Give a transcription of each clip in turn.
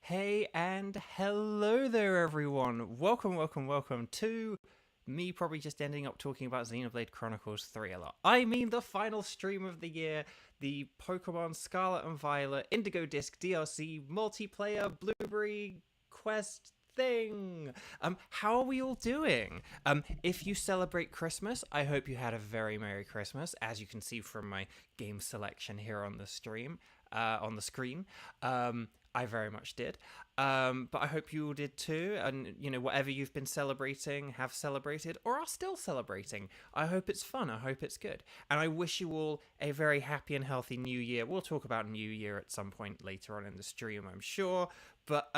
Hey and hello there, everyone. Welcome to me probably just ending up talking about Xenoblade Chronicles 3 a lot. I mean, the final stream of the year, the Pokemon Scarlet and Violet Indigo Disc DLC multiplayer Blueberry Quest thing. How are we all doing? If you celebrate Christmas, I hope you had a very Merry Christmas, as you can see from my game selection here on the stream, on the screen. I very much did. But I hope you all did too. And, whatever you've been celebrating, have celebrated, or are still celebrating, I hope it's fun. I hope it's good. And I wish you all a very happy and healthy new year. We'll talk about New Year at some point later on in the stream, I'm sure. But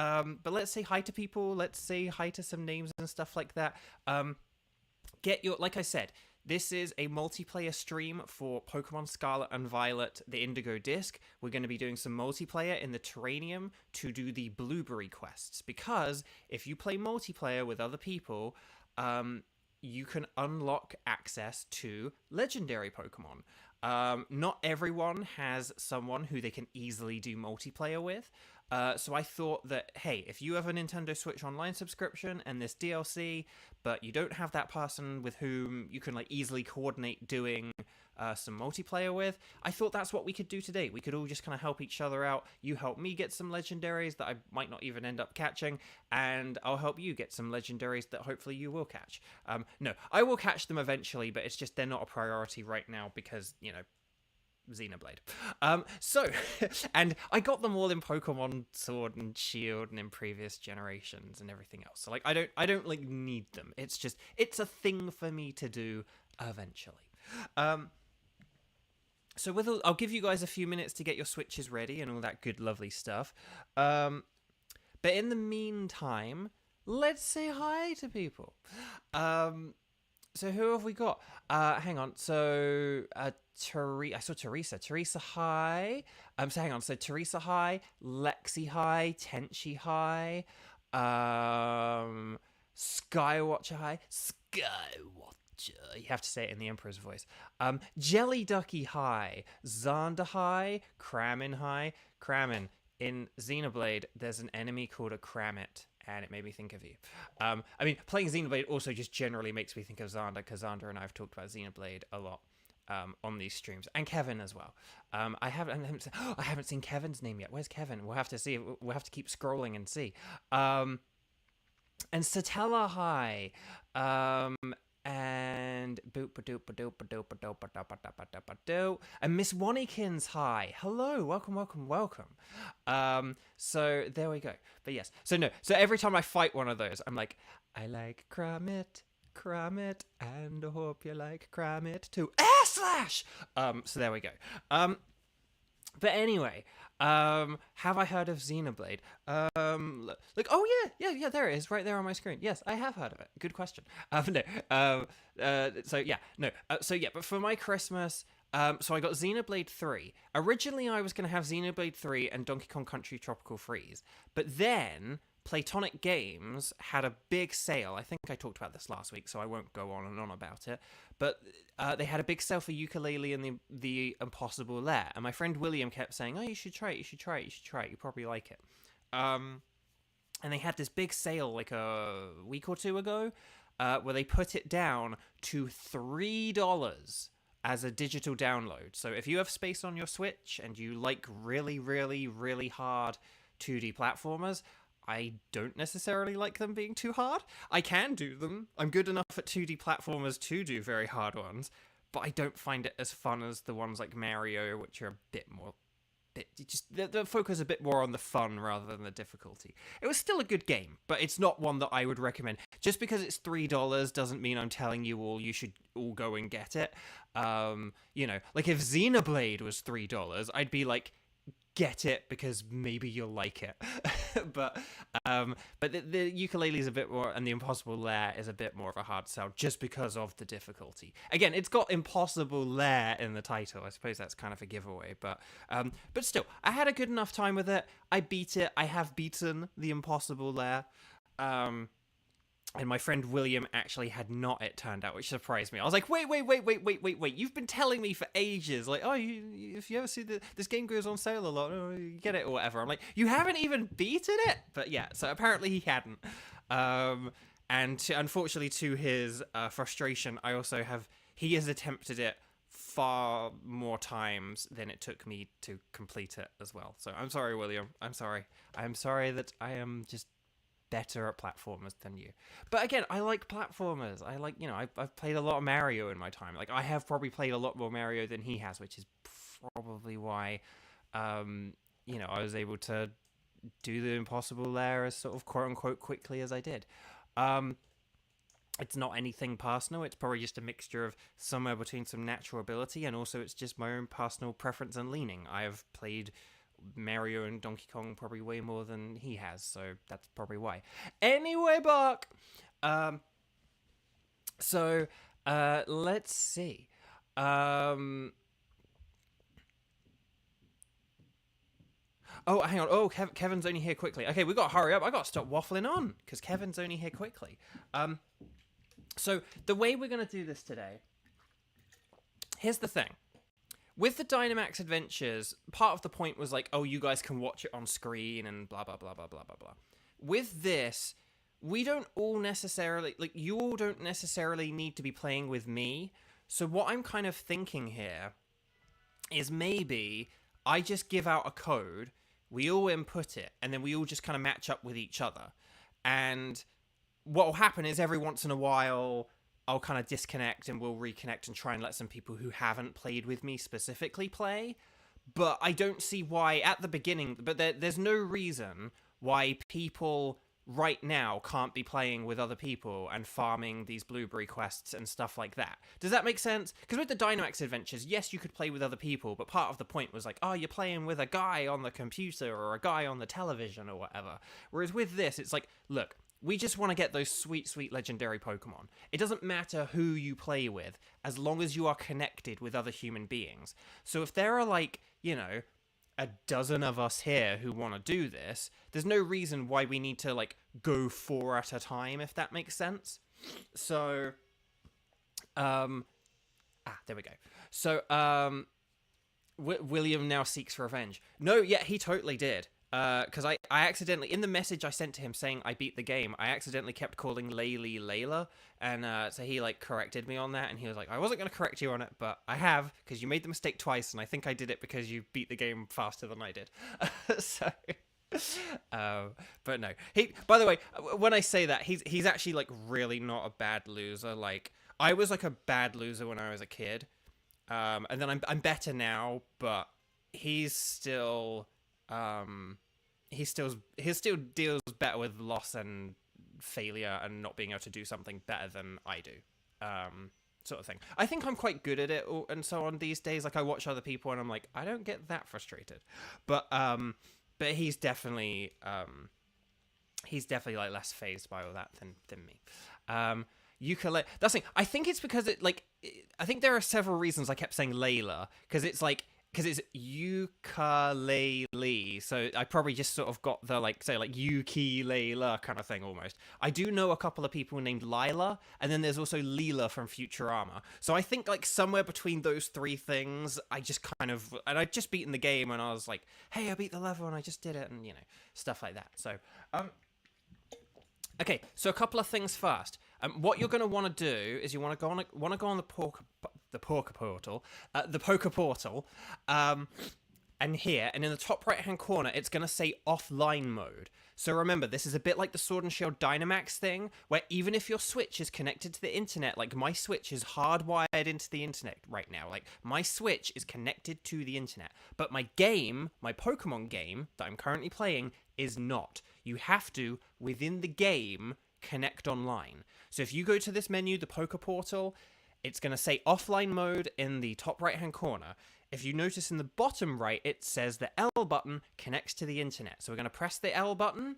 let's say hi to people. Let's say hi to some names and stuff like that. Like I said, this is a multiplayer stream for Pokemon Scarlet and Violet, the Indigo Disc. We're going to be doing some multiplayer in the Terranium to do the Blueberry quests. Because if you play multiplayer with other people, you can unlock access to legendary Pokemon. Not everyone has someone who they can easily do multiplayer with. So I thought that, hey, if you have a Nintendo Switch Online subscription and this DLC, but you don't have that person with whom you can easily coordinate doing some multiplayer with, I thought that's what we could do today. We could all just kind of help each other out. You help me get some legendaries that I might not even end up catching, and I'll help you get some legendaries that hopefully you will catch. No, I will catch them eventually, but it's just they're not a priority right now because, Xenoblade. And I got them all in Pokemon Sword and Shield and in previous generations and everything else. So I don't need them. It's a thing for me to do eventually. I'll give you guys a few minutes to get your Switches ready and all that good lovely stuff. But in the meantime, let's say hi to people. So who have we got? Hang on. So I saw Teresa. Teresa, hi. So hang on. So Teresa, hi. Lexi, hi. Tenchi, hi. Skywatcher, hi. Skywatcher. You have to say it in the Emperor's voice. Jelly Ducky, hi. Xander, hi. Kramin, hi. Kramin. In Xenoblade, there's an enemy called a Kramit, and it made me think of you. Playing Xenoblade also just generally makes me think of Xander, because Xander and I have talked about Xenoblade a lot on these streams, and Kevin as well. I haven't seen Kevin's name yet. Where's Kevin? We'll have to see. We'll have to keep scrolling and see. And Satella, hi. And and Miss Wannikins, hi. Hello, welcome. So there we go. But yes, so every time I fight one of those, I'm like, I like Kramit, and I hope you like Kramit too. Air slash. So there we go. But anyway, have I heard of Xenoblade? Oh yeah, there it is, right there on my screen. Yes, I have heard of it. Good question. But for my Christmas, so I got Xenoblade 3. Originally, I was going to have Xenoblade 3 and Donkey Kong Country Tropical Freeze, but then Playtonic Games had a big sale. I think I talked about this last week, so I won't go on and on about it. But they had a big sale for Yooka-Laylee and the Impossible Lair. And my friend William kept saying, oh, you should try it. You probably like it. And they had this big sale like a week or two ago where they put it down to $3 as a digital download. So if you have space on your Switch and you like really, really, really hard 2D platformers, I don't necessarily like them being too hard. I can do them. I'm good enough at 2D platformers to do very hard ones, but I don't find it as fun as the ones like Mario, which are a bit more... the focus a bit more on the fun rather than the difficulty. It was still a good game, but it's not one that I would recommend. Just because it's $3 doesn't mean I'm telling you all you should all go and get it. Like if Xenoblade was $3, I'd be like, get it because maybe you'll like it. but the Yooka-Laylee is a bit more, and the Impossible Lair is a bit more of a hard sell just because of the difficulty. Again, it's got Impossible Lair in the title. I suppose that's kind of a giveaway, but still, I had a good enough time with it. I beat it. I have beaten the Impossible Lair. And my friend William actually had not, it turned out, which surprised me. I was like, wait. You've been telling me for ages. Like, oh, if you ever see this game goes on sale a lot, oh, you get it or whatever. I'm like, you haven't even beaten it? But yeah, so apparently he hadn't. Unfortunately, to his frustration, he has attempted it far more times than it took me to complete it as well. So I'm sorry, William. I'm sorry that I am just better at platformers than you. But again, I like platformers. I like, I've played a lot of Mario in my time. Like, I have probably played a lot more Mario than he has, which is probably why, I was able to do the impossible there as sort of quote unquote quickly as I did. It's not anything personal. It's probably just a mixture of somewhere between some natural ability and also it's just my own personal preference and leaning. I have played Mario and Donkey Kong probably way more than he has, so that's probably why. Anyway, Buck. Let's see. Oh, hang on. Oh, Kevin's only here quickly. Okay, we got to hurry up. I got to stop waffling on because Kevin's only here quickly. So the way we're going to do this today, here's the thing. With the Dynamax Adventures, part of the point was like, oh, you guys can watch it on screen and blah, blah, blah, blah, blah, blah, blah. With this, you all don't necessarily need to be playing with me. So what I'm kind of thinking here is maybe I just give out a code, we all input it, and then we all just kind of match up with each other. And what will happen is every once in a while I'll kind of disconnect and we'll reconnect and try and let some people who haven't played with me specifically play. But I don't see why at the beginning, but there's no reason why people right now can't be playing with other people and farming these blueberry quests and stuff like that. Does that make sense? Because with the Dynamax Adventures, yes, you could play with other people, but part of the point was like, oh, you're playing with a guy on the computer or a guy on the television or whatever. Whereas with this, it's like, look, we just want to get those sweet, sweet legendary Pokemon. It doesn't matter who you play with, as long as you are connected with other human beings. So if there are like, a dozen of us here who want to do this, there's no reason why we need to like go 4 at a time, if that makes sense. So, there we go. So, William now seeks revenge. No, yeah, he totally did. Because I accidentally, in the message I sent to him saying I beat the game, I accidentally kept calling Layla, and so he like corrected me on that, and he was like, I wasn't going to correct you on it, but I have, because you made the mistake twice, and I think I did it because you beat the game faster than I did. But no, by the way, when I say that, he's actually like really not a bad loser. Like, I was like a bad loser when I was a kid, and then I'm better now, but he's still he still deals better with loss and failure and not being able to do something better than I do, sort of thing. I think I'm quite good at it and so on these days. Like, I watch other people and I'm like, I don't get that frustrated, but he's definitely like less phased by all that than me. Ukulele. That's the thing. I think it's because I think there are several reasons I kept saying Layla, because it's ukulele, so I probably just sort of got the ukulele kind of thing almost. I do know a couple of people named Lila, and then there's also Leela from Futurama. So I think like somewhere between those three things, and I'd just beaten the game, and I was like, hey, I beat the level, and I just did it, and stuff like that. So, okay, so a couple of things first. What you're going to want to do is you want to go on the Poké Portal, and here, and in the top right-hand corner, it's going to say offline mode. So remember, this is a bit like the Sword and Shield Dynamax thing, where even if your Switch is connected to the internet, like my Switch is hardwired into the internet right now. Like, my Switch is connected to the internet, but my Pokemon game that I'm currently playing is not. You have to, within the game, connect online. So if you go to this menu, the Poké Portal, it's going to say offline mode in the top right-hand corner. If you notice in the bottom right, it says the L button connects to the internet. So we're going to press the L button.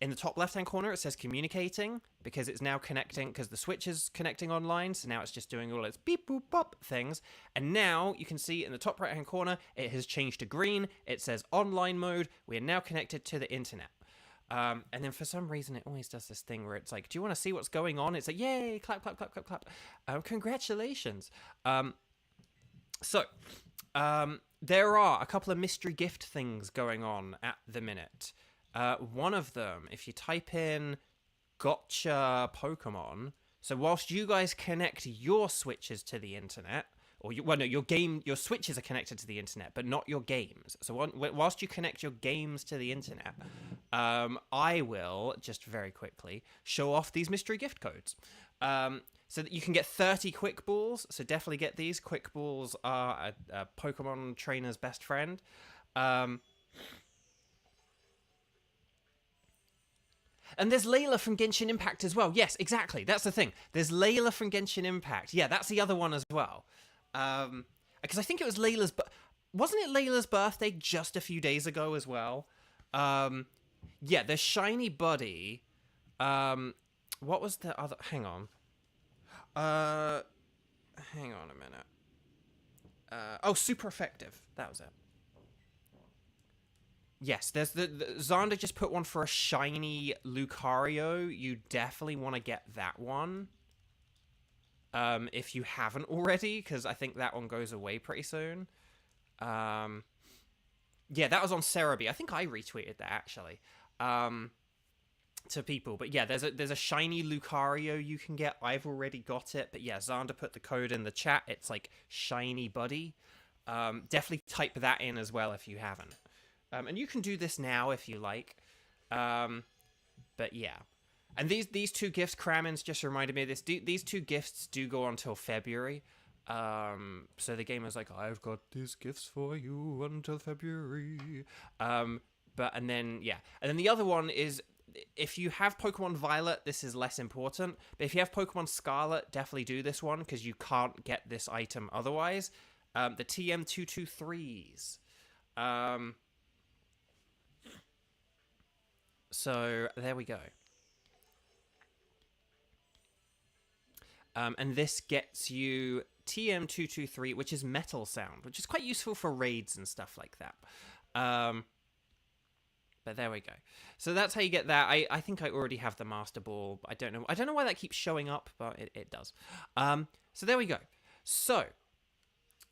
In the top left-hand corner, it says communicating, because it's now connecting, because the Switch is connecting online, so now it's just doing all its beep, boop, bop things. And now you can see in the top right-hand corner, it has changed to green. It says online mode. We are now connected to the internet. And then for some reason, it always does this thing where it's like, do you want to see what's going on? It's like, yay, clap, clap, clap, clap, clap. Congratulations. So, there are a couple of mystery gift things going on at the minute. One of them, if you type in gotcha Pokemon, so whilst you guys connect your Switches to the internet, or your Switches are connected to the internet, but not your games. So whilst you connect your games to the internet, I will just very quickly show off these mystery gift codes. So that you can get 30 Quick Balls. So definitely get these. Quick Balls are a Pokemon trainer's best friend. And there's Layla from Genshin Impact as well. Yes, exactly. That's the thing. There's Layla from Genshin Impact. Yeah, that's the other one as well. Because I think it was Layla's... Wasn't it Layla's birthday just a few days ago as well? Yeah, there's Shiny Buddy. What was the other... Hang on. Hang on a minute. Oh, Super Effective. That was it. Yes, there's the Xander just put one for a shiny Lucario. You definitely want to get that one. If you haven't already, because I think that one goes away pretty soon. Yeah, that was on Cerebi. I think I retweeted that, actually. To people. But yeah, there's a shiny Lucario you can get. I've already got it. But yeah, Xander put the code in the chat. It's like Shiny Buddy. Definitely type that in as well if you haven't. And you can do this now if you like. But yeah. And these two gifts, Kramens just reminded me of this. These two gifts do go until February. So the game is like, I've got these gifts for you until February. And then the other one is, if you have Pokemon Violet, this is less important. But if you have Pokemon Scarlet, definitely do this one, because you can't get this item otherwise. The TM223s. So there we go. And this gets you TM223, which is Metal Sound, which is quite useful for raids and stuff like that. But there we go. So that's how you get that. I think I already have the Master Ball. I don't know why that keeps showing up, but it does. So there we go. So,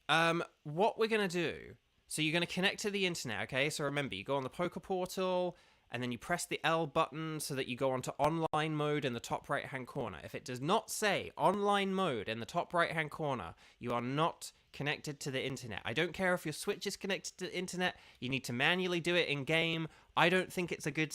what we're going to do... So you're going to connect to the internet, okay? So remember, you go on the Poké Portal, and then you press the L button so that you go onto online mode in the top right-hand corner. If it does not say online mode in the top right-hand corner, you are not connected to the internet. I don't care if your Switch is connected to the internet. You need to manually do it in game. I don't think it's a good.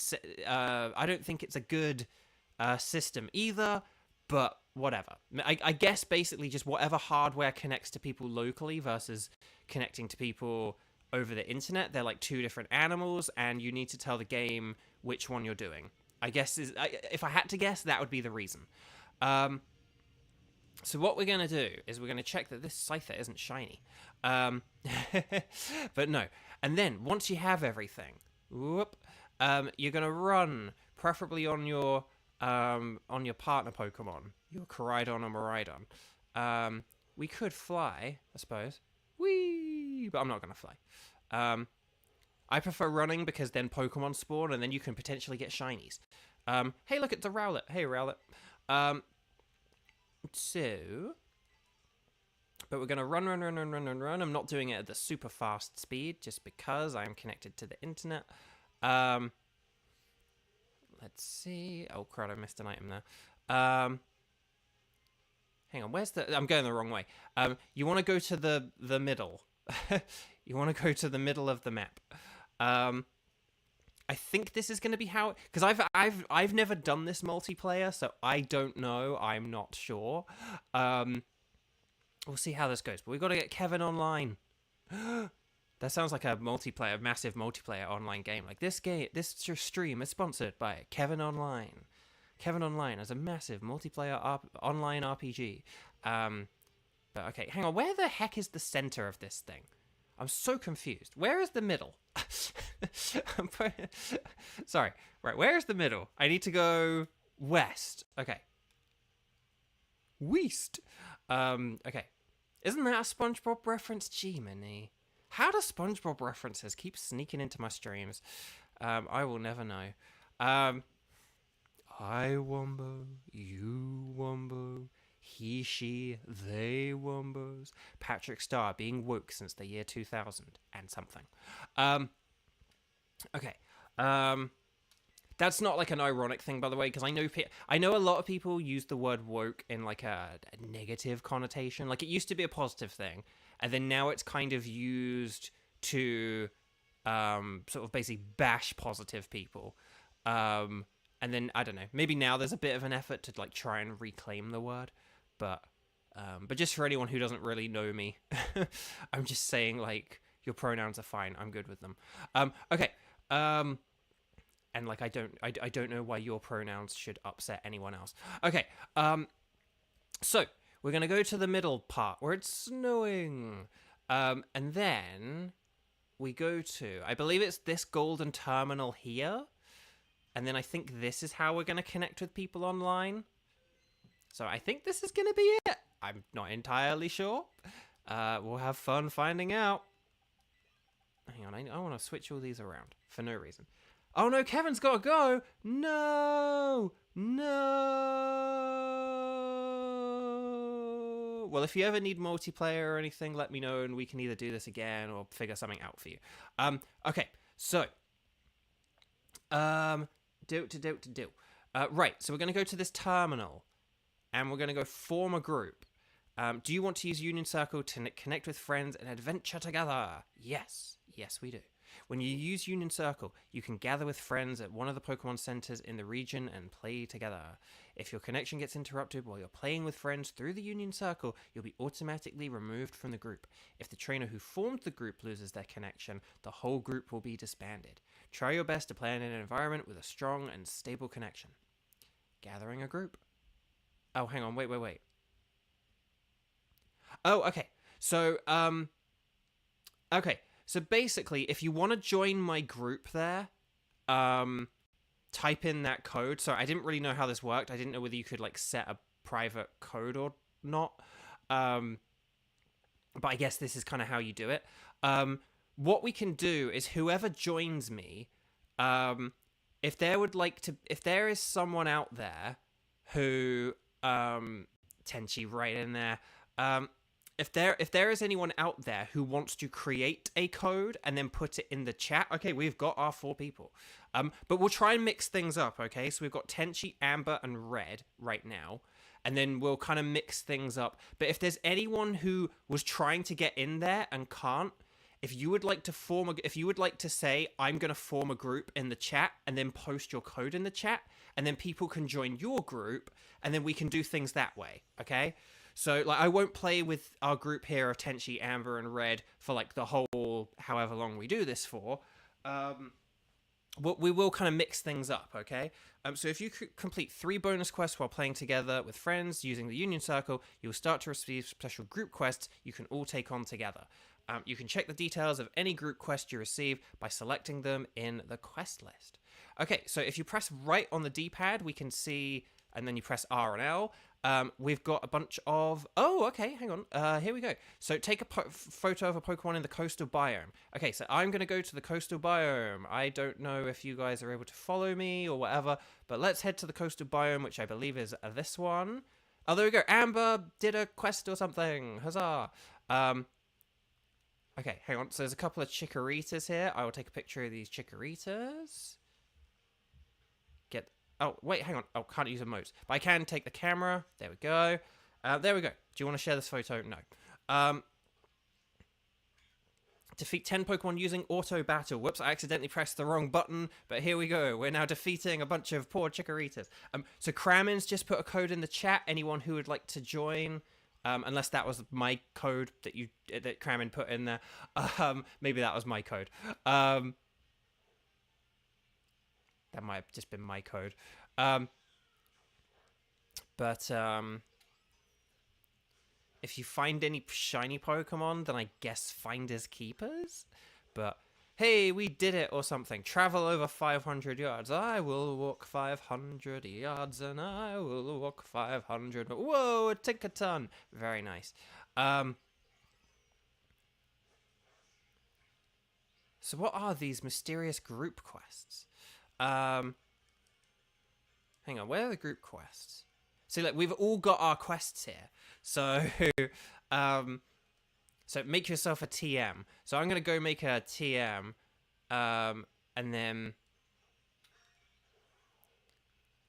System either. But whatever. I guess basically just whatever hardware connects to people locally versus connecting to people over the internet. They're like two different animals, and you need to tell the game which one you're doing. I guess if I had to guess, that would be the reason. So what we're going to do is we're going to check that this Scyther isn't shiny. But no. And then, once you have everything, you're going to run, preferably on your partner Pokemon, your Koraidon or Miraidon. We could fly, I suppose. Whee! But I'm not going to fly. I prefer running because then Pokemon spawn and then you can potentially get shinies. Hey, look, it's a Rowlet. Hey, Rowlet. But we're going to run. I'm not doing it at the super fast speed just because I'm connected to the internet. Let's see. Oh, crud, I missed an item there. Hang on, where's the... I'm going the wrong way. You want to go to the middle. You want to go to the middle of the map. I think this is going to be how... Because I've never done this multiplayer, so I don't know. I'm not sure. We'll see how this goes. But we've got to get Kevin online. That sounds like a massive multiplayer online game. Like this stream is sponsored by Kevin Online. Kevin Online is a massive multiplayer online RPG. But okay, hang on. Where the heck is the center of this thing? I'm so confused. Where is the middle? Sorry. Right, where is the middle? I need to go west. Okay. West. Okay. Isn't that a SpongeBob reference? Gee, Minnie. How do SpongeBob references keep sneaking into my streams? I will never know. Um, I wombo, you wombo, he, she, they wombos. Patrick Star being woke since the year 2000 and something. Okay. That's not like an ironic thing, by the way, because I know a lot of people use the word woke in like a negative connotation. Like it used to be a positive thing, and then now it's kind of used to sort of basically bash positive people. And then I don't know, maybe now there's a bit of an effort to like try and reclaim the word, but just for anyone who doesn't really know me, I'm just saying like your pronouns are fine. I'm good with them. Okay. And like I don't know why your pronouns should upset anyone else. Okay. So we're gonna go to the middle part where it's snowing. And then we go to, I believe it's this golden terminal here. And then I think this is how we're going to connect with people online. So I think this is going to be it. I'm not entirely sure. We'll have fun finding out. Hang on, I want to switch all these around for no reason. Oh no, Kevin's got to go. No. Well, if you ever need multiplayer or anything, let me know and we can either do this again or figure something out for you. Okay, so... Right, so we're going to go to this terminal, and we're going to go form a group. Do you want to use Union Circle to connect with friends and adventure together? Yes, we do. When you use Union Circle, you can gather with friends at one of the Pokemon centers in the region and play together. If your connection gets interrupted while you're playing with friends through the Union Circle, you'll be automatically removed from the group. If the trainer who formed the group loses their connection, the whole group will be disbanded. Try your best to play in an environment with a strong and stable connection. Gathering a group. Oh, hang on, wait. Oh, okay. So, So basically, if you want to join my group there, type in that code. So I didn't really know how this worked. I didn't know whether you could like set a private code or not. But I guess this is kind of how you do it. What we can do is whoever joins me, if there is someone out there who, Tenchi right in there, if there is anyone out there who wants to create a code and then put it in the chat, okay, we've got our 4 people. But we'll try and mix things up, okay? So we've got Tenchi, Amber, and Red right now. And then we'll kind of mix things up. But if there's anyone who was trying to get in there and can't, if you would like to say, I'm going to form a group in the chat and then post your code in the chat, and then people can join your group, and then we can do things that way, okay? So, like, I won't play with our group here of Tenchi, Amber, and Red for, like, the whole however long we do this for. We will kind of mix things up, okay? So if you complete 3 bonus quests while playing together with friends using the Union Circle, you'll start to receive special group quests you can all take on together. You can check the details of any group quest you receive by selecting them in the quest list. Okay, so if you press right on the D-pad, we can see, and then you press R and L, we've got a bunch of... Oh, okay, hang on. Here we go. So take a photo of a Pokemon in the coastal biome. Okay, so I'm going to go to the coastal biome. I don't know if you guys are able to follow me or whatever, but let's head to the coastal biome, which I believe is this one. Oh, there we go. Amber did a quest or something. Huzzah. Okay, hang on. So there's a couple of Chikorritas here. I will take a picture of these Chikorritas. Oh, wait, hang on. Oh, can't use emotes. But I can take the camera. There we go. There we go. Do you want to share this photo? No. Defeat 10 Pokemon using Auto Battle. Whoops, I accidentally pressed the wrong button. But here we go. We're now defeating a bunch of poor Chikorritas. So Kramen's just put a code in the chat. Anyone who would like to join... unless that was my code that Kramen put in there. Maybe that was my code. That might have just been my code. If you find any shiny Pokemon, then I guess finders keepers. But hey, we did it or something. Travel over 500 yards. I will walk 500 yards and I will walk 500. Whoa, a Tinkaton. Very nice. So what are these mysterious group quests? hang on, where are the group quests? See, like, we've all got our quests here. So, so make yourself a TM. So I'm going to go make a TM, and then...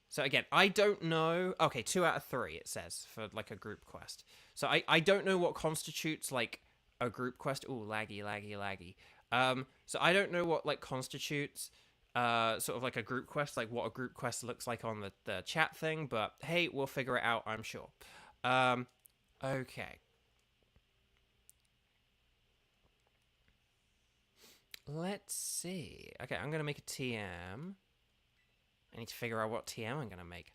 So again, I don't know... Okay, 2 out of 3, it says, for, like, a group quest. So I don't know what constitutes, like, a group quest. Ooh, laggy, laggy, laggy. So I don't know what, like, constitutes... sort of like a group quest, like what a group quest looks like on the chat thing, but hey, we'll figure it out, I'm sure. Okay. Let's see. Okay, I'm gonna make a TM. I need to figure out what TM I'm gonna make.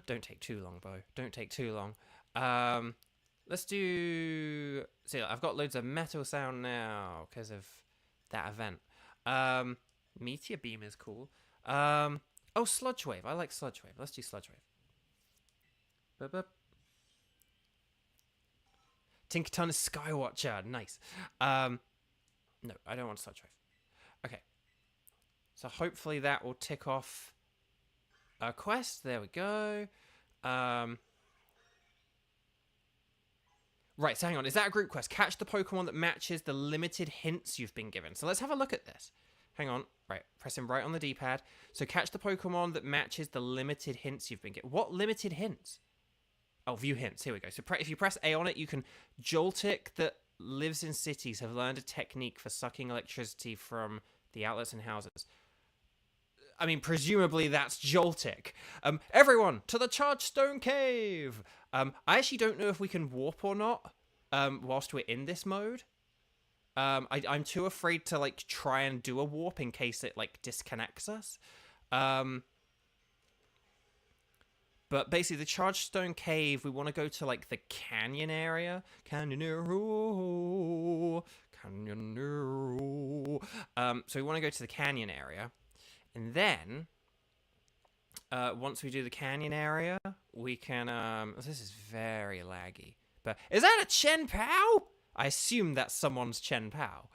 Don't take too long, Beau. Don't take too long. Let's do... See, I've got loads of metal sound now because of that event. Meteor Beam is cool. Oh, Sludge Wave. I like Sludge Wave. Let's do Sludge Wave. Bup, bup. Tinkerton is Skywatcher. Nice. No, I don't want Sludge Wave. Okay. So hopefully that will tick off a quest. There we go. Right, so hang on. Is that a group quest? Catch the Pokemon that matches the limited hints you've been given. So let's have a look at this. Hang on. Right, pressing right on the D-pad. So catch the Pokemon that matches the limited hints you've been given. What limited hints? Oh, view hints. Here we go. So if you press A on it, you can... Joltik that lives in cities have learned a technique for sucking electricity from the outlets in houses. I mean, presumably that's Joltik. Everyone, to the Charged Stone Cave! I actually don't know if we can warp or not whilst we're in this mode. I'm too afraid to, like, try and do a warp in case it, like, disconnects us. But basically, the Charged Stone Cave, we want to go to, like, the canyon area. Canyonero. So we want to go to the canyon area. And then, once we do the canyon area, we can... this is very laggy. But is that a Chen Pao? I assume that's someone's Chen Pao.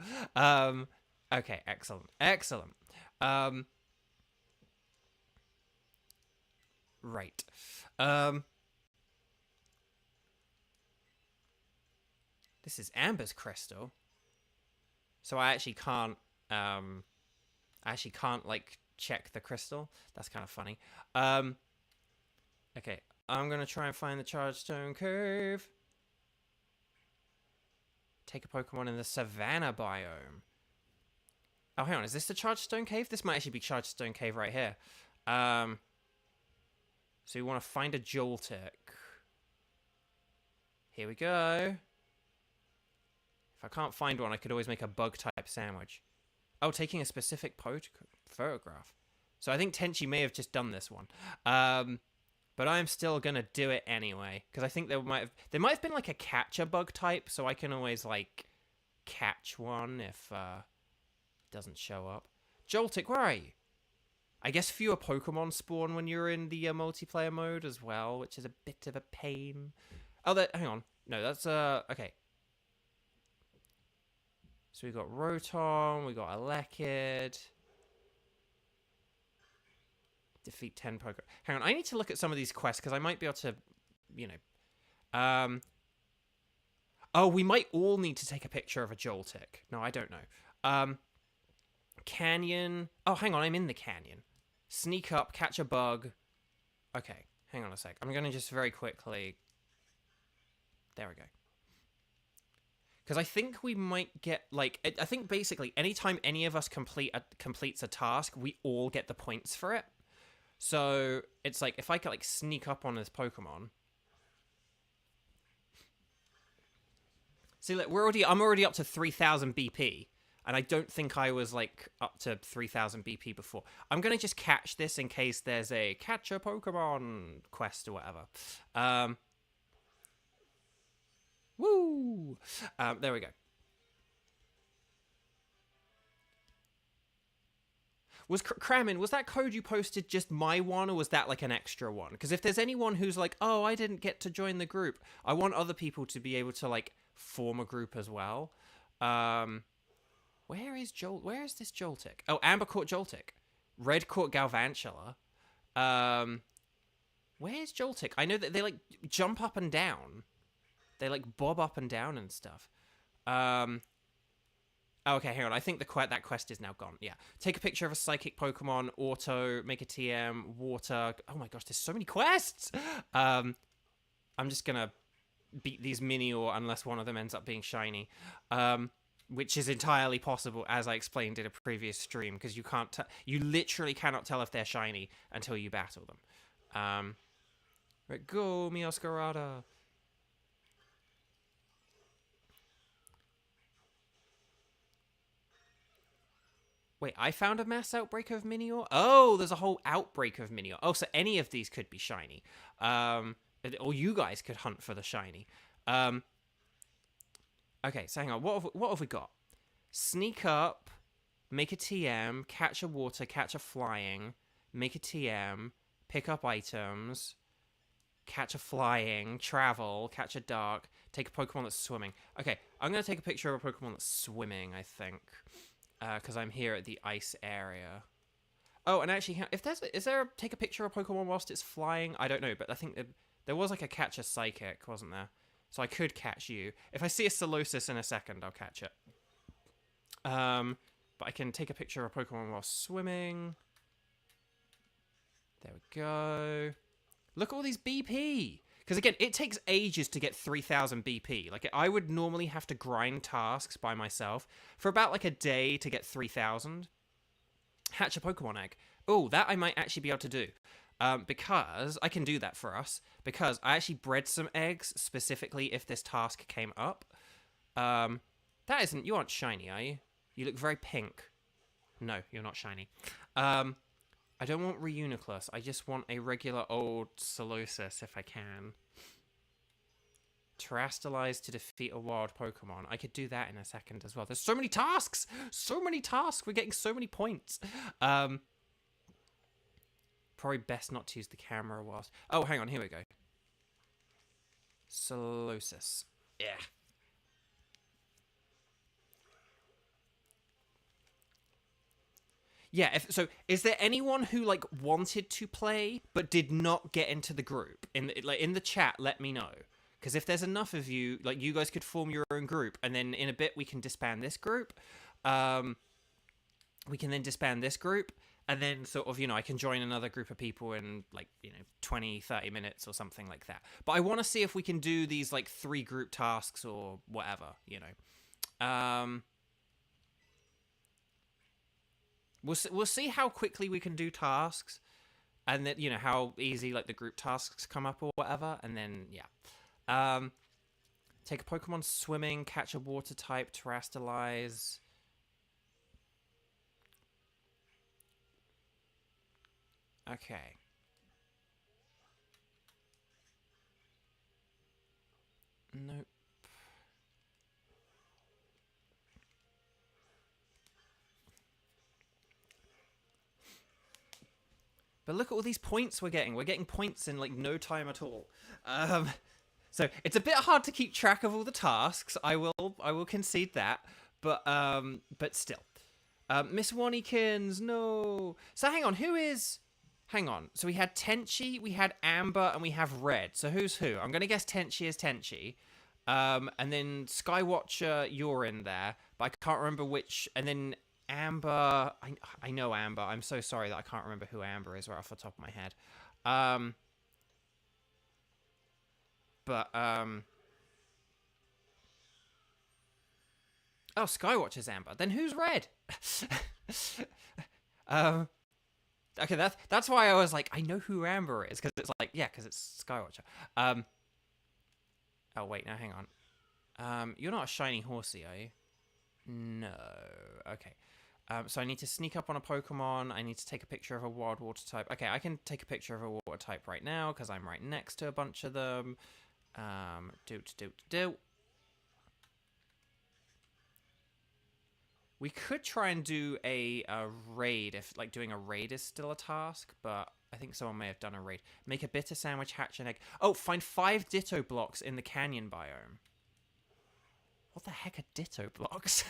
Okay, excellent. Excellent. Right. This is Amber's crystal. So I actually can't, like, check the crystal. That's kind of funny. Okay, I'm gonna try and find the Charged Stone Cave. Take a Pokemon in the Savannah biome. Oh, hang on. Is this the Charged Stone Cave? This might actually be Charged Stone Cave right here. So you want to find a Joltik. Here we go. If I can't find one, I could always make a bug-type sandwich. Oh, taking a specific photograph. So I think Tenchi may have just done this one. But I'm still gonna do it anyway. Because I think there might have been like a catcher bug type, so I can always like catch one if it doesn't show up. Joltik, where are you? I guess fewer Pokemon spawn when you're in the multiplayer mode as well, which is a bit of a pain. Oh, hang on. No, that's okay. So we got Rotom, we got Elekid. Defeat 10 Pokemon. Hang on, I need to look at some of these quests because I might be able to, you know. Oh, we might all need to take a picture of a Joltik. No, I don't know. Canyon. Oh, hang on, I'm in the canyon. Sneak up, catch a bug. Okay, hang on a sec. I'm going to just very quickly... There we go. Because I think we might get, like... I think basically, anytime any of us completes a task, we all get the points for it. So, it's like, if I could, like, sneak up on this Pokemon... See, look, I'm already up to 3,000 BP. And I don't think I was, like, up to 3,000 BP before. I'm going to just catch this in case there's a catch a Pokemon quest or whatever. Woo! There we go. Was Kramin, was that code you posted just my one, or was that, like, an extra one? Because if there's anyone who's like, oh, I didn't get to join the group, I want other people to be able to, like, form a group as well. Where is this Joltik? Oh, Amber caught Joltik. Red caught Galvantula. Where's Joltik? I know that they, like, jump up and down. They, like, bob up and down and stuff. Oh, okay, hang on. I think that quest is now gone. Yeah. Take a picture of a psychic Pokemon, auto, make a TM, water. Oh my gosh, there's so many quests! I'm just gonna beat these Minior unless one of them ends up being shiny. Which is entirely possible, as I explained in a previous stream, because you literally cannot tell if they're shiny until you battle them. Right, go, Mioscarada. Wait, I found a mass outbreak of Minior? Oh, there's a whole outbreak of Minior. Oh, so any of these could be shiny. Or you guys could hunt for the shiny. Okay, so hang on. What have we got? Sneak up, make a TM, catch a water, catch a flying, make a TM, pick up items, catch a flying, travel, catch a dark, take a Pokemon that's swimming. Okay, I'm going to take a picture of a Pokemon that's swimming, I think. Because I'm here at the ice area. Oh, and actually, is there a take a picture of a Pokemon whilst it's flying? I don't know, but I think there was like a catch a psychic, wasn't there? So I could catch you. If I see a Solosis in a second, I'll catch it. But I can take a picture of a Pokemon while swimming. There we go. Look at all these BP. Because again, it takes ages to get 3,000 BP. Like, I would normally have to grind tasks by myself for about like a day to get 3,000. Hatch a Pokemon egg. Oh, that I might actually be able to do. Because I can do that for us. Because I actually bred some eggs specifically if this task came up. You aren't shiny, are you? You look very pink. No, you're not shiny. I don't want Reuniclus. I just want a regular old Solosis if I can. Terrastalize to defeat a wild Pokemon. I could do that in a second as well. There's so many tasks! So many tasks! We're getting so many points. Probably best not to use the camera whilst... Oh, hang on. Here we go. Solosis. Yeah. Yeah, so is there anyone who like wanted to play but did not get into the group? In the chat, let me know. Because if there's enough of you, like you guys could form your own group, and then in a bit we can disband this group. We can then disband this group, and then sort of, I can join another group of people in like, 20, 30 minutes or something like that. But I want to see if we can do these like 3 group tasks or whatever, We'll see how quickly we can do tasks, and then how easy like the group tasks come up or whatever, and then take a Pokemon swimming, catch a water type, terrastalize. Okay. Nope. But look at all these points we're getting. We're getting points in like no time at all. So it's a bit hard to keep track of all the tasks. I will concede that. But still. Miss Wannikins, no. So hang on, hang on. So we had Tenchi, we had Amber, and we have Red. So who's who? I'm gonna guess Tenchi is Tenchi. And then Skywatcher, you're in there, but I can't remember which. And then Amber, I know Amber. I'm so sorry that I can't remember who Amber is right off the top of my head. Oh, Skywatcher's Amber. Then who's Red? Okay, that's why I was like, I know who Amber is, because it's like, yeah, because it's Skywatcher. Oh wait, now hang on. You're not a shiny horsey, are you? No. Okay. So I need to sneak up on a Pokemon. I need to take a picture of a wild water type. Okay, I can take a picture of a water type right now because I'm right next to a bunch of them. We could try and do a raid if like doing a raid is still a task, but I think someone may have done a raid. Make a bitter sandwich, hatch an egg. Oh, find 5 Ditto blocks in the canyon biome. What the heck are Ditto blocks?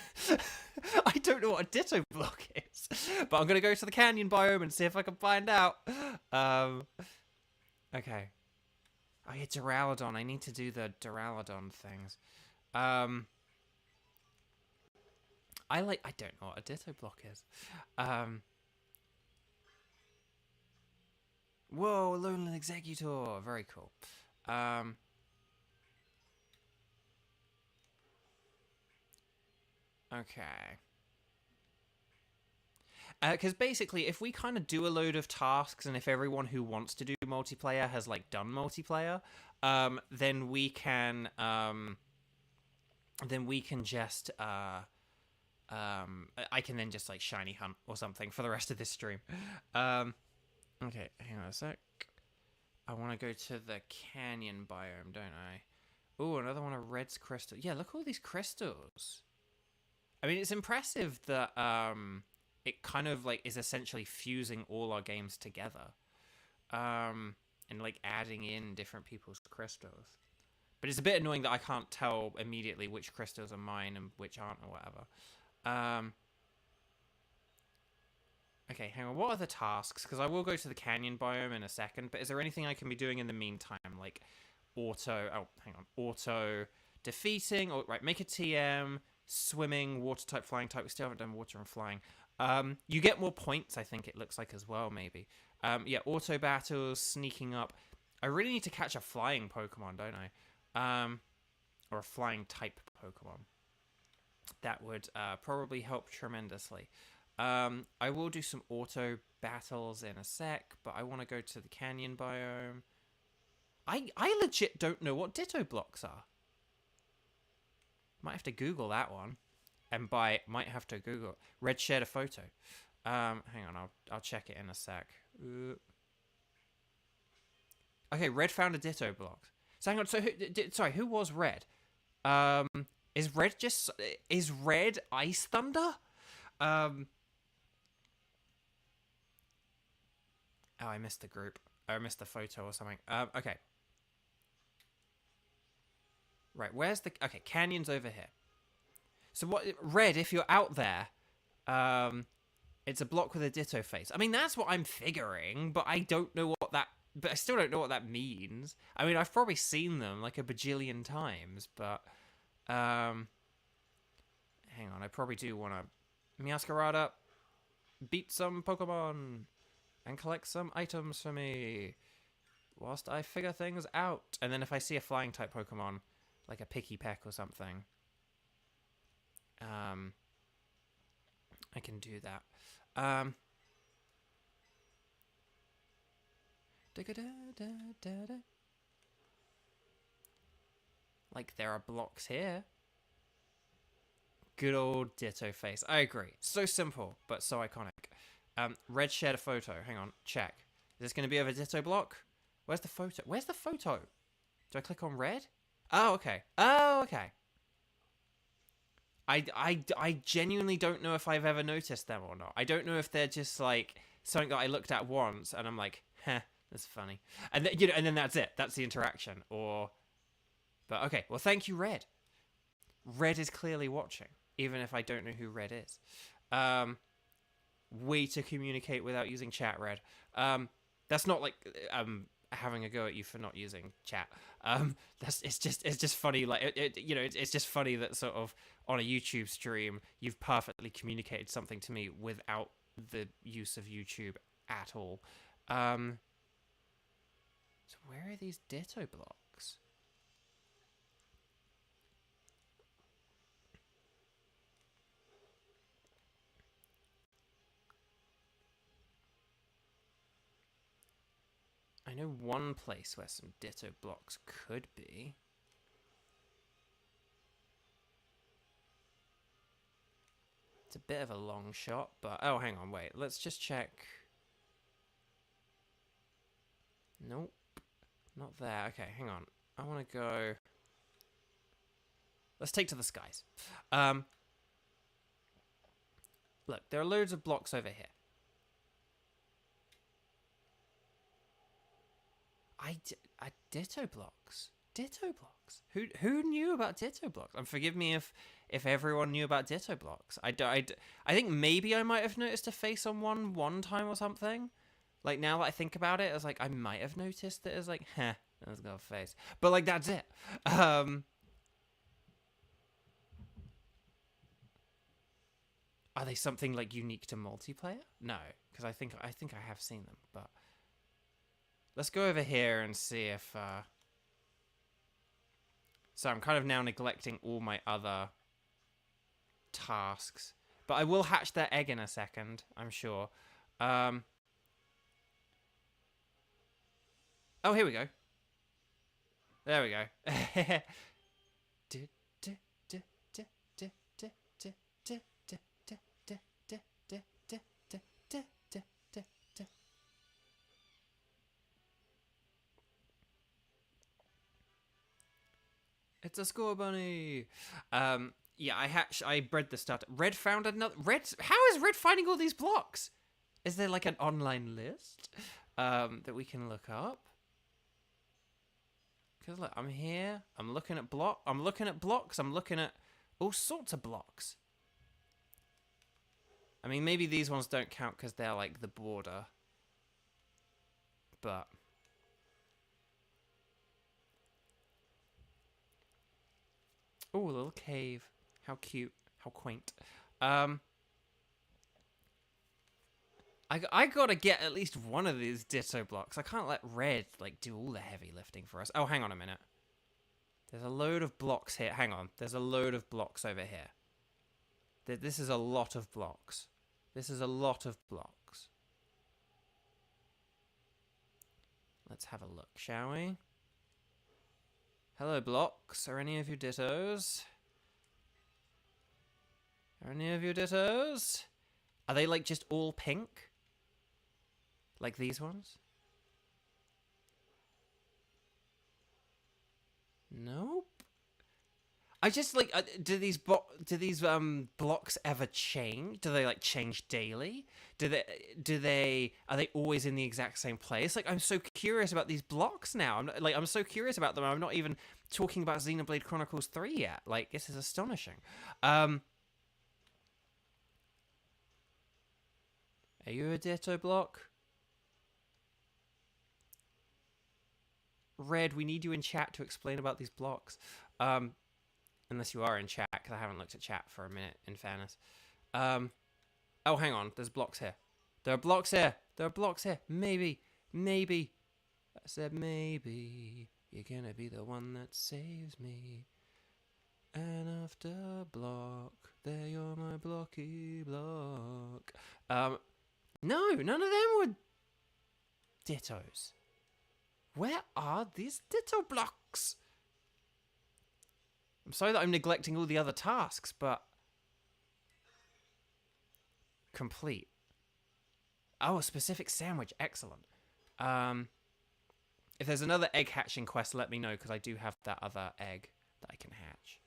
I don't know what a Ditto block is. But I'm going to go to the canyon biome and see if I can find out. Okay. Oh, yeah, Duraludon. I need to do the Duraludon things. I don't know what a Ditto block is. Whoa, Alolan Executor. Very cool. Okay. Because basically, if we kind of do a load of tasks, and if everyone who wants to do multiplayer has like done multiplayer, then we can just I can then just like shiny hunt or something for the rest of this stream. Okay, hang on a sec. I want to go to the canyon biome, don't I? Oh, another one of Red's crystals. Yeah, look at all these crystals. I mean, it's impressive that it kind of like is essentially fusing all our games together, and like adding in different people's crystals. But it's a bit annoying that I can't tell immediately which crystals are mine and which aren't or whatever. Okay, hang on. What are the tasks? Because I will go to the canyon biome in a second, but is there anything I can be doing in the meantime? Like auto defeating, or right, make a TM, swimming, water type, flying type. We still haven't done water and flying. You get more points, I think it looks like as well, maybe. Yeah, auto battles, sneaking up. I really need to catch a flying Pokemon, don't I? Or a flying type Pokemon. That would probably help tremendously. I will do some auto battles in a sec, but I want to go to the canyon biome. I legit don't know what Ditto blocks are. Might have to Google that one. And might have to Google. Red shared a photo. Hang on, I'll check it in a sec. Okay, Red found a Ditto block. So hang on, so who was Red? Is Red Ice Thunder? Oh, I missed the group. Or I missed the photo or something. Okay. Right, where's the... Okay, canyon's over here. So what... Red, if you're out there, it's a block with a Ditto face. I mean, that's what I'm figuring, but I don't know what that... But I still don't know what that means. I mean, I've probably seen them like a bajillion times, but... Hang on, I probably do want to... Meowscarada, beat some Pokemon... and collect some items for me whilst I figure things out. And then if I see a flying type Pokemon, like a Picky Peck or something, I can do that. Like there are blocks here. Good old Ditto face. I agree. So simple, but so iconic. Red shared a photo. Hang on, check. Is this going to be of a Ditto block? Where's the photo? Where's the photo? Do I click on Red? Oh, okay. Oh, okay. I genuinely don't know if I've ever noticed them or not. I don't know if they're just like something that I looked at once and I'm like, heh, that's funny. And then, and then that's it. That's the interaction. But okay. Well, thank you, Red. Red is clearly watching, even if I don't know who Red is. Way to communicate without using chat, Red. That's not like having a go at you for not using chat. It's just funny. Like it's just funny that sort of on a YouTube stream you've perfectly communicated something to me without the use of YouTube at all. So where are these Ditto blocks? I know one place where some Ditto blocks could be. It's a bit of a long shot, but... Oh, hang on, wait. Let's just check. Nope. Not there. Okay, hang on. I want to go... Let's take to the skies. Look, there are loads of blocks over here. Ditto blocks. Ditto blocks. Who knew about Ditto blocks? And forgive me if everyone knew about Ditto blocks. I think maybe I might have noticed a face on one time or something. Like, now that I think about it, it's like, I might have noticed that it's like, heh, it's got a face. But, like, that's it. Are they something, like, unique to multiplayer? No, because I think I have seen them, but... Let's go over here and see if, So I'm kind of now neglecting all my other tasks. But I will hatch that egg in a second, I'm sure. Oh, here we go. There we go. It's a score bunny. Yeah, I bred the starter. Red found another. How is Red finding all these blocks? Is there like an online list that we can look up? Because look, I'm here. I'm looking at blocks. I'm looking at all sorts of blocks. I mean, maybe these ones don't count because they're like the border. But oh, a little cave. How cute. How quaint. I gotta get at least one of these ditto blocks. I can't let Red, like, do all the heavy lifting for us. Oh, hang on a minute. There's a load of blocks here. Hang on. There's a load of blocks over here. This is a lot of blocks. This is a lot of blocks. Let's have a look, shall we? Hello, blocks. Are any of you dittos? Are any of you dittos? Are they, like, just all pink? Like these ones? Nope. I just, like, do these blocks ever change? Do they, like, change daily? Are they always in the exact same place? Like, I'm so curious about these blocks now. I'm so curious about them. I'm not even talking about Xenoblade Chronicles 3 yet. Like, this is astonishing. Are you a ditto block? Red, we need you in chat to explain about these blocks. Unless you are in chat, because I haven't looked at chat for a minute, in fairness. Oh, hang on. There's blocks here. There are blocks here. There are blocks here. Maybe. Maybe. I said maybe. You're gonna be the one that saves me. And after block, there you're my blocky block. No, none of them were dittos. Where are these ditto blocks? I'm sorry that I'm neglecting all the other tasks, but... Complete. Oh, a specific sandwich. Excellent. If there's another egg hatching quest, let me know, because I do have that other egg that I can hatch.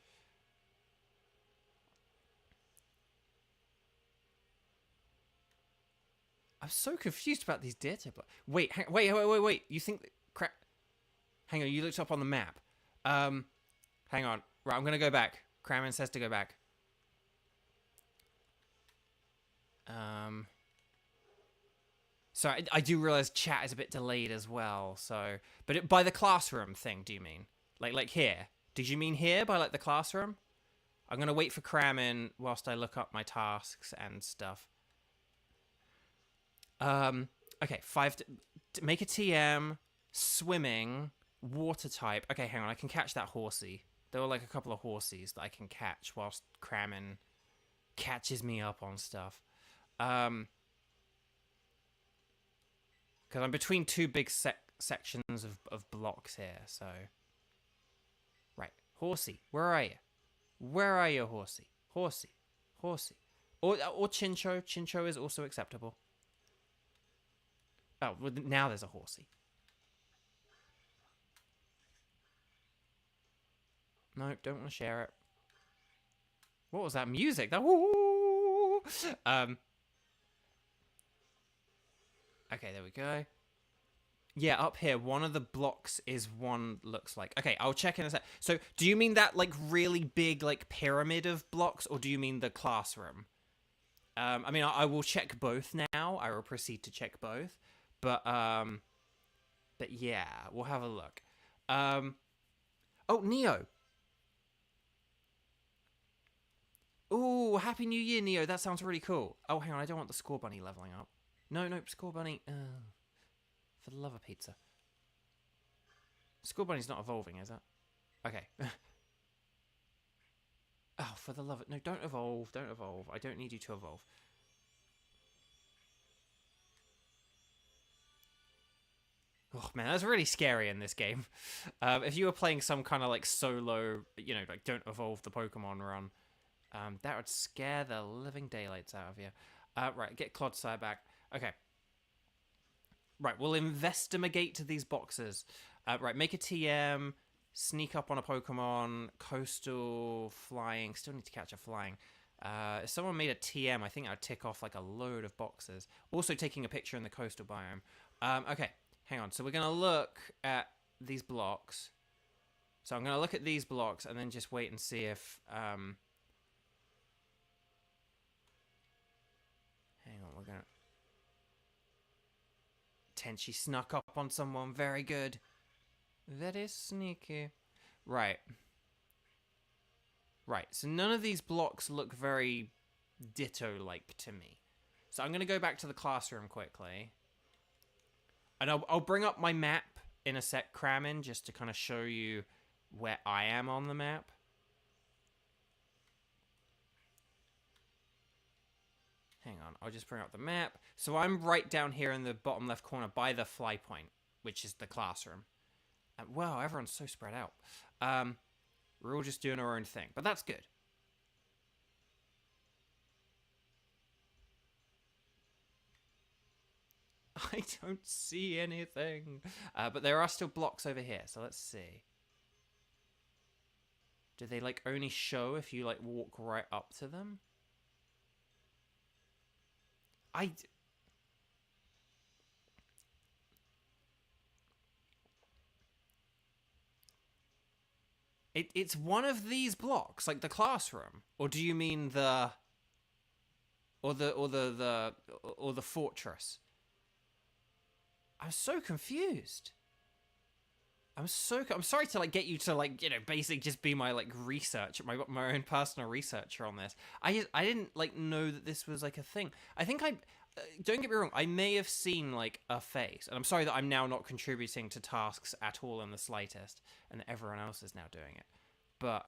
I'm so confused about these ditto blocks. Wait. You think... Crap. Hang on, you looked up on the map. Hang on. Right, I'm going to go back. Crammon says to go back. So I do realize chat is a bit delayed as well, so... But by the classroom thing, do you mean? Like here? Did you mean here by, like, the classroom? I'm going to wait for Crammon whilst I look up my tasks and stuff. Okay, make a TM, swimming, water type. Okay, hang on, I can catch that horsey. There were like a couple of horsies that I can catch whilst Crammon catches me up on stuff. Because I'm between two big sections of blocks here, so... Right, horsey, where are you? Where are you, horsey? Horsey. Or Chincho. Chincho is also acceptable. Oh, well, now there's a horsey. No, don't want to share it. What was that music? That woo! Okay, there we go. Yeah, up here, one of the blocks is one looks like. Okay, I'll check in a sec. So, do you mean that, like, really big, like, pyramid of blocks, or do you mean the classroom? I mean, I will check both now. I will proceed to check both. But yeah, we'll have a look. Oh, Neo. Oh, Happy New Year, Neo. That sounds really cool. Oh, hang on. I don't want the Score Bunny leveling up. No, Score Bunny. For the love of pizza. Score Bunny's not evolving, is it? Okay. Oh, for the love of... No, don't evolve. Don't evolve. I don't need you to evolve. Oh, man, that's really scary in this game. If you were playing some kind of, like, solo, you know, like, don't evolve the Pokemon run, that would scare the living daylights out of you. Right, get Clodsire back. Okay. Right, we'll investigate these boxes. Right, make a TM, sneak up on a Pokemon, coastal, flying. Still need to catch a flying. If someone made a TM, I think I'd tick off, like, a load of boxes. Also taking a picture in the coastal biome. Okay. Hang on, so we're going to look at these blocks. So I'm going to look at these blocks and then just wait and see if... Hang on, we're going to... Tenchi snuck up on someone. Very good. Very sneaky. Right. Right, so none of these blocks look very Ditto-like to me. So I'm going to go back to the classroom quickly. And I'll bring up my map in a sec, Kramin, just to kind of show you where I am on the map. Hang on, I'll just bring up the map. So I'm right down here in the bottom left corner by the fly point, which is the classroom. And wow, everyone's so spread out. We're all just doing our own thing, but that's good. I don't see anything. But there are still blocks over here, so let's see. Do they, like, only show if you, like, walk right up to them? It's one of these blocks, like the classroom, or do you mean the fortress? I'm so confused. I'm sorry to, like, get you to, like, you know, basically just be my, like, research, my own personal researcher on this. I didn't, like, know that this was, like, a thing. I think don't get me wrong, I may have seen, like, a face, and I'm sorry that I'm now not contributing to tasks at all in the slightest, and everyone else is now doing it. But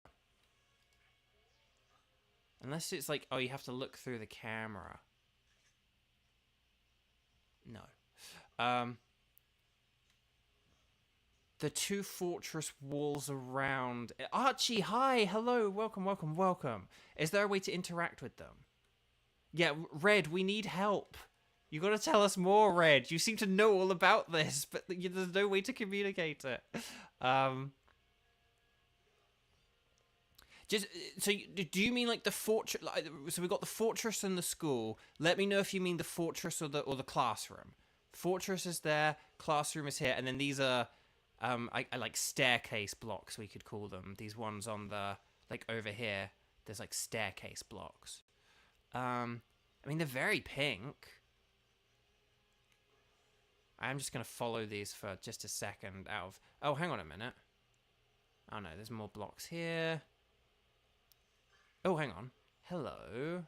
unless it's like, oh, you have to look through the camera. No. The two fortress walls around... Archie, hi, hello, welcome. Is there a way to interact with them? Yeah, Red, we need help. You gotta tell us more, Red. You seem to know all about this, but there's no way to communicate it. So do you mean, like, the fortress? So we've got the fortress and the school. Let me know if you mean the fortress or the classroom. Fortress is there, classroom is here, and then these are... I like staircase blocks, we could call them. These ones on the, like, over here, there's, like, staircase blocks. I mean, they're very pink. I'm just going to follow these for just a second out of... Oh, hang on a minute. Oh, no, there's more blocks here. Oh, hang on. Hello.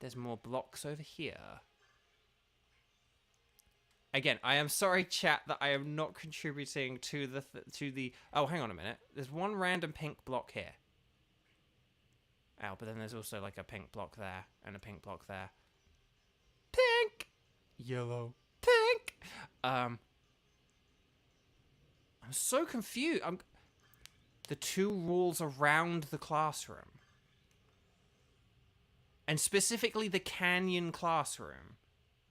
There's more blocks over here. Again, I am sorry, chat, that I am not contributing to the... Oh, hang on a minute. There's one random pink block here. Oh, but then there's also, like, a pink block there and a pink block there. Pink! Yellow. Pink! I'm so confused. The two walls around the classroom. And specifically the canyon classroom.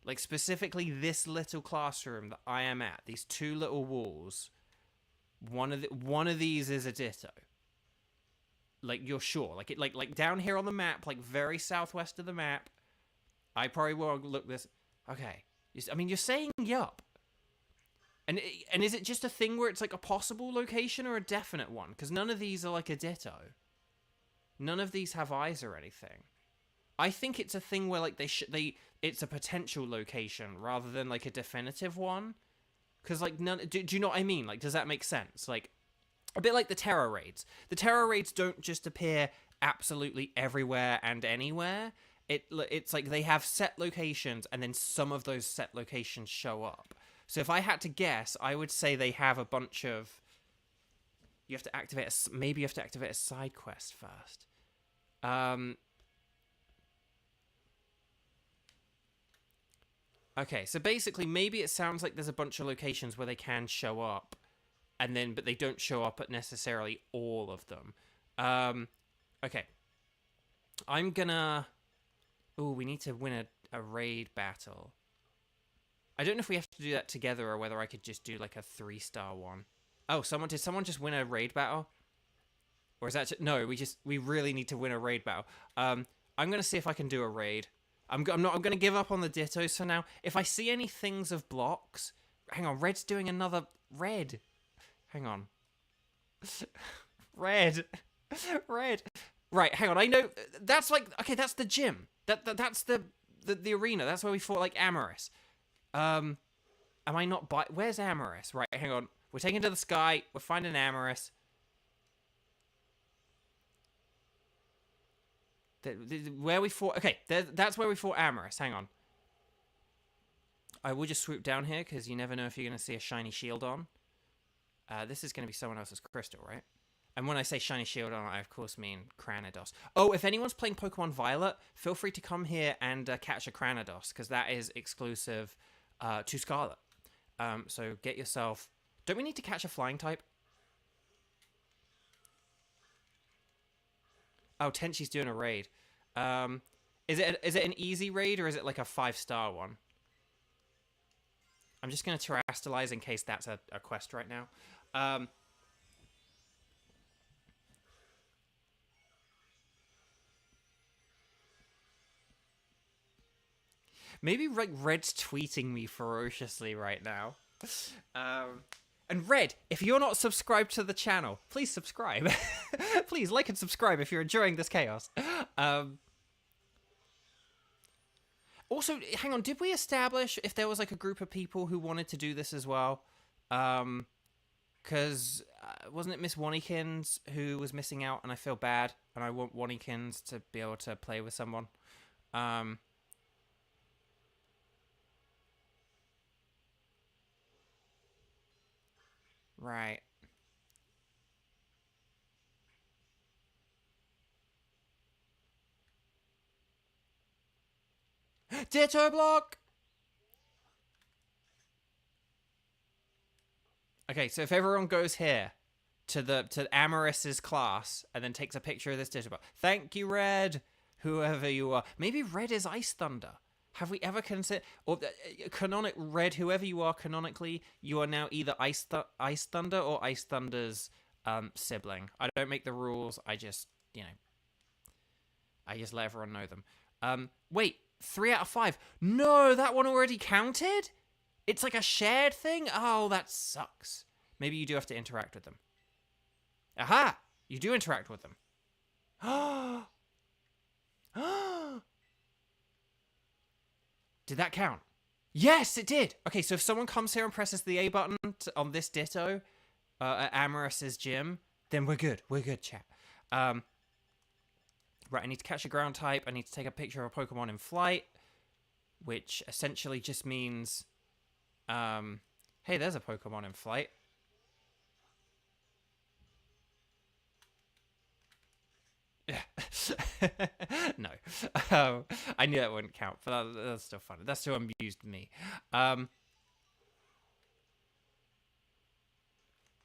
Like, specifically this little classroom that I am at. These two little walls. One of these is a Ditto. Like, you're sure. Like down here on the map, like, very southwest of the map. I probably will look this... Okay. I mean, you're saying yup. And is it just a thing where it's, like, a possible location or a definite one? Because none of these are, like, a Ditto. None of these have eyes or anything. I think it's a thing where like it's a potential location rather than like a definitive one. Because like do you know what I mean? Like, does that make sense? Like, a bit like the terror raids. The terror raids don't just appear absolutely everywhere and anywhere. It's like they have set locations, and then some of those set locations show up. So if I had to guess, I would say they have a bunch of. You have to activate maybe you have to activate a side quest first. Okay, so basically, maybe it sounds like there's a bunch of locations where they can show up, but they don't show up at necessarily all of them. Okay. I'm gonna... Ooh, we need to win a raid battle. I don't know if we have to do that together or whether I could just do like a 3-star one. Oh, did someone just win a raid battle? Or is that... No, we really need to win a raid battle. I'm gonna see if I can do a raid. I'm gonna give up on the dittos for now. If I see any things of blocks... Hang on, red's doing another... Red. Hang on. Red. Red. Right, hang on, I know... That's like... Okay, that's the gym. That's the arena. That's where we fought, like, Amaris. Am I not by... Where's Amaris? Right, hang on. We're taking to the sky. We're finding Amaris. Where we fought... Okay, that's where we fought Amaris. Hang on. I will just swoop down here, because you never know if you're going to see a shiny shield on. This is going to be someone else's crystal, right? And when I say shiny shield on, I of course mean Cranidos. Oh, if anyone's playing Pokemon Violet, feel free to come here and catch a Cranidos, because that is exclusive to Scarlet. So get yourself... Don't we need to catch a flying type? Oh, Tenchi's doing a raid. Is it an easy raid, or is it like a 5-star one? I'm just going to terrestrialize in case that's a quest right now. Maybe like Red's tweeting me ferociously right now. And Red, if you're not subscribed to the channel, please subscribe. Please like and subscribe if you're enjoying this chaos. Also, hang on, did we establish if there was like a group of people who wanted to do this as well? Because wasn't it Miss Wannikins who was missing out, and I feel bad, and I want Wannikins to be able to play with someone. Right. Ditto block! Okay, so if everyone goes here to Amaris's class and then takes a picture of this ditto block. Thank you, Red, whoever you are. Maybe Red is Ice Thunder. Have we ever considered... Or Red, whoever you are canonically, you are now either Ice Thunder or Ice Thunder's sibling. I don't make the rules. I just, I just let everyone know them. Wait, 3 out of 5. No, that one already counted? It's like a shared thing? Oh, that sucks. Maybe you do have to interact with them. Aha! You do interact with them. Did that count? Yes, it did. Okay, so if someone comes here and presses the A button on this ditto at Amaris's gym, then we're good. We're good, chat. Right, I need to catch a ground type. I need to take a picture of a Pokemon in flight, which essentially just means, hey, there's a Pokemon in flight. No. I knew that wouldn't count, but that's still funny. That still amused me.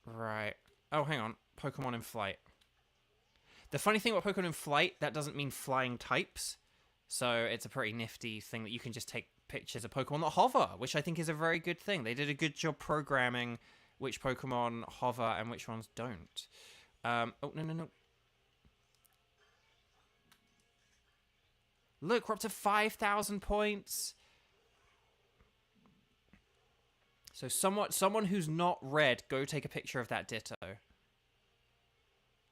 Right. Oh, hang on. Pokemon in flight. The funny thing about Pokemon in flight, that doesn't mean flying types. So it's a pretty nifty thing that you can just take pictures of Pokemon that hover, which I think is a very good thing. They did a good job programming which Pokemon hover and which ones don't. Oh, no. Look, we're up to 5,000 points. So someone who's not Red, go take a picture of that ditto.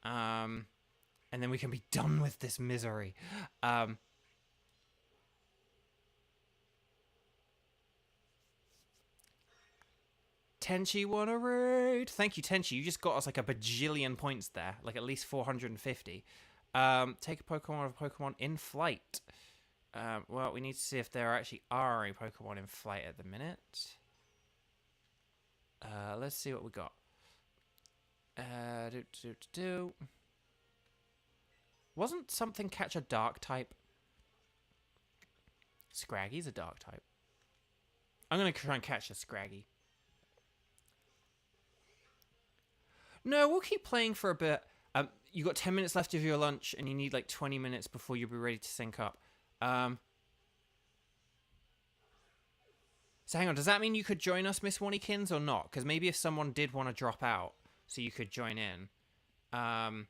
And then we can be done with this misery. Tenchi won a raid. Thank you, Tenchi. You just got us like a bajillion points there, like at least 450. Take a Pokemon of a Pokemon in flight. Well, we need to see if there actually are any Pokemon in flight at the minute. Let's see what we got. Wasn't something catch a dark type? Scraggy's a dark type. I'm gonna try and catch a Scraggy. No, we'll keep playing for a bit. You got 10 minutes left of your lunch, and you need like 20 minutes before you'll be ready to sync up. So hang on, does that mean you could join us, Miss Wannykins, or not? Because maybe if someone did want to drop out, so you could join in. I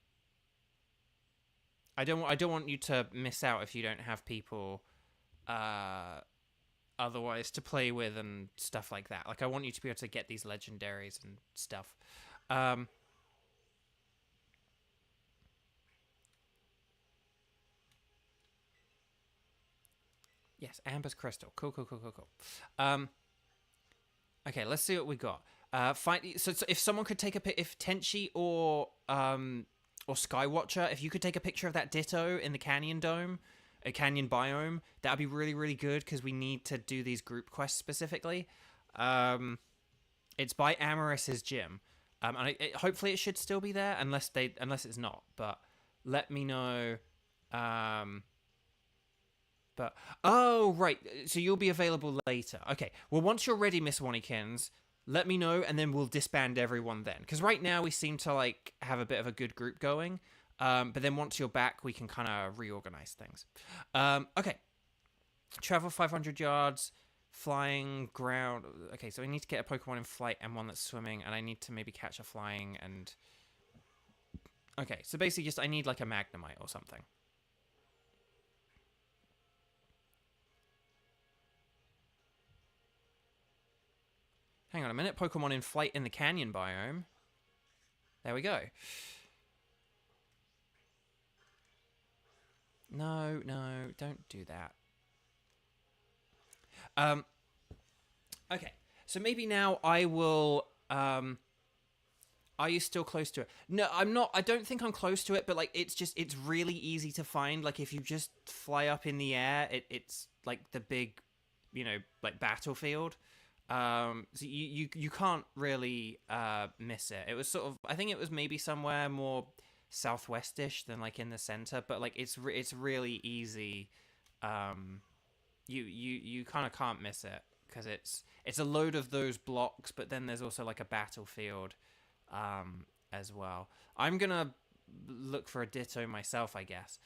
don't want you to miss out if you don't have people otherwise to play with and stuff like that. Like, I want you to be able to get these legendaries and stuff. Yes, Amber's Crystal. Cool. Okay, let's see what we got. So if someone could take if Tenchi or Skywatcher, if you could take a picture of that Ditto in the Canyon Dome, a Canyon Biome, that'd be really, really good because we need to do these group quests specifically. It's by Amoris's gym, and hopefully it should still be there unless it's not. But let me know. But oh right, so you'll be available later. Okay, well once you're ready, Miss Wannykins, let me know, and then we'll disband everyone then. Because right now we seem to like have a bit of a good group going. But then once you're back, we can kind of reorganize things. Okay, travel 500 yards, flying, ground. Okay, so I need to get a Pokemon in flight and one that's swimming, and I need to maybe catch a flying and. Okay, so basically just I need like a Magnemite or something. Hang on a minute. Pokemon in flight in the Canyon Biome. There we go. No, don't do that. Okay. So maybe now I will... Are you still close to it? No, I'm not. I don't think I'm close to it, but like it's really easy to find. Like if you just fly up in the air, it's like the big, like battlefield. So you can't really miss it. It was sort of, I think it was maybe somewhere more southwestish than like in the center, but like it's really easy. You kind of can't miss it because it's a load of those blocks, but then there's also like a battlefield as well. I'm gonna look for a Ditto myself, I guess.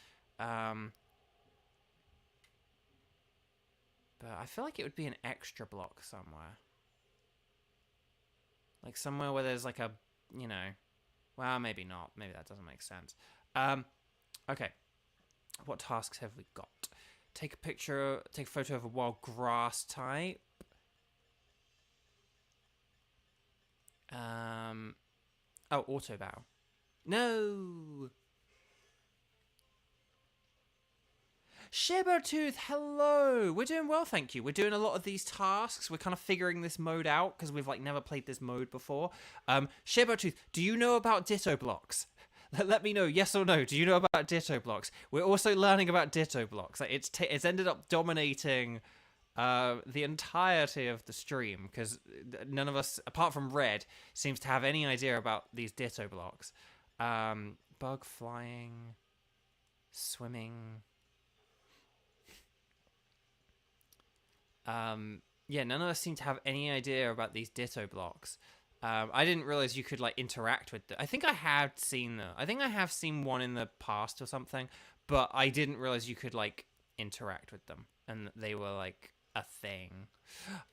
But I feel like it would be an extra block somewhere. Like somewhere where there's like a, well, maybe not. Maybe that doesn't make sense. Okay. What tasks have we got? Take a photo of a wild grass type. Oh, auto bow. No! Shibertooth, hello! We're doing well, thank you. We're doing a lot of these tasks. We're kind of figuring this mode out because we've like never played this mode before. Shibertooth, do you know about Ditto blocks? Let me know, yes or no. Do you know about Ditto blocks? We're also learning about Ditto blocks. Like it's ended up dominating the entirety of the stream because none of us, apart from Red, seems to have any idea about these Ditto blocks. Bug, flying, swimming. Yeah, none of us seem to have any idea about these Ditto blocks. I didn't realize you could like interact with them. I think I had seen them. I think I have seen one in the past or something, but I didn't realize you could like interact with them and they were like a thing.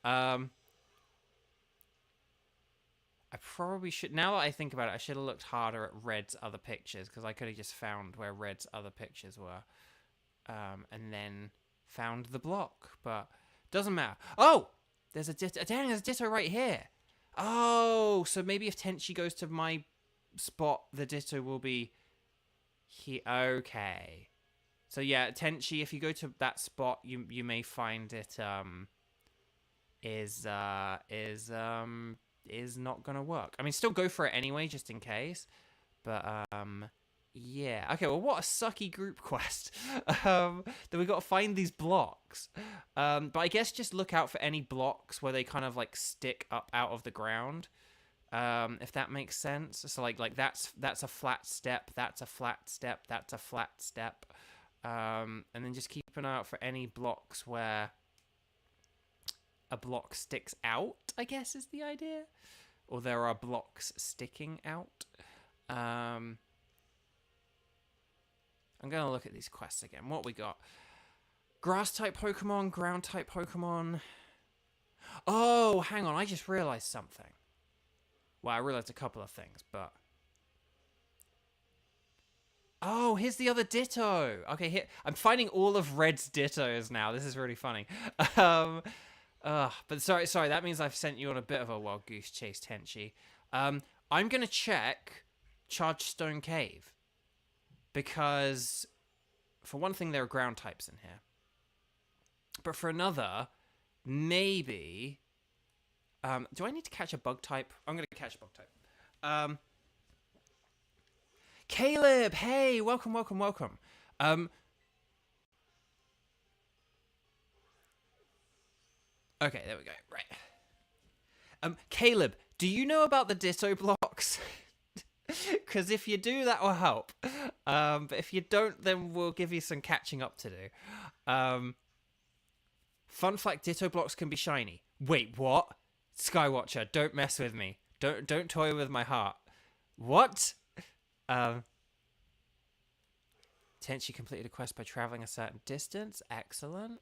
I probably should, now that I think about it, I should have looked harder at Red's other pictures because I could have just found where Red's other pictures were, and then found the block, but doesn't matter. Oh, there's a Ditto. Dang, there's a Ditto right here. Oh, so maybe if Tenchi goes to my spot, the Ditto will be here. Okay. So yeah, Tenchi, if you go to that spot, you may find it is is not gonna work. I mean, still go for it anyway, just in case. But yeah. Okay. Well, what a sucky group quest. Then we got to find these blocks. But I guess just look out for any blocks where they kind of like stick up out of the ground. If that makes sense. So like that's a flat step. That's a flat step. That's a flat step. And then just keep an eye out for any blocks where a block sticks out, I guess is the idea. Or there are blocks sticking out. I'm going to look at these quests again. What we got? Grass-type Pokemon, ground-type Pokemon. Oh, hang on. I just realized something. Well, I realized a couple of things, but... Oh, here's the other Ditto. Okay, here I'm finding all of Red's Dittos now. This is really funny. But sorry, that means I've sent you on a bit of a wild goose chase, Tenchi. I'm gonna check Charged Stone Cave because, for one thing, there are ground types in here. But for another, maybe. Do I need to catch a bug type? I'm gonna catch a bug type. Caleb, hey, welcome. Okay, there we go. Right. Caleb, do you know about the Ditto blocks? Because if you do, that will help. But if you don't, then we'll give you some catching up to do. Fun fact: Ditto blocks can be shiny. Wait, what? Skywatcher, don't mess with me. Don't toy with my heart. What? Tenchi completed a quest by traveling a certain distance. Excellent.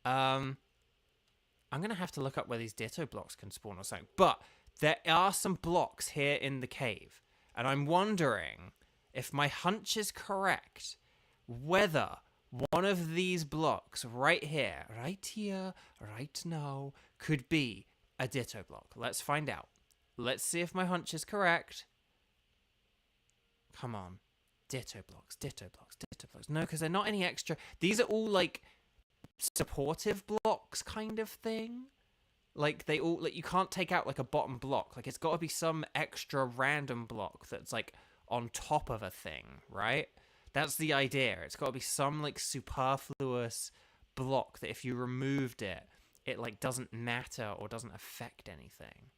I'm gonna have to look up where these Ditto blocks can spawn or something. But there are some blocks here in the cave, and I'm wondering if my hunch is correct, whether one of these blocks right here, right now, could be a Ditto block. Let's find out. Let's see if my hunch is correct. Come on. Ditto blocks. No, because they're not any extra. These are all, like, supportive blocks kind of thing. Like, they all, like, you can't take out, like, a bottom block. Like, it's got to be some extra random block that's, like, on top of a thing, right? That's the idea. It's got to be some, like, superfluous block that if you removed it, it, like, doesn't matter or doesn't affect anything.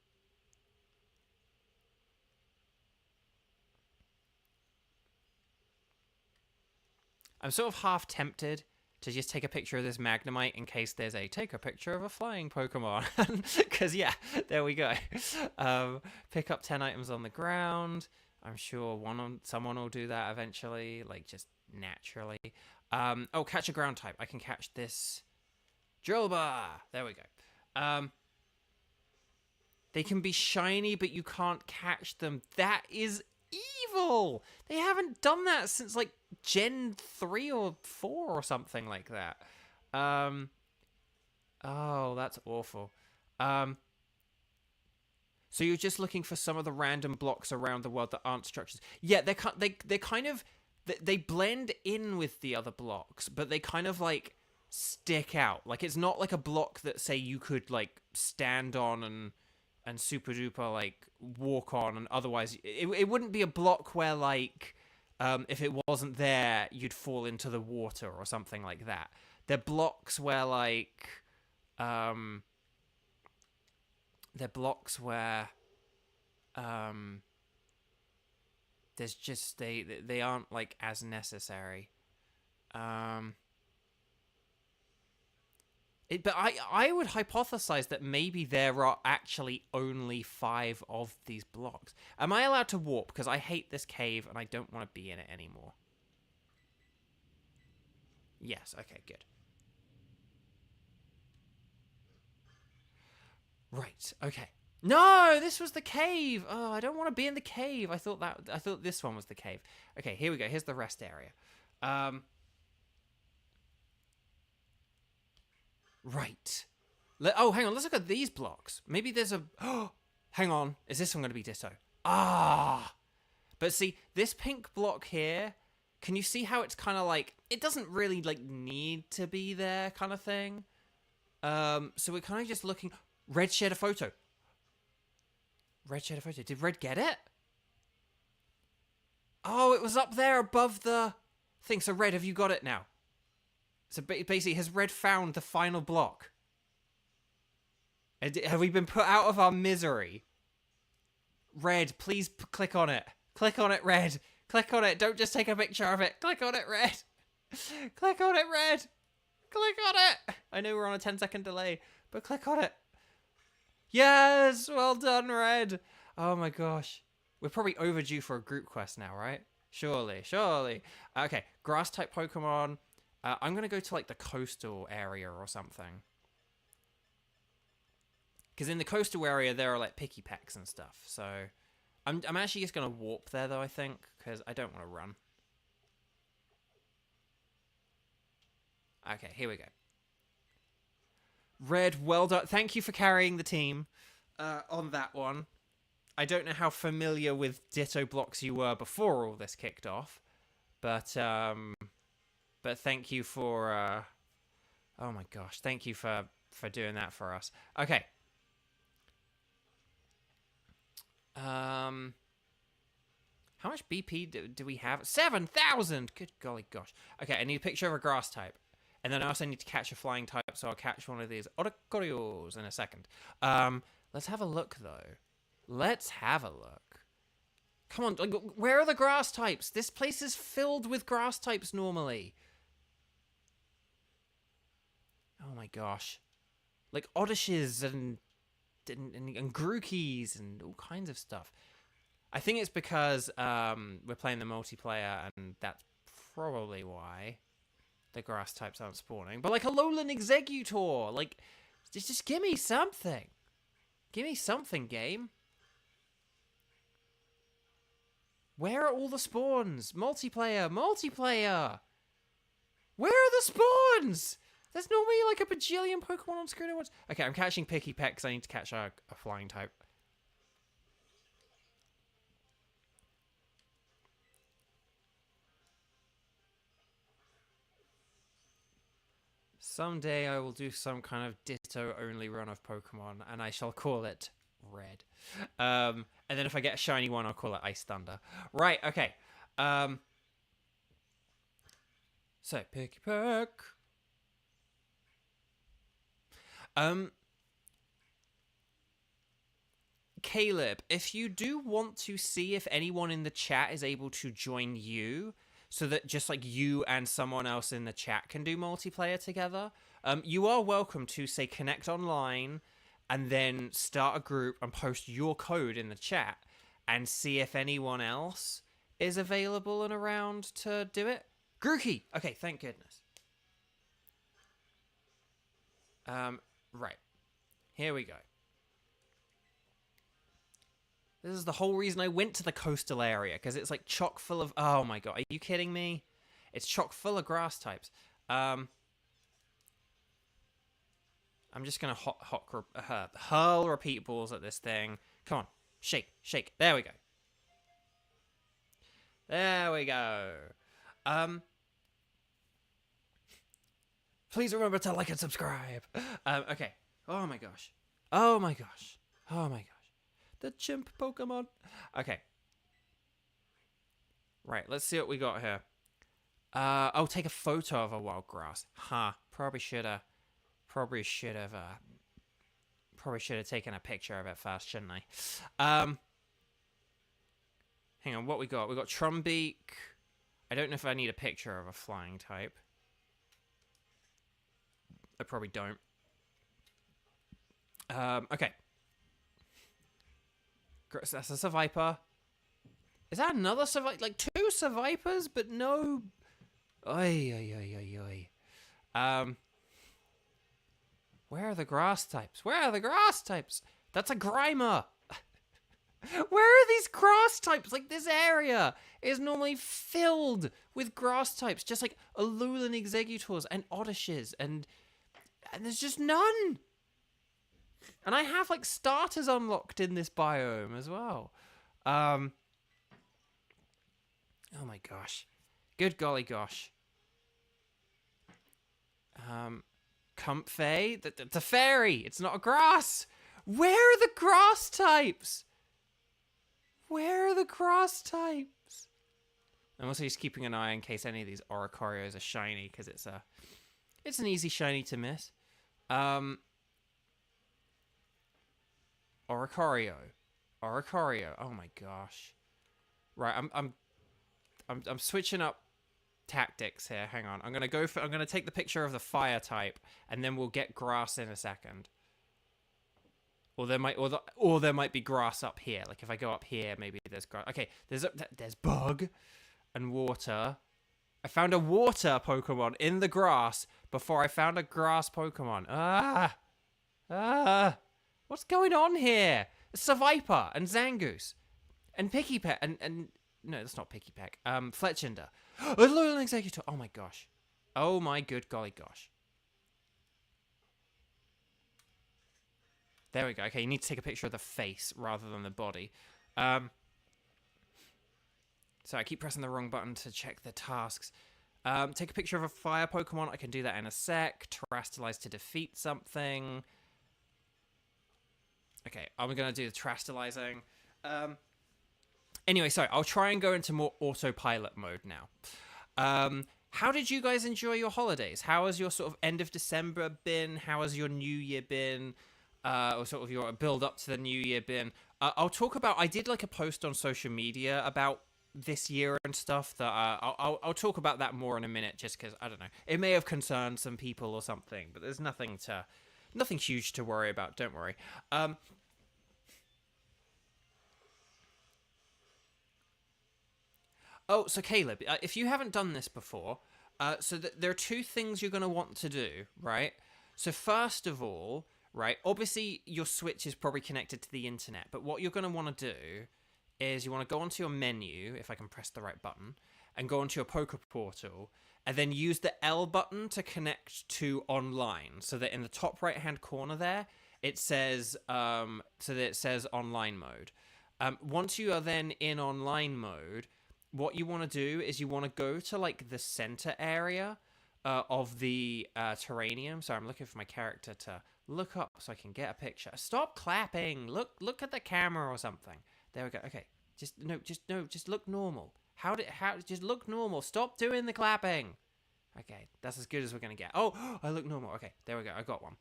I'm sort of half tempted to just take a picture of this Magnemite in case there's a take a picture of a flying Pokemon. Because, yeah, there we go. Pick up 10 items on the ground. I'm sure someone will do that eventually, like, just naturally. Oh, catch a ground type. I can catch this Drillbur. There we go. They can be shiny, but you can't catch them. That is evil. They haven't done that since, like, Gen 3 or 4 or something like that. Oh, that's awful. So you're just looking for some of the random blocks around the world that aren't structures. Yeah, they're kind of... They blend in with the other blocks, but they kind of, like, stick out. Like, it's not like a block that, say, you could, like, stand on and super duper, like, walk on, and otherwise it wouldn't be a block where, like, if it wasn't there, you'd fall into the water or something like that. They're blocks where, like, they're blocks where, there's just, they aren't, like, as necessary. But I would hypothesize that maybe there are actually only 5 of these blocks. Am I allowed to warp? Because I hate this cave and I don't want to be in it anymore. Yes, okay, good. Right, okay. No, this was the cave. Oh, I don't want to be in the cave. I thought this one was the cave. Okay, here we go. Here's the rest area. Right. Oh, hang on. Let's look at these blocks. Maybe there's a... Oh, hang on. Is this one going to be Ditto? Ah! But see, this pink block here, can you see how it's kind of like... It doesn't really, like, need to be there kind of thing. So we're kind of just looking... Red shared a photo. Red shared a photo. Did Red get it? Oh, it was up there above the thing. So Red, have you got it now? So basically, has Red found the final block? Have we been put out of our misery? Red, please click on it. Click on it, Red. Click on it. Don't just take a picture of it. Click on it, Red. Click on it, Red. Click on it. I know we're on a 10-second delay, but click on it. Yes, well done, Red. Oh my gosh. We're probably overdue for a group quest now, right? Surely, surely. Okay, grass-type Pokemon. I'm going to go to, like, the coastal area or something. Because in the coastal area, there are, like, Pikipeks and stuff. So, I'm actually just going to warp there, though, I think. Because I don't want to run. Okay, here we go. Red, well done. Thank you for carrying the team on that one. I don't know how familiar with Ditto blocks you were before all this kicked off. But thank you for... oh my gosh, thank you for doing that for us. Okay. How much BP do we have? 7,000! Good golly gosh. Okay, I need a picture of a grass type. And then I also need to catch a flying type, so I'll catch one of these Oricorios in a second. Let's have a look, though. Let's have a look. Come on, like, where are the grass types? This place is filled with grass types normally. Oh my gosh. Like Oddishes and Grookis and all kinds of stuff. I think it's because we're playing the multiplayer, and that's probably why the grass types aren't spawning. But like a Alolan Exeggutor, like, just give me something. Give me something, game. Where are all the spawns? Multiplayer, multiplayer. Where are the spawns? There's normally like a bajillion Pokemon on screen at once. Okay, I'm catching Pikipeks. I need to catch a flying type. Someday I will do some kind of Ditto-only run of Pokemon, and I shall call it Red. And then if I get a shiny one, I'll call it Ice Thunder. Right, okay. So, Pikipek. Caleb, if you do want to see if anyone in the chat is able to join you, so that just like you and someone else in the chat can do multiplayer together, you are welcome to, say, connect online and then start a group and post your code in the chat and see if anyone else is available and around to do it. Grookey! Okay, thank goodness. Right. Here we go. This is the whole reason I went to the coastal area, because it's like chock full of... Oh my god, are you kidding me? It's chock full of grass types. I'm just going to hurl repeat balls at this thing. Come on, shake, shake. There we go. There we go. Please remember to like and subscribe. Okay. Oh my gosh. Oh my gosh. Oh my gosh. The chimp Pokemon. Okay. Right, let's see what we got here. I'll take a photo of a wild grass. Huh. Probably should have taken a picture of it first, shouldn't I? Hang on, what we got? We got Trumbeak. I don't know if I need a picture of a flying type. I probably don't. Okay. That's a Seviper. Is that another Seviper? Like two Sevipers, but no... Oi. Where are the grass types? Where are the grass types? That's a Grimer. Where are these grass types? Like, this area is normally filled with grass types. Just like Alolan Exeggutors and Oddishes. And there's just none. And I have, like, starters unlocked in this biome as well. Oh my gosh. Good golly gosh. Comfey? The fairy! It's not a grass! Where are the grass types? Where are the grass types? I'm also just keeping an eye in case any of these Oricorios are shiny, because it's an easy shiny to miss. Oricorio. Oh my gosh. Right, I'm switching up tactics here. Hang on. I'm gonna take the picture of the fire type, and then we'll get grass in a second. Or there might be grass up here. Like if I go up here, maybe there's grass. Okay, there's bug and water. I found a water Pokemon in the grass before I found a grass Pokemon. What's going on here? It's Seviper and Zangoose and Pikipek and no, that's not Pikipek. Fletchinder. A loyal executor. Oh my gosh. Oh my good golly gosh. There we go. Okay, you need to take a picture of the face rather than the body. So I keep pressing the wrong button to check the tasks. Take a picture of a fire Pokemon. I can do that in a sec. Terrastalize to defeat something. Okay, I'm going to do the terrastalizing. Anyway, sorry. I'll try and go into more autopilot mode now. How did you guys enjoy your holidays? How has your sort of end of December been? How has your New Year been? Or sort of your build up to the New Year been? I'll talk about... I did like a post on social media about this year and stuff that I'll talk about that more in a minute, just because I don't know, it may have concerned some people or something, but there's nothing huge to worry about. Don't worry. Oh, so Caleb, if you haven't done this before, there are two things you're going to want to do, right? So first of all, right, obviously your Switch is probably connected to the internet, but what you're going to want to do is you want to go onto your menu, if I can press the right button, and go onto your Poke Portal, and then use the L button to connect to online, so that in the top right-hand corner there, it says, online mode. Once you are then in online mode, what you want to do is you want to go to, like, the center area of the terranium. Sorry, I'm looking for my character to look up so I can get a picture. Stop clapping! Look at the camera or something. There we go. Okay. Just look normal. Just look normal. Stop doing the clapping. Okay, that's as good as we're gonna get. Oh, I look normal. Okay, there we go. I got one.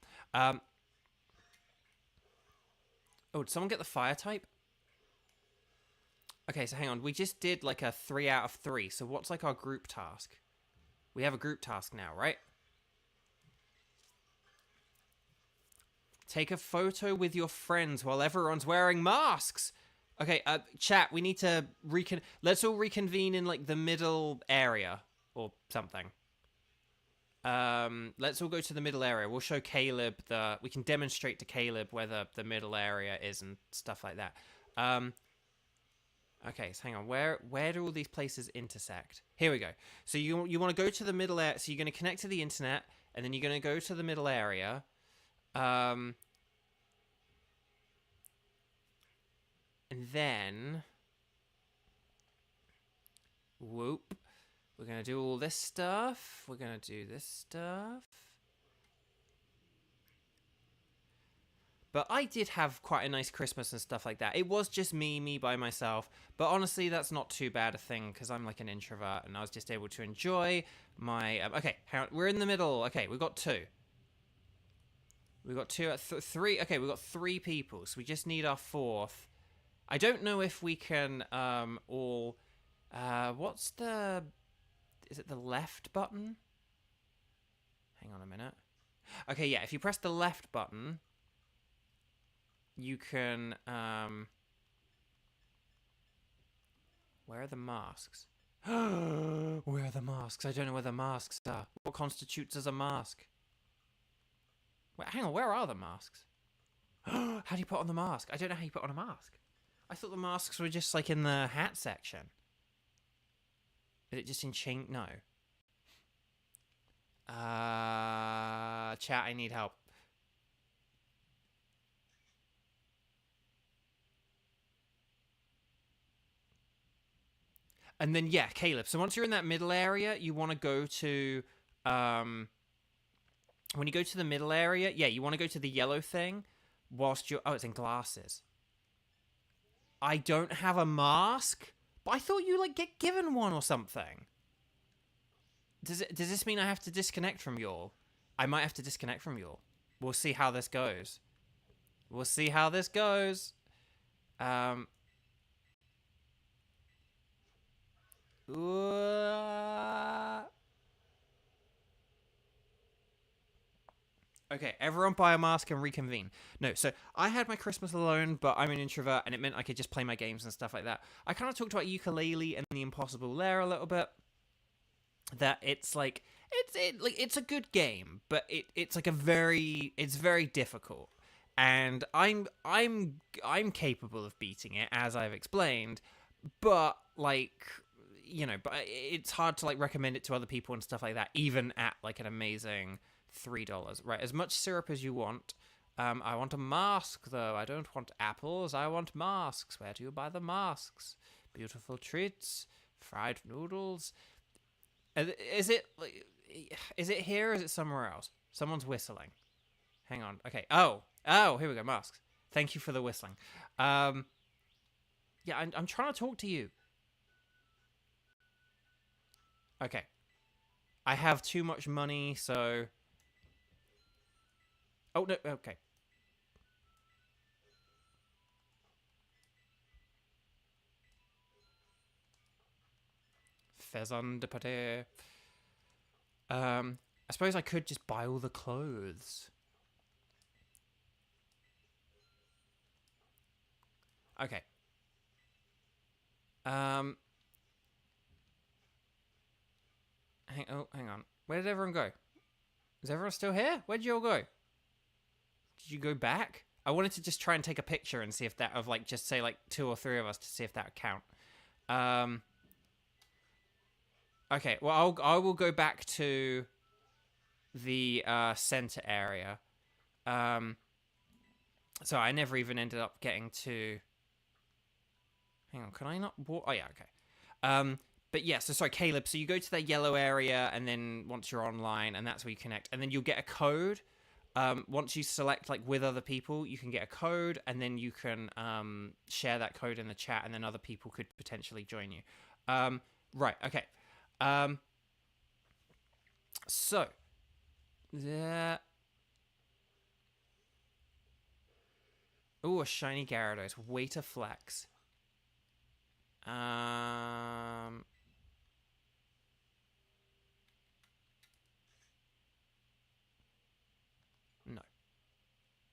Oh, did someone get the fire type? Okay, so hang on. We just did like a 3 out of 3. So what's like our group task? We have a group task now, right? Take a photo with your friends while everyone's wearing masks. Okay, chat, we need to let's all reconvene in, like, the middle area or something. Let's all go to the middle area. We'll show Caleb we can demonstrate to Caleb where the middle area is and stuff like that. Okay, so hang on. Where do all these places intersect? Here we go. So you want to go to the middle area. So you're going to connect to the internet, and then you're going to go to the middle area. And then, whoop, we're going to do all this stuff. We're going to do this stuff. But I did have quite a nice Christmas and stuff like that. It was just me by myself. But honestly, that's not too bad a thing, because I'm like an introvert, and I was just able to enjoy my... okay, hang on. We're in the middle. Okay, we've got 2. We've got 2, 3. Okay, we've got 3 people, so we just need our 4th. I don't know if we can all... what's the... Is it the left button? Hang on a minute. Okay, yeah, if you press the left button, you can... Where are the masks? Where are the masks? I don't know where the masks are. What constitutes as a mask? Wait, hang on, where are the masks? How do you put on the mask? I don't know how you put on a mask. I thought the masks were just, like, in the hat section. Is it just in chain? No. Chat, I need help. And then, yeah, Caleb. So once you're in that middle area, you want to go to... when you go to the middle area, yeah, you want to go to the yellow thing whilst you're... Oh, it's in glasses. I don't have a mask, but I thought you like get given one or something. Does this mean I have to disconnect from y'all? I might have to disconnect from y'all. We'll see how this goes. We'll see how this goes. Okay, everyone buy a mask and reconvene. No, so I had my Christmas alone, but I'm an introvert, and it meant I could just play my games and stuff like that. I kind of talked about ukulele and the Impossible Lair a little bit. That it's like it's a good game, but it's like it's very difficult, and I'm capable of beating it, as I've explained, but like, but it's hard to like recommend it to other people and stuff like that, even at like an amazing $3. Right, as much syrup as you want. I want a mask though. I don't want apples. I want masks. Where do you buy the masks? Beautiful treats, fried noodles. Is it here or is it somewhere else? Someone's whistling. Hang on. Okay. Oh, here we go. Masks. Thank you for the whistling. Yeah, I'm trying to talk to you. Okay. I have too much money, so... Oh, no, okay. Faison de pâté. I suppose I could just buy all the clothes. Okay. Hang on. Where did everyone go? Is everyone still here? Where'd you all go? Did you go back? I wanted to just try and take a picture and see if that, of like, just say like 2 or 3 of us to see if that would count. Okay, well, I will go back to the center area. So I never even ended up getting to... Hang on, can I not walk? Oh, yeah, okay. But yeah, so sorry, Caleb, so you go to that yellow area, and then once you're online, and that's where you connect, and then you'll get a code. Once you select, like, with other people, you can get a code, and then you can share that code in the chat, and then other people could potentially join you. Right, okay. So, there... Ooh, a shiny Gyarados. Way to flex. No.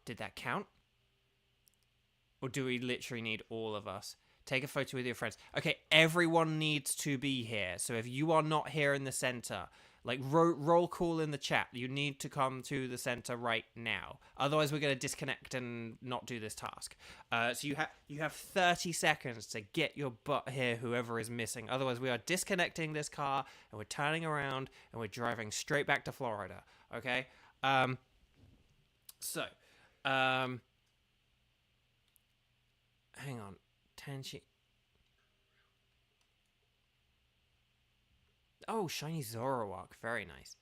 Did that count? Or do we literally need all of us? Take a photo with your friends. Okay, everyone needs to be here. So if you are not here in the center, like roll call in the chat. You need to come to the center right now. Otherwise, we're going to disconnect and not do this task. So you have 30 seconds to get your butt here, whoever is missing. Otherwise, we are disconnecting this car and we're turning around and we're driving straight back to Florida. Okay? So, hang on. Tenchi. Oh, shiny Zoroark. Very nice.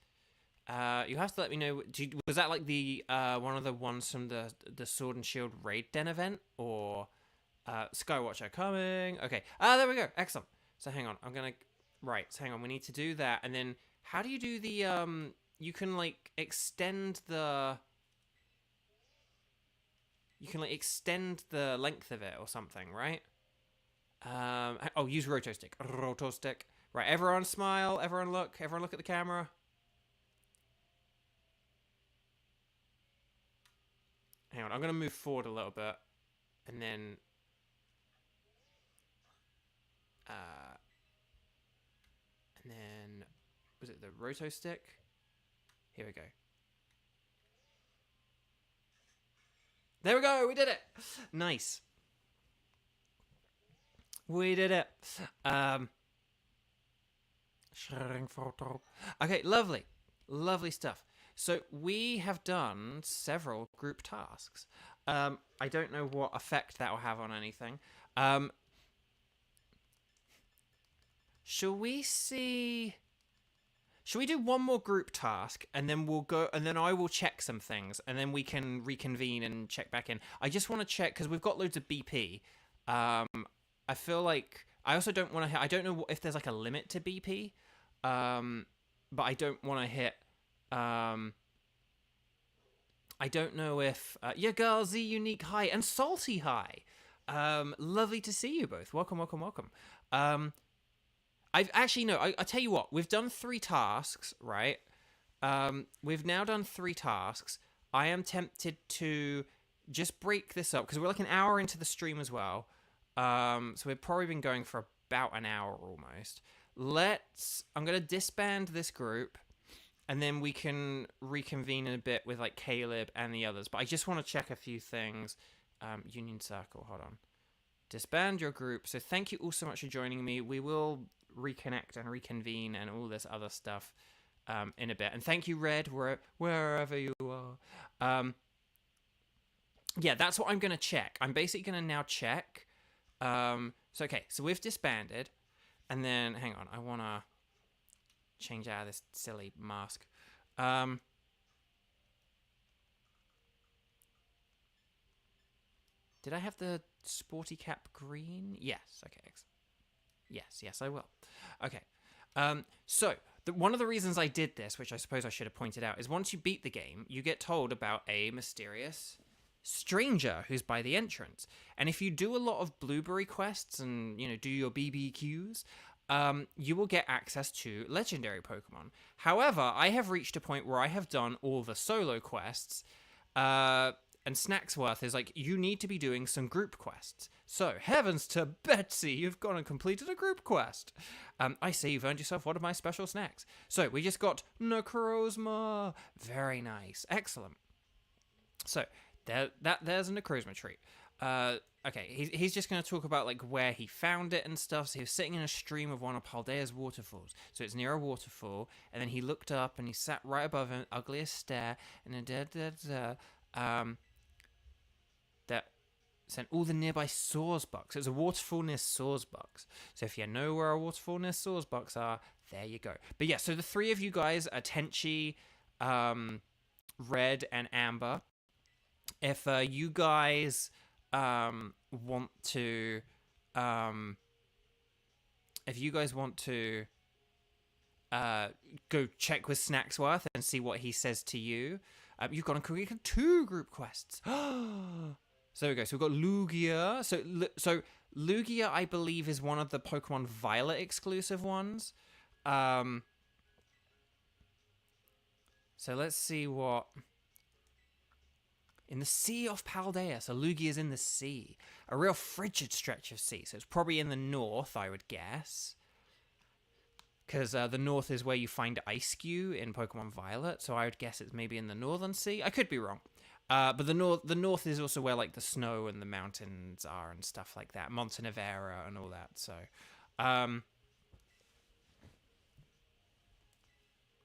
You have to let me know. Was that like the one of the ones from the Sword and Shield Raid Den event, or Skywatcher coming? Okay. There we go. Excellent. So hang on. I'm gonna. Right. So hang on. We need to do that, and then how do you do the You can like extend the. You can like extend the length of it or something, right? Oh, use roto stick. Roto stick. Right, everyone smile, everyone look at the camera. Hang on, I'm going to move forward a little bit. And then... was it the roto stick? Here we go. There we go, we did it! Nice. We did it. Okay, lovely. Lovely stuff. So we have done several group tasks. I don't know what effect that will have on anything. Shall we see... Shall we do one more group task, and then we'll go, and then I will check some things, and then we can reconvene and check back in. I just want to check, because we've got loads of BP. I I feel like I also don't want to hit. I don't know if there's like a limit to BP, but I don't want to hit. I don't know if your girl Z Unique hi and Salty hi. Lovely to see you both. Welcome, welcome, welcome. I've actually no. I tell you what. We've done 3 tasks, right? We've now done 3 tasks. I am tempted to just break this up because we're like an hour into the stream as well. So we've probably been going for about an hour almost. I'm gonna disband this group, and then we can reconvene in a bit with like Caleb and the others. But I just want to check a few things. Union Circle, hold on. Disband your group. So thank you all so much for joining me. We will reconnect and reconvene and all this other stuff in a bit. And thank you, Red, wherever you are. Yeah, that's what I'm going to check. I'm basically going to now check. So we've disbanded. And then, hang on, I want to change out of this silly mask. Did I have the sporty cap green? Yes, okay. Yes, I will. Okay. So, one of the reasons I did this, which I suppose I should have pointed out, is once you beat the game, you get told about a mysterious stranger who's by the entrance. And if you do a lot of blueberry quests and, do your BBQs, you will get access to legendary Pokemon. However, I have reached a point where I have done all the solo quests, and Snacksworth is like, you need to be doing some group quests. So, heavens to Betsy, you've gone and completed a group quest. I see you've earned yourself one of my special snacks. So, we just got Necrozma. Very nice. Excellent. So, there's a Necrozma treat. Okay, he's just going to talk about like where he found it and stuff. So he was sitting in a stream of one of Paldea's waterfalls. So it's near a waterfall, and then he looked up and he sat right above an ugliest stare, and then that sent all the nearby Sawsbucks. It was a waterfall near Sawsbucks. So if you know where a waterfall near Sawsbucks are, there you go. But yeah, so the 3 of you guys are Tenchi, Red, and Amber. If you guys want to go check with Snacksworth and see what he says to you, you've got to complete 2 group quests. So there we go. So we've got Lugia. So Lugia, I believe, is one of the Pokemon Violet exclusive ones. So let's see what... In the Sea of Paldea. So Lugia is in the sea. A real frigid stretch of sea. So it's probably in the north, I would guess. Because the north is where you find Ice-Cube in Pokemon Violet. So I would guess it's maybe in the northern sea. I could be wrong. But the north is also where like the snow and the mountains are and stuff like that. Montenevera and all that. So,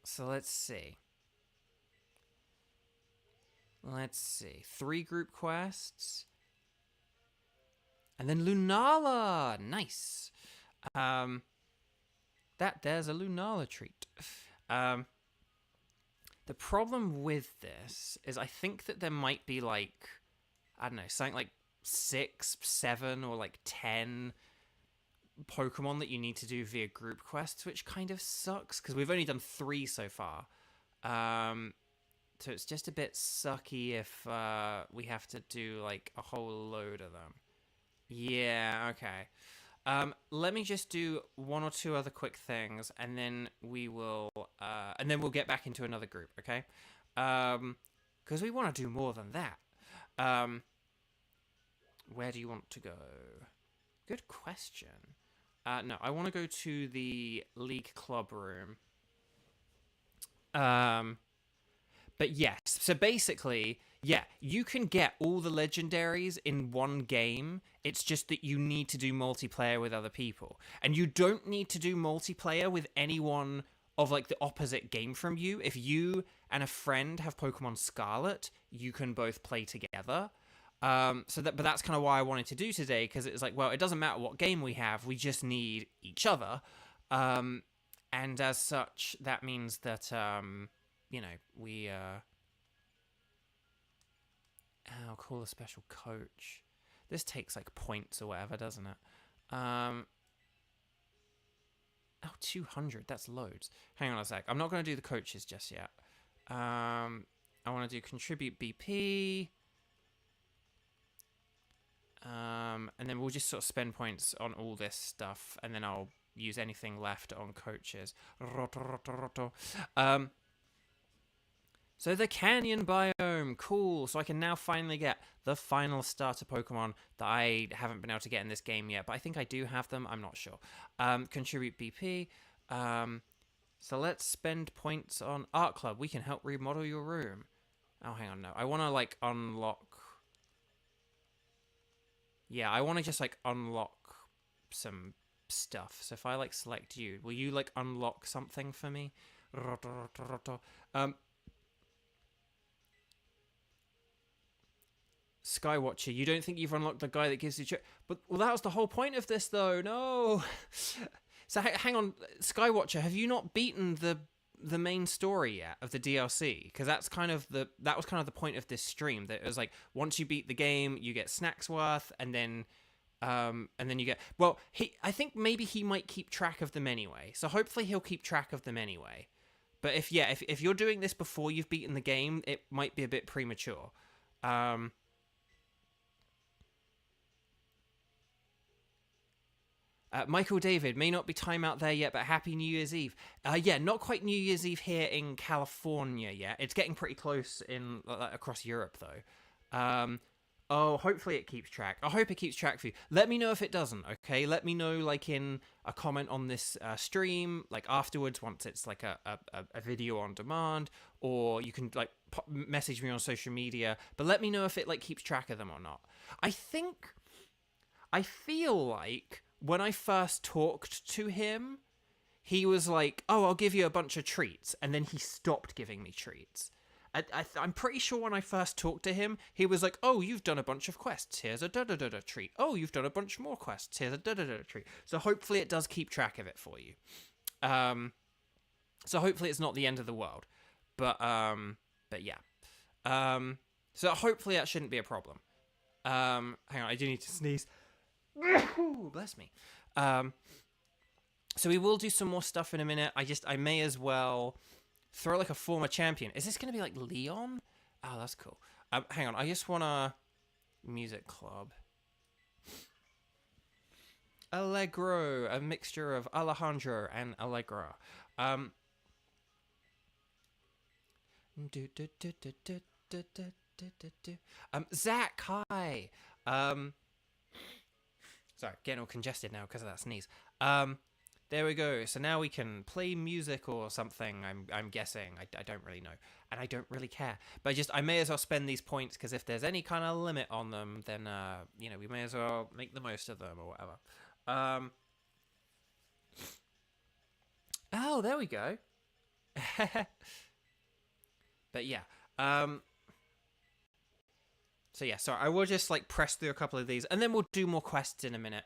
so let's see. 3 group quests. And then Lunala. Nice. There's a Lunala treat. The problem with this is I think that there might be like, I don't know, something like 6, 7, or like 10 Pokemon that you need to do via group quests, which kind of sucks because we've only done 3 so far. So it's just a bit sucky if we have to do like a whole load of them. Yeah, okay. Let me just do 1 or 2 other quick things, and then we'll get back into another group, okay? Because we want to do more than that. Where do you want to go? Good question. No, I want to go to the League Club room. But yes, so basically, yeah, you can get all the legendaries in one game. It's just that you need to do multiplayer with other people. And you don't need to do multiplayer with anyone of like the opposite game from you. If you and a friend have Pokemon Scarlet, you can both play together. But that's kind of why I wanted to do today, because it's like, well, it doesn't matter what game we have, we just need each other. And as such, that means that I'll call a special coach. This takes like points or whatever, doesn't it? Oh, 200. That's loads. Hang on a sec. I'm not going to do the coaches just yet. I want to do contribute BP. And then we'll just sort of spend points on all this stuff, and then I'll use anything left on coaches. So the canyon biome, cool. So I can now finally get the final starter Pokemon that I haven't been able to get in this game yet, but I think I do have them. I'm not sure. Contribute BP. So let's spend points on Art Club. We can help remodel your room. Oh, hang on, no. I want to like unlock. Yeah, I want to just like unlock some stuff. So if I like select you, will you like unlock something for me? Skywatcher, you don't think you've unlocked the guy that gives you... But, well, that was the whole point of this, though. No. So, hang on. Skywatcher, have you not beaten the main story yet of the DLC? Because that was kind of the point of this stream. That it was like, once you beat the game, you get snacks worth, and then you get... Well, I think maybe he might keep track of them anyway. So, hopefully he'll keep track of them anyway. But if you're doing this before you've beaten the game, it might be a bit premature. Michael David, may not be time out there yet, but happy New Year's Eve. Yeah, not quite New Year's Eve here in California yet. It's getting pretty close in across Europe, though. Oh, hopefully it keeps track. I hope it keeps track for you. Let me know if it doesn't, okay? Let me know, like, in a comment on this stream, like, afterwards, once it's, like, a video on demand, or you can, like, message me on social media, but let me know if it, like, keeps track of them or not. I feel like when I first talked to him, he was like, oh, I'll give you a bunch of treats. And then he stopped giving me treats. I'm pretty sure when I first talked to him, he was like, oh, you've done a bunch of quests. Here's a da-da-da-da treat. Oh, you've done a bunch more quests. Here's a da-da-da-da treat. So hopefully it does keep track of it for you. So hopefully it's not the end of the world. But yeah. So hopefully that shouldn't be a problem. Hang on, I do need to sneeze. Bless me. So we will do some more stuff in a minute. I may as well throw like a former champion. Is this going to be like Leon? Oh, that's cool. Hang on, I just want a music club. Allegro, a mixture of Alejandro and Allegra. Zach, hi. Sorry, getting all congested now because of that sneeze. There we go. So now we can play music or something. I'm guessing. I don't really know, and I don't really care. But I may as well spend these points because if there's any kind of limit on them, then we may as well make the most of them or whatever. Oh, there we go. But yeah. So yeah, sorry, I will just like press through a couple of these, and then we'll do more quests in a minute.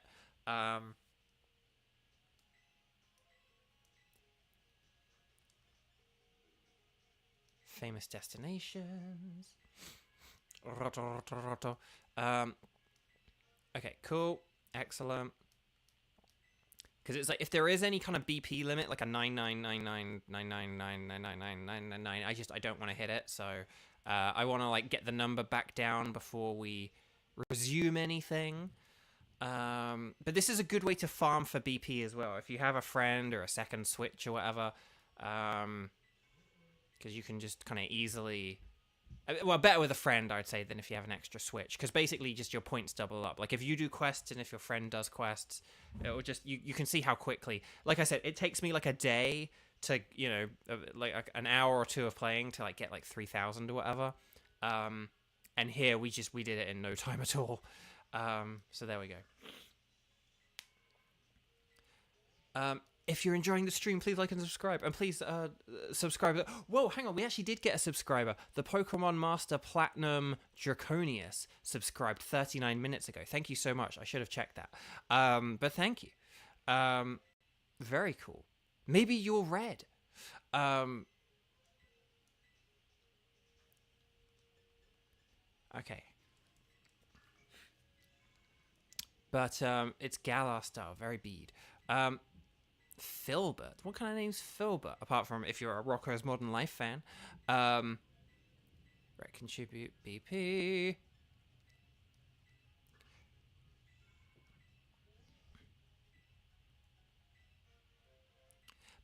Famous destinations. Okay, cool, excellent. Because it's like if there is any kind of BP limit, like a 9999999999999, I don't want to hit it. So I want to like get the number back down before we resume anything. But this is a good way to farm for BP as well. If you have a friend or a second Switch or whatever, because you can just kind of easily... Well, better with a friend, I'd say, than if you have an extra Switch. Because basically, just your points double up. Like, if you do quests and if your friend does quests, it'll just... You can see how quickly... Like I said, it takes me, like, a day to, like, an hour or two of playing to, like, get, like, 3,000 or whatever. And here, we did it in no time at all. So there we go. If you're enjoying the stream, please like and subscribe. And please subscribe. Whoa, hang on. We actually did get a subscriber. The Pokemon Master Platinum Draconius subscribed 39 minutes ago. Thank you so much. I should have checked that. But thank you. Very cool. Maybe you're red. Okay. But it's Galar style, very bead. Filbert. What kind of name's Filbert? Apart from if you're a Rocco's Modern Life fan. Right, contribute BP.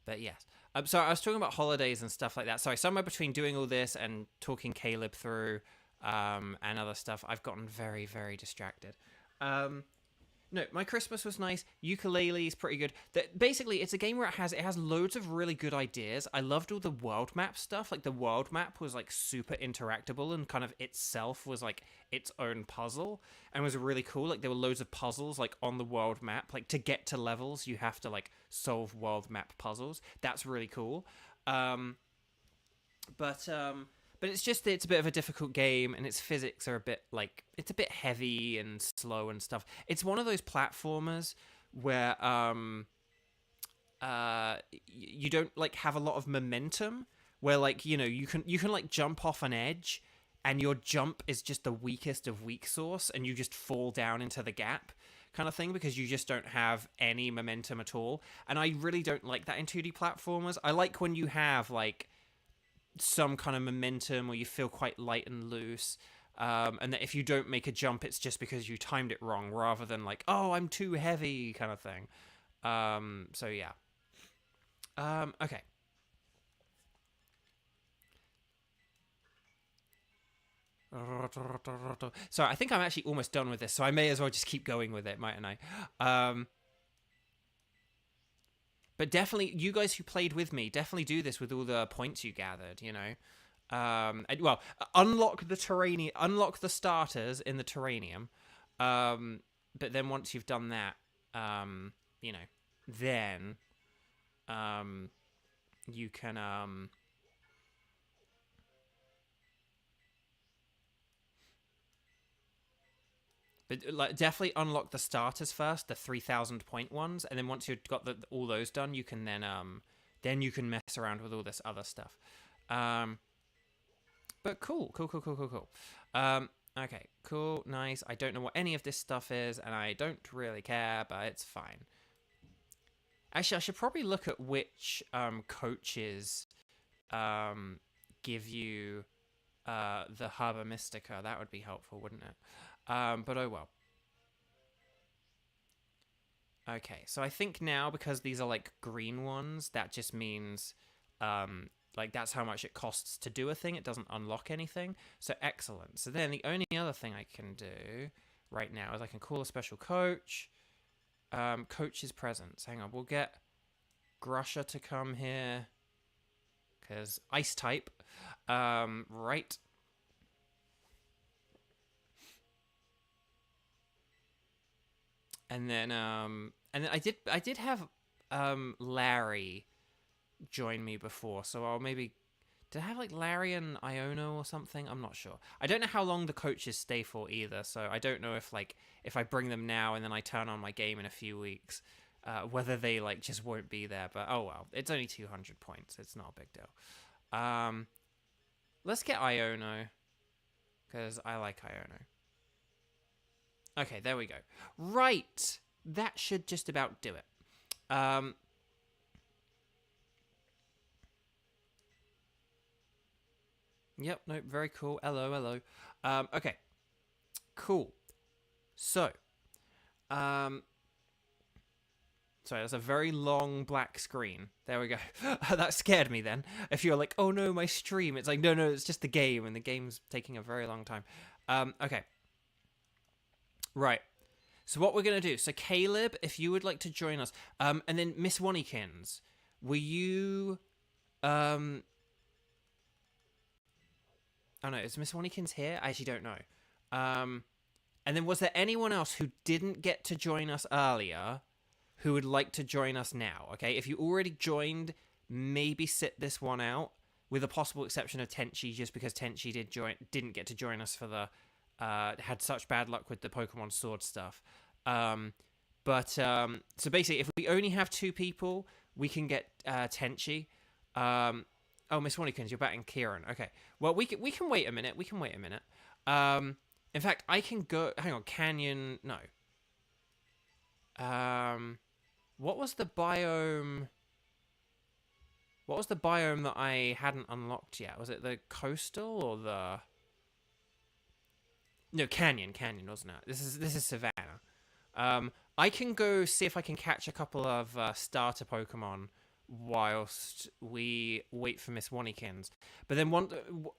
But yes. So I was talking about holidays and stuff like that. Sorry, somewhere between doing all this and talking Caleb through and other stuff, I've gotten very, very distracted. No, my Christmas was nice. Ukulele is pretty good. Basically, it's a game where it has loads of really good ideas. I loved all the world map stuff. Like the world map was like super interactable and kind of itself was like its own puzzle and was really cool. Like there were loads of puzzles like on the world map. Like to get to levels, you have to like solve world map puzzles. That's really cool. Um, but it's a bit of a difficult game, and its physics are a bit like it's a bit heavy and slow and stuff. It's one of those platformers where you don't like have a lot of momentum. Where like you can like jump off an edge, and your jump is just the weakest of weak source, and you just fall down into the gap kind of thing because you just don't have any momentum at all. And I really don't like that in 2D platformers. I like when you have like some kind of momentum or you feel quite light and loose, and that if you don't make a jump it's just because you timed it wrong rather than like, oh, I'm too heavy kind of thing. So yeah. Okay. So I think I'm actually almost done with this, so I may as well just keep going with it, mightn't I? But definitely, you guys who played with me, definitely do this with all the points you gathered, well, unlock the terranium, unlock the starters in the terranium. But then once you've done that, then you can but like definitely unlock the starters first, the 3,000 point ones, and then once you've got all those done, you can then you can mess around with all this other stuff. But cool. Okay, cool, nice. I don't know what any of this stuff is, and I don't really care, but it's fine. Actually, I should probably look at which coaches give you the Herba Mystica. That would be helpful, wouldn't it? But oh well. Okay, so I think now, because these are like green ones, that just means like that's how much it costs to do a thing. It doesn't unlock anything. So excellent. So then the only other thing I can do right now is I can call a special coach. Coach's presence. Hang on, we'll get Grusha to come here because ice type. Right. And then I did have Larry join me before, so I'll maybe did I have like Larry and Iono or something? I'm not sure. I don't know how long the coaches stay for either, so I don't know if I bring them now and then I turn on my game in a few weeks, whether they like just won't be there. But oh well, it's only 200 points. It's not a big deal. Let's get Iono because I like Iono. Okay, there we go. Right, that should just about do it. Yep, no, very cool. Hello. Okay, cool. So, sorry, that's a very long black screen. There we go. That scared me then. If you're like, oh no, my stream, it's like, no, it's just the game, and the game's taking a very long time. Okay. Right. So what we're going to do, so Caleb, if you would like to join us, and then Miss Wannykins, were you, oh no, is Miss Wannykins here? I actually don't know. And then was there anyone else who didn't get to join us earlier who would like to join us now? Okay, if you already joined, maybe sit this one out, with a possible exception of Tenchi, just because Tenchi didn't get to join us for the had such bad luck with the Pokemon Sword stuff. So basically, if we only have 2 people, we can get Tenchi. Oh, Miss Wannykins, you're batting Kieran. Okay. Well, we can wait a minute. In fact, I can go. Hang on, Canyon. No. What was the biome? What was the biome that I hadn't unlocked yet? Was it the coastal or the... No, canyon, wasn't it? This is savannah. I can go see if I can catch a couple of starter Pokemon whilst we wait for Miss Wannikins. But then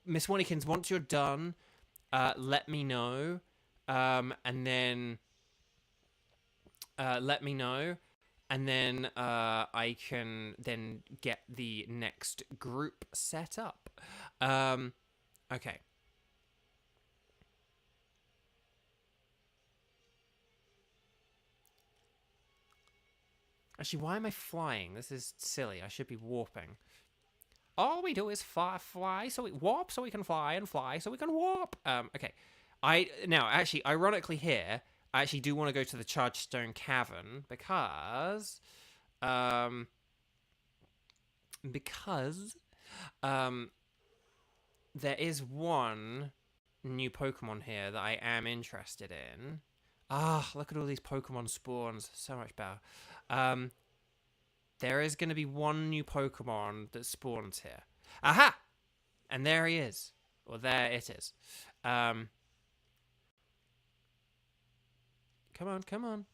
Miss Wannikins, once you're done, let me know, and then let me know, and then I can then get the next group set up. Okay. Actually, why am I flying? This is silly. I should be warping. All we do is fly, so we warp, so we can fly, and fly, so we can warp. Okay. Now, actually, ironically here, I actually do want to go to the Charged Stone Cavern because there is one new Pokemon here that I am interested in. Ah, look at all these Pokemon spawns. So much better. There is going to be one new Pokemon that spawns here. Aha! And there he is. Or there it is. Come on.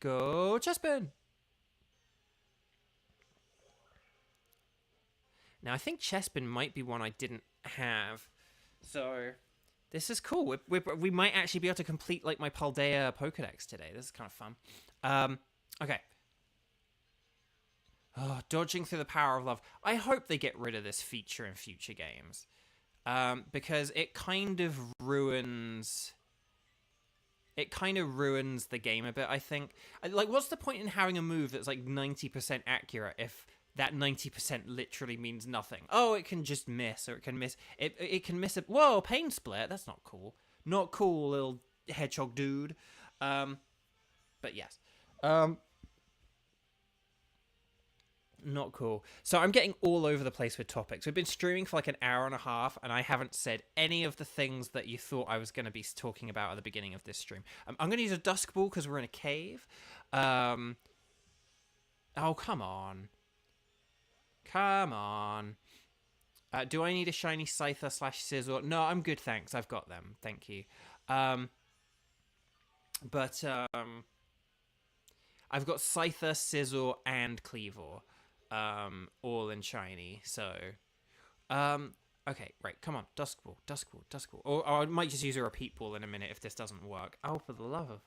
Go, Chespin! Now, I think Chespin might be one I didn't have. So, this is cool. We might actually be able to complete, like, my Paldea Pokedex today. This is kind of fun. Okay. Oh, dodging through the power of love. I hope they get rid of this feature in future games. Because it kind of ruins... It kind of ruins the game a bit, I think. Like, what's the point in having a move that's, like, 90% accurate if that 90% literally means nothing? Oh, it can just miss, or it can miss... It can miss a... Whoa, Pain Split! That's not cool. Not cool, little hedgehog dude. But yes. Not cool. So I'm getting all over the place with topics. We've been streaming for like an hour and a half, and I haven't said any of the things that you thought I was going to be talking about at the beginning of this stream. I'm going to use a Dusk Ball because we're in a cave. Oh, come on. Come on. Do I need a shiny Scyther / Scizor? No, I'm good, thanks. I've got them. Thank you. But I've got Scyther, Scizor, and Cleavor. All in shiny, so okay, right, come on, Dusk Ball. Or I might just use a Repeat Ball in a minute if this doesn't work. Oh, for the love of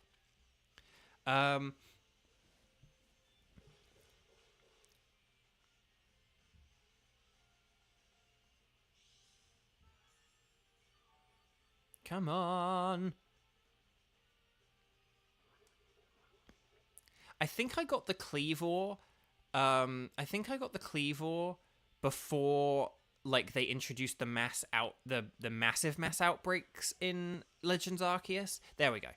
come on. I think I got the Cleavor before, like, they introduced the massive mass outbreaks in Legends Arceus. There we go.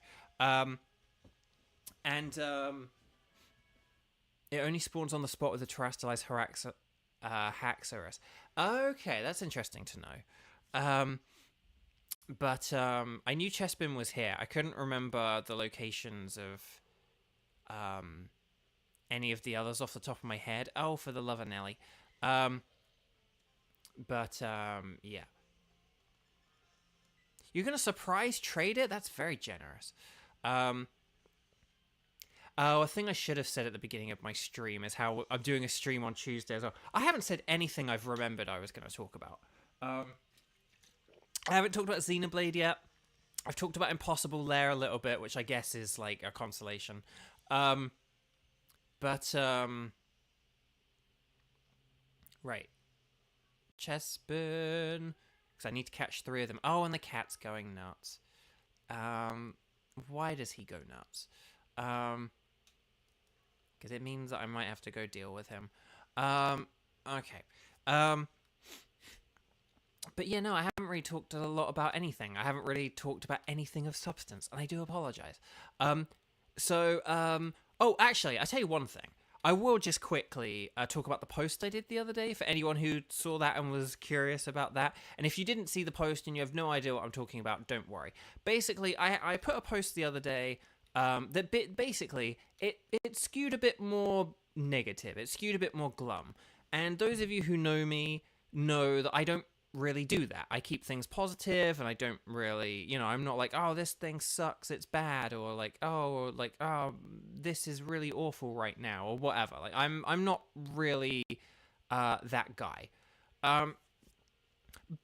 It only spawns on the spot with the terrestrialized Haxorus. Okay, that's interesting to know. But I knew Chespin was here. I couldn't remember the locations of any of the others off the top of my head. Oh, for the love of Nelly. Yeah. You're going to surprise trade it? That's very generous. Oh, a thing I should have said at the beginning of my stream is how I'm doing a stream on Tuesday as well. I haven't said anything I've remembered I was going to talk about. I haven't talked about Xenoblade yet. I've talked about Impossible Lair a little bit, which I guess is like a consolation. Right. Chespin. Because I need to catch 3 of them. Oh, and the cat's going nuts. Why does he go nuts? Because it means that I might have to go deal with him. Okay. But yeah, no, I haven't really talked a lot about anything. I haven't really talked about anything of substance, and I do apologize. Oh, actually, I'll tell you one thing. I will just quickly talk about the post I did the other day for anyone who saw that and was curious about that. And if you didn't see the post and you have no idea what I'm talking about, don't worry. Basically, I put a post the other day Basically it skewed a bit more negative. It skewed a bit more glum. And those of you who know me know that I don't really do that. I keep things positive, and I don't really, I'm not like, oh, this thing sucks, it's bad, or like, oh, this is really awful right now, or whatever. Like, I'm not really that guy.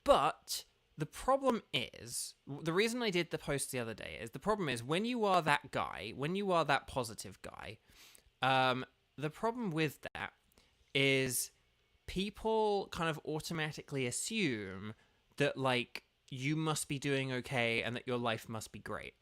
But the problem is, the reason I did the post the other day is, the problem is when you are that guy, when you are that positive guy, the problem with that is people kind of automatically assume that, like, you must be doing okay and that your life must be great.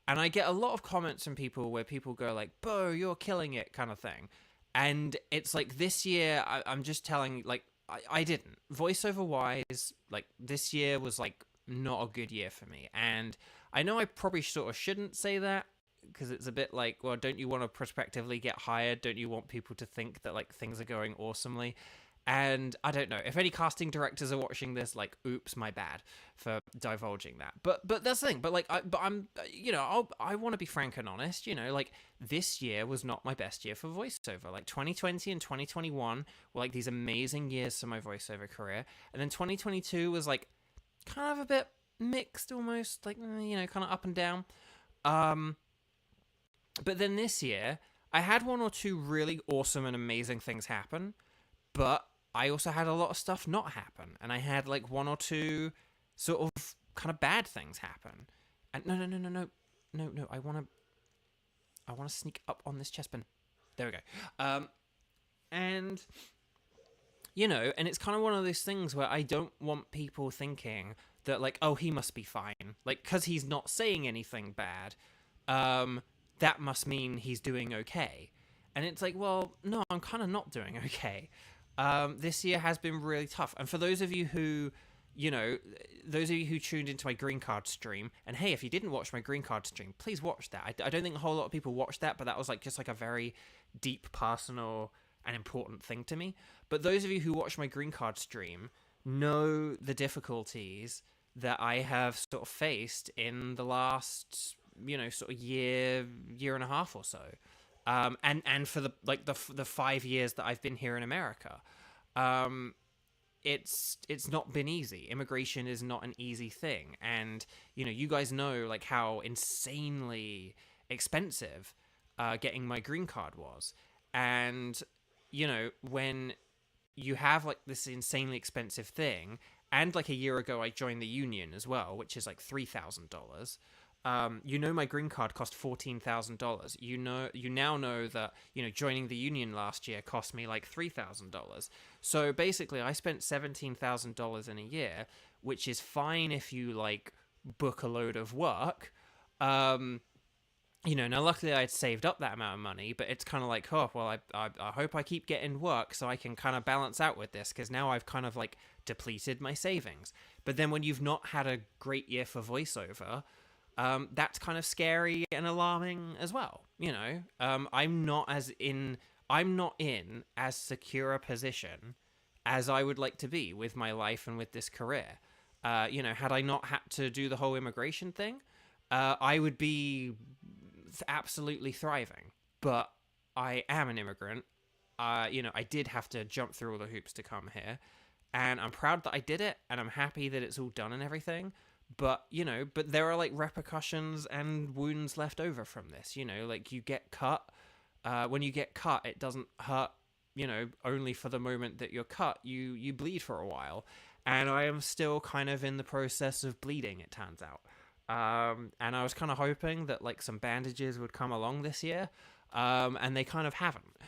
And I get a lot of comments from people where people go like, Beau, you're killing it, kind of thing. And it's like, this year, I'm just telling, like, I didn't. Voiceover wise, like, this year was, like, not a good year for me. And I know I probably sort of shouldn't say that, because it's a bit like, well, don't you want to prospectively get hired? Don't you want people to think that, like, things are going awesomely? And I don't know if any casting directors are watching this, like, oops, my bad for divulging that. But that's the thing. But, like, I'm I want to be frank and honest. Like, this year was not my best year for voiceover. Like, 2020 and 2021 were, like, these amazing years for my voiceover career, and then 2022 was, like, kind of a bit mixed, almost, like, kind of up and down. But then this year, I had one or two really awesome and amazing things happen, but I also had a lot of stuff not happen, and I had, like, one or two sort of kind of bad things happen. And no, I want to sneak up on this chestpin. There we go. And and it's kind of one of those things where I don't want people thinking that, like, oh, he must be fine, like, because he's not saying anything bad, that must mean he's doing okay. And it's like, well, no, I'm kind of not doing okay. This year has been really tough. And for those of you who, tuned into my green card stream, and hey, if you didn't watch my green card stream, please watch that. I don't think a whole lot of people watched that, but that was, like, just, like, a very deep, personal, and important thing to me. But those of you who watch my green card stream know the difficulties that I have sort of faced in the last, sort of year and a half or so. And for the 5 years that I've been here in America, it's not been easy. Immigration is not an easy thing, and you guys know, like, how insanely expensive getting my green card was, and when you have, like, this insanely expensive thing, and, like, a year ago I joined the union as well, which is, like, $3,000. My green card cost $14,000. You now know that, joining the union last year cost me, like, $3,000. So basically I spent $17,000 in a year, which is fine if you, like, book a load of work. Now luckily I'd saved up that amount of money, but it's kind of like, oh, well, I hope I keep getting work so I can kind of balance out with this, because now I've kind of, like, depleted my savings. But then when you've not had a great year for voiceover, that's kind of scary and alarming as well. I'm not in as secure a position as I would like to be with my life and with this career. Had I not had to do the whole immigration thing, I would be absolutely thriving. But I am an immigrant. I did have to jump through all the hoops to come here, and I'm proud that I did it, and I'm happy that it's all done and everything. But there are, like, repercussions and wounds left over from this. Like, you get cut. When you get cut, it doesn't hurt, only for the moment that you're cut. You bleed for a while. And I am still kind of in the process of bleeding, it turns out. And I was kind of hoping that, like, some bandages would come along this year. And they kind of haven't,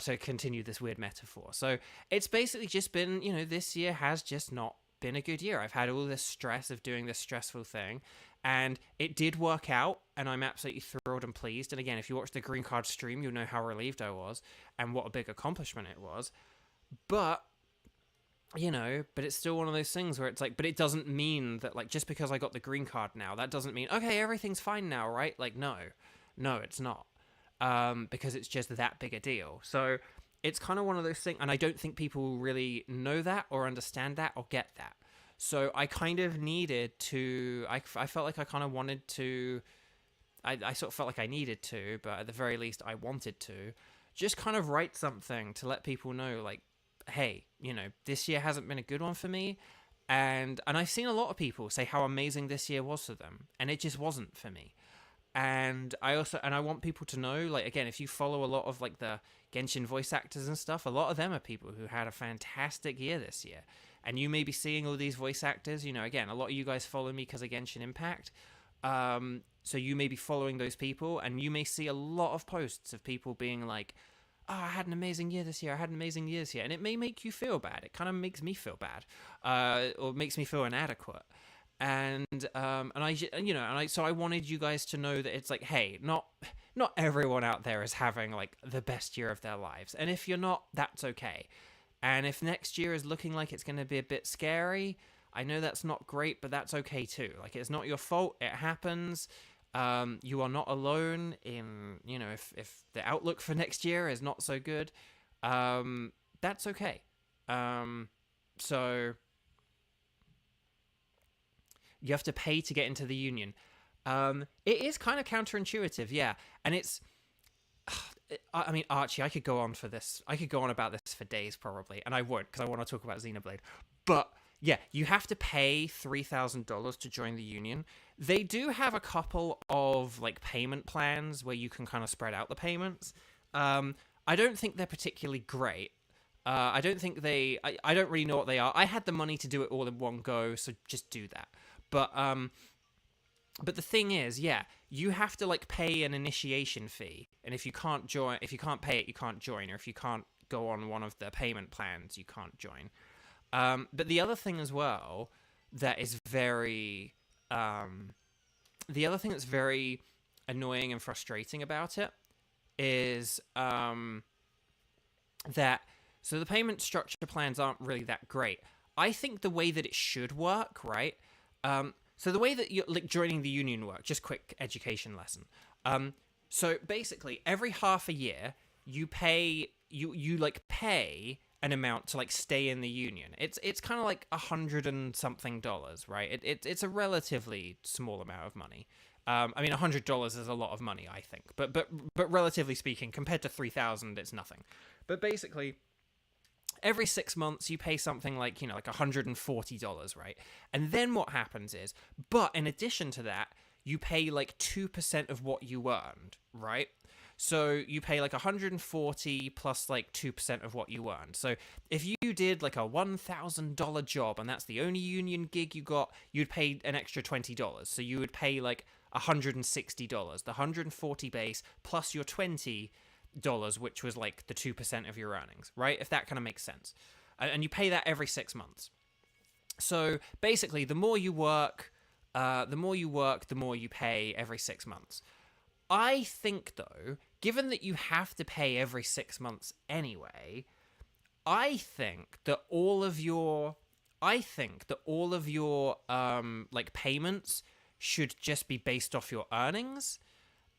to continue this weird metaphor. So it's basically just been, this year has just not been a good year. I've had all this stress of doing this stressful thing, and it did work out, and I'm absolutely thrilled and pleased. And again, if you watch the green card stream, you'll know how relieved I was and what a big accomplishment it was. But but it's still one of those things where it's like, but it doesn't mean that, like, just because I got the green card now, that doesn't mean, okay, everything's fine now, right? Like, no, it's not. Because it's just that big a deal. So it's kind of one of those things, and I don't think people really know that or understand that or get that. So I kind of needed to, I felt like I kind of wanted to I sort of felt like I needed to, but at the very least I wanted to, just kind of write something to let people know, like, hey, this year hasn't been a good one for me. And I've seen a lot of people say how amazing this year was for them, and it just wasn't for me. And I want people to know, like, again, if you follow a lot of like the Genshin voice actors and stuff, a lot of them are people who had a fantastic year this year. And you may be seeing all these voice actors, again, a lot of you guys follow me because of Genshin Impact. So you may be following those people, and you may see a lot of posts of people being like, oh, I had an amazing year this year. I had an amazing year this year. And it may make you feel bad. It kind of makes me feel bad, or makes me feel inadequate. So I wanted you guys to know that it's like, hey, not everyone out there is having like the best year of their lives. And if you're not, that's okay. And if next year is looking like it's going to be a bit scary, I know that's not great, but that's okay too. Like, it's not your fault. It happens. You are not alone in, if the outlook for next year is not so good, that's okay. So you have to pay to get into the union. It is kind of counterintuitive, yeah. And it's, I mean, Archie, I could go on about this for days probably, and I won't, because I want to talk about Xenoblade. But yeah, you have to pay $3,000 to join the union. They do have a couple of like payment plans where you can kind of spread out the payments. I don't think they're particularly great. I don't think I don't really know what they are. I had the money to do it all in one go, so just do that. But the thing is, yeah, you have to like pay an initiation fee, and if you can't pay it, you can't join, or if you can't go on one of the payment plans, you can't join. But the other thing as well that is very, that's very annoying and frustrating about it is that so the payment structure plans aren't really that great. I think the way that it should work, right? So the way that you're like joining the union work, just quick education lesson. So basically, every half a year, you pay an amount to like stay in the union. It's kind of like $100 and something, right? It's a relatively small amount of money. I mean, $100 is a lot of money, I think, but relatively speaking, compared to $3,000, it's nothing. But basically, every 6 months you pay something like like $140, right? And then what happens is, but in addition to that, you pay like 2% of what you earned, right? So you pay like 140 plus like 2% of what you earned. So if you did like a $1,000 job and that's the only union gig you got, you'd pay an extra $20. So you would pay like $160, the 140 base plus your $20, which was like the 2% of your earnings, right? If that kind of makes sense. And you pay that every 6 months. So basically, the more you work, the more you pay every 6 months. I think, though, given that you have to pay every 6 months anyway, I think that all of your like payments should just be based off your earnings.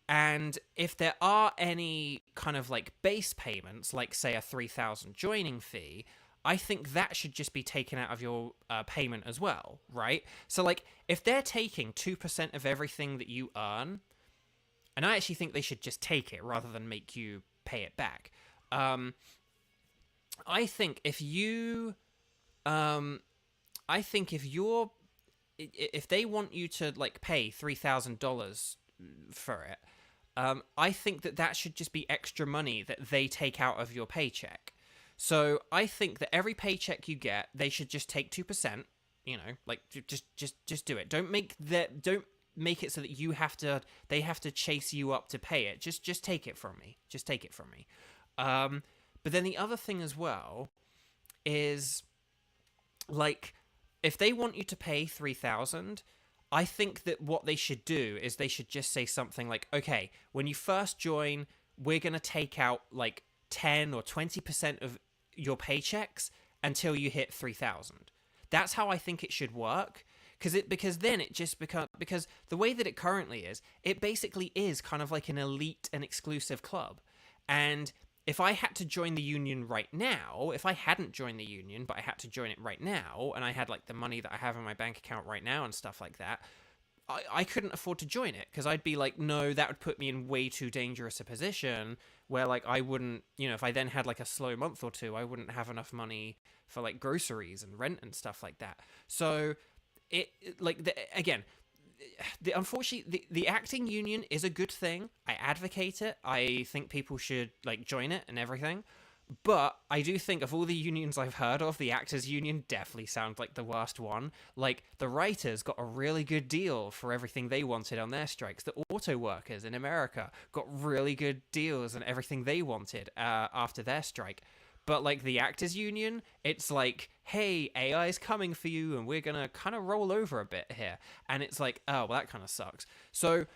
And if there are any kind of like base payments, like say a 3,000 joining fee, I think that should just be taken out of your payment as well, right? So like if they're taking 2% of everything that you earn, and I actually think they should just take it rather than make you pay it back. I think if they want you to like pay $3,000 for it, I think that should just be extra money that they take out of your paycheck. So I think that every paycheck you get, they should just take 2%. Like just do it. Don't make it so that they have to chase you up to pay it. Just take it from me. Just take it from me. But then the other thing as well is, like, if they want you to pay 3,000, I think that what they should do is they should just say something like, okay, when you first join, we're going to take out like 10 or 20% of your paychecks until you hit 3,000. That's how I think it should work. Because then it just becomes, because the way that it currently is, it basically is kind of like an elite and exclusive club. And if I had to join the union right now, if I hadn't joined the union, but I had to join it right now, and I had like the money that I have in my bank account right now and stuff like that, I couldn't afford to join it because I'd be like, no, that would put me in way too dangerous a position where like I wouldn't, if I then had like a slow month or two, I wouldn't have enough money for like groceries and rent and stuff like that. So again, unfortunately, the acting union is a good thing. I advocate it. I think people should like join it and everything. But I do think of all the unions I've heard of, the actors union definitely sounds like the worst one. Like, the writers got a really good deal for everything they wanted on their strikes. The auto workers in America got really good deals on everything they wanted after their strike. But, like, the actors union, it's like, hey, AI is coming for you, and we're gonna kind of roll over a bit here. And it's like, oh, well, that kind of sucks. So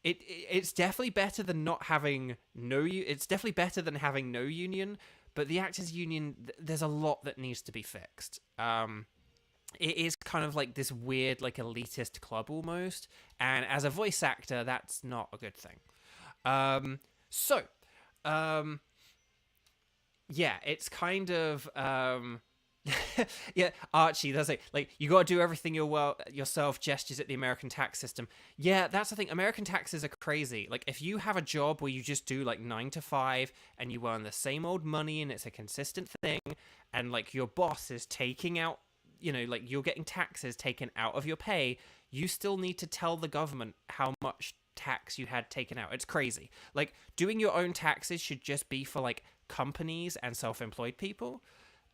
it's definitely better than not having it's definitely better than having no union. But the actors union, there's a lot that needs to be fixed. It is kind of like this weird, like, elitist club almost. And as a voice actor, that's not a good thing. Yeah, it's kind of yeah, Archie, that's like you got to do everything yourself. Gestures at the American tax system. Yeah, that's the thing. American taxes are crazy. Like, if you have a job where you just do like 9 to 5 and you earn the same old money and it's a consistent thing, and like your boss is taking out, like you're getting taxes taken out of your pay, you still need to tell the government how much tax you had taken out. It's crazy. Like, doing your own taxes should just be for like companies and self-employed people,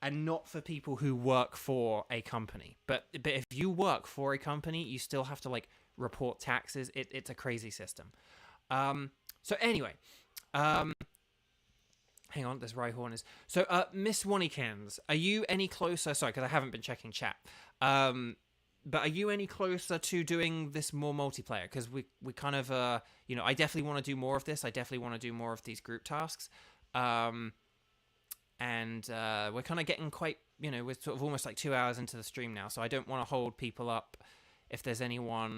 and not for people who work for a company. But if you work for a company, you still have to like report taxes. It's a crazy system. So anyway, hang on, this Rhyhorn is... So, Miss Wannikins, are you any closer... Sorry, because I haven't been checking chat. But are you any closer to doing this more multiplayer? Because we kind of, I definitely want to do more of this. I definitely want to do more of these group tasks. And we're kind of getting quite, we're sort of almost like 2 hours into the stream now, so I don't want to hold people up if there's anyone,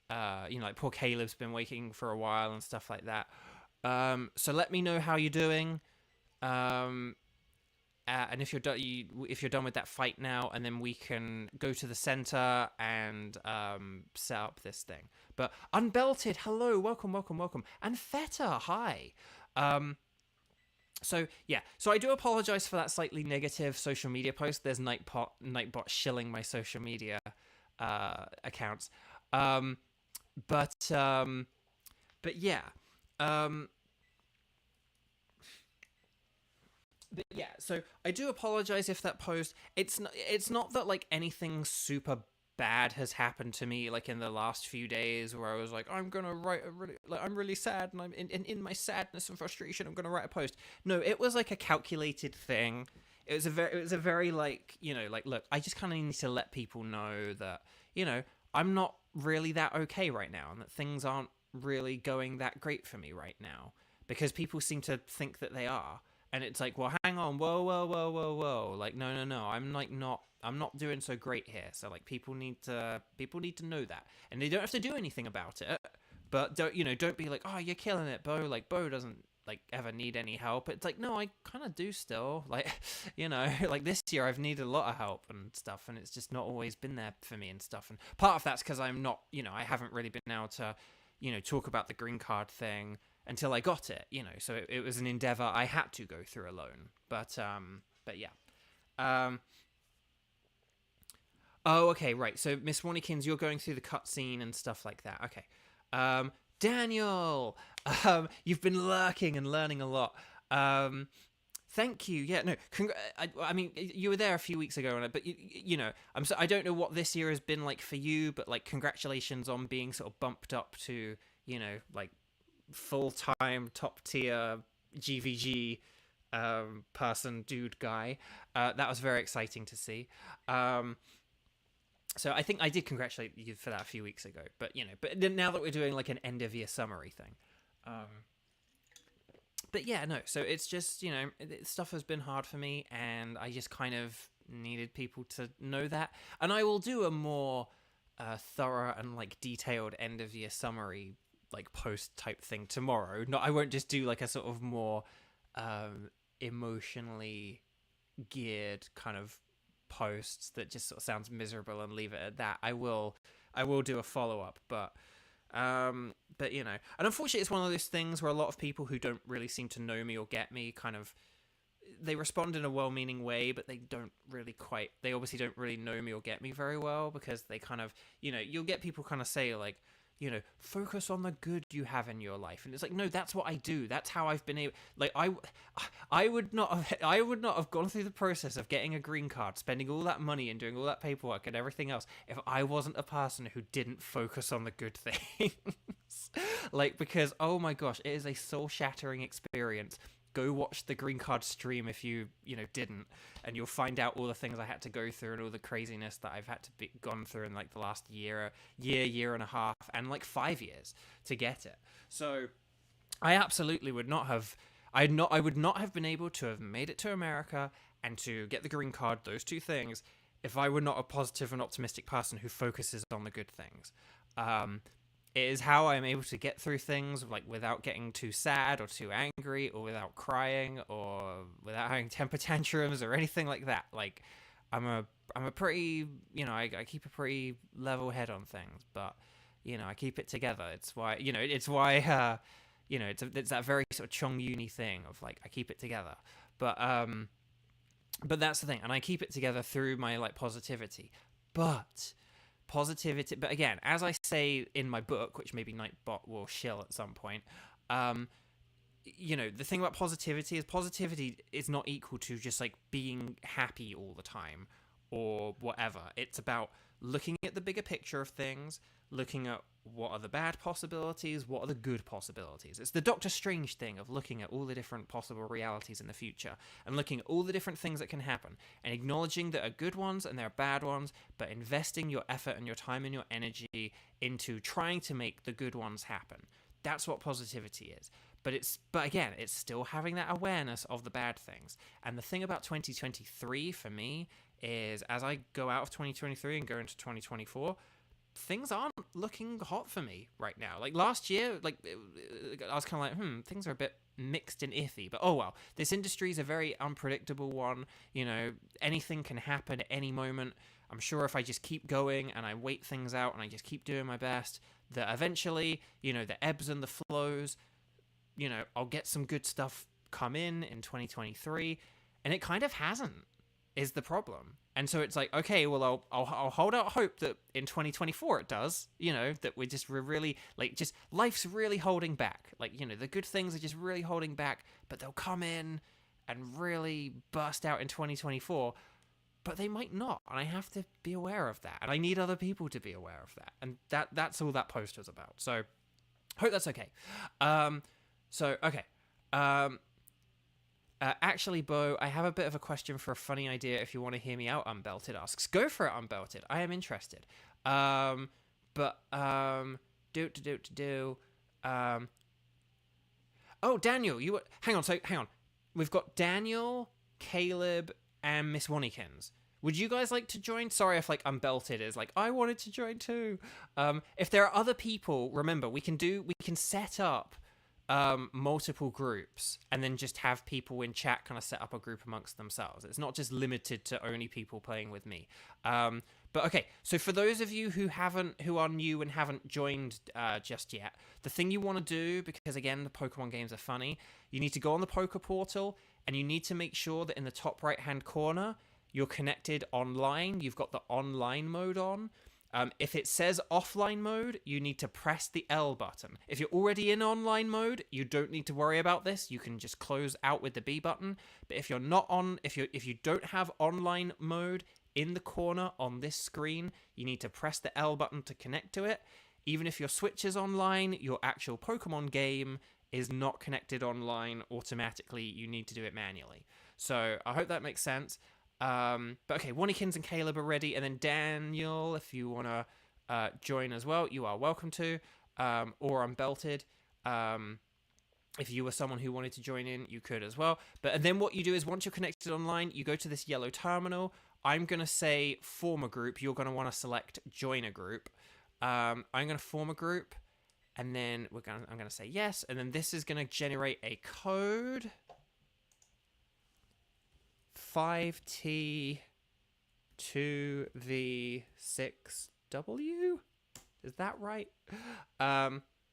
like poor Caleb's been waiting for a while and stuff like that. So let me know how you're doing, and if you're done with that fight now, and then we can go to the center and set up this thing. But Unbelted, hello, welcome, and Feta, hi. So I do apologize for that slightly negative social media post. There's Nightbot shilling my social media accounts, but yeah, so I do apologize if that post. It's not that like anything super bad has happened to me like in the last few days where I was like, I'm gonna write I'm really sad, and I'm in my sadness and frustration, I'm gonna write a post. No, it was like a calculated thing. It was a very like, like, look, I just kind of need to let people know that, I'm not really that okay right now, and that things aren't really going that great for me right now, because people seem to think that they are. And it's like, well, hang on, whoa, like, no, I'm like I'm not doing so great here. So like, people need to know that, and they don't have to do anything about it. But don't be like, oh, you're killing it, Beau. Like, Beau doesn't like ever need any help. It's like, no, I kind of do still. Like, like this year I've needed a lot of help and stuff, and it's just not always been there for me and stuff. And part of that's because I'm not, I haven't really been able to, talk about the green card thing until I got it, so it was an endeavor I had to go through alone. But yeah. Oh, okay, right. So, Miss Wannikins, you're going through the cutscene and stuff like that. Okay. Daniel, you've been lurking and learning a lot. Thank you. Yeah, no, I mean, you were there a few weeks ago on it, but I don't know what this year has been like for you, but like, congratulations on being sort of bumped up to, like, full-time top tier GVG person, dude, guy. That was very exciting to see. So I think I did congratulate you for that a few weeks ago, but now that we're doing like an end of year summary thing, but yeah, no, so it's just, stuff has been hard for me, and I just kind of needed people to know that. And I will do a more thorough and like detailed end of year summary, like post type thing tomorrow. I won't just do like a sort of more emotionally geared kind of posts that just sort of sounds miserable and leave it at that, I will do a follow-up. But you know, and unfortunately it's one of those things where a lot of people who don't really seem to know me or get me kind of, they respond in a well-meaning way, but they obviously don't really know me or get me very well, because they kind of, you know, you'll get people kind of say like, you know, focus on the good you have in your life, and it's like, no, that's what I do. That's how I've been able. Like, I would not have gone through the process of getting a green card, spending all that money and doing all that paperwork and everything else if I wasn't a person who didn't focus on the good things. Like, because oh my gosh, it is a soul-shattering experience. Go watch the green card stream if you didn't, and you'll find out all the things I had to go through and all the craziness that I've had to be gone through in like the last year and a half, and like 5 years to get it. So I absolutely would not have, I would not have been able to have made it to America and to get the green card, those two things, if I were not a positive and optimistic person who focuses on the good things. It is how I'm able to get through things like without getting too sad or too angry, or without crying, or without having temper tantrums or anything like that. Like, I'm a pretty, you know, I keep a pretty level head on things, but you know, I keep it together. It's why it's that very sort of Chong Uni thing of like, I keep it together. But that's the thing, and I keep it together through my like positivity. But again, as I say in my book, which maybe Nightbot will shill at some point, you know, the thing about positivity is not equal to just like being happy all the time or whatever. It's about looking at the bigger picture of things, looking at what are the bad possibilities, what are the good possibilities. It's the Doctor Strange thing of looking at all the different possible realities in the future and looking at all the different things that can happen and acknowledging there are good ones and there are bad ones, but investing your effort and your time and your energy into trying to make the good ones happen. That's what positivity is. But again, it's still having that awareness of the bad things. And the thing about 2023 for me is, as I go out of 2023 and go into 2024, things aren't looking hot for me right now. Like last year, like I was kind of like, things are a bit mixed and iffy. But oh well, this industry is a very unpredictable one. You know, anything can happen at any moment. I'm sure if I just keep going and I wait things out and I just keep doing my best, that eventually, you know, the ebbs and the flows, you know, I'll get some good stuff come in 2023, and it kind of hasn't, is the problem. And so it's like, okay, well, I'll hold out hope that in 2024 it does, you know, that we're really, like, just life's really holding back. Like, you know, the good things are just really holding back, but they'll come in and really burst out in 2024, but they might not. And I have to be aware of that. And I need other people to be aware of that. And that's all that post was about. So hope that's okay. Actually, Beau, I have a bit of a question for a funny idea if you want to hear me out, Unbelted asks. Go for it, Unbelted. I am interested. Oh, Daniel, hang on. We've got Daniel, Caleb, and Miss Wannykins. Would you guys like to join? Sorry if like Unbelted is like, I wanted to join too. If there are other people, remember, we can set up multiple groups and then just have people in chat kind of set up a group amongst themselves. It's not just limited to only people playing with me. But okay, so for those of you who are new and haven't joined just yet, the thing you want to do, because again, the Pokemon games are funny, you need to go on the Poke Portal and you need to make sure that in the top right hand corner you're connected online. You've got the online mode on. If it says offline mode, you need to press the L button. If you're already in online mode, you don't need to worry about this. You can just close out with the B button. But if you're not on, if you don't have online mode in the corner on this screen, you need to press the L button to connect to it. Even if your Switch is online, your actual Pokemon game is not connected online automatically. You need to do it manually. So I hope that makes sense. But okay, Wannykins and Caleb are ready, and then Daniel, if you want to join as well, you are welcome to, or Unbelted. If you were someone who wanted to join in, you could as well. And then what you do is once you're connected online, you go to this yellow terminal. I'm going to say form a group. You're going to want to select join a group. I'm going to form a group, and then I'm going to say yes, and then this is going to generate a code. 5T 2v6w. Is that right?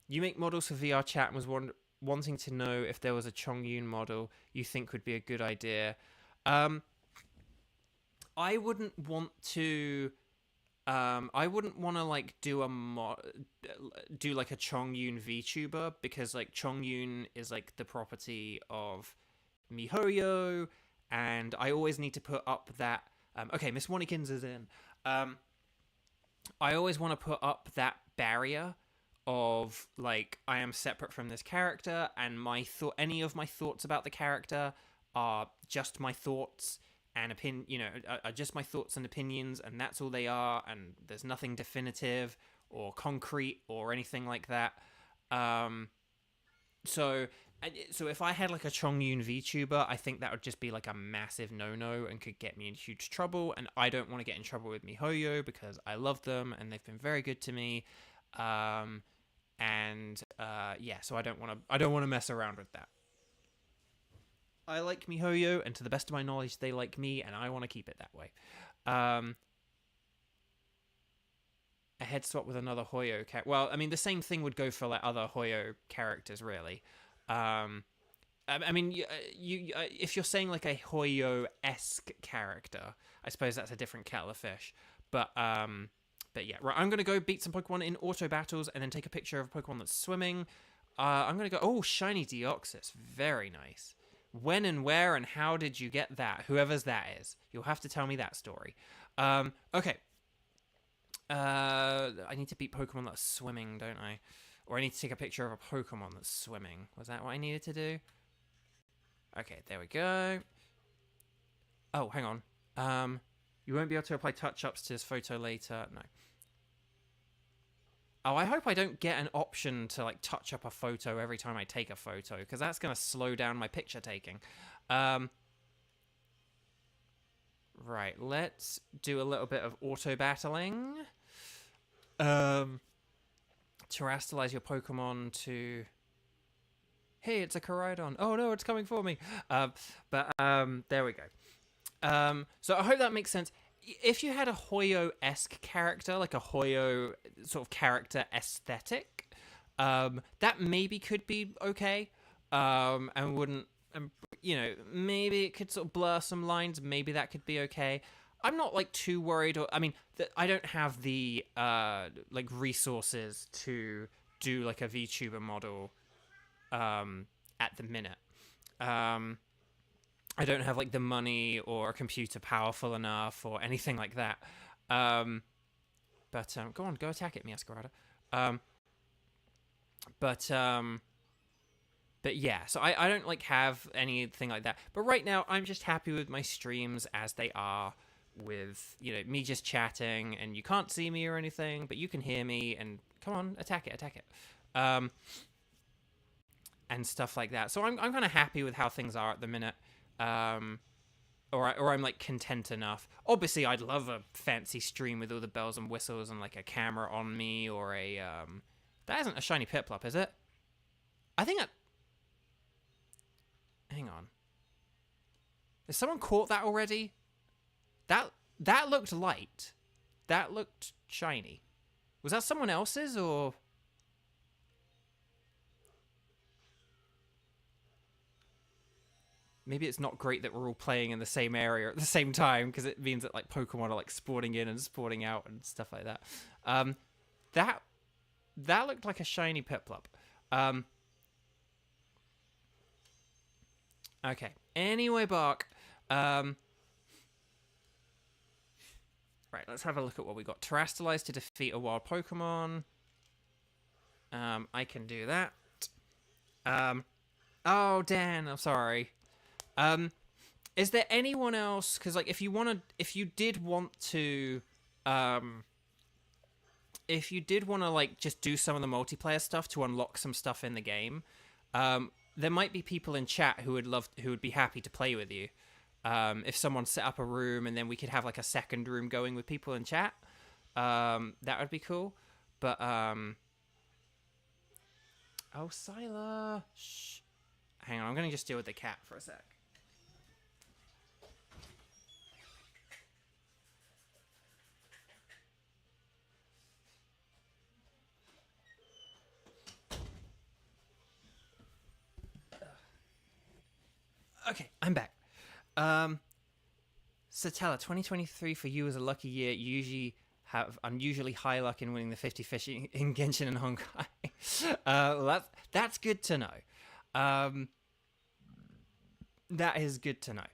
You make models for VR chat and was wanting to know if there was a Chongyun model you think would be a good idea. I wouldn't want to. I wouldn't want to like do like a Chongyun VTuber, because like Chongyun is like the property of MiHoYo, and I always need to put up that. Okay, Miss Wannikins is in. I always want to put up that barrier of like, I am separate from this character, and any of my thoughts about the character are just my thoughts and are just my thoughts and opinions, and that's all they are, and there's nothing definitive or concrete or anything like that. So if I had like a Chongyun VTuber, I think that would just be like a massive no-no and could get me in huge trouble, and I don't want to get in trouble with MiHoYo because I love them and they've been very good to me. So I don't want to mess around with that. I like MiHoYo, and to the best of my knowledge, they like me, and I want to keep it that way. A head swap with another Hoyo character. Well, I mean, the same thing would go for like other Hoyo characters, really. I mean, if you're saying like a Hoyo-esque character, I suppose that's a different kettle of fish. But yeah, right. I'm gonna go beat some Pokemon in auto battles, and then take a picture of a Pokemon that's swimming. I'm gonna go. Oh, shiny Deoxys, very nice. When and where and how did you get that? Whoever's that is, you'll have to tell me that story. Okay. I need to beat Pokemon that's swimming, don't I? Or I need to take a picture of a Pokemon that's swimming. Was that what I needed to do? Okay, there we go. Oh, hang on. You won't be able to apply touch-ups to this photo later. No. Oh, I hope I don't get an option to like touch up a photo every time I take a photo, because that's going to slow down my picture taking. Right, let's do a little bit of auto battling. Terrestrialize your Pokemon to... Hey, it's a Koraidon. Oh no, it's coming for me. There we go. So I hope that makes sense. If you had a Hoyo-esque character, like a Hoyo sort of character aesthetic, that maybe could be okay, and wouldn't, maybe it could sort of blur some lines. Maybe that could be okay. I'm not like too worried, or I mean, I don't have the like resources to do like a VTuber model at the minute. I don't have like the money or a computer powerful enough or anything like that. Go on, go attack it, Miascarada. But yeah, so I don't like have anything like that. But right now, I'm just happy with my streams as they are, with me just chatting, and you can't see me or anything, but you can hear me. And come on, attack it, and stuff like that. So I'm kind of happy with how things are at the minute. Or I'm like content enough. Obviously, I'd love a fancy stream with all the bells and whistles and like a camera on me, or a that isn't a shiny Piplup, is it? I think hang on. Has someone caught that already? That looked light. That looked shiny. Was that someone else's, or? Maybe it's not great that we're all playing in the same area at the same time, because it means that like Pokemon are like spawning in and spawning out and stuff like that. That looked like a shiny Piplup. Okay. Anyway, Bark. Right, let's have a look at what we got. Terrestrialize to defeat a wild Pokemon. I can do that. Oh, Dan, I'm sorry. Is there anyone else? Because like, if you did want to like just do some of the multiplayer stuff to unlock some stuff in the game, there might be people in chat who would be happy to play with you. If someone set up a room and then we could have like a second room going with people in chat, that would be cool. But oh, Syla, shh. Hang on, I'm gonna just deal with the cat for a sec. Okay, I'm back. Satella, 2023 for you was a lucky year. You usually have unusually high luck in winning the 50 fish in Genshin and Honkai. Well, that's good to know. Um, that is good to know.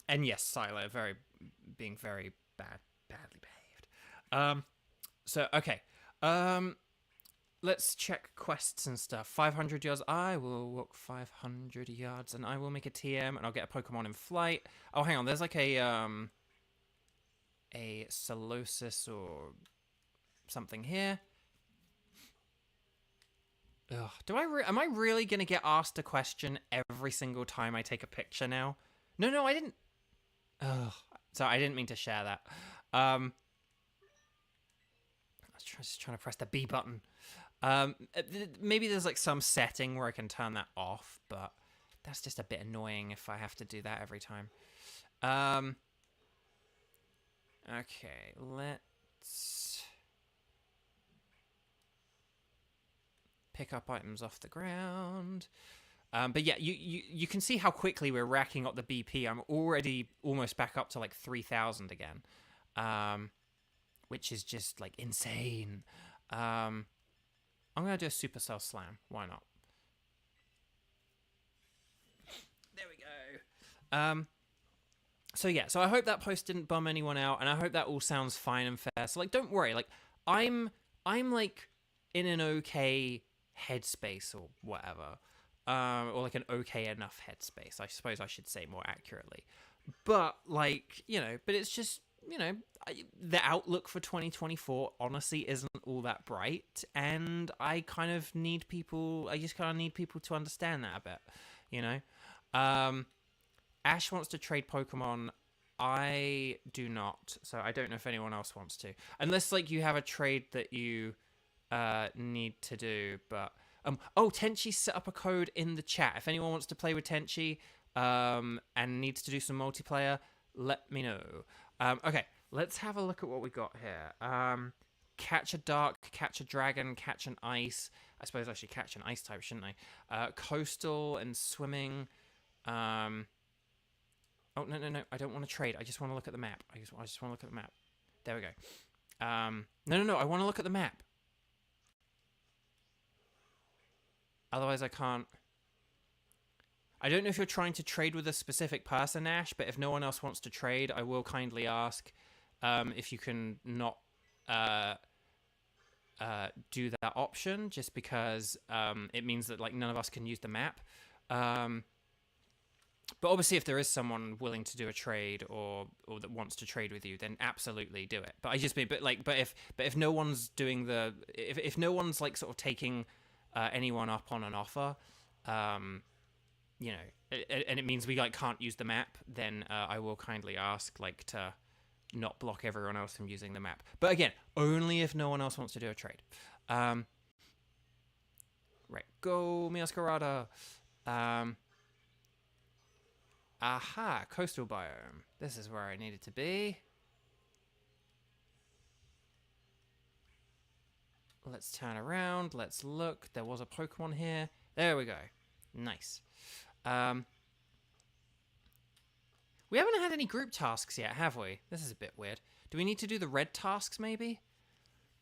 And yes, Silo, being very badly behaved. So okay. Um, let's check quests and stuff. 500 yards. I will walk 500 yards, and I will make a TM, and I'll get a Pokemon in flight. Oh, hang on. There's like a Solosis or something here. Ugh. Am I really gonna get asked a question every single time I take a picture now? No, I didn't. Ugh. Sorry, I didn't mean to share that. I was just trying to press the B button. Maybe there's like some setting where I can turn that off, but that's just a bit annoying if I have to do that every time. Okay, let's pick up items off the ground. But yeah, you can see how quickly we're racking up the BP. I'm already almost back up to like 3,000 again, which is just like insane. I'm gonna do a Supercell Slam. Why not? There we go. So yeah, so I hope that post didn't bum anyone out, and I hope that all sounds fine and fair. So like, don't worry. Like, I'm like in an okay headspace or whatever, or like an okay enough headspace. I suppose I should say more accurately. But like, but it's just, the outlook for 2024 honestly isn't all that bright, and I just kind of need people to understand that a bit. Ash wants to trade Pokemon. I do not, so I don't know if anyone else wants to, unless like you have a trade that you need to do. But Tenchi set up a code in the chat. If anyone wants to play with Tenchi and needs to do some multiplayer, let me know. Okay, let's have a look at what we got here. Catch a dark, catch a dragon, catch an ice. I suppose I should catch an ice type, shouldn't I? Coastal and swimming. Oh, no. I don't want to trade. I just want to look at the map. I just want to look at the map. There we go. No. I want to look at the map. Otherwise, I can't. I don't know if you're trying to trade with a specific person, Ash, but if no one else wants to trade, I will kindly ask if you can not do that option, just because it means that like none of us can use the map. But obviously, if there is someone willing to do a trade or that wants to trade with you, then absolutely do it. But if no one's doing if no one's like sort of taking anyone up on an offer, and it means we like can't use the map, then I will kindly ask like to not block everyone else from using the map. But again, only if no one else wants to do a trade. Right, go Miascarada. Aha, coastal biome. This is where I needed to be. Let's turn around. Let's look. There was a Pokemon here. There we go. Nice. We haven't had any group tasks yet, have we? This is a bit weird. Do we need to do the red tasks, maybe?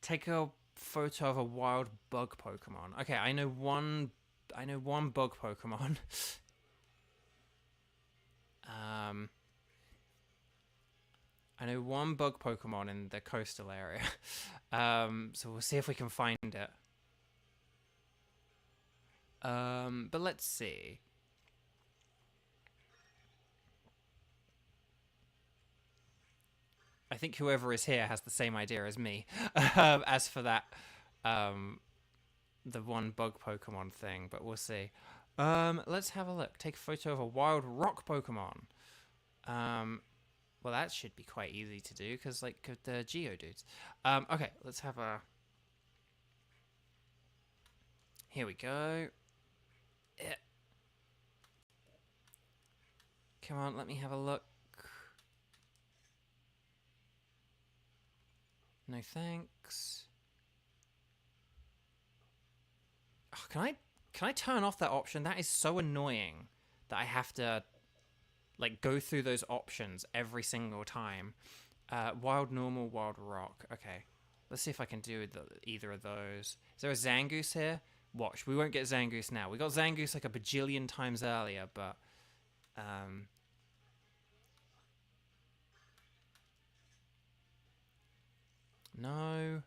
Take a photo of a wild bug Pokemon. Okay, I know one bug Pokemon. I know one bug Pokemon in the coastal area. So we'll see if we can find it. But let's see. I think whoever is here has the same idea as me. As for that, the one bug Pokemon thing, but we'll see. Let's have a look. Take a photo of a wild rock Pokemon. Well, that should be quite easy to do because, like, the Geodudes. Okay, let's have a. Here we go. Yeah. Come on, let me have a look. No thanks. Oh, can I turn off that option? That is so annoying. that I have to like go through those options every single time. Wild normal, wild rock. Okay, let's see if I can do either of those. Is there a Zangoose here? Watch, we won't get Zangoose now. We got Zangoose like a bajillion times earlier, but no.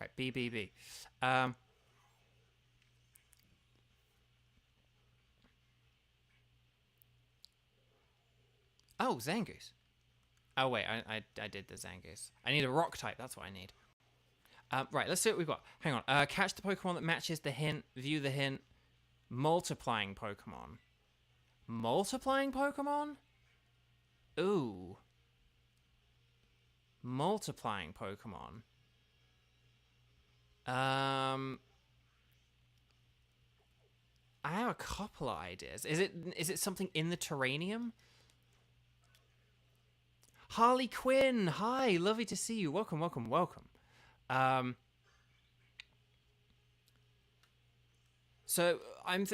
Right, BBB. Oh, Zangoose. Oh wait, I did the Zangoose. I need a rock type. That's what I need. Right, let's see what we've got. Hang on. Catch the Pokemon that matches the hint. View the hint. Multiplying Pokemon. Multiplying Pokemon? Ooh. Multiplying Pokemon. I have a couple of ideas. Is it something in the Terranium? Harley Quinn, hi, lovely to see you. Welcome, welcome, welcome. So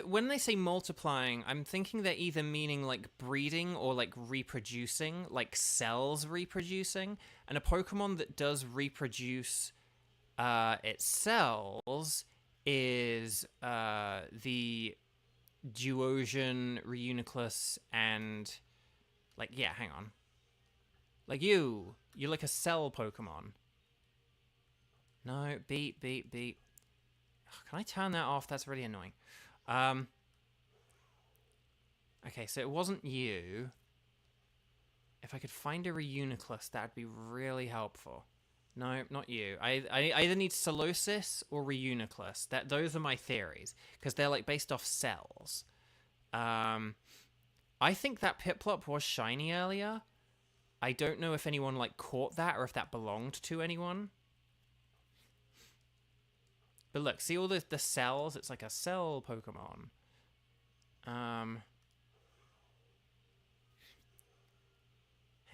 when they say multiplying, I'm thinking they're either meaning like breeding or like reproducing, like cells reproducing. And a Pokemon that does reproduce its cells is the Duosian, Reuniclus, and like, yeah, hang on. Like you're like a cell Pokemon. No, beep, beep, beep. Can I turn that off? That's really annoying. Okay, so it wasn't you. If I could find a Reuniclus, that'd be really helpful. No, not you. I either need Solosis or Reuniclus. Those are my theories, because they're like based off cells. I think that Piplup was shiny earlier. I don't know if anyone like caught that or if that belonged to anyone. But look, see all the cells? It's like a cell Pokemon. Hang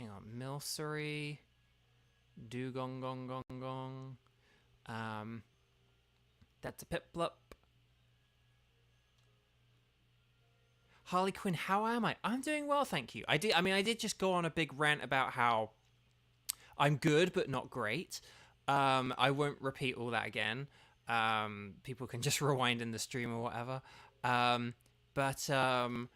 on. Milcery. Dugong Gong Gong Gong. That's a Piplup. Harley Quinn, how am I? I'm doing well, thank you. I did just go on a big rant about how I'm good but not great. I won't repeat all that again. People can just rewind in the stream or whatever. But no,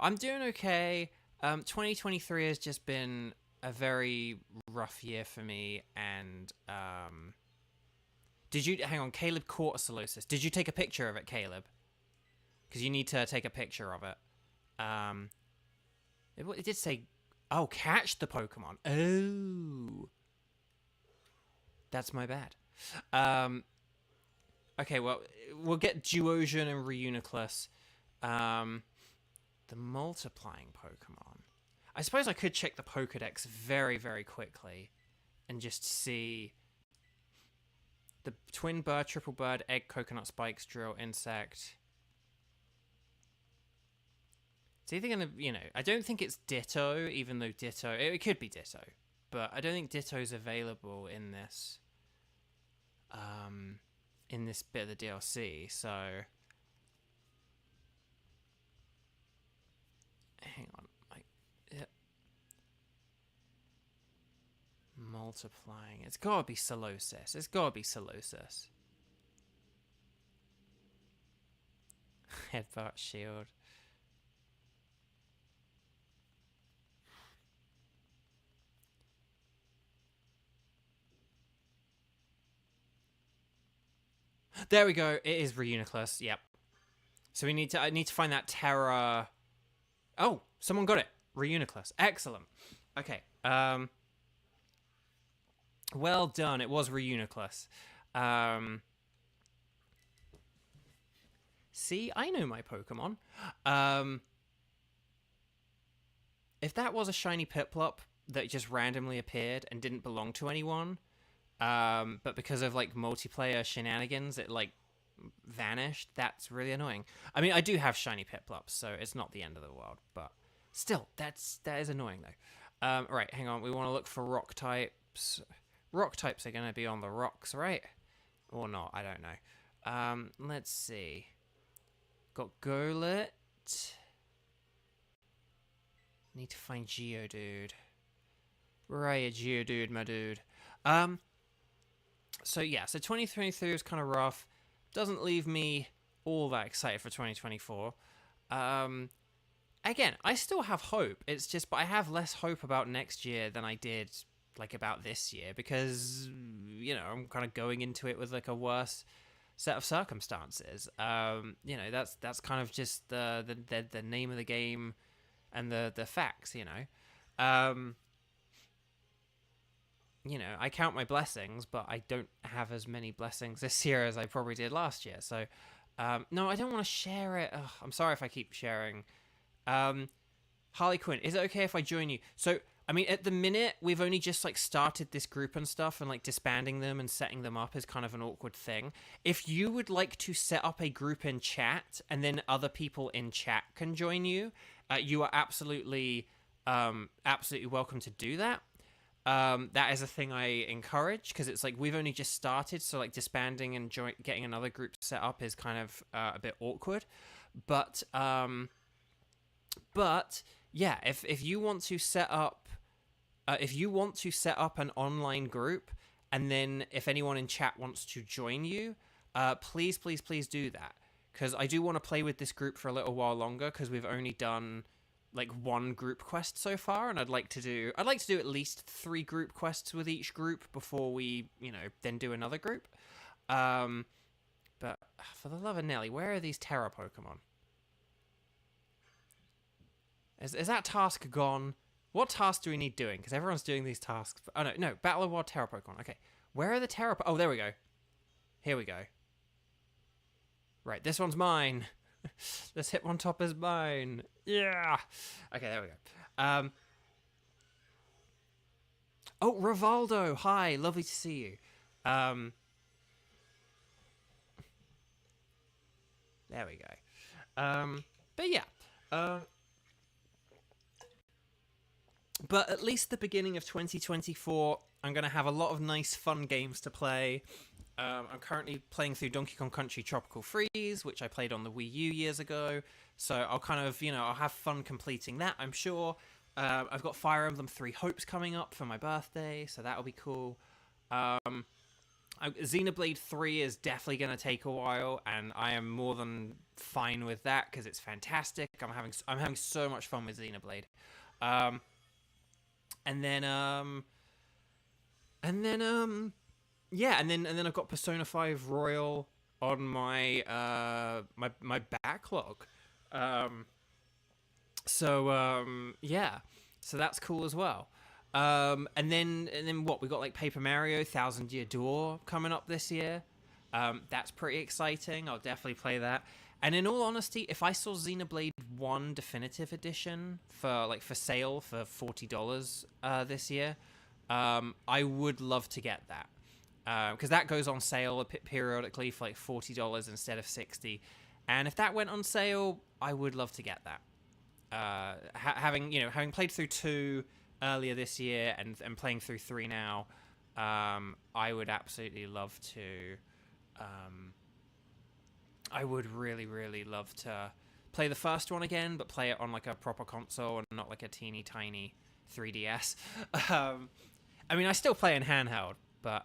I'm doing okay. 2023 has just been a very rough year for me, and hang on, Caleb caught a Solosis. Did you take a picture of it, Caleb? Because you need to take a picture of it. It did say, oh, catch the Pokemon. Oh, that's my bad. Okay, well, we'll get Duosian and Reuniclus. The multiplying Pokemon. I suppose I could check the Pokedex very, very quickly and just see the twin bird, triple bird, egg, coconut spikes, drill, insect. It's either going to, I don't think it's Ditto, even though Ditto, it could be Ditto, but I don't think Ditto's available in this bit of the DLC, so hang on, multiplying, it's gotta be Solosis, Headbutt, shield. There we go. It is Reuniclus. Yep. So I need to find that Terra. Oh, someone got it. Reuniclus. Excellent. Okay. Well done. It was Reuniclus. See, I know my Pokemon. If that was a shiny Piplup that just randomly appeared and didn't belong to anyone, but because of like multiplayer shenanigans, it like vanished. That's really annoying. I mean, I do have shiny Piplups, so it's not the end of the world, but still, that is annoying though. Right, hang on. We want to look for rock types. Rock types are going to be on the rocks, right? Or not? I don't know. Let's see. Got Golett. Need to find Geodude. Where are you, Geodude, my dude? So yeah, so 2023 was kind of rough. Doesn't leave me all that excited for 2024. Again, I still have hope. It's just, but I have less hope about next year than I did, like, about this year, because, you know, I'm kind of going into it with, like, a worse set of circumstances. You know, that's kind of just the name of the game and the facts, you know. You know, I count my blessings, but I don't have as many blessings this year as I probably did last year. So, no, I don't want to share it. Ugh, I'm sorry if I keep sharing. Harley Quinn, is it okay if I join you? So, I mean, at the minute, we've only just, like, started this group and stuff, and, like, disbanding them and setting them up is kind of an awkward thing. If you would like to set up a group in chat, and then other people in chat can join you, you are absolutely welcome to do that. That is a thing I encourage, because it's like we've only just started, so like disbanding and getting another group set up is kind of a bit awkward. But yeah, if you want to set up an online group, and then if anyone in chat wants to join you, please do that, because I do want to play with this group for a little while longer, because we've only done like one group quest so far, and I'd like to do at least 3 group quests with each group before we, you know, then do another group. But for the love of Nelly, where are these Terra Pokemon? Is that task gone? What task do we need doing? Because everyone's doing these tasks. Oh no, Battle of Wild Terra Pokemon. Okay, where are the Terra? Oh, there we go. Here we go. Right, this one's mine. This Hitmontop is mine. Yeah. Okay, there we go. Oh, Rivaldo. Hi, lovely to see you. There we go. But yeah. But at least the beginning of 2024, I'm going to have a lot of nice, fun games to play. I'm currently playing through Donkey Kong Country Tropical Freeze, which I played on the Wii U years ago. So I'll kind of, you know, I'll have fun completing that, I'm sure. I've got Fire Emblem 3 Hopes coming up for my birthday, so that'll be cool. Xenoblade 3 is definitely going to take a while, and I am more than fine with that, because it's fantastic. I'm having so much fun with Xenoblade. And then I've got Persona 5 Royal on my my backlog. So that's cool as well. And then what, we got like Paper Mario Thousand Year Door coming up this year. That's pretty exciting. I'll definitely play that. And in all honesty, if I saw Xenoblade 1 Definitive Edition for sale for $40 this year, I would love to get that. Because that goes on sale periodically for like $40 instead of $60. And if that went on sale, I would love to get that. Having played through 2 earlier this year and playing through 3 now, I would absolutely love to. I would really, really love to play the first one again, but play it on like a proper console and not like a teeny tiny 3DS. I mean, I still play in handheld, but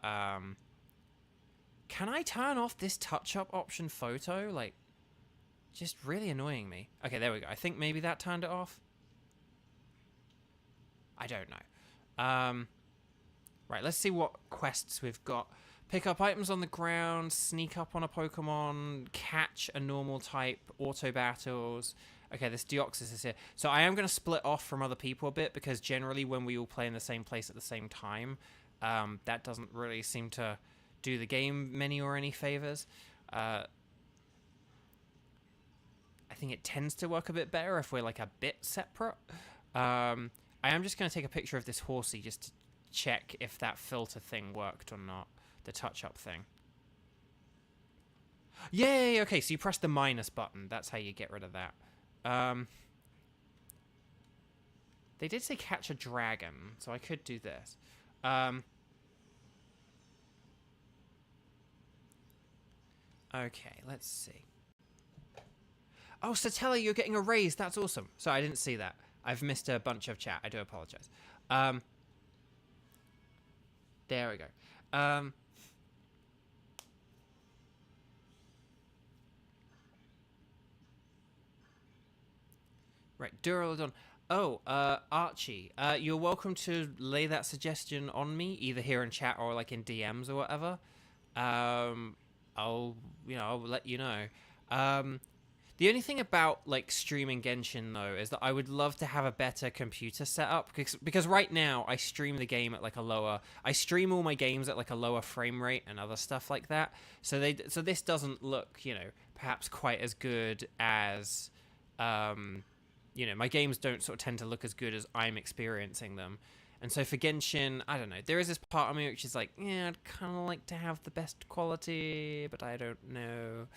can I turn off this touch-up option photo? Like, just really annoying me. Okay, there we go. I think maybe that turned it off. I don't know. Right, let's see what quests we've got. Pick up items on the ground, sneak up on a Pokemon, catch a normal type, auto battles. Okay, this Deoxys is here. So I am going to split off from other people a bit, because generally when we all play in the same place at the same time, that doesn't really seem to do the game many or any favors. I think it tends to work a bit better if we're like a bit separate. I am just going to take a picture of this horsey just to check if that filter thing worked or not. The touch-up thing. Yay! Okay, so you press the minus button. That's how you get rid of that. They did say catch a dragon, so I could do this. Okay, let's see. Oh, Satella, you're getting a raise. That's awesome. Sorry, I didn't see that. I've missed a bunch of chat. I do apologize. There we go. Right, Duraludon. Oh, Archie, you're welcome to lay that suggestion on me, either here in chat or like in DMs or whatever. I'll let you know. The only thing about like streaming Genshin though is that I would love to have a better computer setup because right now I stream the game at like I stream all my games at like a lower frame rate and other stuff like that. So this doesn't look, perhaps quite as good as my games don't sort of tend to look as good as I'm experiencing them. And so for Genshin, I don't know. There is this part of me which is like, yeah, I'd kind of like to have the best quality, but I don't know.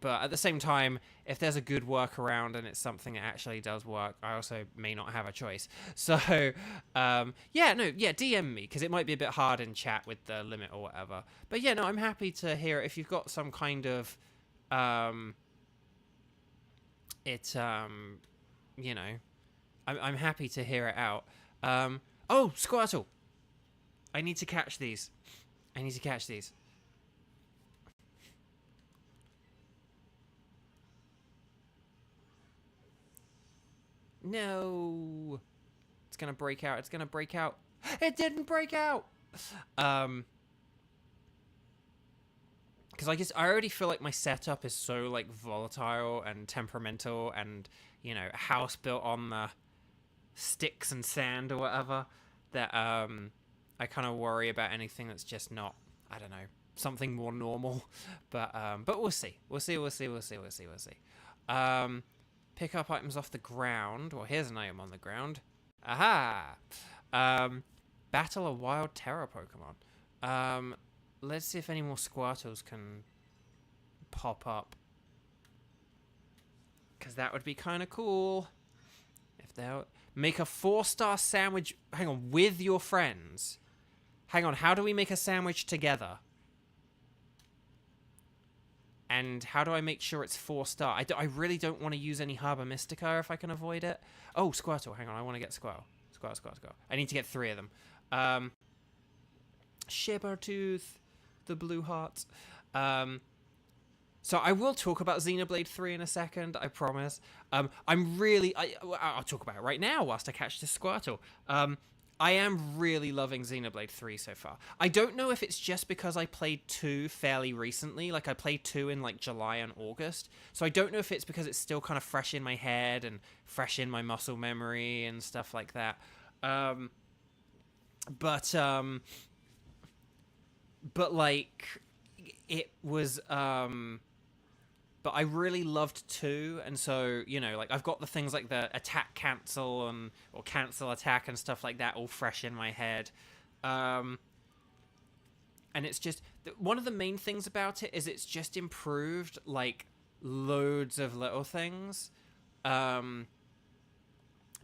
But at the same time, if there's a good workaround and it's something that actually does work, I also may not have a choice. So, DM me, because it might be a bit hard in chat with the limit or whatever. But yeah, no, I'm happy to hear it. If you've got some kind of, I'm happy to hear it out. Oh, Squirtle! I need to catch these. No! It's gonna break out. It didn't break out! Because I already feel like my setup is so, like, volatile and temperamental and, a house built on the sticks and sand or whatever, that, I kind of worry about anything that's just not, I don't know, something more normal. But we'll see. We'll see. Pick up items off the ground. Well, here's an item on the ground. Aha! Battle a wild terror Pokemon. Let's see if any more Squirtles can pop up. Because that would be kind of cool. If they make a 4-star sandwich. Hang on, with your friends. Hang on, how do we make a sandwich together? And how do I make sure it's 4-star? I really don't want to use any Harbor Mystica if I can avoid it. Oh, Squirtle. Hang on, I want to get Squirtle. Squirtle. I need to get 3 of them. Shibertooth. The blue hearts. So I will talk about Xenoblade 3 in a second, I promise. I'll talk about it right now whilst I catch this Squirtle. I am really loving Xenoblade 3 so far. I don't know if it's just because I played 2 fairly recently. Like, I played 2 in, like, July and August. So I don't know if it's because it's still kind of fresh in my head and fresh in my muscle memory and stuff like that. But like, it was, but I really loved 2, and so, like, I've got the things like the attack cancel or cancel attack and stuff like that all fresh in my head. And it's just, one of the main things about it is it's just improved, like, loads of little things.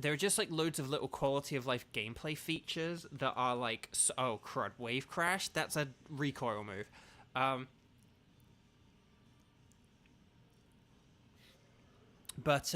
There are just, like, loads of little quality of life gameplay features that are, like, oh, crud, Wave Crash? That's a recoil move. But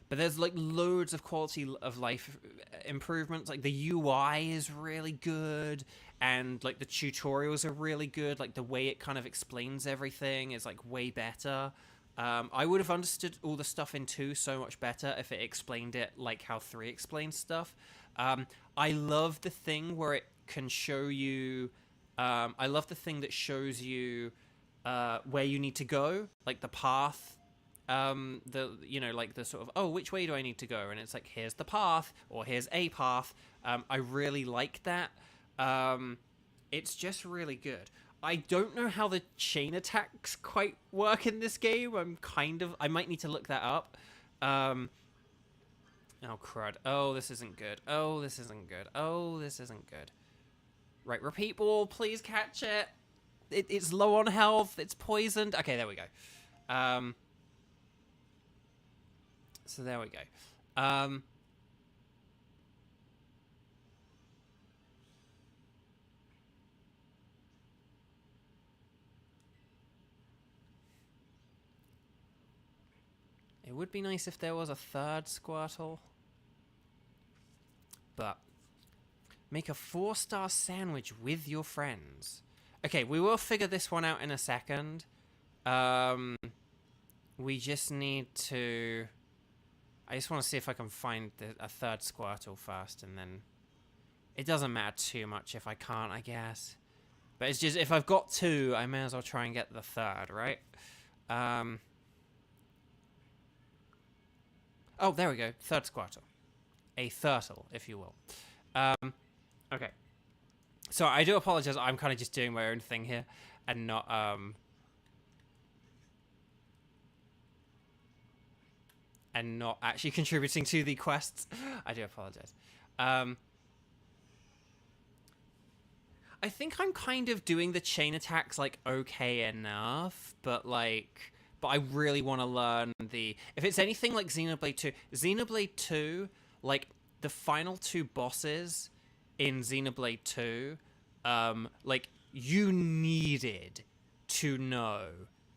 there's, like, loads of quality of life improvements. Like, the UI is really good, and, like, the tutorials are really good. Like, the way it kind of explains everything is, like, way better. I would have understood all the stuff in 2 so much better if it explained it like how 3 explains stuff. I love the thing where it can show you... I love the thing that shows you where you need to go, like the path. Like the sort of, oh, which way do I need to go? And it's like, here's the path, or here's a path. I really like that. It's just really good. I don't know how the chain attacks quite work in this game. I might need to look that up. Oh, crud. Oh, this isn't good. Right, repeat ball. Please catch it. It's low on health. It's poisoned. Okay, there we go. So there we go. It would be nice if there was a third Squirtle. But make a 4-star sandwich with your friends. Okay, we will figure this one out in a second. We just need to... I just want to see if I can find a third Squirtle first, and then... It doesn't matter too much if I can't, I guess. But it's just, if I've got 2, I may as well try and get the third, right? Oh, there we go. Third Squirtle. A Thurtle, if you will. Okay. So I do apologize. I'm kind of just doing my own thing here and not actually contributing to the quests. I do apologize. I think I'm kind of doing the chain attacks like okay enough, but I really want to learn the... If it's anything like Xenoblade 2... Xenoblade 2, like, the final 2 bosses in Xenoblade 2, like, you needed to know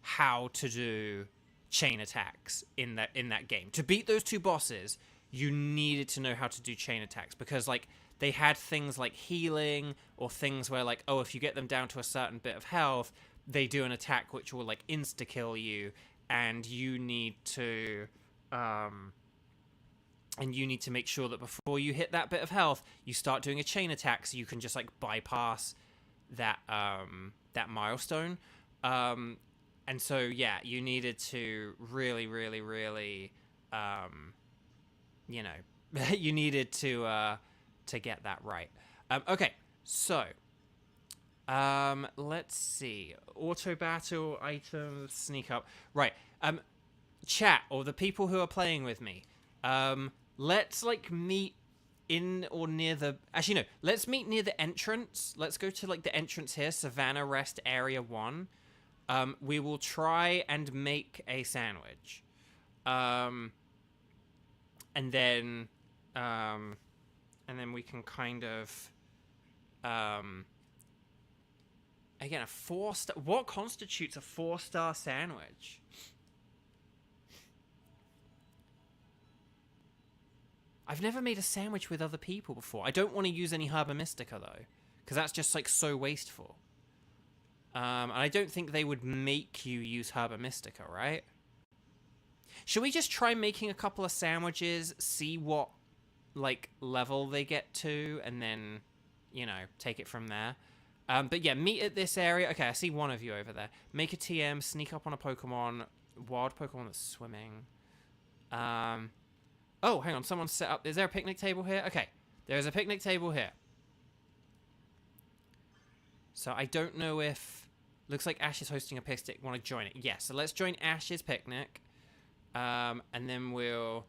how to do chain attacks in that game. To beat those 2 bosses, you needed to know how to do chain attacks, because, like, they had things like healing, or things where, like, oh, if you get them down to a certain bit of health, they do an attack which will, like, insta-kill you, and you need to make sure that before you hit that bit of health, you start doing a chain attack so you can just, like, bypass that milestone. And so, yeah, you needed to really, really, really, you know, you needed to get that right. Okay, so... let's see. Auto battle, items, sneak up. Right. Chat, or the people who are playing with me. Let's, like, meet in or near the... Actually, no. Let's meet near the entrance. Let's go to, like, the entrance here. Savannah Rest Area 1. We will try and make a sandwich. And then we can kind of... Again, a 4-star... What constitutes a 4-star sandwich? I've never made a sandwich with other people before. I don't want to use any Herba Mystica, though, because that's just, like, so wasteful. And I don't think they would make you use Herba Mystica, right? Should we just try making a couple of sandwiches, see what, like, level they get to, and then, you know, take it from there? But yeah, meet at this area. Okay, I see one of you over there. Make a TM, sneak up on a Pokemon, wild Pokemon that's swimming. Oh, hang on, someone set up... Is there a picnic table here? Okay, there's a picnic table here. So I don't know if... Looks like Ash is hosting a picnic. Want to join it? Yes, so let's join Ash's picnic. And then we'll...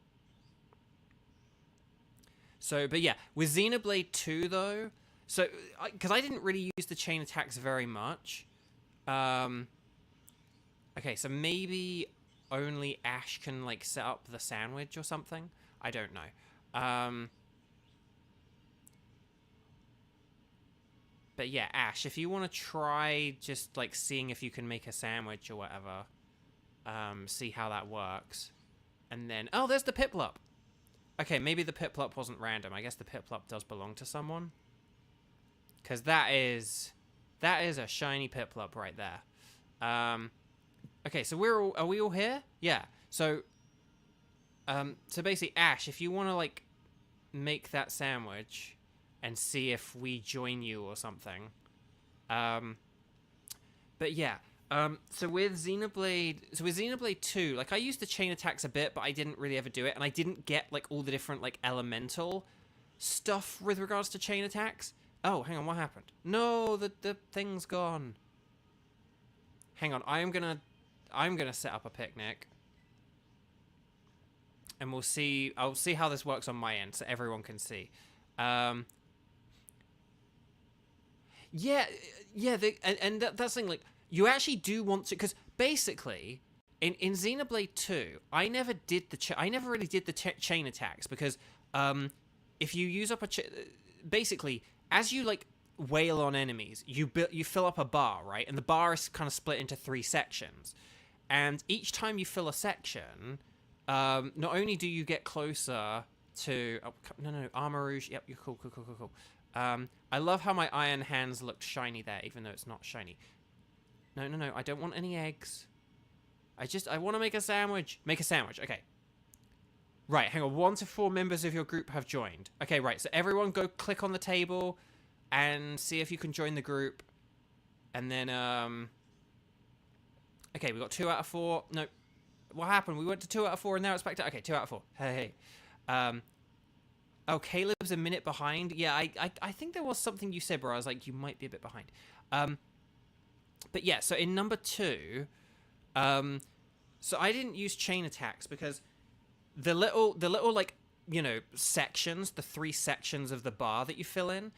So, but yeah, with Xenoblade 2, though... So, because I didn't really use the chain attacks very much. Okay, so maybe only Ash can, like, set up the sandwich or something? I don't know. But yeah, Ash, if you want to try just, like, seeing if you can make a sandwich or whatever, see how that works. And then... Oh, there's the Piplup! Okay, maybe the Piplup wasn't random. I guess the Piplup does belong to someone. Because that is a shiny Piplup right there. Okay, so are we all here? Yeah. So basically, Ash, if you want to, like, make that sandwich and see if we join you or something. But yeah. So with Xenoblade 2, like, I used the chain attacks a bit, but I didn't really ever do it, and I didn't get, like, all the different, like, elemental stuff with regards to chain attacks. Oh, hang on, what happened? No, the thing's gone. Hang on, I'm gonna set up a picnic. And I'll see how this works on my end, so everyone can see. Yeah, and that's the thing, like, you actually do want to, because basically, in Xenoblade 2, I never really did the chain attacks, because, if you use up basically, as you, like, wail on enemies, you fill up a bar, right? And the bar is kind of split into 3 sections. And each time you fill a section, not only do you get closer to... Oh, no, Armor Rouge. Yep, you're cool. I love how my iron hands look shiny there, even though it's not shiny. No, I don't want any eggs. I want to make a sandwich. Make a sandwich, okay. Right, hang on. 1 to 4 members of your group have joined. Okay, right, so everyone go click on the table and see if you can join the group. And then, okay, we got 2 out of 4. No, what happened? We went to 2 out of 4 and now it's back to... Okay, 2 out of 4. Hey. Oh, Caleb's a minute behind. Yeah, I think there was something you said where I was like, you might be a bit behind. But yeah, so in number 2, so I didn't use chain attacks because the little like, you know, sections, the 3 sections of the bar that you fill in,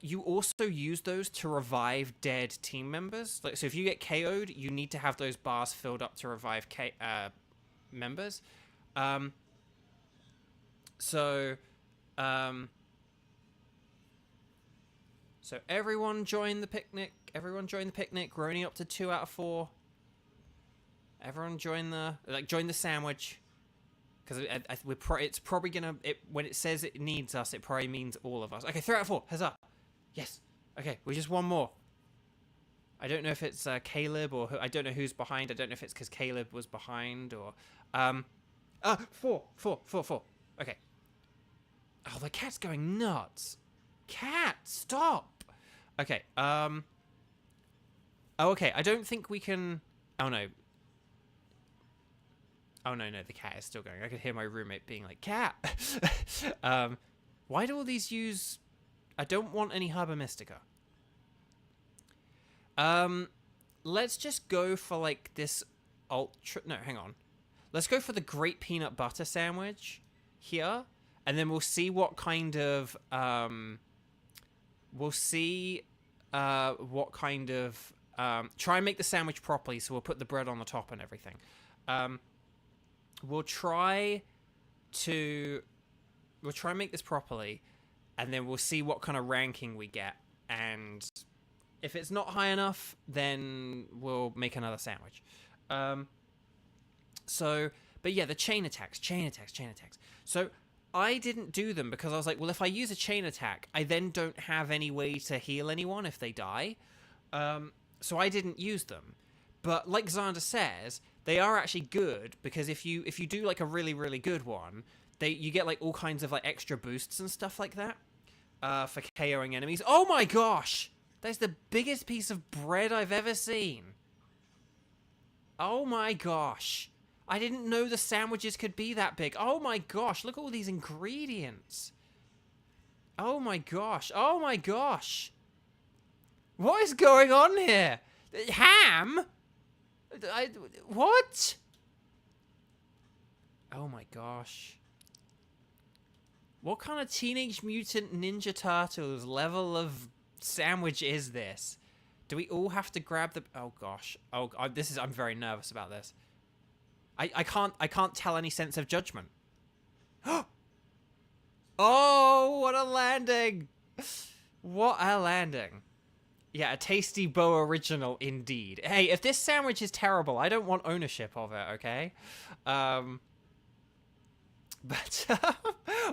you also use those to revive dead team members. Like, so if you get KO'd, you need to have those bars filled up to revive members. So everyone join the picnic. Everyone join the picnic. We're only up to 2 out of 4. Everyone join the sandwich. Because it's probably gonna... when it says it needs us, it probably means all of us. Okay, 3 out of 4. Huzzah. Yes. Okay, we're just 1 more. I don't know if it's Caleb or... I don't know who's behind. I don't know if it's because Caleb was behind or... 4. Okay. Oh, the cat's going nuts. Cat, stop. Okay, oh, okay, I don't think we can... Oh, no. Oh, no, the cat is still going. I could hear my roommate being like, cat! Why do all these use... I don't want any Herba Mystica. Let's just go for, like, this ultra... No, hang on. Let's go for the Great Peanut Butter Sandwich here. And then we'll see what kind of... we'll see what kind of... try and make the sandwich properly, so we'll put the bread on the top and everything. We'll try and make this properly, and then we'll see what kind of ranking we get. And if it's not high enough, then we'll make another sandwich. But yeah, the chain attacks. So I didn't do them because I was like, well, if I use a chain attack, I then don't have any way to heal anyone if they die. So I didn't use them. But like Xander says, they are actually good because if you do like a really, really good one, you get like all kinds of like extra boosts and stuff like that for KOing enemies. Oh my gosh! That's the biggest piece of bread I've ever seen. Oh my gosh. I didn't know the sandwiches could be that big. Oh my gosh, look at all these ingredients. Oh my gosh. What is going on here? Ham? What? Oh my gosh. What kind of Teenage Mutant Ninja Turtles level of sandwich is this? Do we all have to grab the... Oh gosh. Oh, I'm very nervous about this. I can't tell any sense of judgment. Oh, what a landing! What a landing. Yeah, a tasty Beau original indeed. Hey, if this sandwich is terrible, I don't want ownership of it, okay? But,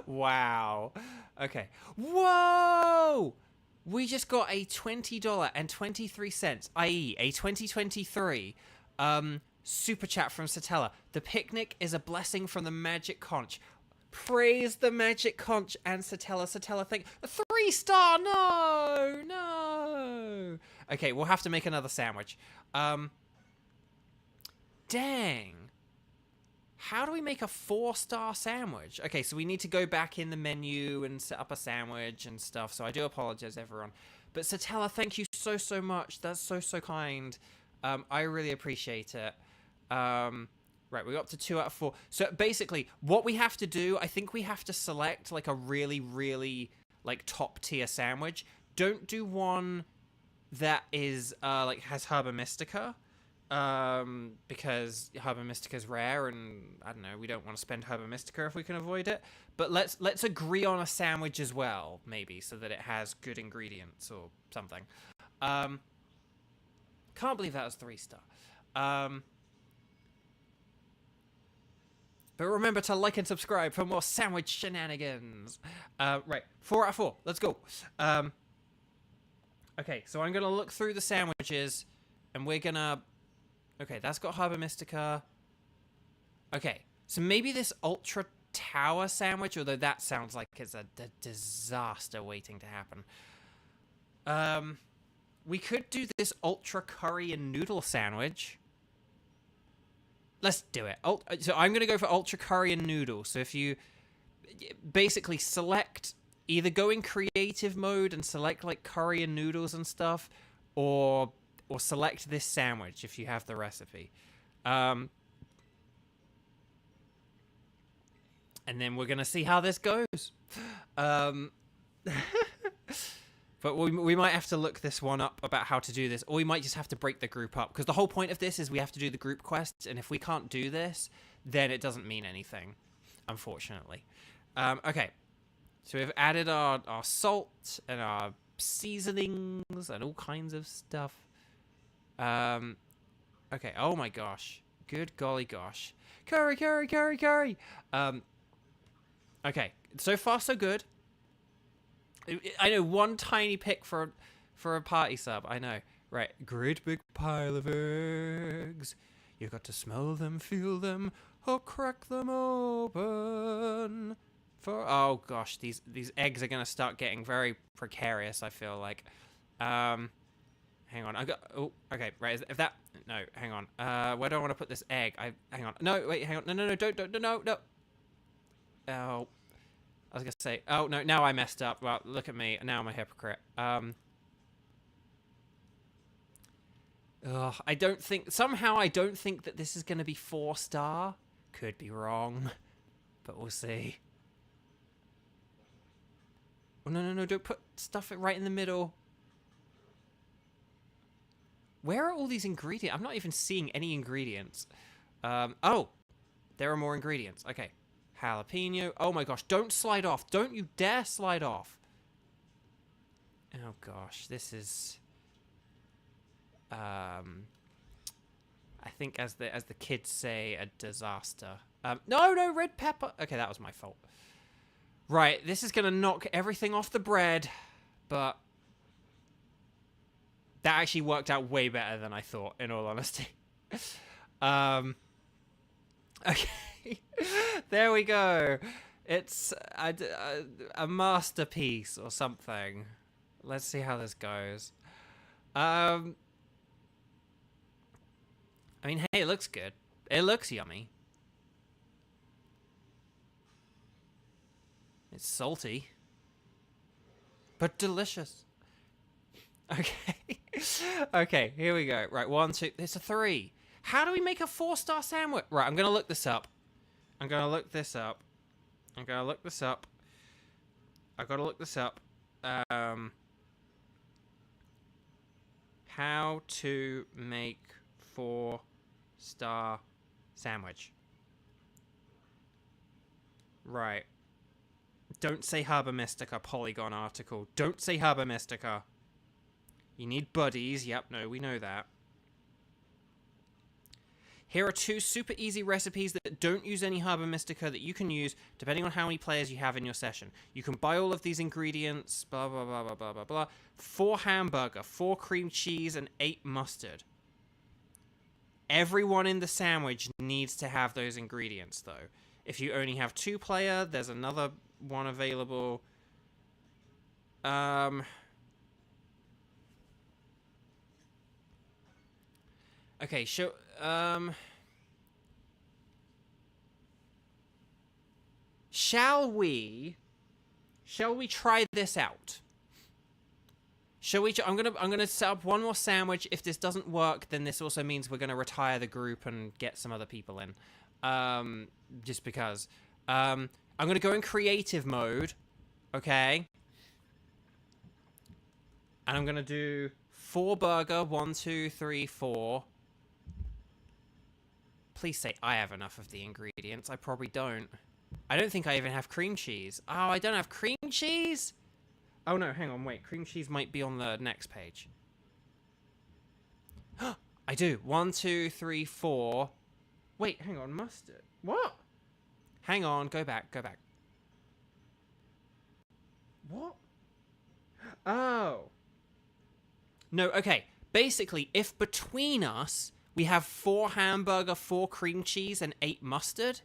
wow. Okay. Whoa! We just got a $20.23, i.e. a 2023, super chat from Satella. The picnic is a blessing from the magic conch. Praise the magic conch and Satella. Satella, thank... A 3-star! No! Okay, we'll have to make another sandwich. Dang. How do we make a 4-star sandwich? Okay, so we need to go back in the menu and set up a sandwich and stuff. So I do apologize, everyone. But Satella, thank you so much. That's so kind. I really appreciate it. Right, we got up to 2 out of 4. So basically, what we have to do, I think we have to select like a really like top tier sandwich. Don't do one that is like has Herba Mystica. Because Herba Mystica is rare, and I don't know, we don't want to spend Herba Mystica if we can avoid it. But let's agree on a sandwich as well, maybe, so that it has good ingredients or something. Can't believe that was 3-star. But remember to like and subscribe for more sandwich shenanigans. Right, 4 out of 4. Let's go. Okay, so I'm going to look through the sandwiches, and we're going to... Okay, that's got Harbor Mystica. Okay, so maybe this Ultra Tower sandwich, although that sounds like it's a disaster waiting to happen. We could do this Ultra Curry and Noodle sandwich. Let's do it. So I'm going to go for Ultra Curry and Noodle. So if you basically select... Either go in creative mode and select like curry and noodles and stuff, or select this sandwich if you have the recipe. And then we're gonna see how this goes. But we might have to look this one up about how to do this, or we might just have to break the group up, because the whole point of this is we have to do the group quests, and if we can't do this, then it doesn't mean anything, unfortunately. Okay. So we've added our salt and our seasonings and all kinds of stuff. Okay, oh my gosh. Good golly gosh. Curry, curry, curry, curry! Okay, so far so good. I know, one tiny pick for a party sub, I know. Right, great big pile of eggs. You got to smell them, feel them, or crack them open. Oh gosh, these eggs are gonna start getting very precarious, I feel like. Hang on, okay, right, if that, no, hang on, where do I want to put this egg? Hang on, no, wait, hang on, no, don't, no. Oh, I was gonna say, oh no, now I messed up, well, look at me, now I'm a hypocrite. Somehow I don't think that this is gonna be 4-star, could be wrong, but we'll see. Oh, no, don't put stuff right in the middle. Where are all these ingredients? I'm not even seeing any ingredients. Oh, there are more ingredients. Okay. Jalapeno. Oh my gosh, don't slide off. Don't you dare slide off. Oh gosh, this is... I think as the kids say, a disaster. No, red pepper. Okay, that was my fault. Right, this is going to knock everything off the bread, but that actually worked out way better than I thought, in all honesty. Okay, there we go. It's a masterpiece or something. Let's see how this goes. I mean, hey, it looks good. It looks yummy. It's salty, but delicious. Okay. Okay, here we go. Right, 1, 2, it's a 3. How do we make a 4-star sandwich? Right, I'm going to look this up. I gotta look this up. How to make 4-star sandwich. Right. Don't say Harbor Mystica, Polygon article. Don't say Harbor Mystica. You need buddies. Yep, no, we know that. Here are 2 super easy recipes that don't use any Harbor Mystica that you can use depending on how many players you have in your session. You can buy all of these ingredients, blah, blah, blah, blah, blah, blah, blah. 4 hamburger, 4 cream cheese, and 8 mustard. Everyone in the sandwich needs to have those ingredients, though. If you only have 2 player, there's another one available. Okay, shall we try this out? Shall we? I'm gonna set up one more sandwich. If this doesn't work, then this also means we're gonna retire the group and get some other people in. Just because. I'm gonna go in creative mode, okay? And I'm gonna do 4 burger, 1, 2, 3, 4. Please say I have enough of the ingredients. I probably don't. I don't think I even have cream cheese. Oh, I don't have cream cheese? Oh no, hang on, wait. Cream cheese might be on the next page. I do. 1, 2, 3, 4. Wait, hang on, mustard. What? Hang on. Go back. Go back. What? Oh. No, okay. Basically, if between us we have 4 hamburger, 4 cream cheese, and 8 mustard,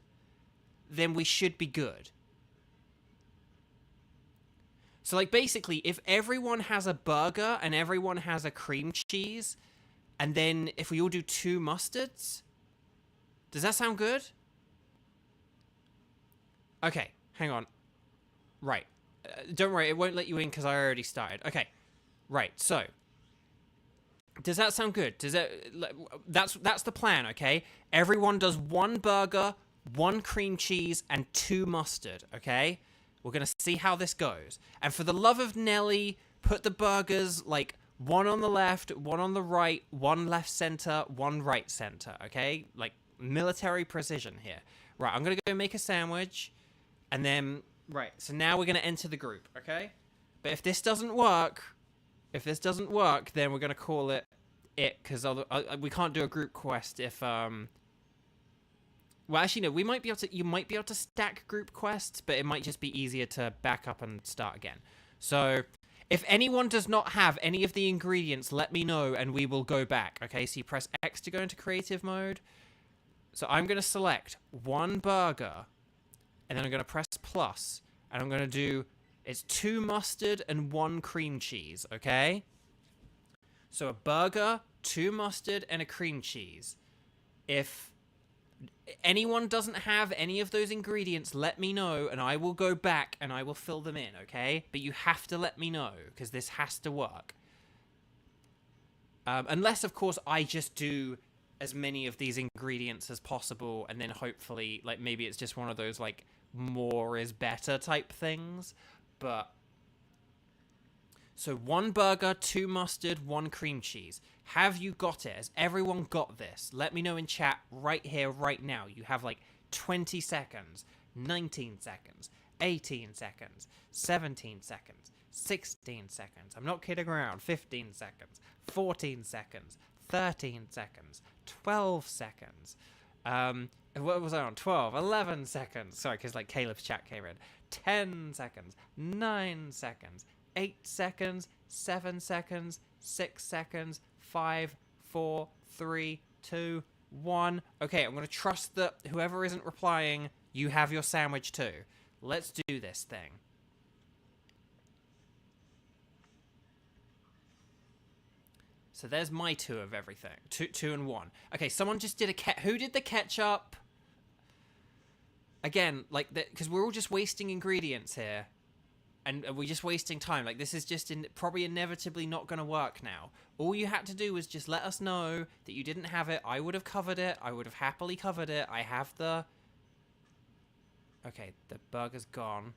then we should be good. So, like, basically, if everyone has a burger and everyone has a cream cheese, and then if we all do 2 mustards, does that sound good? Okay, hang on. Right. Don't worry, it won't let you in because I already started. Okay, right, so... Does that sound good? Does that... That's the plan, okay? Everyone does 1 burger, 1 cream cheese, and 2 mustard, okay? We're going to see how this goes. And for the love of Nelly, put the burgers, like, 1 on the left, 1 on the right, 1 left center, 1 right center, okay? Like, military precision here. Right, I'm going to go make a sandwich, and then... Right, so now we're going to enter the group, okay? But if this doesn't work... then we're going to call it, because we can't do a group quest if, Well, actually, no, you might be able to stack group quests, but it might just be easier to back up and start again. So, if anyone does not have any of the ingredients, let me know, and we will go back, okay? So you press X to go into creative mode. So I'm going to select 1 burger, and then I'm going to press plus, and I'm going to do... It's 2 mustard and 1 cream cheese, okay? So a burger, 2 mustard, and a cream cheese. If anyone doesn't have any of those ingredients, let me know, and I will go back and I will fill them in, okay? But you have to let me know, because this has to work. Unless, of course, I just do as many of these ingredients as possible, and then hopefully, like, maybe it's just one of those, like, more is better type things. But, so 1 burger, 2 mustard, 1 cream cheese. Have you got it? Has everyone got this? Let me know in chat right here, right now. You have like 20 seconds, 19 seconds, 18 seconds, 17 seconds, 16 seconds. I'm not kidding around. 15 seconds, 14 seconds, 13 seconds, 12 seconds. What was I on? 12, 11 seconds. Sorry, because like Caleb's chat came in. 10 seconds, 9 seconds, 8 seconds, 7 seconds, 6 seconds, 5, 4, 3, 2, 1. Okay, I'm going to trust that whoever isn't replying, you have your sandwich too. Let's do this thing. So there's my 2 of everything. 2 and 1. Okay, someone just did who did the ketchup? Again, like, because we're all just wasting ingredients here. And we're just wasting time. Like, this is just probably inevitably not going to work now. All you had to do was just let us know that you didn't have it. I would have covered it. I would have happily covered it. I have the... Okay, the burger's gone.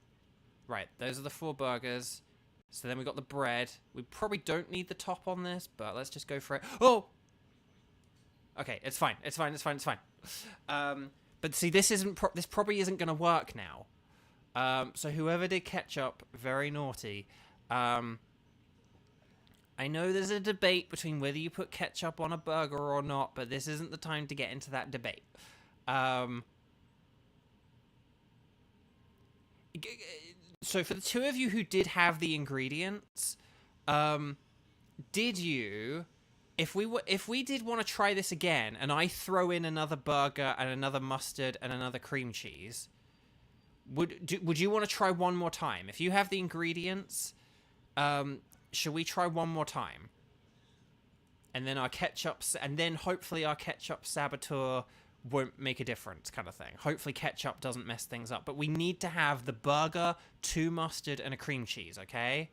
Right, those are the 4 burgers. So then we got the bread. We probably don't need the top on this, but let's just go for it. Oh! Okay, it's fine. It's fine. It's fine. It's fine. But see, this probably isn't going to work now. So whoever did ketchup, very naughty. I know there's a debate between whether you put ketchup on a burger or not, but this isn't the time to get into that debate. So for the 2 of you who did have the ingredients, did you... If we did want to try this again, and I throw in another burger and another mustard and another cream cheese, would you want to try one more time? If you have the ingredients, should we try one more time? And then hopefully our ketchup saboteur won't make a difference, kind of thing. Hopefully ketchup doesn't mess things up. But we need to have the burger, 2 mustard, and a cream cheese, okay?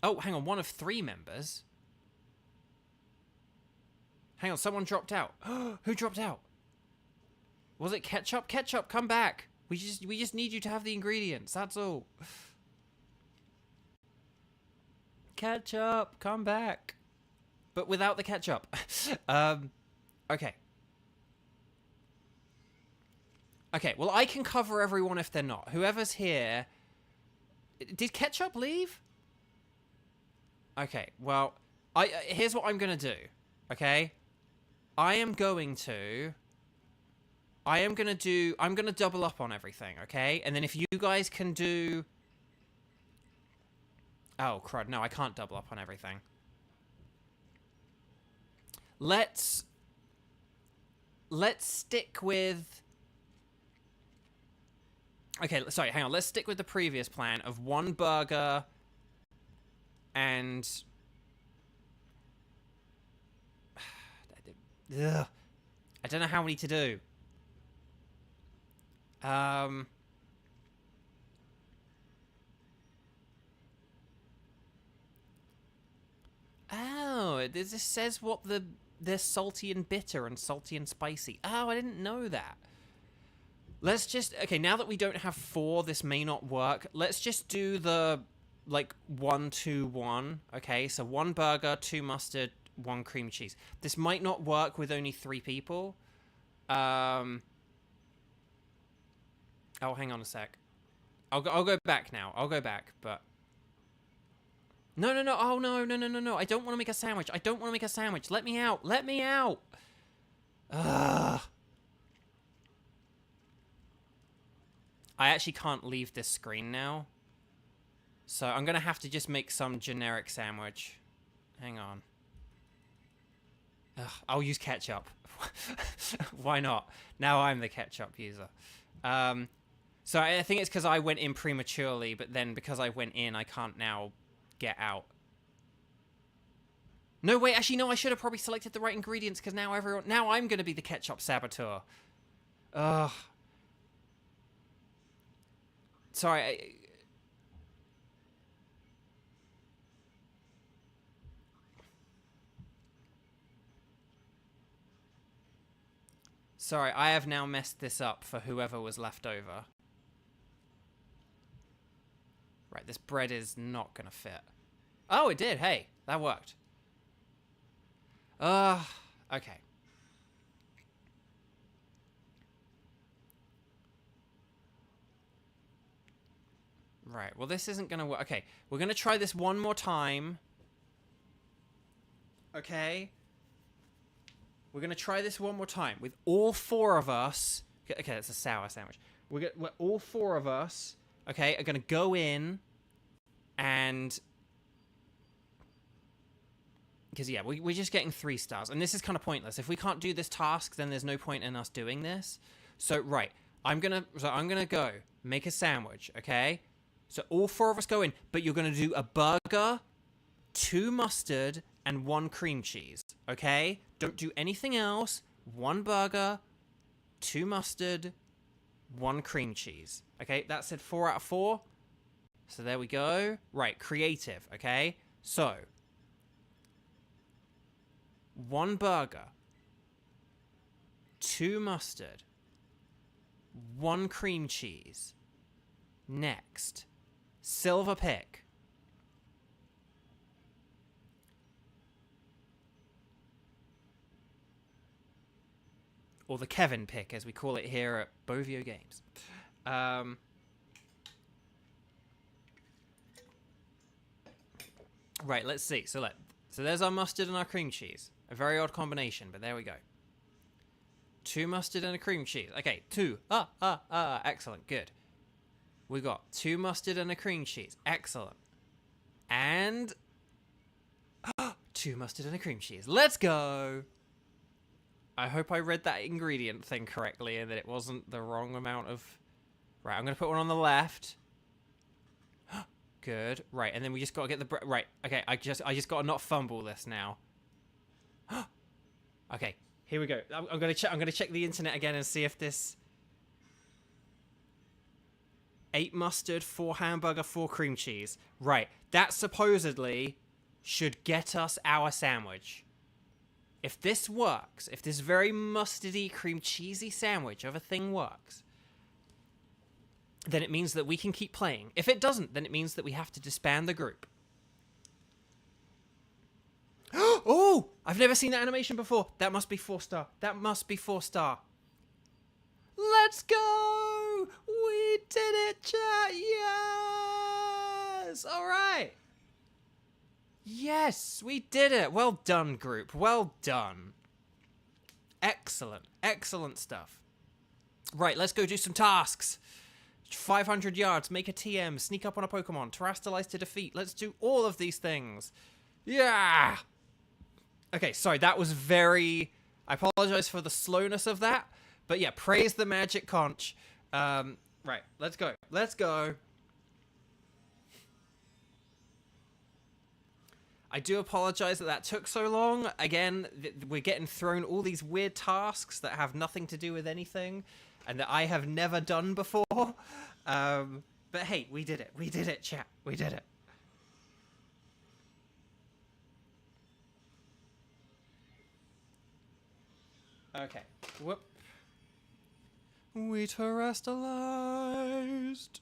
Oh, hang on, 1 of 3 members. Hang on, someone dropped out. Who dropped out? Was it ketchup? Ketchup, come back. We just need you to have the ingredients, that's all. Ketchup, come back. But without the ketchup. Okay. Okay, well, I can cover everyone if they're not. Whoever's here... Did ketchup leave? Okay, well, here's what I'm going to do, okay? I am going to... I'm gonna double up on everything, okay? And then if you guys can do... Oh, crud. No, I can't double up on everything. Let's stick with... Okay, sorry, hang on. Let's stick with the previous plan of 1 burger and... Ugh. I don't know how many to do. Oh, this says what they're salty and bitter and salty and spicy. Oh, I didn't know that. Let's just... Okay, now that we don't have 4, this may not work. Let's just do the, like, 1, 2, 1. Okay, so 1 burger, 2 mustard, 1 cream cheese. This might not work with only 3 people. Oh, hang on a sec. I'll go back now. I'll go back, but... No. Oh, no. I don't want to make a sandwich. I don't want to make a sandwich. Let me out. Let me out. Ugh. I actually can't leave this screen now. So I'm going to have to just make some generic sandwich. Hang on. Ugh, I'll use ketchup. Why not? Now I'm the ketchup user. So I think it's because I went in prematurely, but then because I went in, I can't now get out. No, wait, actually, no, I should have probably selected the right ingredients because now I'm going to be the ketchup saboteur. Ugh. Sorry, Sorry, I have now messed this up for whoever was left over. Right, this bread is not gonna fit. Oh, it did, hey, that worked. Okay. Right, well this isn't gonna work. Okay, we're gonna try this one more time. Okay? We're gonna try this one more time with all 4 of us. Okay, that's a sour sandwich. We're all 4 of us, okay, are gonna go in and... Because, yeah, we're just getting 3 stars. And this is kind of pointless. If we can't do this task, then there's no point in us doing this. So, right, I'm gonna go make a sandwich, okay? So all 4 of us go in, but you're gonna do a burger, 2 mustard, and 1 cream cheese, okay? Don't do anything else. 1 burger, 2 mustard, 1 cream cheese. Okay, that said 4 out of 4. So there we go. Right, creative, okay? So, 1 burger, 2 mustard, 1 cream cheese. Next, silver pick. Or the Kevin pick, as we call it here at Beau Games. Right, let's see. So there's our mustard and our cream cheese. A very odd combination, but there we go. 2 mustard and a cream cheese. Okay, 2. Excellent, good. We got 2 mustard and a cream cheese. Excellent. And 2 mustard and a cream cheese. Let's go! I hope I read that ingredient thing correctly and that it wasn't the wrong amount of... Right, I'm going to put one on the left. Good. Right, and then we just got to get the... Right, okay, I just got to not fumble this now. Okay, here we go. I'm going to check the internet again and see if this... 8 mustard, 4 hamburger, 4 cream cheese. Right, that supposedly should get us our sandwich. If this works, if this very mustardy, cream cheesy sandwich of a thing works, then it means that we can keep playing. If it doesn't, then it means that we have to disband the group. Oh! I've never seen that animation before. That must be 4-star. That must be 4-star. Let's go! We did it, chat! Yes! All right. Yes, we did it. Well done, group. Well done. Excellent. Excellent stuff. Right, let's go do some tasks. 500 yards, make a TM, sneak up on a Pokemon, terrestrialize to defeat. Let's do all of these things. Yeah! Okay, sorry, that was very... I apologize for the slowness of that. But yeah, praise the magic conch. Right, let's go. Let's go. I do apologize that that took so long. Again, we're getting thrown all these weird tasks that have nothing to do with anything and that I have never done before. But hey, we did it. We did it, chat. We did it. Okay. Whoop. We terrestrialized.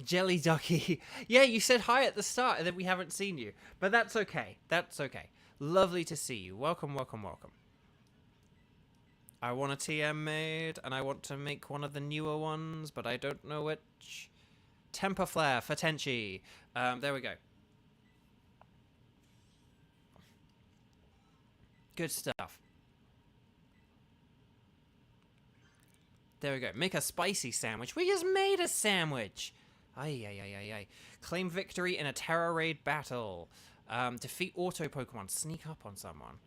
Jelly Ducky. Yeah, you said hi at the start and then we haven't seen you. But that's okay. That's okay. Lovely to see you. Welcome, welcome, welcome. I want a TM made, and I want to make one of the newer ones, but I don't know which. Temper Flare for Tenchi. There we go. Good stuff. There we go. Make a spicy sandwich. We just made a sandwich. Ay, ay, ay, ay, ay. Claim victory in a Terra Raid battle. Defeat auto Pokemon. Sneak up on someone.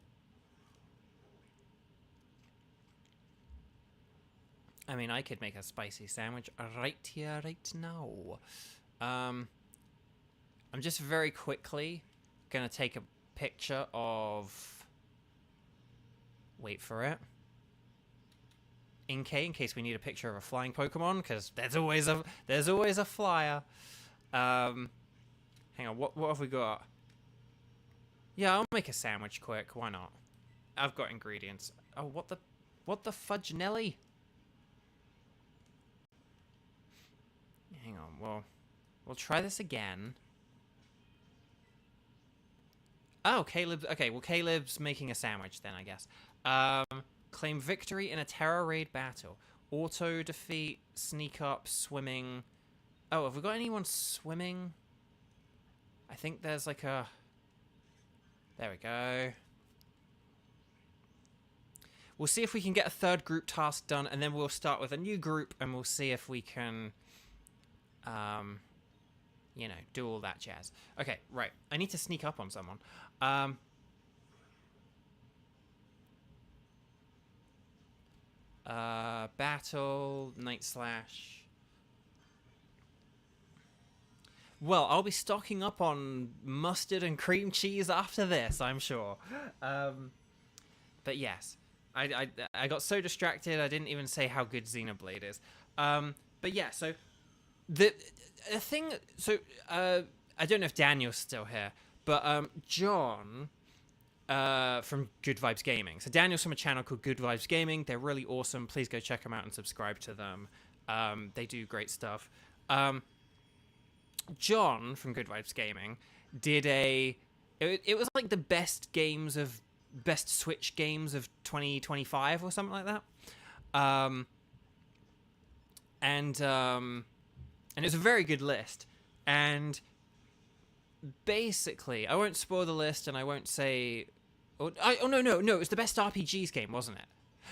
I mean, I could make a spicy sandwich right here, right now. I'm just very quickly gonna take a picture of... Wait for it. In case we need a picture of a flying Pokemon, because there's always a flyer. Hang on, what have we got? Yeah, I'll make a sandwich quick. Why not? I've got ingredients. Oh, what the fudge Nelly? Hang on, we'll try this again. Oh, Caleb. Okay, well, Caleb's making a sandwich then, I guess. Claim victory in a Terra Raid battle. Auto defeat, sneak up, swimming. Oh, have we got anyone swimming? I think there's like a... There we go. We'll see if we can get a third group task done, and then we'll start with a new group, and we'll see if we can... you know, do all that jazz. Okay, right. I need to sneak up on someone. Battle, Night Slash. Well, I'll be stocking up on mustard and cream cheese after this, I'm sure. But yes, I got so distracted I didn't even say how good Xenoblade is. But yeah, so the thing. So I don't know if Daniel's still here, but John from Good Vibes Gaming. So Daniel's from a channel called Good Vibes Gaming. They're really awesome. Please go check them out and subscribe to them. They do great stuff. John from Good Vibes Gaming did it was like the best Switch games of 2025 or something like that. And it was a very good list. And basically, I won't spoil the list, and I won't say... no, it was the best RPGs game, wasn't it?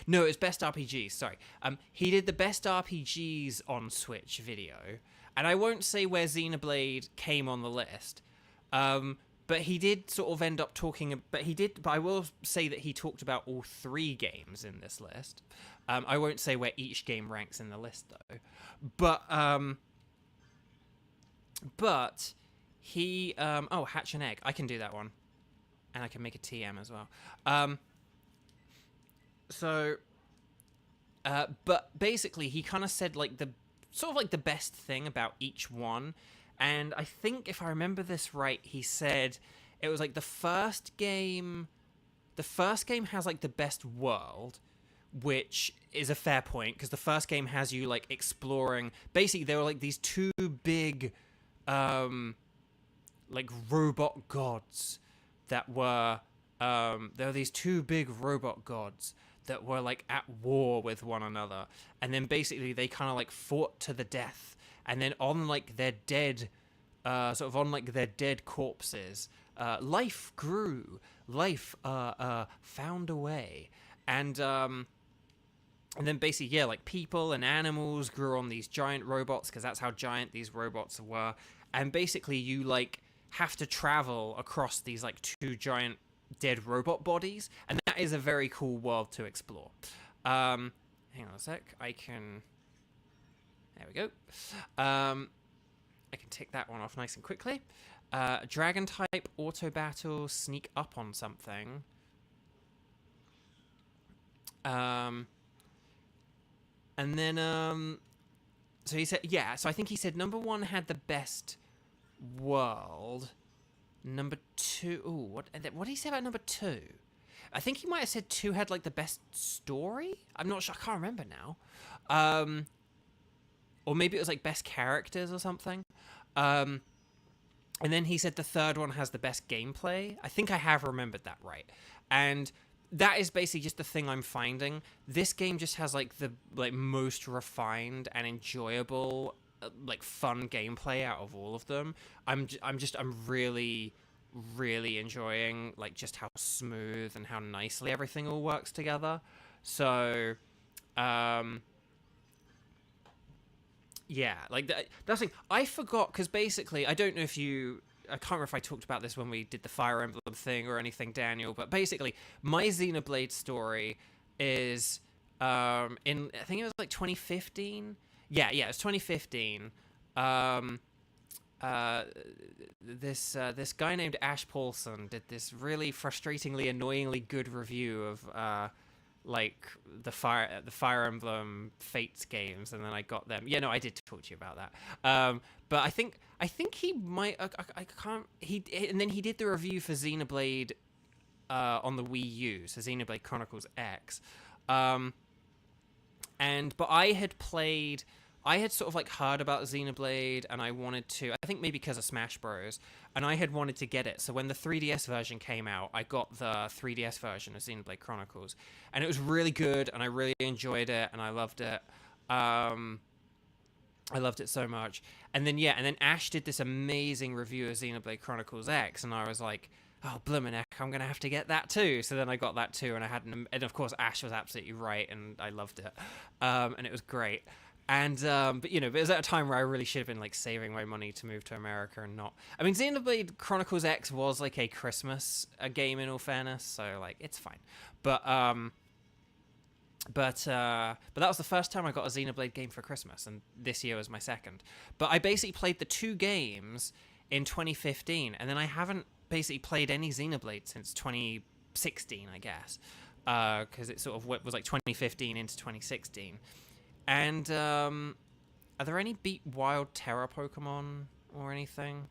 No, it was best RPGs, sorry. He did the best RPGs on Switch video, and I won't say where Xenoblade came on the list, but he did sort of end up talking... But I will say that he talked about all 3 games in this list. I won't say where each game ranks in the list, though. But he... oh, hatch an egg. I can do that one. And I can make a TM as well. But basically, he kind of said, like, the best thing about each one. And I think, if I remember this right, he said it was, like, the first game has, like, the best world, which is a fair point, because the first game has you, like, exploring... Basically, there were, like, these 2 big... like robot gods that were there were these 2 big robot gods that were like at war with one another, and then basically they kind of like fought to the death, and then on like their dead sort of on like their dead corpses, life grew, life found a way. And then basically, yeah, like people and animals grew on these giant robots, because that's how giant these robots were. And basically you like have to travel across these like two giant dead robot bodies, and that is a very cool world to explore. Hang on a sec, there we go. I can tick that one off nice and quickly. Dragon type, auto battle, sneak up on something. And then, so he said, yeah, so I think he said number 1 had the best world. Number 2, ooh, what did he say about number 2? I think he might have said 2 had, like, the best story? I'm not sure, I can't remember now. Or maybe it was, like, best characters or something. And then he said the 3rd one has the best gameplay. I think I have remembered that right. And that is basically just the thing I'm finding. This game just has like the most refined and enjoyable, like fun gameplay out of all of them. I'm really enjoying like just how smooth and how nicely everything all works together. So, yeah, like that's the thing. I forgot, because basically I don't know if you. I can't remember if I talked about this when we did the Fire Emblem thing or anything, Daniel, but basically my Xenoblade story is I think it was like 2015. Yeah, it was 2015. This guy named Ash Paulson did this really frustratingly, annoyingly good review of like the Fire Emblem Fates games, and then I got them. Yeah, no, I did talk to you about that. But I think he might. I can't. And then he did the review for Xenoblade on the Wii U, so Xenoblade Chronicles X. But I had sort of like heard about Xenoblade, and I wanted to. I think maybe because of Smash Bros. And I had wanted to get it. So when the 3DS version came out, I got the 3DS version of Xenoblade Chronicles, and it was really good, and I really enjoyed it, and I loved it. I loved it so much. And then Ash did this amazing review of Xenoblade Chronicles X, and I was like, oh, blimmin' heck, I'm going to have to get that too. So then I got that too, and and of course Ash was absolutely right, and I loved it. And it was great. And, but it was at a time where I really should have been, like, saving my money to move to America and not. I mean, Xenoblade Chronicles X was, like, a Christmas game, in all fairness, so, like, it's fine. But that was the first time I got a Xenoblade game for Christmas, and this year was my second. But I basically played the 2 games in 2015, and then I haven't basically played any Xenoblade since 2016, I guess, because it sort of was, like, 2015 into 2016. And, are there any Beat Wild Terra Pokemon or anything?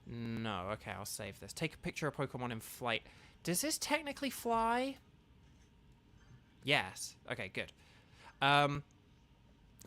No, okay, I'll save this. Take a picture of Pokemon in flight. Does this technically fly? Yes. Okay, good.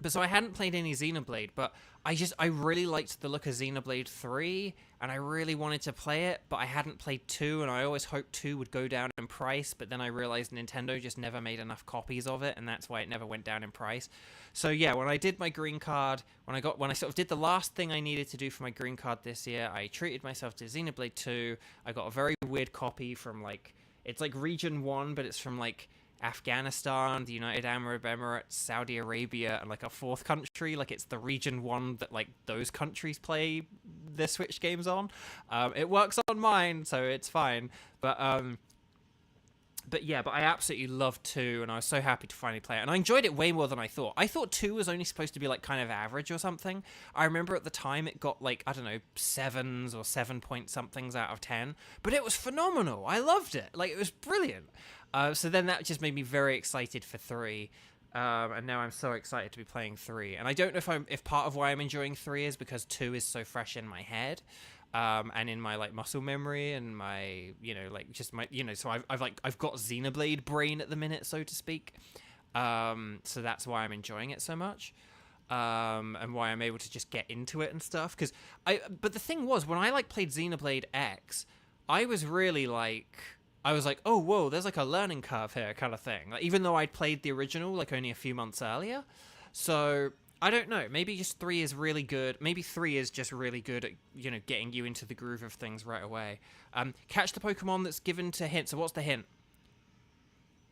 But so I hadn't played any Xenoblade, but I really liked the look of Xenoblade 3, and I really wanted to play it, but I hadn't played 2, and I always hoped 2 would go down in price, but then I realized Nintendo just never made enough copies of it, and that's why it never went down in price. So yeah, when I did my green card, when I sort of did the last thing I needed to do for my green card this year, I treated myself to Xenoblade 2. I got a very weird copy from, like, it's like Region 1, but it's from, like, Afghanistan, the United Arab Emirates, Saudi Arabia, and like a 4th country. Like, it's the Region 1 that like those countries play their Switch games on. It works on mine, so it's fine. But I absolutely loved 2, and I was so happy to finally play it. And I enjoyed it way more than I thought. I thought 2 was only supposed to be like kind of average or something. I remember at the time it got like, I don't know, 7s or 7 point somethings out of 10. But it was phenomenal. I loved it. Like, it was brilliant. So then that just made me very excited for 3. And now I'm so excited to be playing 3. And I don't know if part of why I'm enjoying 3 is because 2 is so fresh in my head. And in my like muscle memory and my, like just my, so I've got Xenoblade brain at the minute, so to speak. So that's why I'm enjoying it so much. And why I'm able to just get into it and stuff. But the thing was, when I like played Xenoblade X, I was really like, I was like, oh, whoa, there's like a learning curve here kind of thing. Like, even though I'd played the original like only a few months earlier. So I don't know. Maybe just 3 is really good. Maybe 3 is just really good at, you know, getting you into the groove of things right away. Catch the Pokemon that's given to hint. So what's the hint?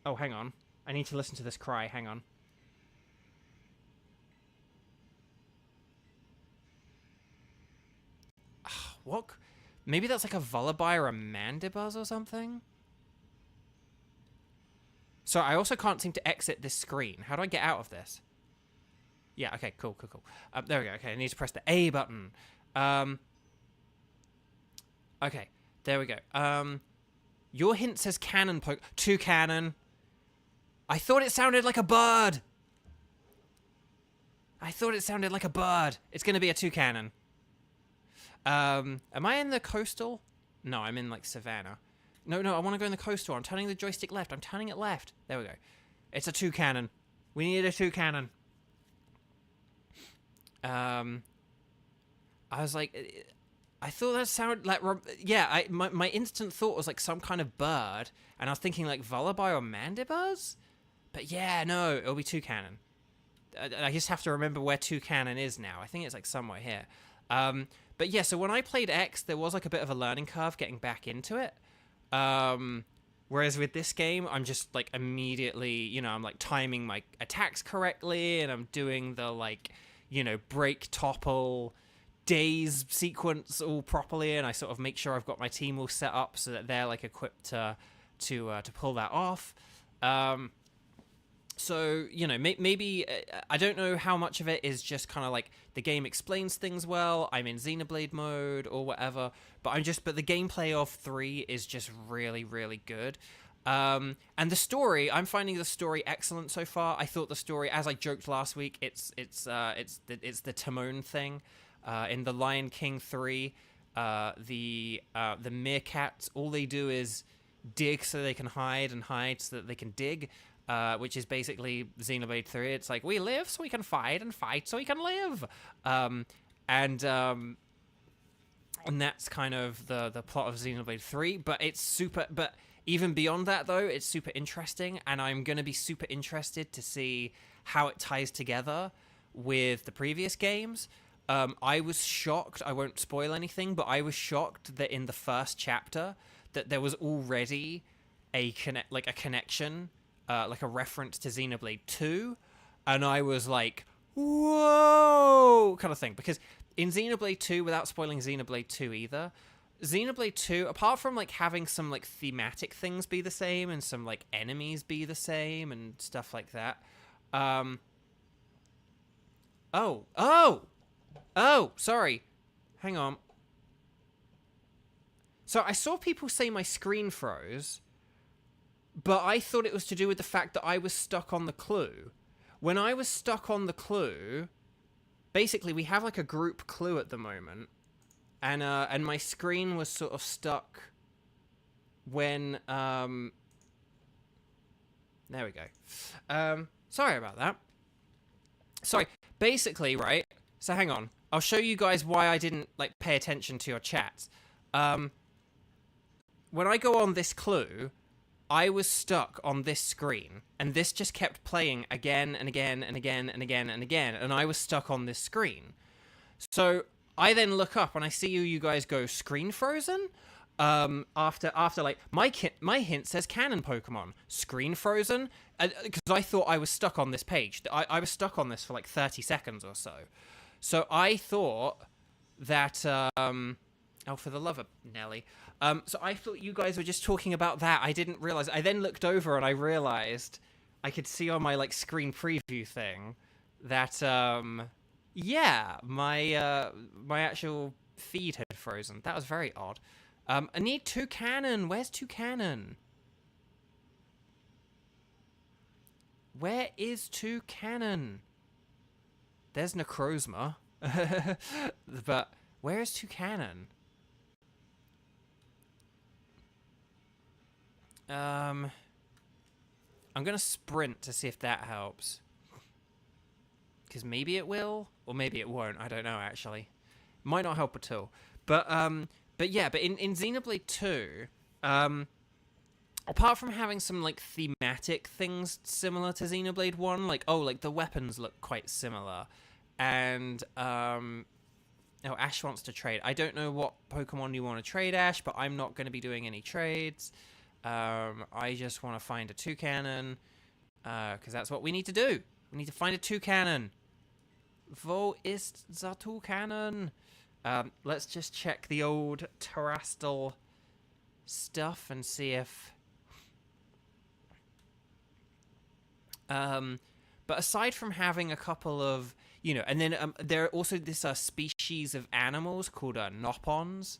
Oh, hang on. I need to listen to this cry. Hang on. What? Maybe that's like a Vullaby or a Mandibuzz or something? So I also can't seem to exit this screen. How do I get out of this? Yeah, okay, cool. There we go. Okay, I need to press the A button. Okay, there we go. Your hint says cannon poke. 2 cannon. I thought it sounded like a bird. It's going to be a 2 cannon. Am I in the coastal? No, I'm in, like, savannah. No, I want to go in the coastal. I'm turning the joystick left. I'm turning it left. There we go. It's a 2 cannon. We need a 2 cannon. I was like, I thought that sounded like, yeah, my instant thought was like some kind of bird, and I was thinking like Vullaby or Mandibuzz? But yeah, no, it'll be 2 cannon. I just have to remember where 2 cannon is now. I think it's like somewhere here. But yeah, so when I played X, there was like a bit of a learning curve getting back into it. Whereas with this game, I'm just like immediately, you know, I'm like timing my attacks correctly, and I'm doing the like, you know, break, topple, daze sequence all properly, and I sort of make sure I've got my team all set up so that they're like equipped to pull that off. So, you know, maybe I don't know how much of it is just kind of like the game explains things well, I'm in Xenoblade mode or whatever, but the gameplay of 3 is just really, really good. And the story, I'm finding the story excellent so far. I thought the story, as I joked last week, it's the Timon thing. In the Lion King 3, the meerkats, all they do is dig so they can hide, and hide so that they can dig. Which is basically Xenoblade 3. It's like, we live so we can fight, and fight so we can live. And that's kind of the plot of Xenoblade 3. But even beyond that, though, it's super interesting, and I'm going to be super interested to see how it ties together with the previous games. I was shocked, I won't spoil anything, but I was shocked that in the first chapter that there was already a connection, like a reference to Xenoblade 2, and I was like, whoa, kind of thing. Because in Xenoblade 2, without spoiling Xenoblade 2 either, Xenoblade 2, apart from like having some like thematic things be the same and some like enemies be the same and stuff like that, sorry, hang on. So I saw people say my screen froze, but I thought it was to do with the fact that I was stuck on the clue. When I was stuck on the clue, basically we have like a group clue at the moment, and my screen was sort of stuck when there we go. Sorry about that. Sorry. Basically, right? So hang on. I'll show you guys why I didn't like pay attention to your chats. When I go on this clue, I was stuck on this screen, and this just kept playing again and again and again and again and again, and I was stuck on this screen. So I then look up and I see you guys go screen frozen. After like my hint says cannon Pokemon, screen frozen, because I thought I was stuck on this page. I was stuck on this for like 30 seconds or so. So I thought that oh, for the love of Nelly. So I thought you guys were just talking about that. I didn't realize. I then looked over and I realized I could see on my like screen preview thing that yeah, my actual feed had frozen. That was very odd. I need 2 cannon. Where's 2 cannon? Where is 2 cannon? There's Necrozma. But where is 2 cannon? I'm gonna sprint to see if that helps. Because maybe it will, or maybe it won't. I don't know, actually. Might not help at all. But yeah, but in Xenoblade 2, apart from having some like thematic things similar to Xenoblade 1, like like the weapons look quite similar, and Ash wants to trade. I don't know what Pokemon you want to trade, Ash, but I'm not going to be doing any trades. I just want to find a Toucanon, because that's what we need to do. We need to find a Toucanon. Wo ist der Toucanon? Let's just check the old Terrastal stuff and see if... but aside from having a couple of, and then there are also this species of animals called Nopons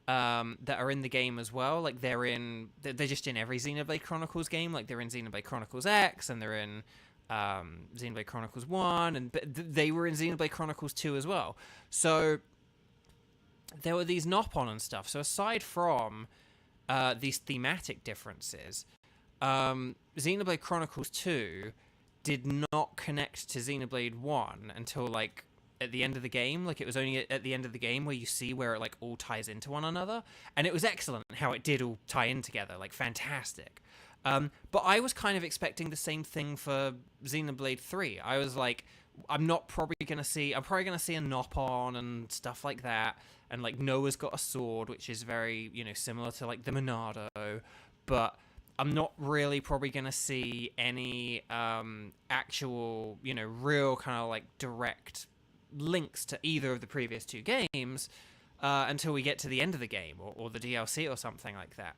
that are in the game as well. Like they're just in every Xenoblade Chronicles game. Like they're in Xenoblade Chronicles X, and they're in Xenoblade Chronicles 1, and they were in Xenoblade Chronicles 2 as well. So there were these Nopon and stuff. So aside from these thematic differences, Xenoblade Chronicles 2 did not connect to Xenoblade 1 until like at the end of the game. Like it was only at the end of the game where you see where it like all ties into one another, and it was excellent how it did all tie in together, like fantastic. But I was kind of expecting the same thing for Xenoblade 3. I was like, I'm probably gonna see a Nopon and stuff like that, and like Noah's got a sword, which is very similar to like the Monado, but I'm not really probably going to see any actual, real kind of like direct links to either of the previous two games until we get to the end of the game or the DLC or something like that.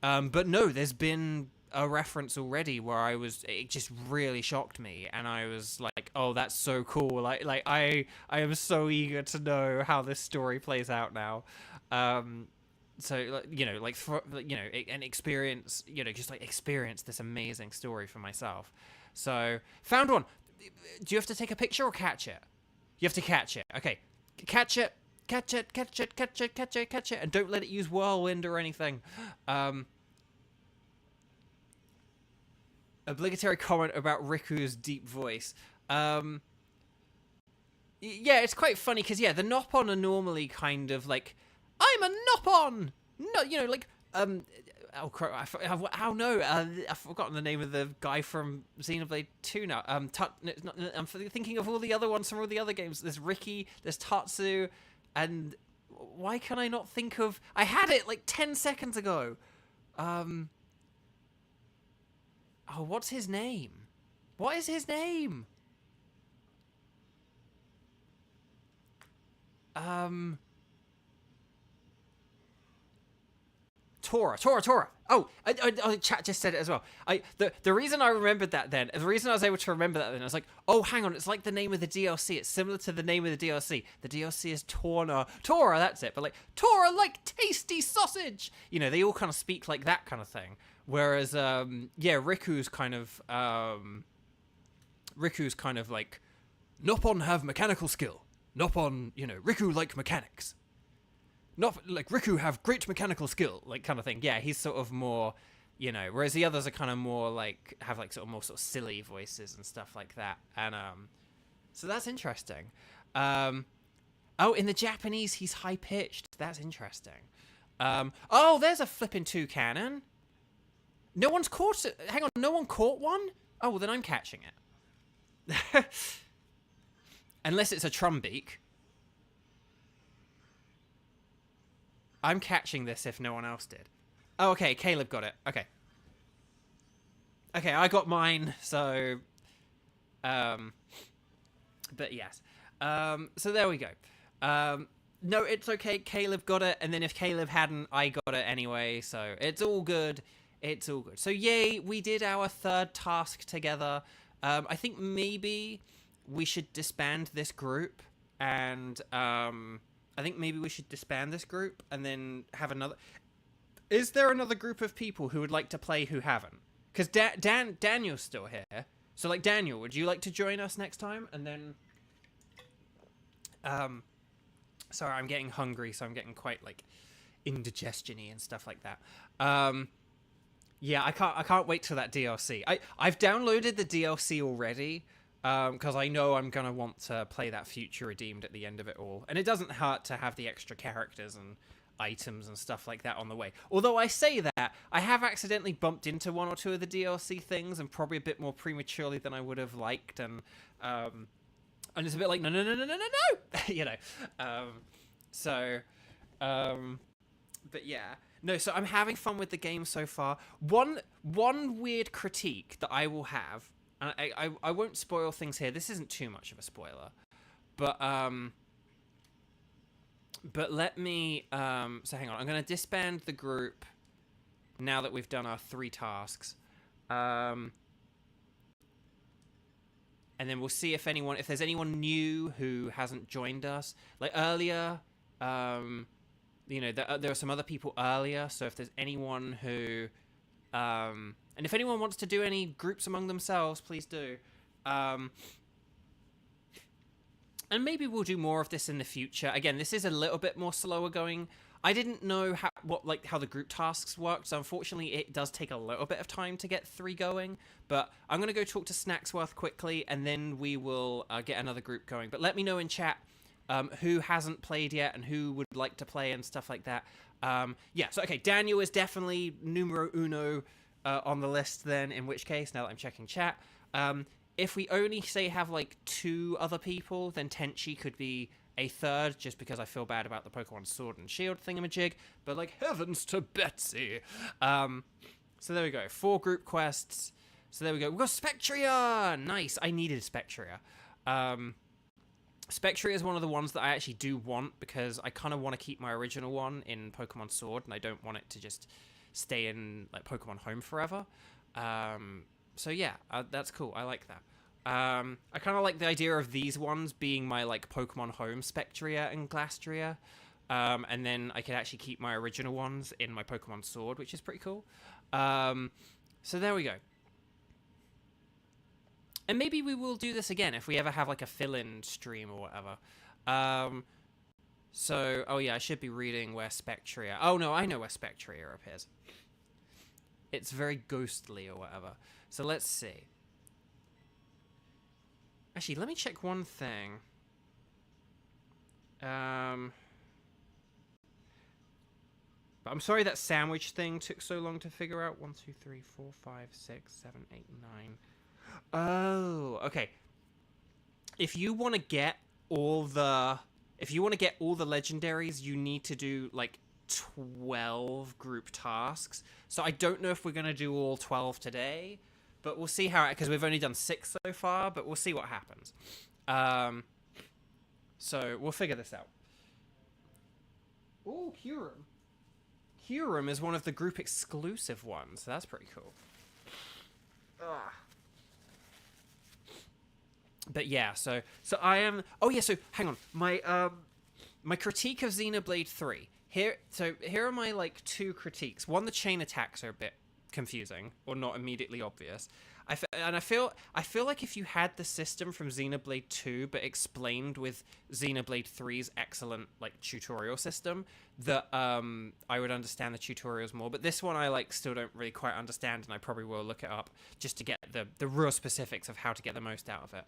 But no, there's been a reference already where it just really shocked me, and I was like, oh, that's so cool. Like I am so eager to know how this story plays out now. So, and experience, just like experience this amazing story for myself. So, found one. Do you have to take a picture or catch it? You have to catch it. Okay. Catch it, and don't let it use Whirlwind or anything. Obligatory comment about Riku's deep voice. Yeah, it's quite funny because, the Nopon are normally kind of like, I'm a Nopon! No, oh crap, I've forgotten the name of the guy from Xenoblade 2 now. I'm thinking of all the other ones from all the other games. There's Ricky, there's Tatsu, and why can I not think of... I had it like 10 seconds ago. Oh, what's his name? What is his name? Tora. Oh, chat just said it as well. The reason I remembered that then, the reason I was able to remember that then, I was like, oh, hang on, it's like the name of the DLC. It's similar to the name of the DLC. The DLC is Tora, that's it. But like, Tora, like tasty sausage. They all kind of speak like that kind of thing. Whereas, Riku's kind of like, Nopon have mechanical skill. Nopon, Riku like mechanics. Not like Riku have great mechanical skill, like kind of thing. Yeah, he's sort of more, whereas the others are kind of more like have like sort of more sort of silly voices and stuff like that. And so that's interesting. Oh, in the Japanese, he's high pitched. That's interesting. Oh, there's a flipping Toucanon. No one's caught it. Hang on, no one caught one. Oh, well then I'm catching it. Unless it's a Trumbeak. I'm catching this if no one else did. Oh, okay, Caleb got it. Okay, I got mine, so... but yes. So there we go. No, it's okay, Caleb got it, and then if Caleb hadn't, I got it anyway, so it's all good. It's all good. So yay, we did our third task together. I think maybe we should disband this group, and... I think maybe we should disband this group and then have another... Is there another group of people who would like to play who haven't? Because Daniel's still here. So, like, Daniel, would you like to join us next time? And then... Sorry, I'm getting hungry, so I'm getting quite, like, indigestion-y and stuff like that. Yeah, I can't wait till that DLC. I've downloaded the DLC already... because I know I'm going to want to play that Future Redeemed at the end of it all. And it doesn't hurt to have the extra characters and items and stuff like that on the way. Although I say that, I have accidentally bumped into one or two of the DLC things, and probably a bit more prematurely than I would have liked, and it's a bit like, no, you know. But yeah. No, so I'm having fun with the game so far. One weird critique that I will have, and I won't spoil things here. This isn't too much of a spoiler. But let me so hang on. I'm going to disband the group now that we've done our 3 tasks. And then we'll see if there's anyone new who hasn't joined us. Like earlier, you know, there are some other people earlier, so if there's anyone who and if anyone wants to do any groups among themselves, please do. And maybe we'll do more of this in the future. Again, this is a little bit more slower going. I didn't know how the group tasks worked, so unfortunately it does take a little bit of time to get 3 going. But I'm going to go talk to Snacksworth quickly, and then we will get another group going. But let me know in chat who hasn't played yet and who would like to play and stuff like that. Yeah, so okay, Daniel is definitely numero uno on the list then, in which case, now that I'm checking chat. If we only, say, have, like, 2 other people, then Tenchi could be a 3rd, just because I feel bad about the Pokemon Sword and Shield thingamajig. But, like, heavens to Betsy! So there we go. 4 group quests. So there we go. We've got Spectria! Nice! I needed Spectria. Spectria is one of the ones that I actually do want, because I kind of want to keep my original one in Pokemon Sword, and I don't want it to just stay in, like, Pokemon Home forever. So yeah, that's cool. I like that. I kind of like the idea of these ones being my, like, Pokemon Home Spectria and Glastria. And then I could actually keep my original ones in my Pokemon Sword, which is pretty cool. So there we go. And maybe we will do this again if we ever have, like, a fill-in stream or whatever. So, oh yeah, I should be reading where Spectria... Oh no, I know where Spectria appears. It's very ghostly or whatever. So let's see. Actually, let me check one thing. But I'm sorry that sandwich thing took so long to figure out. 1, 2, 3, 4, 5, 6, 7, 8, 9. Oh, okay. If you want to get all the legendaries, you need to do, like, 12 group tasks. So I don't know if we're going to do all 12 today, but we'll see how, because we've only done 6 so far, but we'll see what happens. So we'll figure this out. Oh, Kyurem. Kyurem is one of the group exclusive ones, so that's pretty cool. Ugh. But yeah, so I am... Oh yeah, so hang on. My critique of Xenoblade 3. Here are my, like, 2 critiques. One, the chain attacks are a bit confusing or not immediately obvious. I feel like if you had the system from Xenoblade 2 but explained with Xenoblade 3's excellent, like, tutorial system, that I would understand the tutorials more. But this one I, like, still don't really quite understand, and I probably will look it up just to get the real specifics of how to get the most out of it.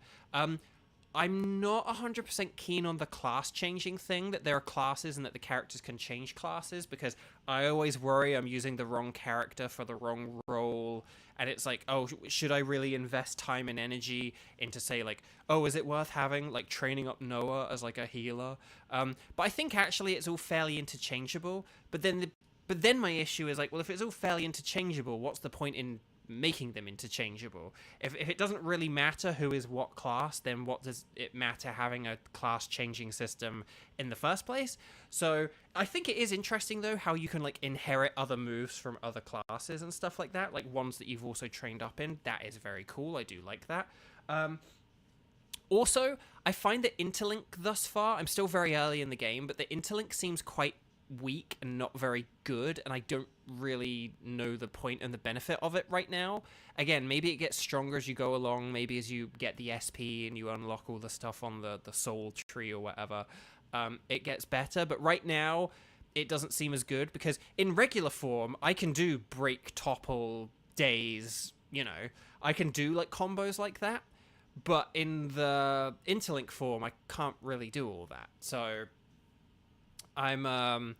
I'm not 100% keen on the class changing thing, that there are classes and that the characters can change classes, because I always worry I'm using the wrong character for the wrong role, and it's like, oh, should I really invest time and energy into, say, like, oh, is it worth having, like, training up Noah as, like, a healer? But I think actually it's all fairly interchangeable, but then my issue is, like, well, if it's all fairly interchangeable, what's the point in making them interchangeable? If it doesn't really matter who is what class, then what does it matter having a class changing system in the first place? So I think it is interesting, though, how you can, like, inherit other moves from other classes and stuff like that, like ones that you've also trained up in. That is very cool. I do like that. Also, I find that Interlink thus far, I'm still very early in the game, but the Interlink seems quite weak and not very good, and I don't really know the point and the benefit of it right now. Again, maybe it gets stronger as you go along, maybe as you get the SP and you unlock all the stuff on the soul tree or whatever, it gets better, but right now it doesn't seem as good, because in regular form I can do break, topple, daze, you know, I can do, like, combos like that, but in the Interlink form I can't really do all that. So I'm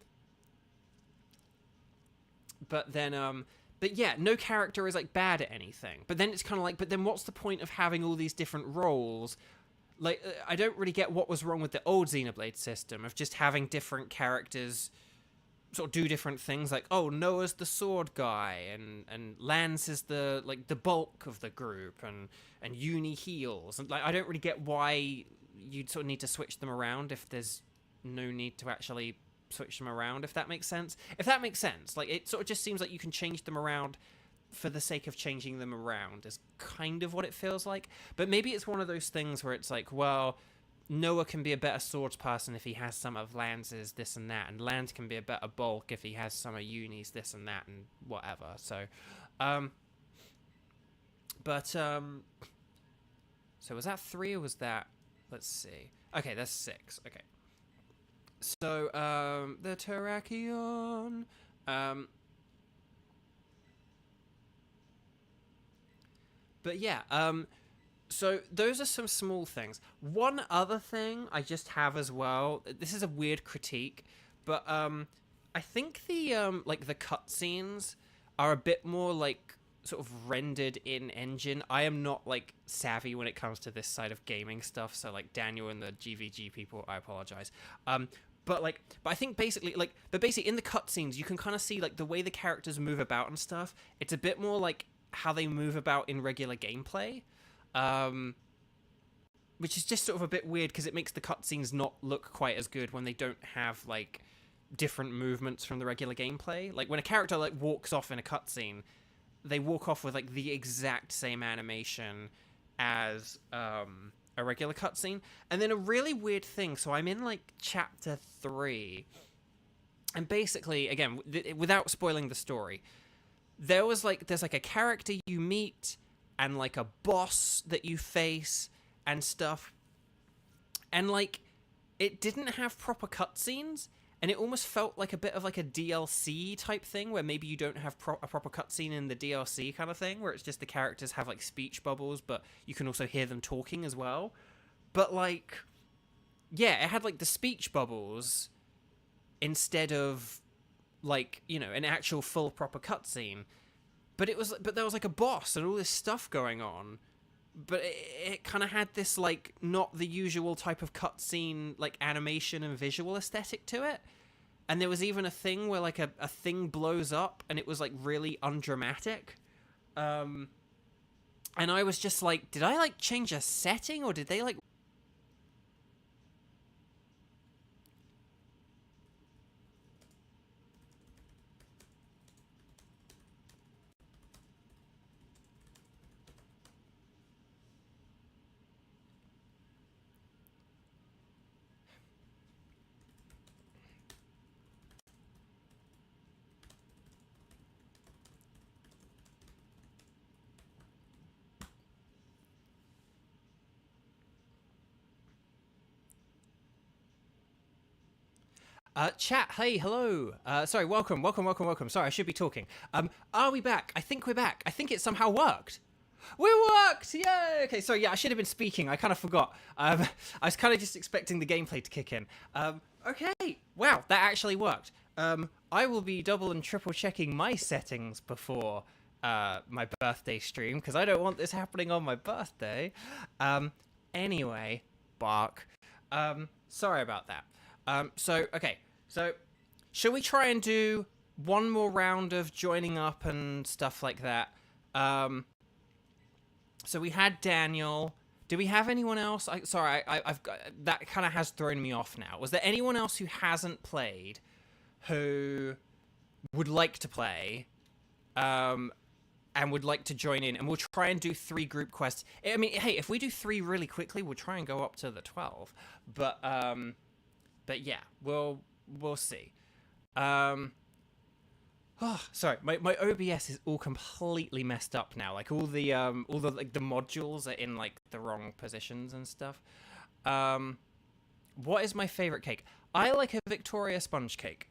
but then but yeah, no character is like bad at anything. But then it's kind of like, but then what's the point of having all these different roles? Like, I don't really get what was wrong with the old Xenoblade system of just having different characters sort of do different things. Like, oh, Noah's the sword guy, and Lance is the like the bulk of the group, and Uni heals. And like, I don't really get why you'd sort of need to switch them around if there's no need to actually switch them around. If that makes sense. If that makes sense, like it sort of just seems like you can change them around for the sake of changing them around is kind of what it feels like. But maybe it's one of those things where it's like, well, Noah can be a better swords person if he has some of Lance's this and that, and Lance can be a better bulk if he has some of Uni's this and that and whatever. So so was that 3 or was that, let's see, okay, that's 6. Okay, so the Terrakion, but yeah, so those are some small things. One other thing I just have as well, this is a weird critique, but I think the like the cutscenes are a bit more like sort of rendered in engine. I am not like savvy when it comes to this side of gaming stuff, so like Daniel and the GVG people, I apologize. But I think basically in the cutscenes you can kind of see like the way the characters move about and stuff. It's a bit more like how they move about in regular gameplay, which is just sort of a bit weird because it makes the cutscenes not look quite as good when they don't have like different movements from the regular gameplay. Like when a character like walks off in a cutscene, they walk off with like the exact same animation as a regular cutscene. And then a really weird thing, so I'm in like chapter 3, and basically, again, without spoiling the story, there's like a character you meet and like a boss that you face and stuff, and like it didn't have proper cutscenes, and it almost felt like a bit of like a DLC type thing where maybe you don't have a proper cutscene in the DLC kind of thing, where it's just the characters have like speech bubbles, but you can also hear them talking as well. But like, yeah, it had like the speech bubbles instead of like, you know, an actual full proper cutscene. But there was like a boss and all this stuff going on. But it kind of had this like not the usual type of cutscene like animation and visual aesthetic to it. And there was even a thing where like a thing blows up and it was like really undramatic. And I was just like, did I like change a setting, or did they like... Chat, hey, hello. Sorry, welcome. Sorry, I should be talking. Are we back? I think we're back. I think it somehow worked. We worked! Yay! Okay, sorry, yeah, I should have been speaking. I kind of forgot. I was kind of just expecting the gameplay to kick in. Okay, wow, that actually worked. I will be double and triple checking my settings before my birthday stream, because I don't want this happening on my birthday. Anyway, bark. Sorry about that. Okay, so shall we try and do one more round of joining up and stuff like that? So we had Daniel. Do we have anyone else? I've got, that kind of has thrown me off now. Was there anyone else who hasn't played who would like to play and would like to join in? And we'll try and do 3 group quests. I mean, hey, if we do 3 really quickly, we'll try and go up to the 12. But yeah, we'll see. Oh, sorry, my OBS is all completely messed up now. Like all the like the modules are in like the wrong positions and stuff. What is my favorite cake? I like a Victoria sponge cake.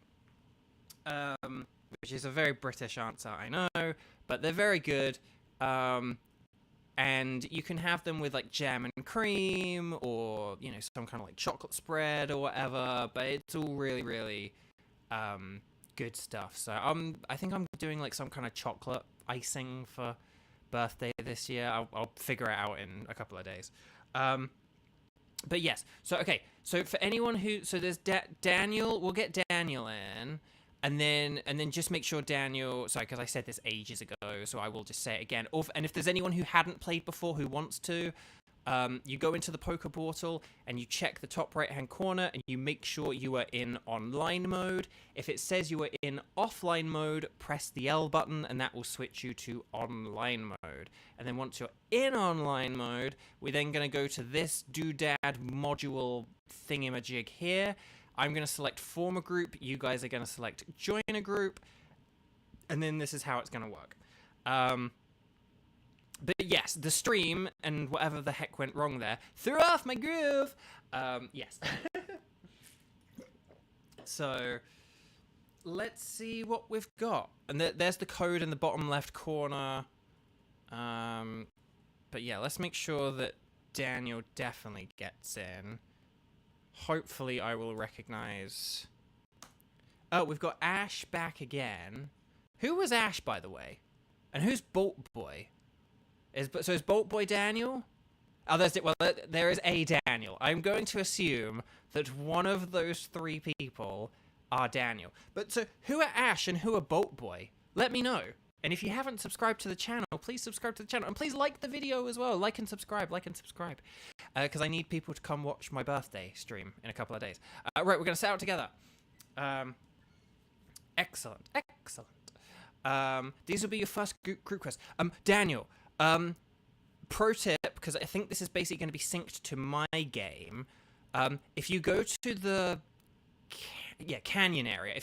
Which is a very British answer, I know, but they're very good. And you can have them with like jam and cream, or, you know, some kind of like chocolate spread or whatever, but it's all really, really Good stuff. So I think I'm doing like some kind of chocolate icing for birthday this year. I'll figure it out in a couple of days. But yes. So okay. So for anyone who there's Daniel. We'll get Daniel in, and then just make sure Daniel. Sorry, because I said this ages ago, so I will just say it again. And if there's anyone who hadn't played before who wants to. You go into the Poke Portal and you check the top right hand corner and you make sure you are in online mode. If it says you are in offline mode, press the L button and that will switch you to online mode. And then once you're in online mode, we're then going to go to this doodad module thingamajig here. I'm going to select form a group. You guys are going to select join a group. And then this is how it's going to work. But yes, the stream and whatever the heck went wrong there threw off my groove. Yes. So let's see what we've got. And there's the code in the bottom left corner. But yeah, let's make sure that Daniel definitely gets in. Hopefully I will recognize... Oh, we've got Ash back again. Who was Ash, by the way? And who's Bolt Boy? So is Bolt Boy Daniel? Oh, there is a Daniel. I'm going to assume that one of those three people are Daniel. But so who are Ash and who are Bolt Boy? Let me know. And if you haven't subscribed to the channel, please subscribe to the channel. And please like the video as well. Like and subscribe. Because I need people to come watch my birthday stream in a couple of days. Right, we're going to set out together. Excellent. These will be your first group quests. Daniel... pro tip, because I think this is basically going to be synced to my game. If you go to the canyon area,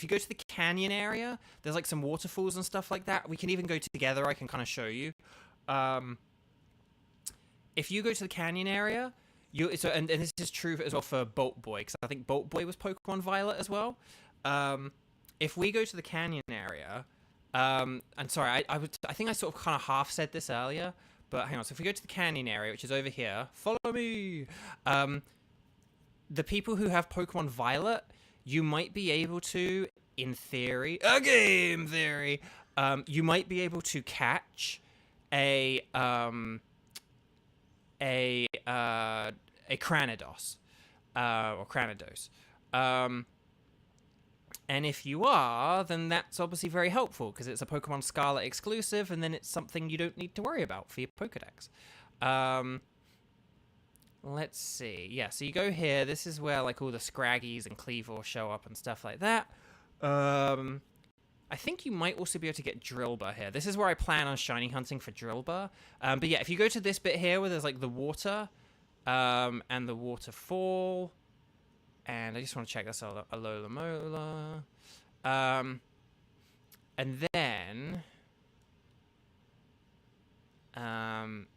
there's like some waterfalls and stuff like that. We can even go together. I can kind of show you. If you go to the canyon area, and this is true as well for Bolt Boy, because I think Bolt Boy was Pokemon Violet as well. If we go to the canyon area. And sorry, I think I sort of kind of half said this earlier, but hang on. So if we go to the canyon area, which is over here, follow me. The people who have Pokemon Violet, you might be able to, in theory, game theory, you might be able to catch a Cranidos, or Cranidos. And if you are, then that's obviously very helpful, because it's a Pokemon Scarlet exclusive, and then it's something you don't need to worry about for your Pokedex. Let's see. Yeah, so you go here. This is where, like, all the Scraggies and Cleavor show up and stuff like that. I think you might also be able to get Drillbur here. This is where I plan on shiny hunting for Drillbur. But yeah, if you go to this bit here where there's, like, the water, and the waterfall... And I just want to check this out. Alola Mola. And then... and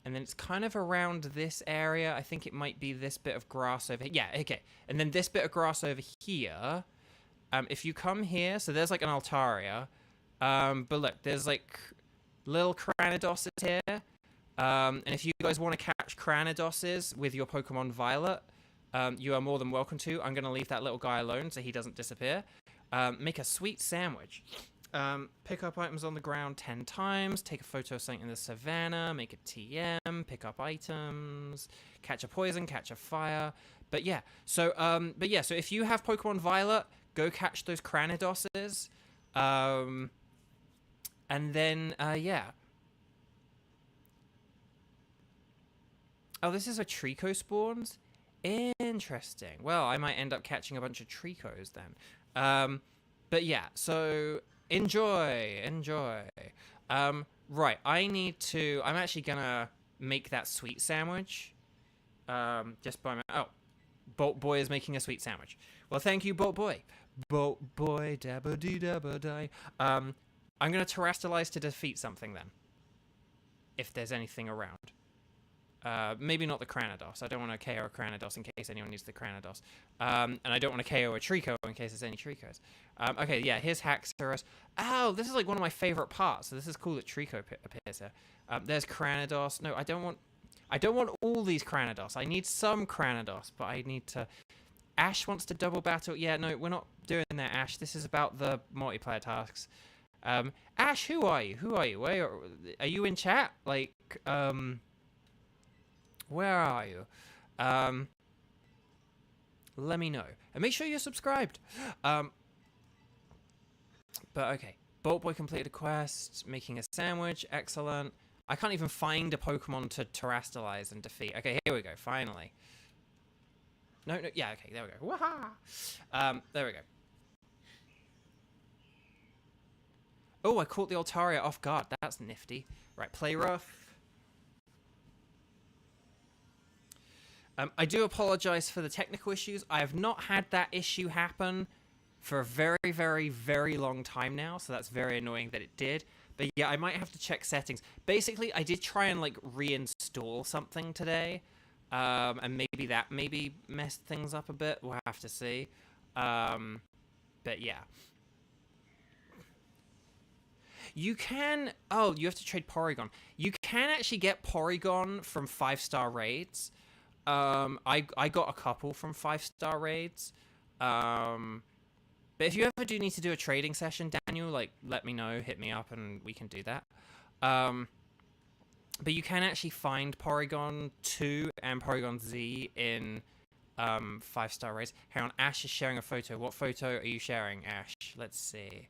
then it's kind of around this area. I think it might be this bit of grass over here. Yeah, okay. And then this bit of grass over here. If you come here... So there's like an Altaria. But look, there's like little Cranidosses here. And if you guys want to catch Cranidosses with your Pokemon Violet... you are more than welcome to. I'm going to leave that little guy alone so he doesn't disappear. Make a sweet sandwich. Pick up items on the ground 10 times. Take a photo of something in the savannah. Make a TM. Pick up items. Catch a poison. Catch a fire. But yeah. So if you have Pokemon Violet, go catch those Cranidosses. And then, yeah. Oh, this is a Trico spawns? Interesting. Well, I might end up catching a bunch of Tricos then. But yeah, so enjoy. Right, I'm actually gonna make that sweet sandwich. Just by my... Oh, Bolt Boy is making a sweet sandwich. Well, thank you, Bolt Boy. Bolt Boy, dabba-dee-dabba-die. I'm gonna terrestrialize to defeat something then. If there's anything around. Maybe not the Cranidos. I don't want to KO a Cranidos in case anyone needs the Cranidos. And I don't want to KO a Trico in case there's any Tricos. Okay, yeah, here's Haxorus. Oh, this is like one of my favorite parts. So this is cool that Trico appears here. There's Cranidos. No, I don't want all these Cranidos. I need some Cranidos, but I need to Ash wants to double battle. Yeah, no, we're not doing that, Ash. This is about the multiplayer tasks. Ash, who are you? Who are you? Where are you in chat? Like, where are you? Let me know. And make sure you're subscribed. But okay. Bolt Boy completed a quest, making a sandwich. Excellent. I can't even find a Pokemon to terrestrialize and defeat. Okay, here we go. Finally. No, yeah, okay, there we go. Waha! There we go. Oh, I caught the Altaria off guard. That's nifty. Right, play rough. I do apologize for the technical issues. I have not had that issue happen for a very, very, very long time now, so that's very annoying that it did. But yeah, I might have to check settings. Basically, I did try and like reinstall something today, and maybe that messed things up a bit. We'll have to see. But yeah. You can... Oh, you have to trade Porygon. You can actually get Porygon from 5-star raids. I got a couple from 5-star raids. But if you ever do need to do a trading session, Daniel, like, let me know, hit me up, and we can do that. But you can actually find Porygon 2 and Porygon Z in 5-star raids. Hang on, Ash is sharing a photo. What photo are you sharing, Ash? Let's see.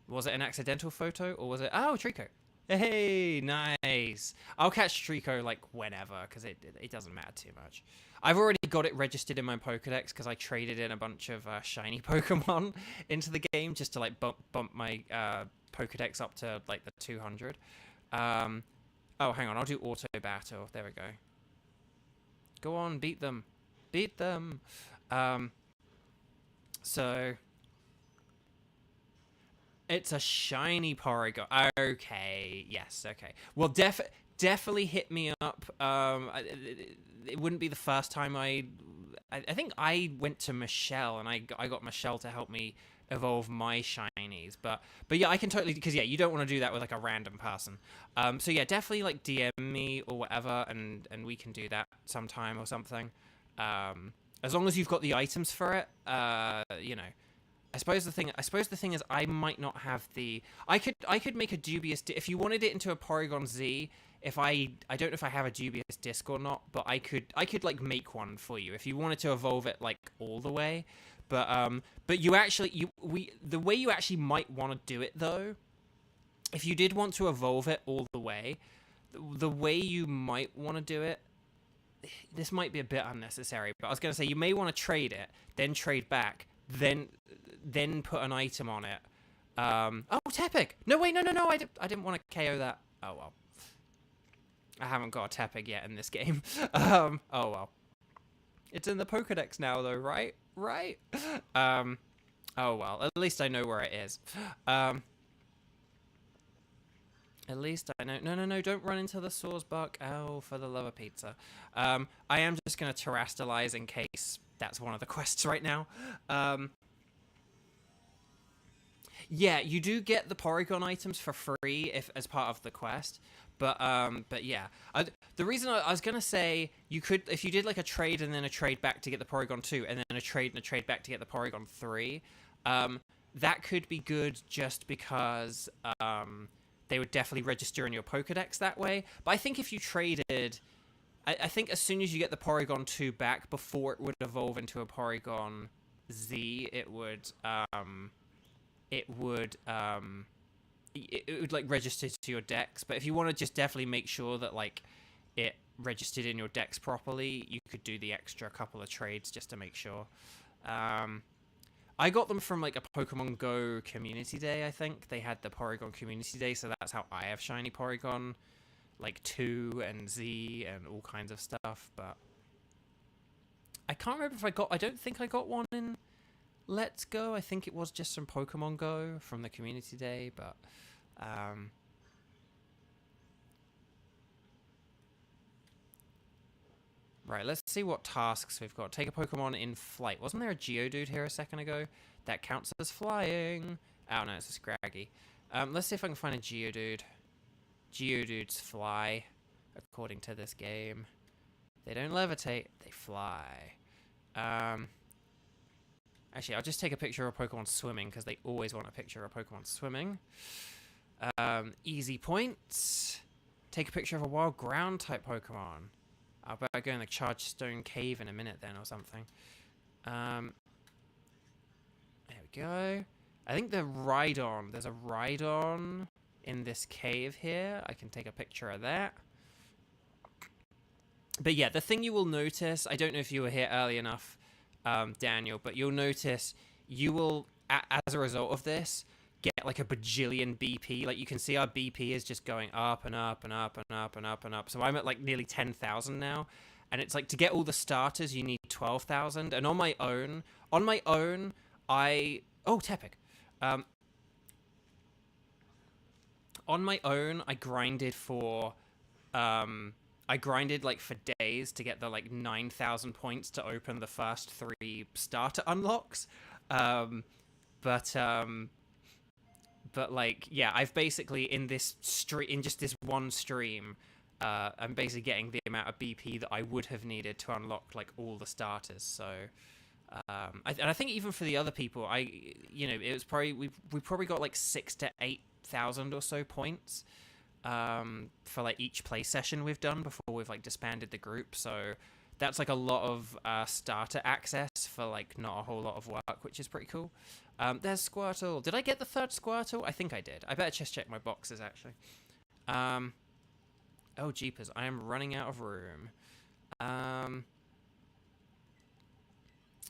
Was it an accidental photo, or was it... Oh, Trico. Hey, nice. I'll catch Trico, like, whenever, because it doesn't matter too much. I've already got it registered in my Pokedex, because I traded in a bunch of shiny Pokemon into the game, just to, like, bump my Pokedex up to, like, the 200. Oh, hang on, I'll do auto battle. There we go. Go on, beat them. Beat them. So... It's a shiny Porygon. Okay, yes, okay. Well, definitely hit me up. It wouldn't be the first time I think I went to Michelle, and I got Michelle to help me evolve my shinies. But yeah, I can totally... Because, yeah, you don't want to do that with, like, a random person. So, yeah, definitely, like, DM me or whatever, and we can do that sometime or something. As long as you've got the items for it, you know... I suppose the thing is I might not have the... I could make a dubious... If you wanted it into a Porygon Z, if I don't know if I have a dubious disc or not, but I could like make one for you if you wanted to evolve it like all the way. But you actually the way you actually might want to do it though, if you did want to evolve it all the way you might want to do it. This might be a bit unnecessary, but I was going to say you may want to trade it, then trade back, then put an item on it. Oh, Tepig! No, wait, no, I didn't want to KO that. Oh, well. I haven't got a Tepig yet in this game. Oh, well. It's in the Pokedex now, though, right? Right? Oh, well. At least I know where it is. At least I know... No, don't run into the Sawsbuck. Oh, for the love of pizza. I am just going to terrestrialize in case that's one of the quests right now. Yeah, you do get the Porygon items for free as part of the quest, but yeah, the reason I was gonna say you could, if you did like a trade and then a trade back to get the Porygon 2, and then a trade and a trade back to get the Porygon 3, that could be good just because they would definitely register in your Pokedex that way. But I think if you traded, I think as soon as you get the Porygon 2 back, before it would evolve into a Porygon Z, it would like register to your Dex. But if you want to just definitely make sure that like it registered in your Dex properly, you could do the extra couple of trades just to make sure. I got them from like a Pokemon Go community day. I think they had the Porygon community day, so that's how I have shiny Porygon, like 2 and Z and all kinds of stuff. But I can't remember if I don't think I got one in Let's Go. I think it was just from Pokemon Go from the community day, but right, let's see what tasks we've got. Take a Pokemon in flight. Wasn't there a Geodude here a second ago? That counts as flying. Oh no, it's a Scraggy. Let's see if I can find a Geodude. Geodudes fly, according to this game. They don't levitate, they fly. Actually, I'll just take a picture of a Pokemon swimming because they always want a picture of a Pokemon swimming. Easy points. Take a picture of a wild ground type Pokemon. I'll better go in the Charged Stone Cave in a minute then or something. There we go. I think there's a Rhydon in this cave here. I can take a picture of that. But yeah, the thing you will notice, I don't know if you were here early enough, Daniel, but you'll notice you will, as a result of this, get like a bajillion BP. Like you can see our BP is just going up and up and up and up and up and up. So I'm at like nearly 10,000 now. And it's like to get all the starters, you need 12,000. And on my own, oh, Tepig. On my own, I grinded like for days to get the like 9,000 points to open the first 3 starter unlocks. But like, yeah, I've basically in just this one stream, I'm basically getting the amount of BP that I would have needed to unlock like all the starters. So, and I think even for the other people, it was probably we probably got like 6,000 to 8,000 or so points for like each play session we've done before we've like disbanded the group. So that's like a lot of starter access for like not a whole lot of work, which is pretty cool. There's Squirtle. Did I get the 3rd Squirtle? I think I did. I better just check my boxes actually. Oh jeepers, I am running out of room. I'm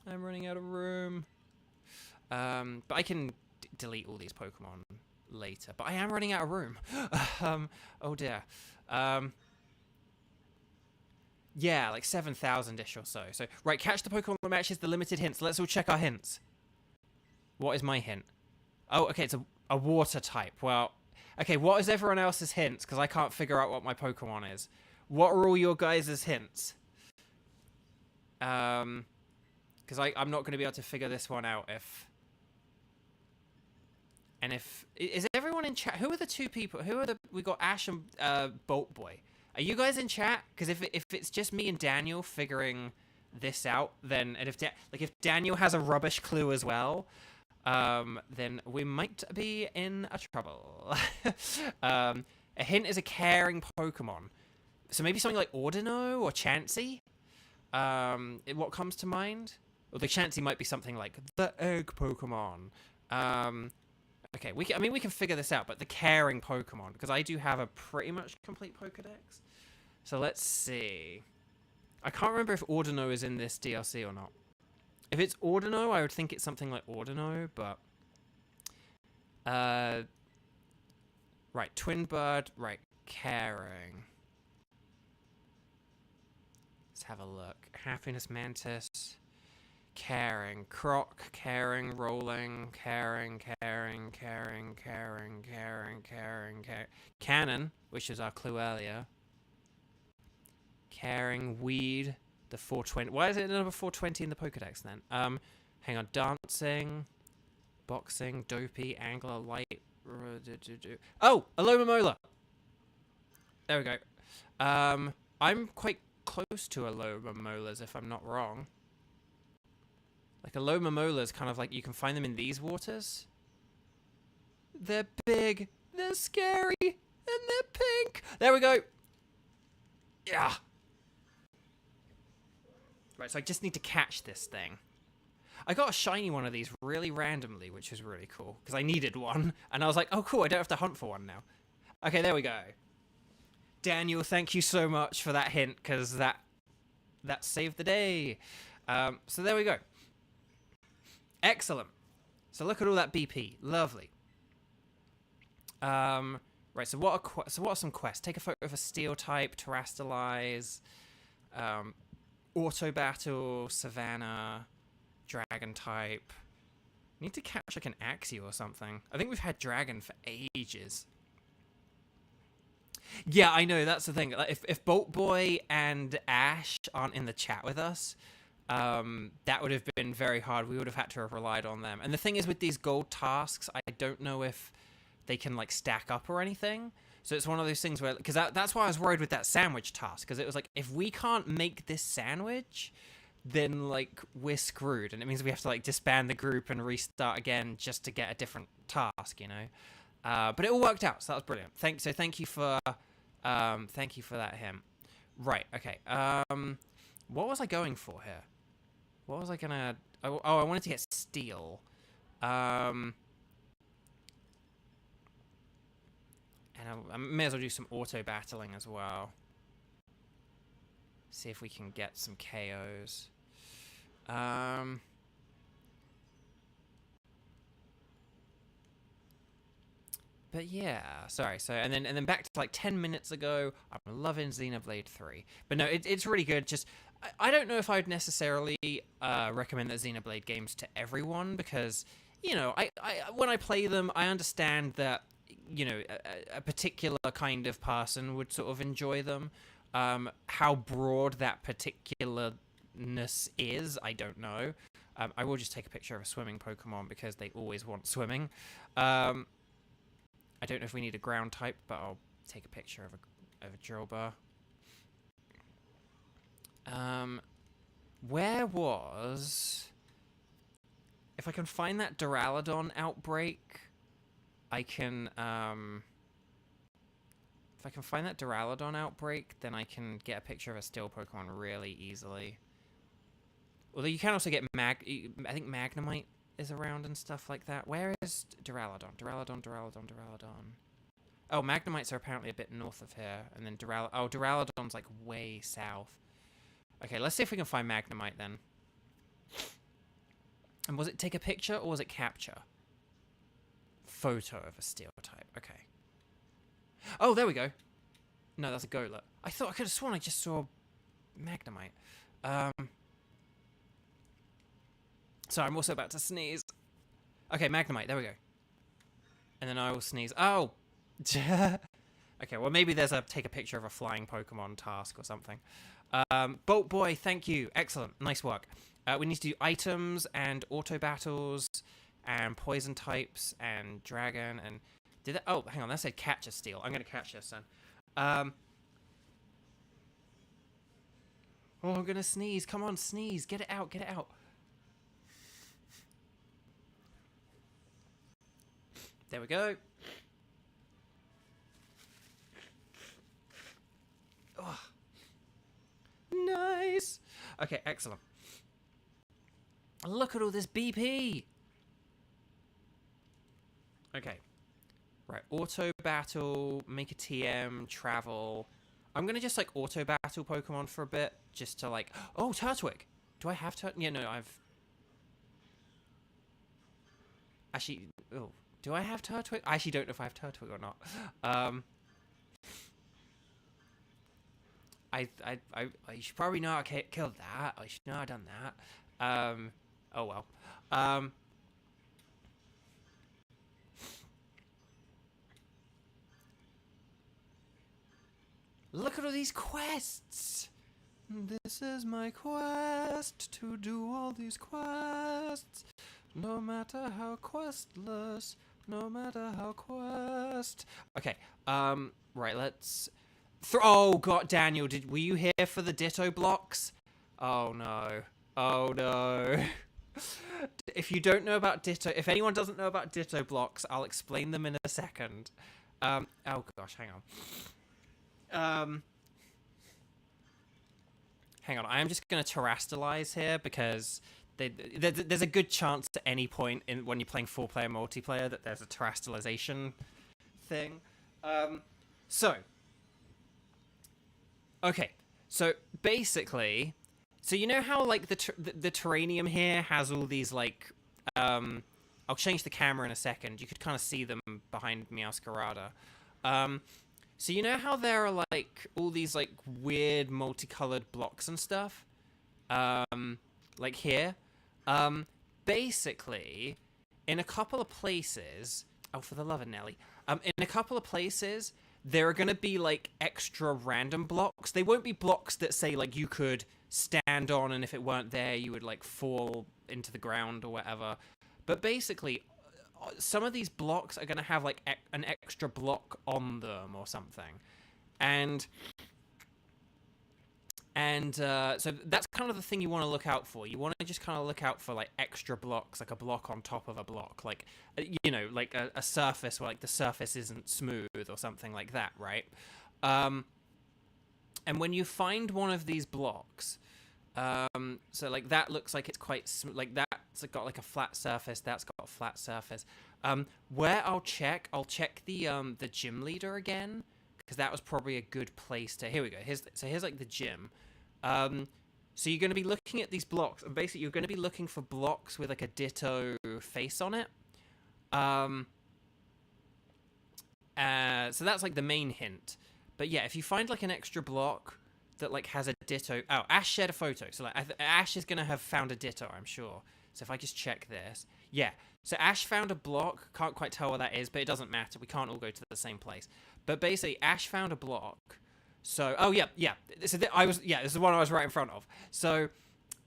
running out of room. But I can delete all these Pokemon later. But I am running out of room. Oh dear. Yeah, like 7,000-ish or so. So, right, catch the Pokemon that matches the limited hints. Let's all check our hints. What is my hint? Oh, okay, it's a water type. Well, okay, what is everyone else's hints? Because I can't figure out what my Pokemon is. What are all your guys' hints? Because I'm not going to be able to figure this one out if... And if... Is everyone in chat? Who are the 2 people? We got Ash and Bolt Boy. Are you guys in chat? Because if it's just me and Daniel figuring this out, then... And if Daniel has a rubbish clue as well... then we might be in a trouble. A hint is a caring Pokemon. So maybe something like Ordino or Chansey? What comes to mind? Or the Chansey might be something like the egg Pokemon. Okay, we can figure this out, but the caring Pokemon, because I do have a pretty much complete Pokedex. So let's see. I can't remember if Ordino is in this DLC or not. If it's Ordino, I would think it's something like Ordino, but... right, Twin Bird, right, caring. Let's have a look. Happiness Mantis, caring, Croc, caring, rolling, caring, Cannon, which is our clue earlier. Caring, Weed, the 420. Why is it number 420 in the Pokedex then? Hang on. Dancing, Boxing, Dopey, Angler, Light. Oh, Alomomola. There we go. I'm quite close to Alomomolas if I'm not wrong. Like Alomomolas, kind of like you can find them in these waters. They're big, they're scary, and they're pink. There we go. Yeah. Right, so I just need to catch this thing. I got a shiny one of these really randomly, which was really cool, because I needed one, and I was like, oh cool, I don't have to hunt for one now. Okay, there we go. Daniel, thank you so much for that hint, because that saved the day. So there we go. Excellent. So look at all that BP. Lovely. Right, so what are some quests? Take a photo of a steel type, terrestrialize, auto battle, savannah, dragon type. Need to catch like an Axie or something. I think we've had dragon for ages. Yeah, I know, that's the thing. Like, if Bolt Boy and Ash aren't in the chat with us, that would have been very hard. We would have had to have relied on them. And the thing is, with these gold tasks, I don't know if they can like stack up or anything. So it's one of those things where, because that's why I was worried with that sandwich task, because it was like, if we can't make this sandwich, then like we're screwed, and it means we have to like disband the group and restart again just to get a different task, you know. But it all worked out, so that was brilliant. Thank you for that hint. Right, okay. What was I going for here? What was I gonna? Oh, I wanted to get steel. And I may as well do some auto battling as well. See if we can get some KOs. But yeah, sorry. So and then back to like 10 minutes ago. I'm loving Xenoblade 3, but no, it's really good. Just I don't know if I'd necessarily recommend the Xenoblade games to everyone, because you know I when I play them, I understand that you know a particular kind of person would sort of enjoy them. How broad that particularness is, I don't know. I will just take a picture of a swimming Pokemon because they always want swimming. I don't know if we need a ground type, but I'll take a picture of a Drilbur. Where was... If I can find that Duraludon outbreak, I can... If I can find that Duraludon outbreak, then I can get a picture of a Steel Pokemon really easily. Although you can also get I think Magnemite is around and stuff like that. Where is Duraludon? Duraludon. Oh, Magnemites are apparently a bit north of here. And then Duraludon's like way south. Okay, let's see if we can find Magnemite then. And was it take a picture or was it capture? Photo of a steel type. Okay. Oh, there we go. No, that's a Golett. I thought I could have sworn I just saw Magnemite. So I'm also about to sneeze. Okay, Magnemite, there we go. And then I will sneeze. Oh! Okay, well maybe there's a take a picture of a flying Pokemon task or something. Bolt Boy, thank you. Excellent. Nice work. We need to do items and auto battles and poison types and dragon and... Did that? Oh, hang on. That said catch a steel. I'm going to catch this then. Oh, I'm going to sneeze. Come on, sneeze. Get it out. Get it out. There we go. Oh. Nice. Okay, excellent. Look at all this BP. Okay. Right, auto battle, make a TM, travel. I'm gonna just like auto battle Pokemon for a bit, just to like. Oh, Turtwig. Do I have Turtwig? Yeah, no, I've. Actually, oh, do I have Turtwig? I actually don't know if I have Turtwig or not. I should probably know I killed that. I should know I done that. Oh well. Look at all these quests! This is my quest to do all these quests. No matter how questless, no matter how quest. Okay, right, let's... Oh, God, Daniel, were you here for the Ditto blocks? Oh, no. Oh, no. If you don't know about Ditto... If anyone doesn't know about Ditto blocks, I'll explain them in a second. Oh, gosh, hang on. Hang on, I am just going to terrestrialize here because there's a good chance at any point when you're playing 4-player multiplayer that there's a terrestrialization thing. Okay, so basically, so you know how like the terranium here has all these like, I'll change the camera in a second. You could kind of see them behind Meowscarada. So you know how there are like all these like weird multicolored blocks and stuff? Like here? Basically, in a couple of places... Oh, for the love of Nelly. In a couple of places, there are going to be like extra random blocks. They won't be blocks that say like you could stand on and if it weren't there you would like fall into the ground or whatever. But basically... some of these blocks are going to have like an extra block on them or something. And And so that's kind of the thing you want to look out for. You want to just kind of look out for like extra blocks, like a block on top of a block, like like a surface where like the surface isn't smooth or something like that, right? And when you find one of these blocks, so like that looks like it's quite like that's got like a flat surface. That's got a flat surface. Where I'll check the gym leader again, because that was probably a good place to. Here we go. Here's like the gym. So you're going to be looking at these blocks, and basically you're going to be looking for blocks with like a ditto face on it. So that's like the main hint. But yeah, if you find like an extra block that like has a ditto. Oh, Ash shared a photo. So like Ash is going to have found a ditto, I'm sure. So if I just check this. Yeah. So Ash found a block. Can't quite tell what that is, but it doesn't matter. We can't all go to the same place. But basically Ash found a block. So, oh yeah. So this is the one I was right in front of. So,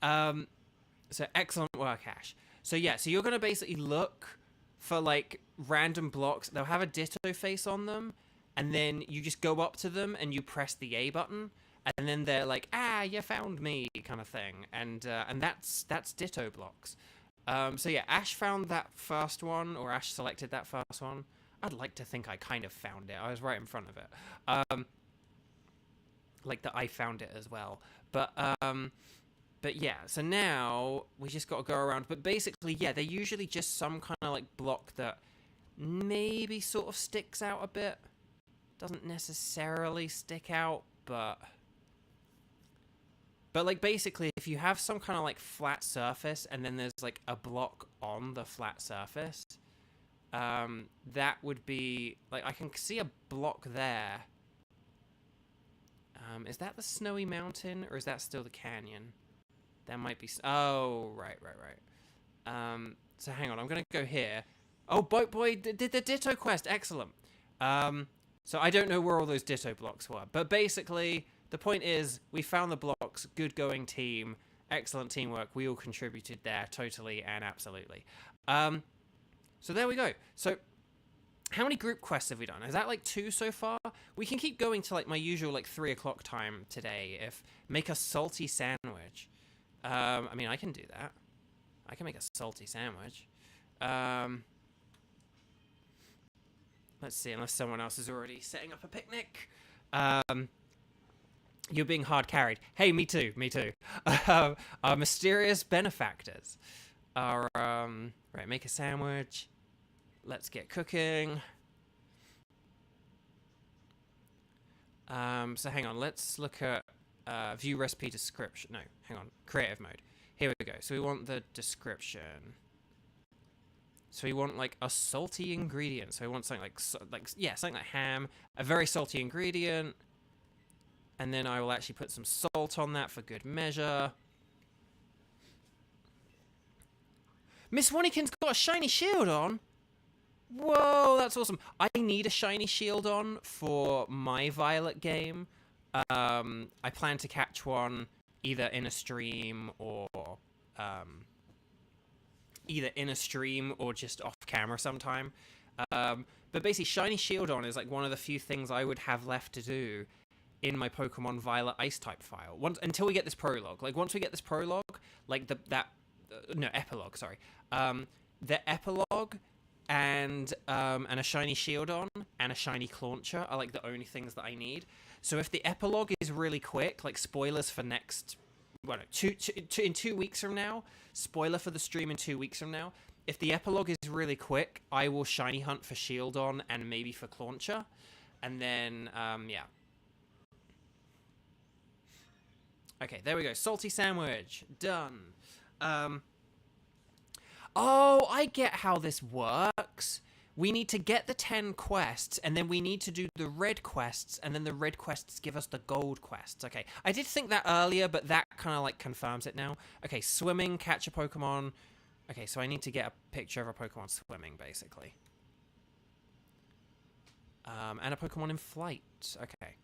so excellent work, Ash. So yeah, so you're going to basically look for like random blocks. They'll have a ditto face on them. And then you just go up to them and you press the A button. And then they're like, you found me, kind of thing. And that's ditto blocks. So yeah, Ash found that first one, or Ash selected that first one. I'd like to think I kind of found it. I was right in front of it. Like that I found it as well. But yeah, so now we just got to go around. But basically, yeah, they're usually just some kind of like block that maybe sort of sticks out a bit. Doesn't necessarily stick out, but like basically if you have some kind of like flat surface and then there's like a block on the flat surface, that would be like, I can see a block there. Is that the snowy mountain or is that still the canyon? That might be. Oh, right. So hang on, I'm gonna go here. Oh, boy did the ditto quest. Excellent. So I don't know where all those ditto blocks were, but basically the point is we found the blocks. Good going, team. Excellent teamwork. We all contributed there, totally and absolutely. So there we go. So how many group quests have we done? Is that like 2 so far? We can keep going to like my usual like 3 o'clock time today. If make a salty sandwich. I mean, I can do that. I can make a salty sandwich. Let's see, unless someone else is already setting up a picnic. You're being hard carried. Hey, me too. Our mysterious benefactors are, right, make a sandwich. Let's get cooking. So hang on, let's look at view recipe description. No, hang on, creative mode. Here we go. So we want the description. So we want like a salty ingredient. So we want something like something like ham, a very salty ingredient. And then I will actually put some salt on that for good measure. Miss Wanikin's got a shiny shield on. Whoa, that's awesome. I need a shiny shield on for my Violet game. I plan to catch one either in a stream or just off camera sometime. But basically, shiny shield on is like one of the few things I would have left to do in my Pokemon Violet Ice type file. Until we get this prologue. Like once we get this prologue, like epilogue. Sorry. The epilogue and a shiny shieldon and a shiny Clauncher are like the only things that I need. So if the epilogue is really quick, like spoilers for next, well, no, in 2 weeks from now, spoiler for the stream in 2 weeks from now. If the epilogue is really quick, I will shiny hunt for Shieldon and maybe for Clauncher, and then yeah. Okay, there we go. Salty sandwich done. Oh, I get how this works. We need to get the 10 quests, and then we need to do the red quests, and then the red quests give us the gold quests. Okay, I did think that earlier, but that kind of like confirms it now. Okay, swimming, catch a Pokemon. Okay, so I need to get a picture of a Pokemon swimming, basically. And a Pokemon in flight. Okay.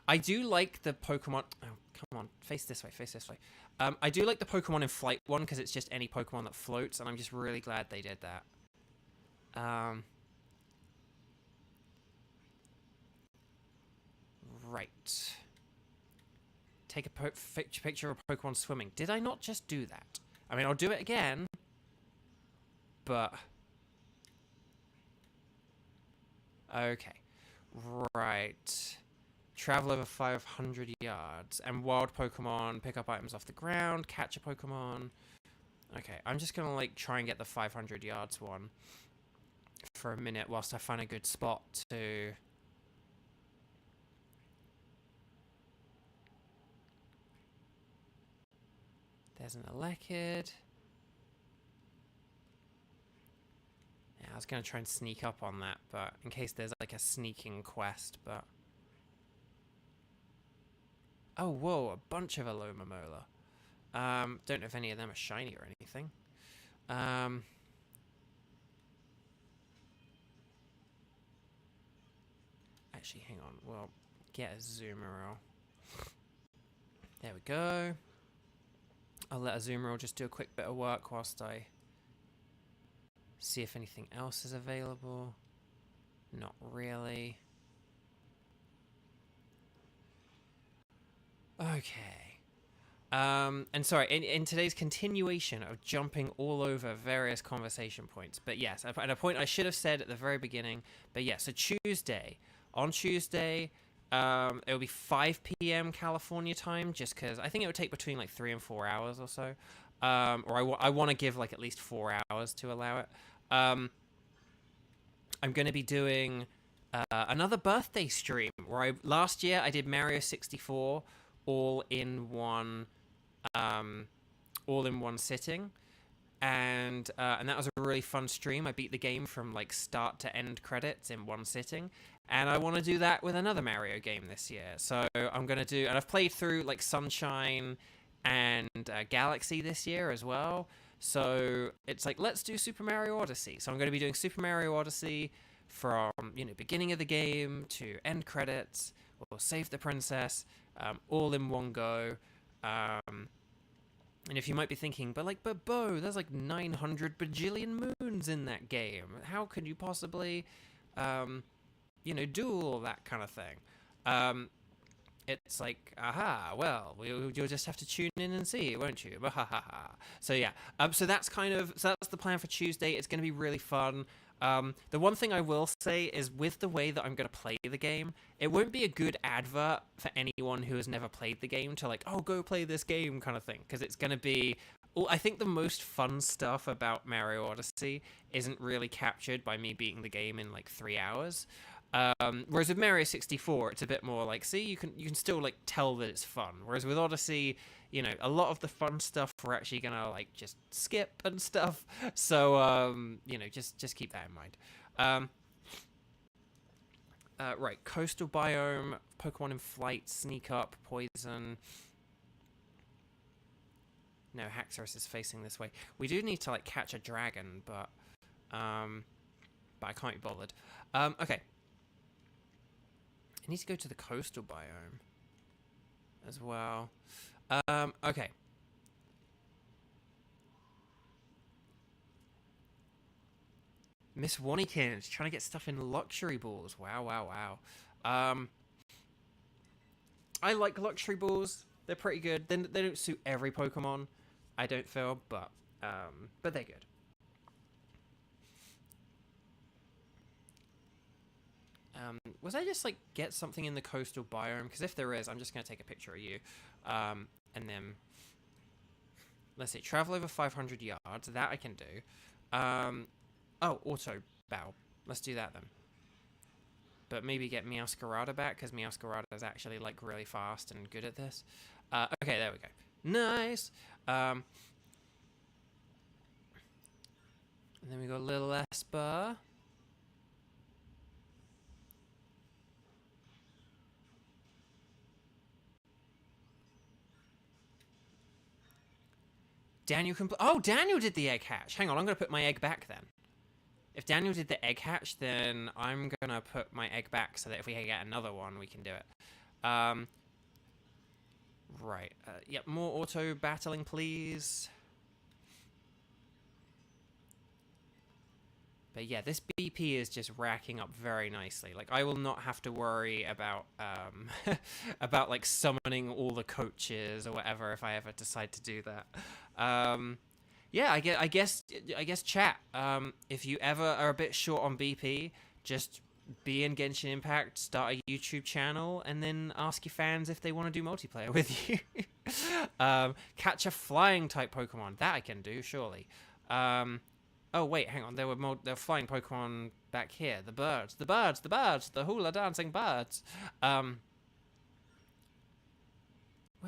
I do like the Pokemon... Oh, come on. Face this way. I do like the Pokemon in flight one because it's just any Pokemon that floats, and I'm just really glad they did that. Right. Take a picture of a Pokemon swimming. Did I not just do that? I mean, I'll do it again. But... okay. Right. Travel over 500 yards. And wild Pokemon, pick up items off the ground, catch a Pokemon. Okay, I'm just gonna, like, try and get the 500 yards one for a minute whilst I find a good spot to... There's an Elekid. Yeah, I was gonna try and sneak up on that, but in case there's, like, a sneaking quest, but... oh, whoa, a bunch of Alomomola. Don't know if any of them are shiny or anything. Actually, hang on. Well, get a Azumarill. There we go. I'll let Azumarill just do a quick bit of work whilst I see if anything else is available. Not really. Okay. And sorry, in today's continuation of jumping all over various conversation points, but yes, at a point I should have said at the very beginning, but yes, so Tuesday. On Tuesday, it will be 5 p.m. California time, just because I think it would take between like 3 and 4 hours or so. Or I want to give like at least 4 hours to allow it. I'm going to be doing another birthday stream where last year I did Mario 64 all in one sitting, and that was a really fun stream. I beat the game from like start to end credits in one sitting, and I want to do that with another Mario game this year. So I'm gonna do, and I've played through like Sunshine and Galaxy this year as well. So it's like, let's do Super Mario Odyssey. So I'm going to be doing Super Mario Odyssey from, you know, beginning of the game to end credits, or Save the Princess, all in one go. And if you might be thinking, but Beau, there's like 900 bajillion moons in that game. How could you possibly, you know, do all that kind of thing? It's like, aha, well, you'll just have to tune in and see, won't you? So yeah, so that's the plan for Tuesday. It's going to be really fun. The one thing I will say is, with the way that I'm going to play the game, it won't be a good advert for anyone who has never played the game to like, oh, go play this game kind of thing, because it's going to be... well, I think the most fun stuff about Mario Odyssey isn't really captured by me beating the game in like 3 hours. Whereas with Mario 64, it's a bit more like, see, you can still like tell that it's fun. Whereas with Odyssey, you know, a lot of the fun stuff we're actually gonna like just skip and stuff. So you know, just keep that in mind. Right, coastal biome, Pokemon in flight, sneak up, poison. No, Haxorus is facing this way. We do need to like catch a dragon, but I can't be bothered. Okay. I need to go to the coastal biome as well. Okay. Miss Wannykins trying to get stuff in luxury balls. Wow. I like luxury balls. They're pretty good. They don't suit every Pokemon, I don't feel, but they're good. Was I just like get something in the coastal biome? Because if there is, I'm just going to take a picture of you. And then, let's see, travel over 500 yards. That I can do. Oh, auto bow. Let's do that then. But maybe get Meowscarada back, because Meowscarada is actually like really fast and good at this. Okay, there we go. Nice. And then we got Little Esper. Daniel can... oh, Daniel did the egg hatch. Hang on, I'm going to put my egg back then. If Daniel did the egg hatch, then I'm going to put my egg back so that if we get another one, we can do it. Right. Yep, more auto battling, please. But yeah, this BP is just racking up very nicely. Like, I will not have to worry about about like summoning all the coaches or whatever if I ever decide to do that. Yeah, I guess chat. If you ever are a bit short on BP, just be in Genshin Impact, start a YouTube channel, and then ask your fans if they want to do multiplayer with you. Catch a flying type Pokemon. That I can do, surely. Oh wait, hang on. There were flying Pokemon back here. The birds, the hula dancing birds. Where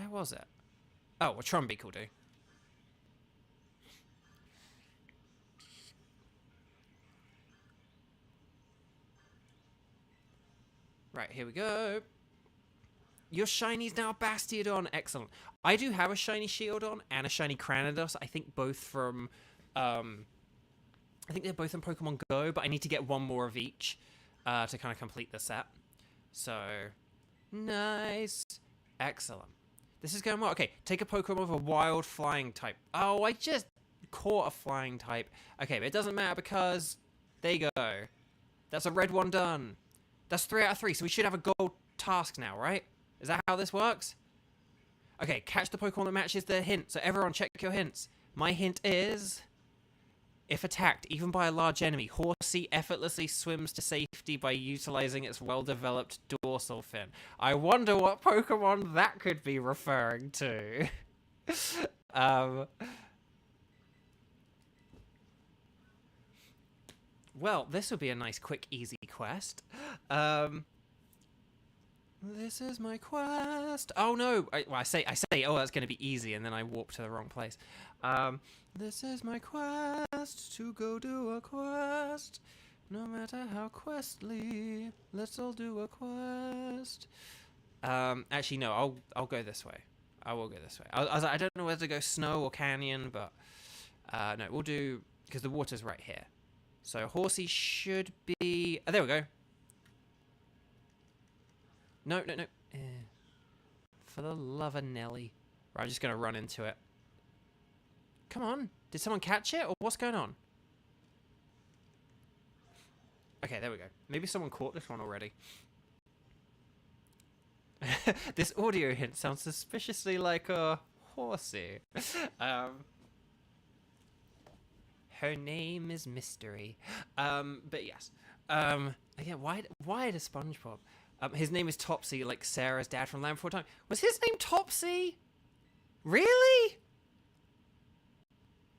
was it? Oh, a Trumbeak will do. Right, here we go. Your shini's now Bastiodon. Excellent. I do have a shiny Shieldon and a shiny Cranidos. I think both from, I think they're both in Pokemon Go, but I need to get one more of each to kind of complete the set. So, nice. Excellent. This is going well. Okay, take a Pokemon with a wild flying type. Oh, I just caught a flying type. Okay, but it doesn't matter because there you go. That's a red one done. That's 3 out of 3, so we should have a gold task now, right? Is that how this works? Okay, catch the Pokemon that matches the hint. So everyone check your hints. My hint is, if attacked, even by a large enemy, Horsey effortlessly swims to safety by utilizing its well-developed dorsal fin. I wonder what Pokemon that could be referring to. Well, this would be a nice, quick, easy quest. This is my quest. Oh no! I say, oh, that's going to be easy, and then I warp to the wrong place. This is my quest to go do a quest. No matter how questly, let's all do a quest. Actually, no. I'll go this way. I will go this way. I don't know whether to go snow or canyon, but no, we'll do because the water's right here. So Horsey should be. Oh, there we go. No. For the love of Nelly. Right, I'm just going to run into it. Come on. Did someone catch it? Or what's going on? Okay, there we go. Maybe someone caught this one already. This audio hint sounds suspiciously like a Horsey. Her name is Mystery. But yes. Again, why does SpongeBob? His name is Topsy, like Sarah's dad from Land Before Time. Was his name Topsy? Really?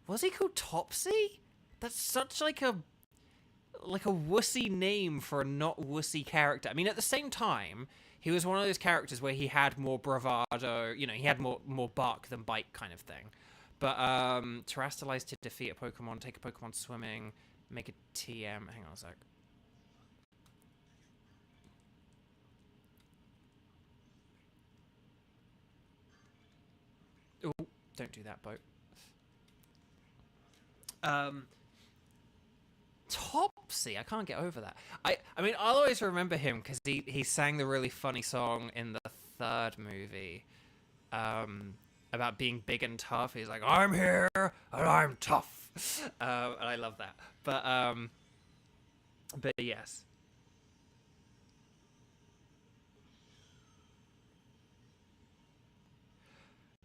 Was he called Topsy? That's such like a wussy name for a not wussy character. I mean, at the same time, he was one of those characters where he had more bravado. You know, he had more bark than bite kind of thing. But terrestrialize to defeat a Pokemon, take a Pokemon swimming, make a TM. Hang on a sec. Oh, don't do that, Beau. Topsy, I can't get over that. I mean, I'll always remember him because he sang the really funny song in the third movie, about being big and tough. He's like, I'm here and I'm tough, and I love that. But yes.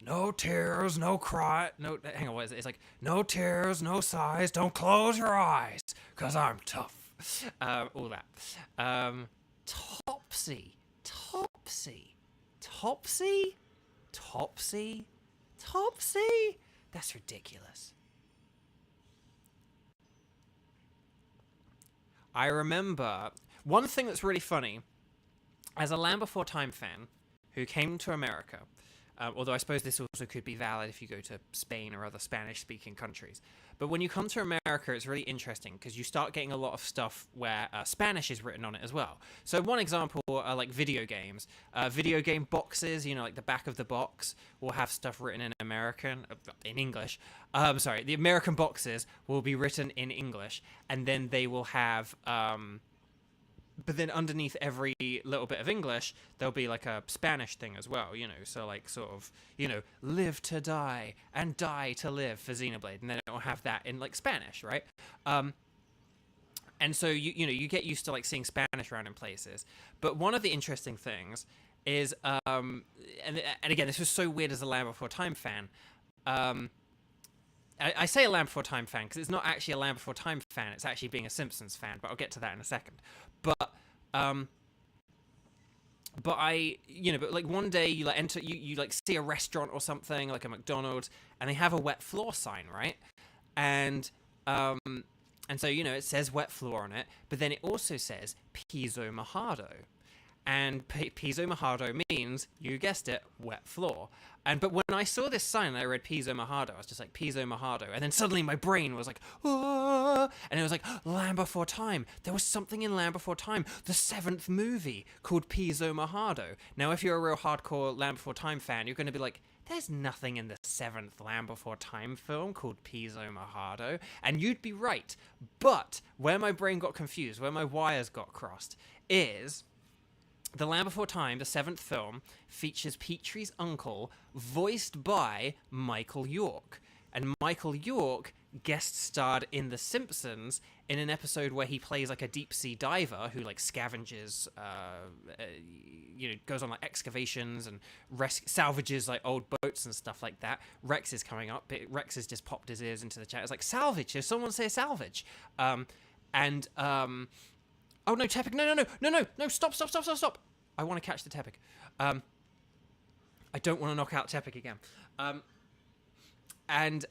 No tears, no cry. No, hang on, what is it? It's like, no tears, no sighs, don't close your eyes, because I'm tough. All that. Topsy. That's ridiculous. I remember one thing that's really funny, as a Land Before Time fan who came to America, although I suppose this also could be valid if you go to Spain or other Spanish-speaking countries. But when you come to America, it's really interesting because you start getting a lot of stuff where Spanish is written on it as well. So one example are like video games. Video game boxes, you know, like the back of the box will have stuff written in English. Sorry, the American boxes will be written in English, and then they will have... but then underneath every little bit of English, there'll be like a Spanish thing as well, you know. So like sort of, you know, live to die and die to live for Xenoblade. And then it'll have that in like Spanish, right? And so you get used to like seeing Spanish around in places. But one of the interesting things is and again, this was so weird as a Land Before Time fan. I say a Land Before Time fan because it's not actually a Land Before Time fan. It's actually being a Simpsons fan, but I'll get to that in a second. But but like one day you like enter, you like see a restaurant or something like a McDonald's, and they have a wet floor sign, right? And so it says wet floor on it, but then it also says piso mojado. And piso mojado means, you guessed it, wet floor. But when I saw this sign and I read piso mojado, I was just like, piso mojado. And then suddenly my brain was like, ah! And it was like, Land Before Time. There was something in Land Before Time, the 7th movie, called piso mojado. Now, if you're a real hardcore Land Before Time fan, you're going to be like, there's nothing in the 7th Land Before Time film called piso mojado. And you'd be right. But where my brain got confused, where my wires got crossed, is... The Land Before Time, the 7th film, features Petrie's uncle, voiced by Michael York. And Michael York guest starred in The Simpsons in an episode where he plays like a deep sea diver who like scavenges, goes on like excavations and salvages like old boats and stuff like that. Rex is coming up. Rex has just popped his ears into the chat. It's like, salvage. If someone say salvage. Oh no, Tepig! No! Stop! I want to catch the Tepig. I don't want to knock out Tepig again. And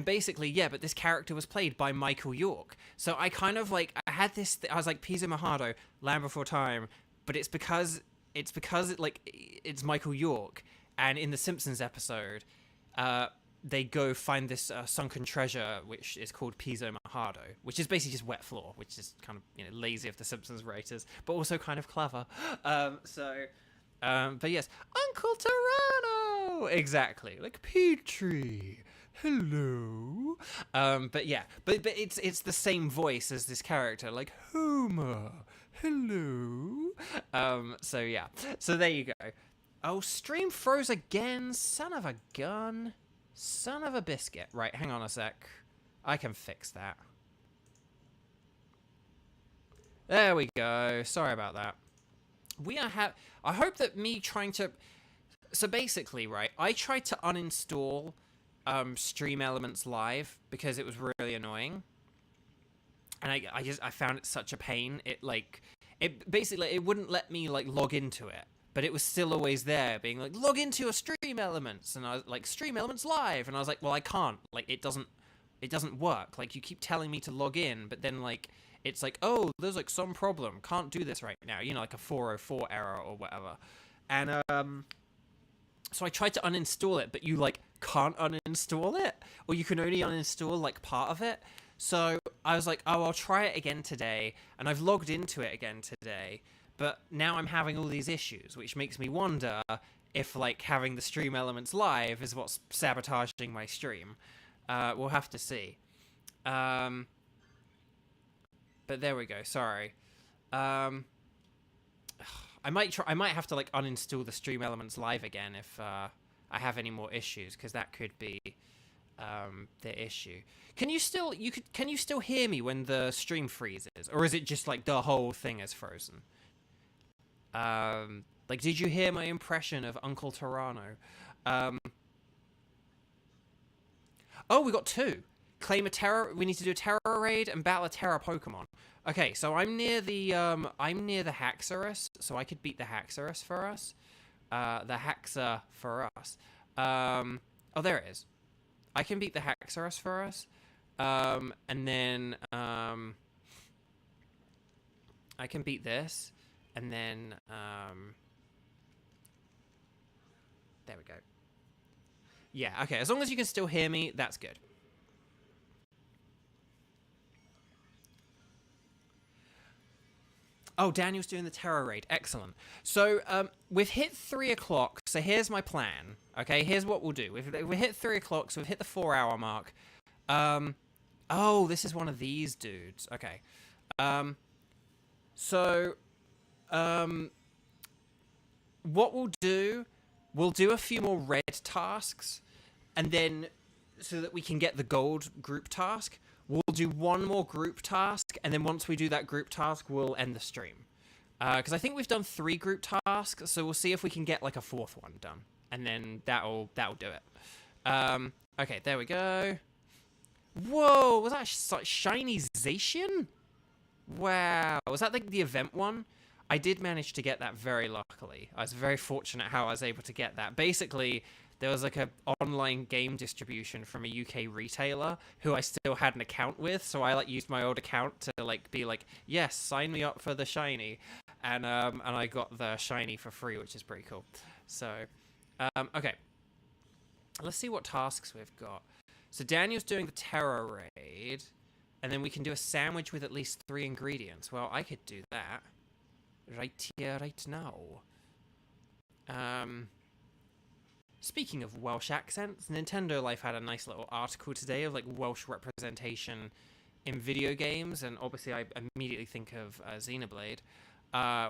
basically, yeah, but this character was played by Michael York. So I kind of like, I had this, I was like, Piso Mojado, Land Before Time, but it's because it's Michael York. And in the Simpsons episode, they go find this sunken treasure, which is called Piso Mojado, which is basically just wet floor, which is kind of lazy of the Simpsons writers, but also kind of clever. But yes, Uncle Toronto, exactly, like Petrie. Hello. But yeah, but it's the same voice as this character, like Homer. Hello. So yeah, so there you go. Oh, stream froze again, son of a gun. Son of a biscuit. Right, hang on a sec. I can fix that. There we go. Sorry about that. I hope that me trying to... So basically, right, I tried to uninstall Stream Elements Live because it was really annoying. And I found it such a pain. It basically, it wouldn't let me like log into it. But it was still always there, being like, log into your Stream Elements, and I was like, Stream Elements Live, and I was like, well, I can't, like, it doesn't work, like, you keep telling me to log in, but then, like, it's like, oh, there's, like, some problem, can't do this right now, like a 404 error or whatever, and, so I tried to uninstall it, but you, like, can't uninstall it, or you can only uninstall, like, part of it, so I was like, oh, I'll try it again today, and I've logged into it again today. But now I'm having all these issues, which makes me wonder if, like, having the Stream Elements Live is what's sabotaging my stream. We'll have to see. But there we go. Sorry. I might have to, like, uninstall the Stream Elements Live again if I have any more issues, because that could be the issue. Can you still hear me when the stream freezes, or is it just like the whole thing is frozen? Like, did you hear my impression of Uncle Toronto? Oh, we got 2. Claim a terror. We need to do a terror raid and battle a terror Pokemon. Okay, so I'm near the Haxorus, so I could beat the Haxorus for us. The Haxa for us. Oh, there it is. I can beat the Haxorus for us. And then I can beat this. And then, there we go. Yeah, okay, as long as you can still hear me, that's good. Oh, Daniel's doing the terror raid. Excellent. So, we've hit 3 o'clock, so here's my plan. Okay, here's what we'll do. We've hit 3 o'clock, so we've hit the 4-hour mark. Oh, this is one of these dudes. Okay. What we'll do a few more red tasks, and then so that we can get the gold group task. we'll do one more group task, and then once we do that group task, we'll end the stream. Because I think we've done 3 group tasks, so we'll see if we can get like a 4th one done, and then that'll do it. Okay, there we go. Whoa, was that shiny Zacian? Wow, was that like the event one? I did manage to get that very luckily. I was very fortunate how I was able to get that. Basically, there was like a online game distribution from a UK retailer who I still had an account with, so I like used my old account to like be like, yes, sign me up for the shiny, and I got the shiny for free, which is pretty cool. So, okay, let's see what tasks we've got. So Daniel's doing the Terror Raid, and then we can do a sandwich with at least 3 ingredients. Well, I could do that right here, right now. Speaking of Welsh accents, Nintendo Life had a nice little article today of like Welsh representation in video games, and obviously I immediately think of Xenoblade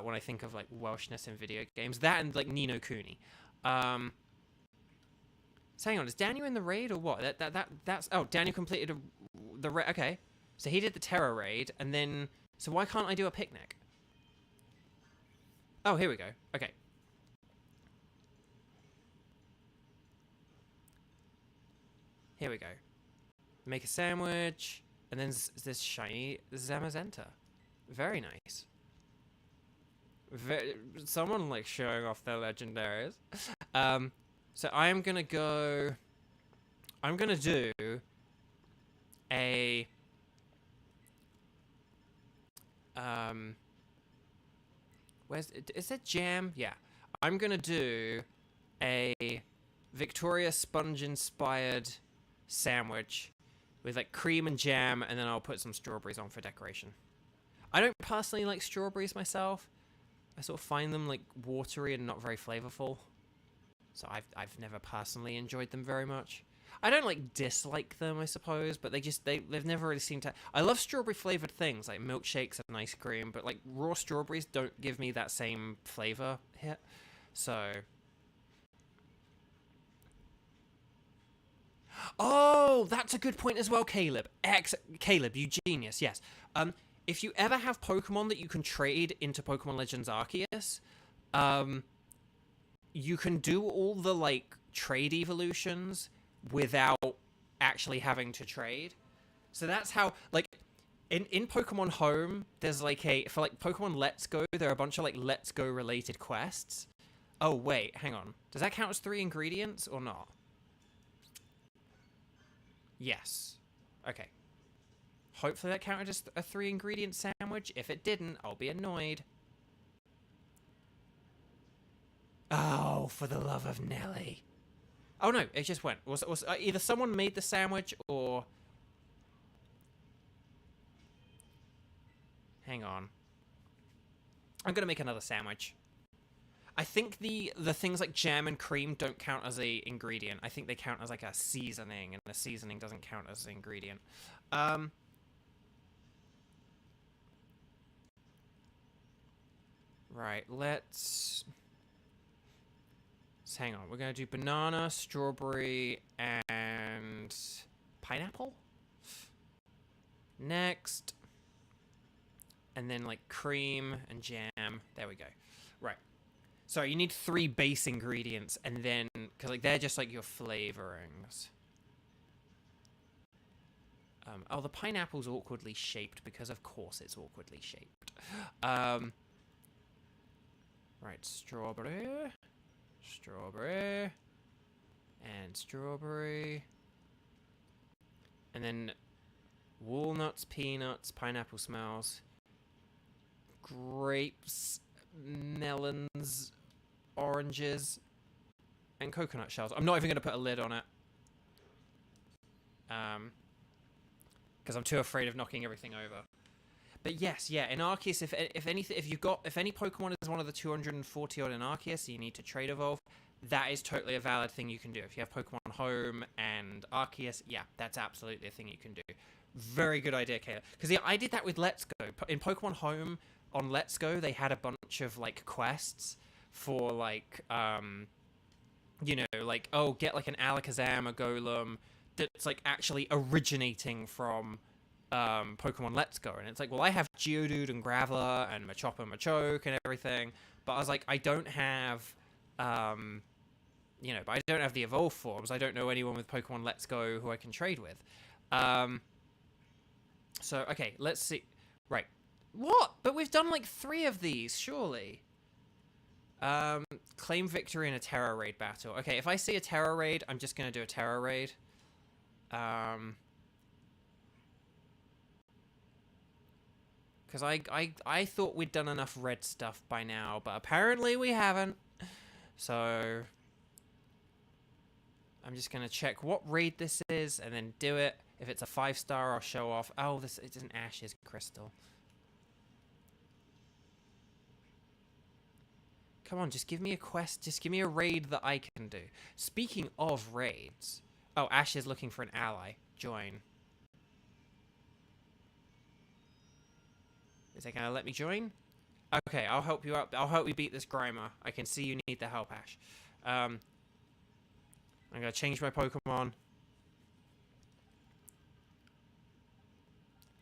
when I think of like Welshness in video games. That and like Ni no Kuni. So hang on, is Daniel in the raid or what? That's oh, Daniel completed the raid. Okay, so he did the Terror Raid, and then so why can't I do a picnic? Oh, here we go. Okay. Here we go. Make a sandwich, and then this shiny Zamazenta. Very nice. Someone like showing off their legendaries. So I'm gonna do a is it jam? Yeah. I'm gonna do a Victoria sponge inspired sandwich with like cream and jam, and then I'll put some strawberries on for decoration. I don't personally like strawberries myself. I sort of find them like watery and not very flavorful. So I've never personally enjoyed them very much. I don't like dislike them, I suppose, but they've never really seemed to. I love strawberry flavored things like milkshakes and ice cream, but like raw strawberries don't give me that same flavor hit. So, oh, that's a good point as well, Caleb. Caleb, you genius. Yes. If you ever have Pokemon that you can trade into Pokemon Legends Arceus, you can do all the like trade evolutions without actually having to trade. So that's how like in Pokemon Home there's like for like Pokemon Let's Go there are a bunch of like Let's Go related quests. Oh wait, hang on. Does that count as 3 ingredients or not? Yes. Okay. Hopefully that counted as a 3 ingredient sandwich. If it didn't, I'll be annoyed. Oh, for the love of Nelly. Oh, no, it just went. Was either someone made the sandwich or... Hang on. I'm going to make another sandwich. I think the things like jam and cream don't count as a ingredient. I think they count as like a seasoning, and the seasoning doesn't count as an ingredient. Right, let's hang on. We're going to do banana, strawberry, and pineapple. Next. And then like cream and jam. There we go. Right. So you need 3 base ingredients, and then, because like they're just like your flavorings. Oh, the pineapple's awkwardly shaped because of course it's awkwardly shaped. Right, strawberry, and strawberry, and then walnuts, peanuts, pineapple smells, grapes, melons, oranges, and coconut shells. I'm not even going to put a lid on it, because I'm too afraid of knocking everything over. But yes, yeah, in Arceus, if any Pokemon is one of the 240 odd in Arceus, you need to trade evolve. That is totally a valid thing you can do. If you have Pokemon Home and Arceus, yeah, that's absolutely a thing you can do. Very good idea, Caleb. Because yeah, I did that with Let's Go. In Pokemon Home on Let's Go, they had a bunch of like quests for like, you know, like, oh, get like an Alakazam, a Golem that's like actually originating from Pokemon Let's Go, and it's like, well, I have Geodude and Graveler and Machop and Machoke and everything, but I was like, I don't have, but I don't have the evolved forms. I don't know anyone with Pokemon Let's Go who I can trade with. So, okay, let's see. Right. What? But we've done like 3 of these, surely. Claim victory in a Terra Raid battle. Okay, if I see a Terra Raid, I'm just going to do a Terra Raid. Because I thought we'd done enough red stuff by now, but apparently we haven't. So I'm just going to check what raid this is and then do it. If it's a 5-star, I'll show off. Oh, it's an Ashes Crystal. Come on, just give me a quest. Just give me a raid that I can do. Speaking of raids. Oh, Ash is looking for an ally. Join. Is it going to let me join? Okay, I'll help you out. I'll help you beat this Grimer. I can see you need the help, Ash. I'm going to change my Pokemon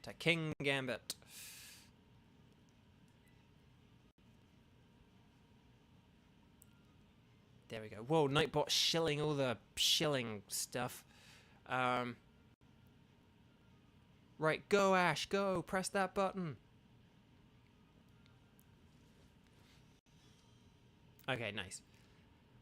to King Gambit. There we go. Whoa, Nightbot shilling all the shilling stuff. Right, go, Ash, go. Press that button. Okay, nice.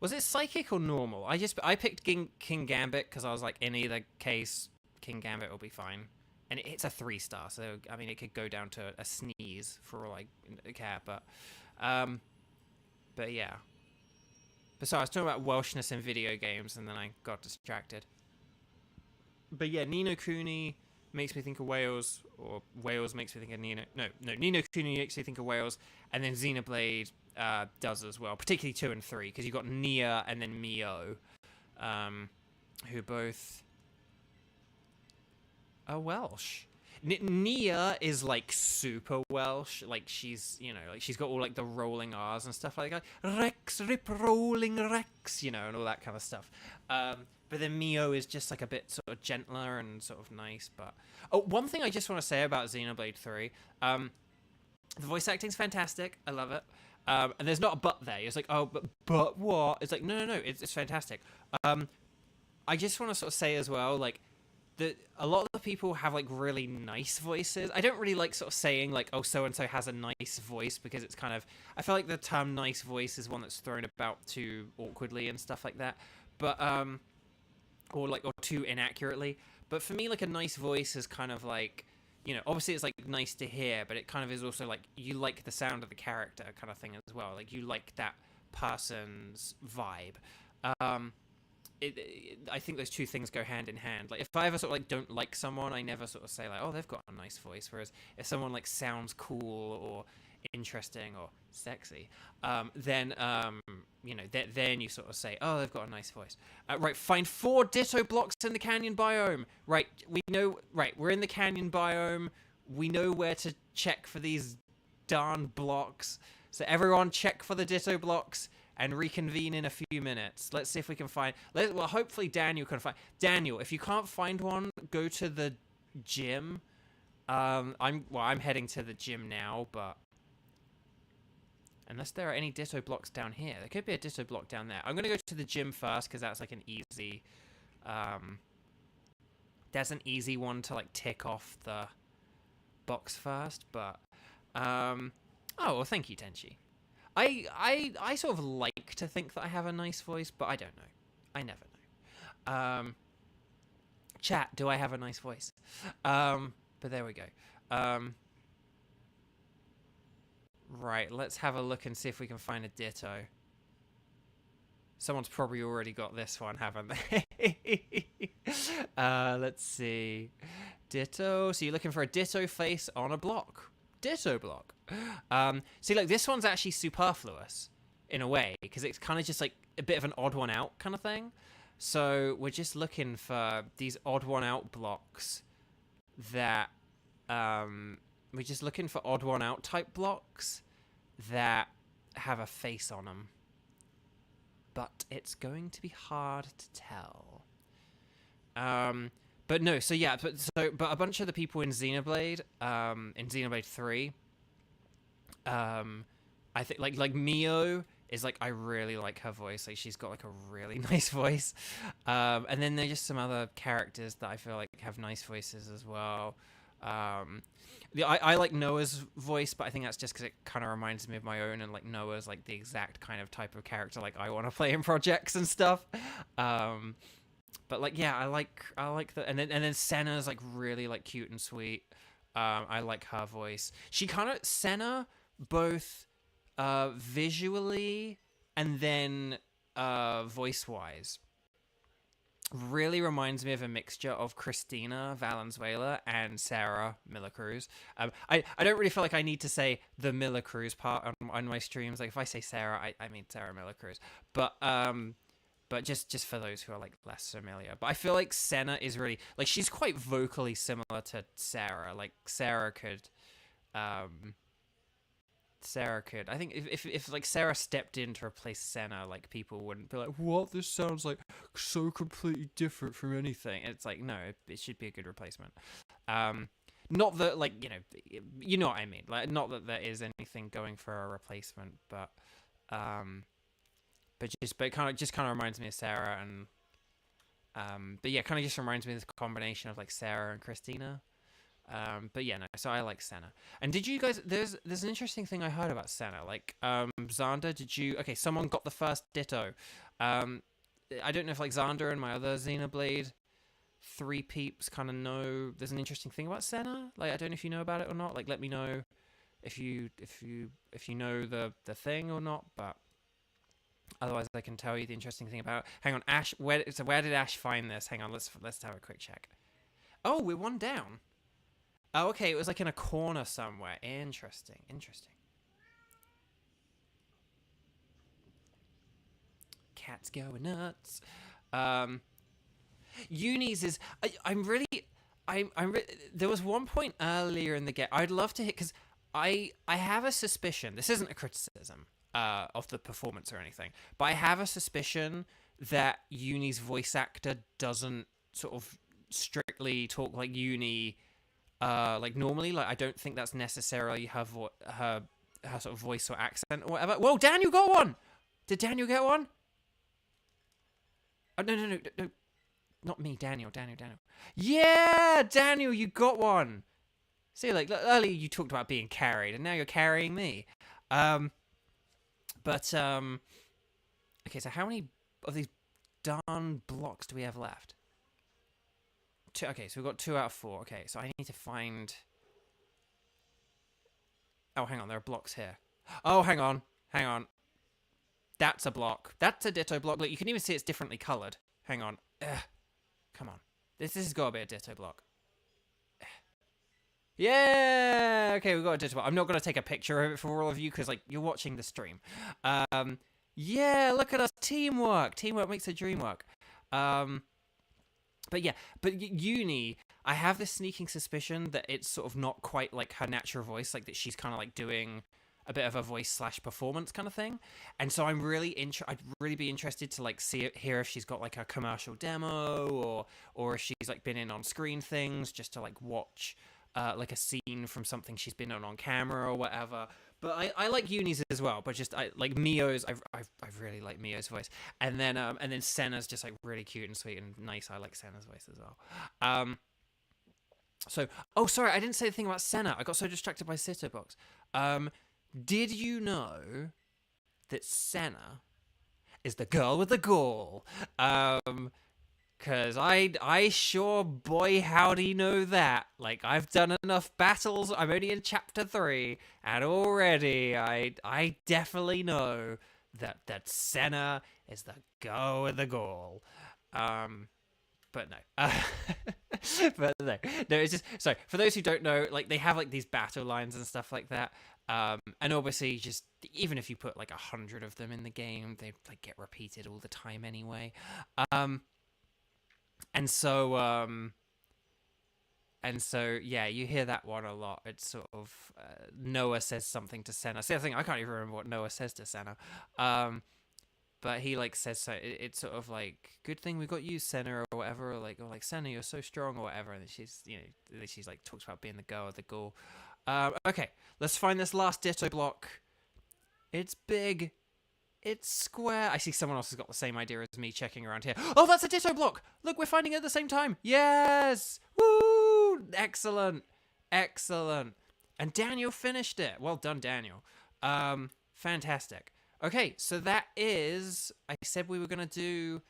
Was it psychic or normal? I picked King Gambit because I was like, in either case, King Gambit will be fine. And it's a 3-star, so I mean, it could go down to a sneeze for all I care. But yeah. But sorry, I was talking about Welshness in video games, and then I got distracted. But yeah, Ni no Kuni makes me think of Wales, or Wales makes me think of Nino. No, Ni no Kuni makes me think of Wales, and then Xenoblade does as well, particularly 2 and 3, because you've got Nia and then Mio, who both are Welsh. Nia is like super Welsh, like she's, like she's got all like the rolling R's and stuff like that. Rex, rip, rolling Rex, and all that kind of stuff. But then Mio is just like a bit sort of gentler and sort of nice. But one thing I just want to say about Xenoblade 3, the voice acting's fantastic. I love it. And there's not a but there. It's like, oh, but what? It's like, no, it's fantastic. I just want to sort of say as well, like, a lot of the people have like really nice voices. I don't really like sort of saying like, oh, so and so has a nice voice, because it's kind of, I feel like the term nice voice is one that's thrown about too awkwardly and stuff like that. But or too inaccurately. But for me, like, a nice voice is kind of like, obviously it's like nice to hear, but it kind of is also like you like the sound of the character kind of thing as well. Like you like that person's vibe. I think those two things go hand in hand. Like if I ever sort of like don't like someone, I never sort of say like, oh, they've got a nice voice. Whereas if someone like sounds cool or interesting or sexy, then then you sort of say, oh, they've got a nice voice. Right, find 4 Ditto blocks in the canyon biome. Right, we know. Right, we're in the canyon biome. We know where to check for these darn blocks. So everyone, check for the Ditto blocks and reconvene in a few minutes. Let's see if we can find. Well, hopefully Daniel can find. Daniel, if you can't find one, go to the gym. I'm heading to the gym now, but unless there are any Ditto blocks down here, there could be a Ditto block down there. I'm gonna go to the gym first because that's like an easy. That's an easy one to like tick off the box first, but oh well, thank you, Tenchi. I sort of like to think that I have a nice voice, but I don't know. I never know. Chat, do I have a nice voice? But there we go. Right, let's have a look and see if we can find a Ditto. Someone's probably already got this one, haven't they? Let's see. Ditto. So you're looking for a Ditto face on a block. Ditto block. See, like, this one's actually superfluous in a way, because it's kind of just like a bit of an odd one out kind of thing. So we're just looking for these odd one out blocks that we're just looking for odd one out type blocks that have a face on them, but it's going to be hard to tell. But no, so yeah, but a bunch of the people in Xenoblade 3, um, I think like Mio is like, I really like her voice. Like she's got like a really nice voice. And then there's just some other characters that I feel like have nice voices as well. Um, I like Noah's voice, but I think that's just because it kind of reminds me of my own, and like Noah's like the exact kind of type of character like I want to play in projects and stuff. Um, but like yeah, I like the, and then Senna's like really like cute and sweet. I like her voice. She kind of Senna both visually and then voice wise really reminds me of a mixture of Christina Valenzuela and Sarah Miller Cruz. I don't really feel like I need to say the Miller Cruz part on my streams. Like if I say Sarah, I mean Sarah Miller Cruz. But just for those who are like less familiar. But I feel like Senna is really like she's quite vocally similar to Sarah. Like Sarah could. I think if like Sarah stepped in to replace Senna, like people wouldn't be like, "What? This sounds like so completely different from anything." And it's like, no, it should be a good replacement. Not that like you know what I mean. Like not that there is anything going for a replacement, but it kind of reminds me of Sarah, and but yeah, kind of just reminds me of this combination of like Sarah and Christina. But yeah, no. So I like Senna. And did you guys? There's an interesting thing I heard about Senna. Like, Xander, did you? Okay, someone got the first Ditto. I don't know if like Xander and my other Xenoblade 3 peeps kind of know. There's an interesting thing about Senna. Like, I don't know if you know about it or not. Like, let me know if you know the thing or not. But otherwise, I can tell you the interesting thing about. Hang on, Ash. Where did Ash find this? Hang on, let's have a quick check. Oh, we're one down. Oh, okay, it was like in a corner somewhere. Interesting. Cat's going nuts. Unis is. There was one point earlier in the game. I'd love to hit because I have a suspicion. This isn't a criticism of the performance or anything, but I have a suspicion that Uni's voice actor doesn't sort of strictly talk like Uni. Like normally, like I don't think that's necessarily her sort of voice or accent or whatever. Whoa, Daniel got one. Did Daniel get one? Oh no, not me, Daniel. Yeah, Daniel, you got one. See, like earlier you talked about being carried, and now you're carrying me. Okay. So how many of these darn blocks do we have left? Okay, so we've got 2 out of 4. Okay, so I need to find... Oh, hang on, there are blocks here. Oh, hang on. That's a block. That's a Ditto block. Look, you can even see it's differently coloured. Hang on. Come on. This has got to be a Ditto block. Yeah! Okay, we've got a Ditto block. I'm not going to take a picture of it for all of you because, like, you're watching the stream. Yeah, look at us. Teamwork. Teamwork makes the dream work. But yeah, Uni, I have this sneaking suspicion that it's sort of not quite like her natural voice, like that she's kind of like doing a bit of a voice / performance kind of thing. And so I'd really be interested to like hear if she's got like a commercial demo or if she's like been in on screen things just to like watch like a scene from something she's been on camera or whatever. But I like Uni's as well, but just I like Mio's. I really like Mio's voice, and then Senna's just like really cute and sweet and nice. I like Senna's voice as well. Sorry, I didn't say the thing about Senna. I got so distracted by Sitterbox. Did you know that Senna is the girl with the gall? Cause I sure boy howdy know that. Like I've done enough battles. I'm only in chapter 3, and already I definitely know that Senna is the girl with the gall. But no. But no. It's just so for those who don't know, like they have like these battle lines and stuff like that. And obviously, just even if you put like 100 of them in the game, they like get repeated all the time anyway. And so, yeah, you hear that one a lot. It's sort of Noah says something to Senna. See, I think I can't even remember what Noah says to Senna. but he like says so. It's sort of like, good thing we got you, Senna, or whatever, or like Senna, you're so strong, or whatever. And she's, she's like talks about being the girl of the ghoul. Okay, let's find this last Ditto block. It's big. It's square. I see someone else has got the same idea as me checking around here. Oh, that's a Ditto block. Look, we're finding it at the same time. Yes. Woo. Excellent. Excellent. And Daniel finished it. Well done, Daniel. Fantastic. Okay, so that is... I said we were going to do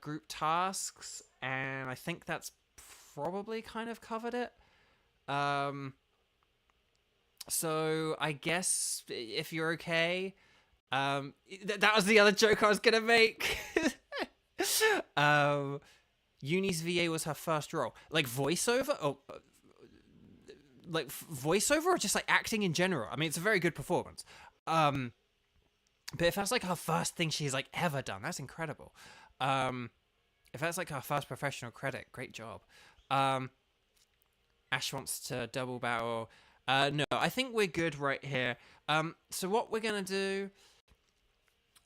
group tasks, and I think that's probably kind of covered it. So I guess if you're okay... that was the other joke I was going to make. Uni's VA was her first role. Like voiceover? Oh... like voiceover or just like acting in general? I mean, it's a very good performance. But if that's like her first thing she's like ever done, that's incredible. If that's like her first professional credit, great job. Ash wants to double battle. No, I think we're good right here. So what we're gonna do?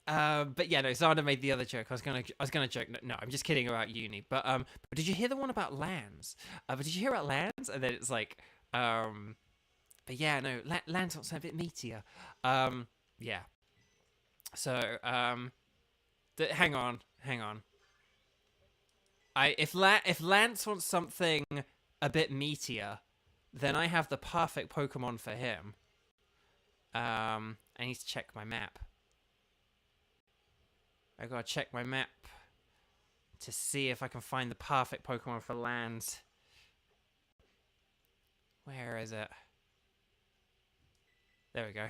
But yeah, no, Zana made the other joke. I was gonna joke. No, I'm just kidding about Uni. But did you hear the one about lands? But did you hear about lands? And then it's like, but yeah, no, lands wants a bit meatier. Yeah. So, hang on. If Lance wants something a bit meatier, then I have the perfect Pokemon for him. I need to check my map. I gotta check my map to see if I can find the perfect Pokemon for Lance. Where is it? There we go.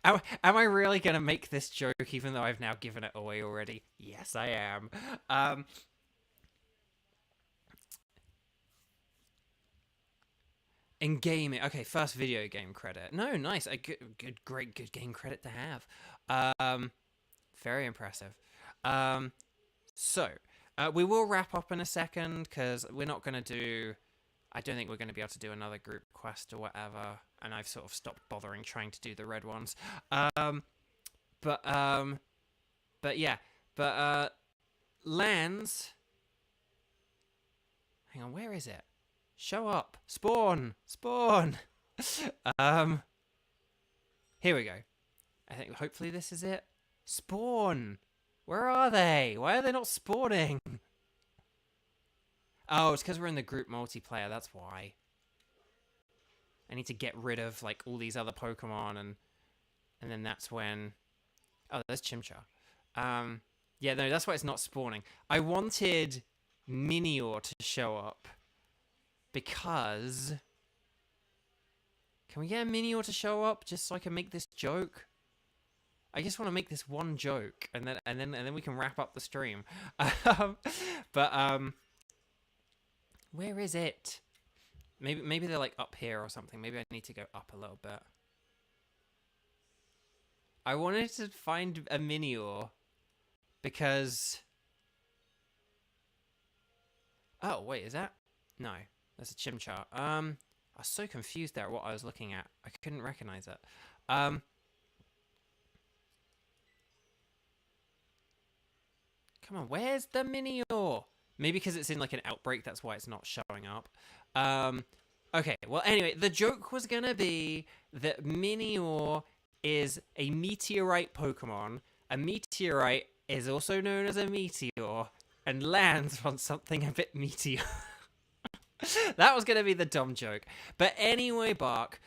Am I really going to make this joke even though I've now given it away already? Yes, I am. In gaming. Okay, first video game credit. No, nice. A great game credit to have. Very impressive. So, we will wrap up in a second because we're not going to do... I don't think we're going to be able to do another group quest or whatever, and I've sort of stopped bothering trying to do the red ones. But yeah, lands. Hang on, where is it? Show up, spawn. Here we go. I think hopefully this is it. Spawn. Where are they? Why are they not spawning? Oh, it's because we're in the group multiplayer, that's why. I need to get rid of, like, all these other Pokemon, and then that's when... Oh, there's Chimchar. Yeah, no, that's why it's not spawning. I wanted Minior to show up, because... Can we get a Minior to show up, just so I can make this joke? I just want to make this one joke, and then we can wrap up the stream. Where is it? Maybe they're like up here or something. Maybe I need to go up a little bit. I wanted to find a Minior because... Oh, wait, is that? No, that's a Chimchar. I was so confused there at what I was looking at. I couldn't recognize it. Come on, where's the Minior? Maybe because it's in, like, an outbreak, that's why it's not showing up. Okay, well, anyway, the joke was gonna be that Minior is a meteorite Pokemon. A meteorite is also known as a meteor, and lands on something a bit meteor. That was gonna be the dumb joke. But anyway, Bark,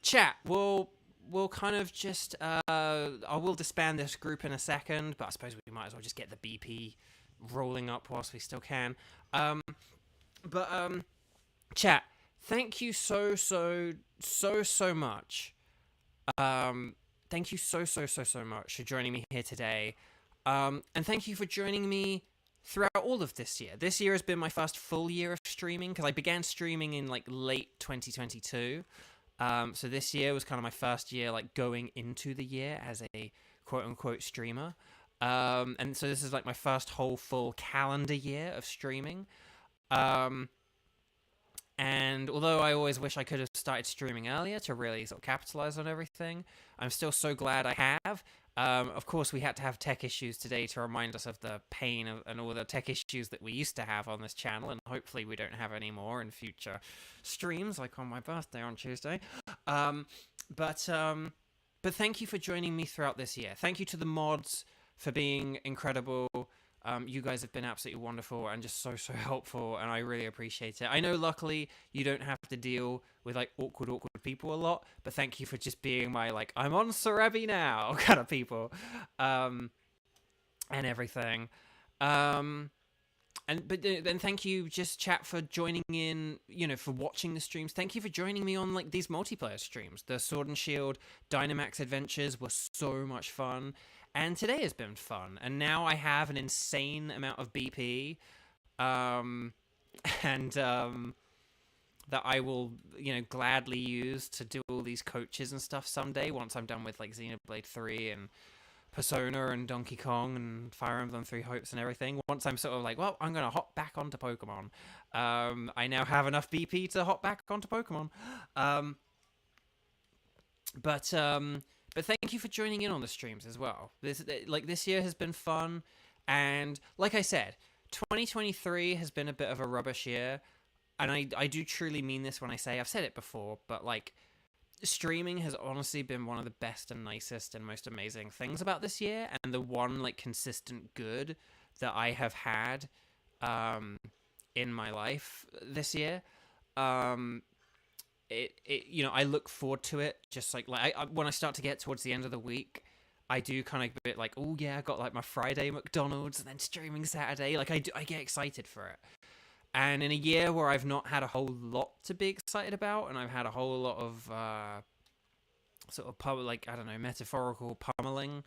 chat, we'll kind of just, I will disband this group in a second, but I suppose we might as well just get the BP rolling up whilst we still can. Chat, thank you so much. Thank you so much for joining me here today. And thank you for joining me throughout all of this year. This year has been my first full year of streaming, because I began streaming in, like, late 2022. So this year was kind of my first year, like, going into the year as a quote-unquote streamer. And so this is, like, my first whole full calendar year of streaming. And although I always wish I could have started streaming earlier to really sort of capitalize on everything, I'm still so glad I have. Of course, we had to have tech issues today to remind us of the pain and all the tech issues that we used to have on this channel, and hopefully we don't have any more in future streams, like on my birthday on Tuesday. Um, but thank you for joining me throughout this year. Thank you to the mods for being incredible. You guys have been absolutely wonderful and just so helpful, and I really appreciate it. I know, luckily, you don't have to deal with like awkward people a lot, but thank you for just being my like I'm on Cerebi now kind of people, and everything. But then thank you, just chat, for joining in, for watching the streams. Thank you for joining me on like these multiplayer streams. The Sword and Shield Dynamax adventures were so much fun. And today has been fun, and now I have an insane amount of BP, and that I will, gladly use to do all these coaches and stuff someday, once I'm done with, like, Xenoblade 3 and Persona and Donkey Kong and Fire Emblem Three Hopes and everything. Once I'm sort of like, well, I'm going to hop back onto Pokemon. I now have enough BP to hop back onto Pokemon. But thank you for joining in on the streams as well. This year has been fun, and like I said, 2023 has been a bit of a rubbish year, and I do truly mean this when I say, I've said it before, but like, streaming has honestly been one of the best and nicest and most amazing things about this year, and the one like consistent good that I have had in my life this year. I look forward to it, just like when I start to get towards the end of the week, I do kind of a bit like, oh yeah, I got like my Friday McDonald's and then streaming Saturday. Like I get excited for it. And in a year where I've not had a whole lot to be excited about, and I've had a whole lot of sort of metaphorical pummeling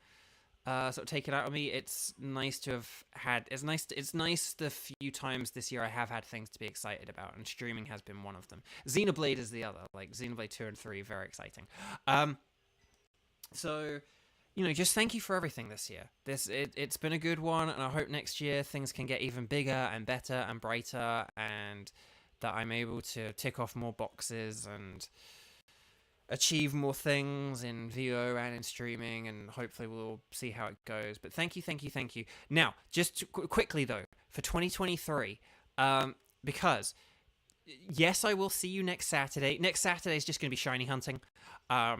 sort of taken out of me, it's nice to have had. It's nice the few times this year I have had things to be excited about, and streaming has been one of them. Xenoblade is the other. Like Xenoblade 2 and 3, very exciting. So, just thank you for everything this year. It's been a good one, and I hope next year things can get even bigger and better and brighter, and that I'm able to tick off more boxes and achieve more things in VO and in streaming, and hopefully we'll see how it goes. But thank you. Now, just quickly though, for 2023, because yes, I will see you next Saturday. Next Saturday is just going to be shiny hunting. I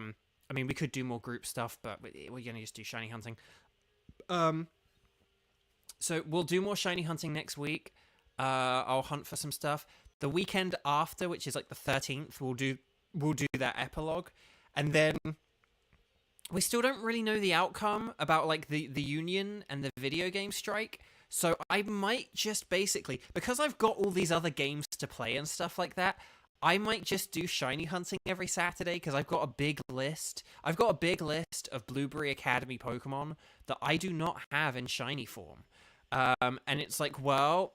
mean, we could do more group stuff, but we're going to just do shiny hunting. So we'll do more shiny hunting next week. I'll hunt for some stuff. The weekend after, which is like the 13th, we'll do that epilogue, and then we still don't really know the outcome about like the union and the video game strike. So I might just basically, because I've got all these other games to play and stuff like that, I might just do shiny hunting every Saturday, because I've got a big list. I've got a big list of Blueberry Academy Pokemon that I do not have in shiny form. And it's like, well,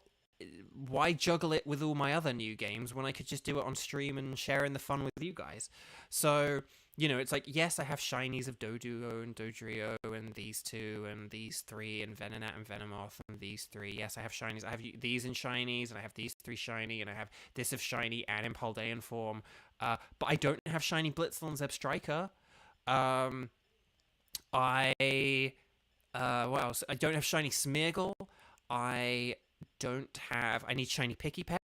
why juggle it with all my other new games when I could just do it on stream and share in the fun with you guys? So, it's like, yes, I have shinies of Doduo and Dodrio and these two and these three and Venonat and Venomoth and these three. Yes, I have shinies. I have these in shinies, and I have these three shiny, and I have this of shiny and in Paldean form. But I don't have shiny Blitzle and Zeb Striker. What else? I don't have shiny Smeargle. I need shiny Pikipek.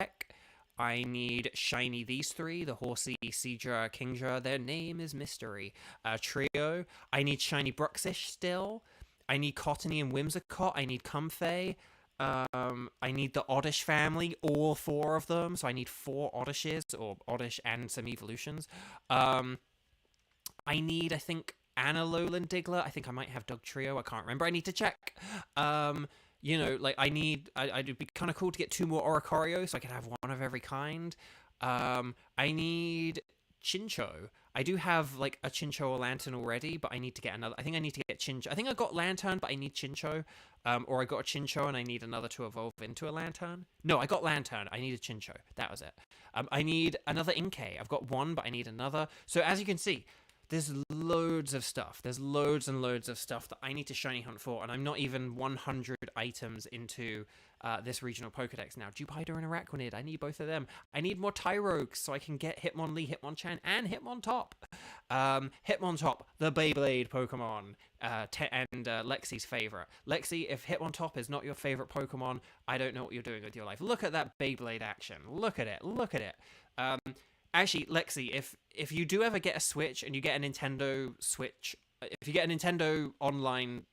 I need shiny these three, the Horsey, Seadra, Kingdra. Their name is mystery. Trio. I need shiny Bruxish still. I need Cottony and Whimsicott. I need Comfey. I need the Oddish family, all four of them. So I need 4 Oddishes, or Oddish and some evolutions. I need, I think, Alolan Diglett. I think I might have Dog Trio. I can't remember. I need to check. It'd be kind of cool to get 2 more Oricorio, so I could have one of every kind. I need Chincho. I do have, like, a Chincho or Lantern already, but I need to get another. I think I need to get Chincho. I think I got Lantern, but I need Chincho. Or I got a Chincho and I need another to evolve into a Lantern. No, I got Lantern. I need a Chincho. That was it. I need another Inkay. I've got one, but I need another. So as you can see, there's loads of stuff. There's loads and loads of stuff that I need to shiny hunt for, and I'm not even 100 items into this regional Pokedex now. Jupiter and Araquanid, I need both of them. I need more Tyrogues so I can get Hitmonlee, Hitmonchan, and Hitmontop. Hitmontop, the Beyblade Pokemon, and Lexi's favorite. Lexi, if Hitmontop is not your favorite Pokemon, I don't know what you're doing with your life. Look at that Beyblade action. Look at it. Look at it. Actually, Lexi, if you do ever get a Switch and you get a Nintendo Switch, if you get a Nintendo Online,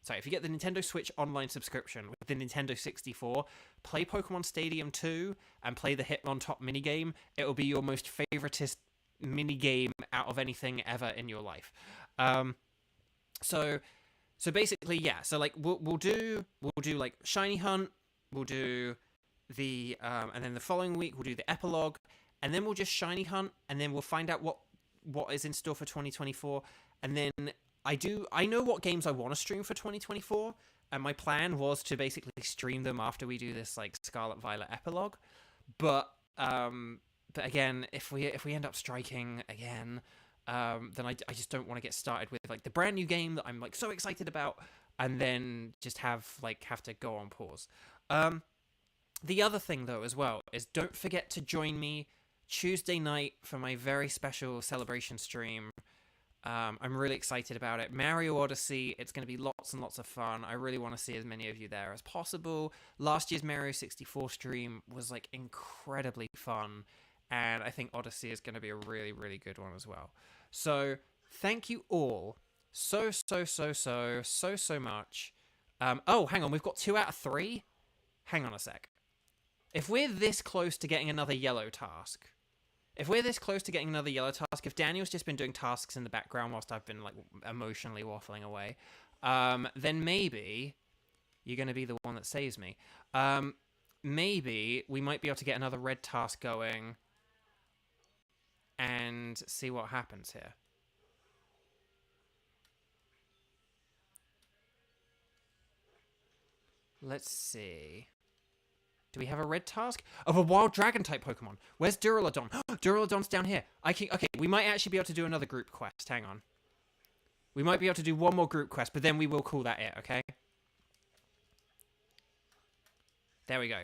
if you get the Nintendo Switch Online subscription with the Nintendo 64, play Pokemon Stadium 2 and play the Hitmontop minigame. It will be your most favoritist minigame out of anything ever in your life. So basically, yeah. So like we'll do like Shiny Hunt. We'll do the and then the following week we'll do the epilogue. And then we'll just shiny hunt, and then we'll find out what is in store for 2024. And then I know what games I want to stream for 2024, and my plan was to basically stream them after we do this like Scarlet Violet epilogue. But again, if we end up striking again, then I just don't want to get started with like the brand new game that I'm like so excited about, and then just have to go on pause. The other thing though as well is don't forget to join me Tuesday night for my very special celebration stream. I'm really excited about it. Mario Odyssey, it's going to be lots and lots of fun. I really want to see as many of you there as possible. Last year's Mario 64 stream was like incredibly fun, and I think Odyssey is going to be a really, really good one as well. So thank you all so much. Oh, hang on, we've got 2 out of 3? Hang on a sec. If we're this close to getting another yellow task, if Daniel's just been doing tasks in the background whilst I've been like emotionally waffling away, then maybe you're going to be the one that saves me. Maybe we might be able to get another red task going and see what happens here. Let's see. Do we have a red task? Of a wild dragon type Pokemon. Where's Duraludon? Duraludon's down here. Okay, we might actually be able to do another group quest. Hang on. We might be able to do one more group quest, but then we will call that it, okay? There we go.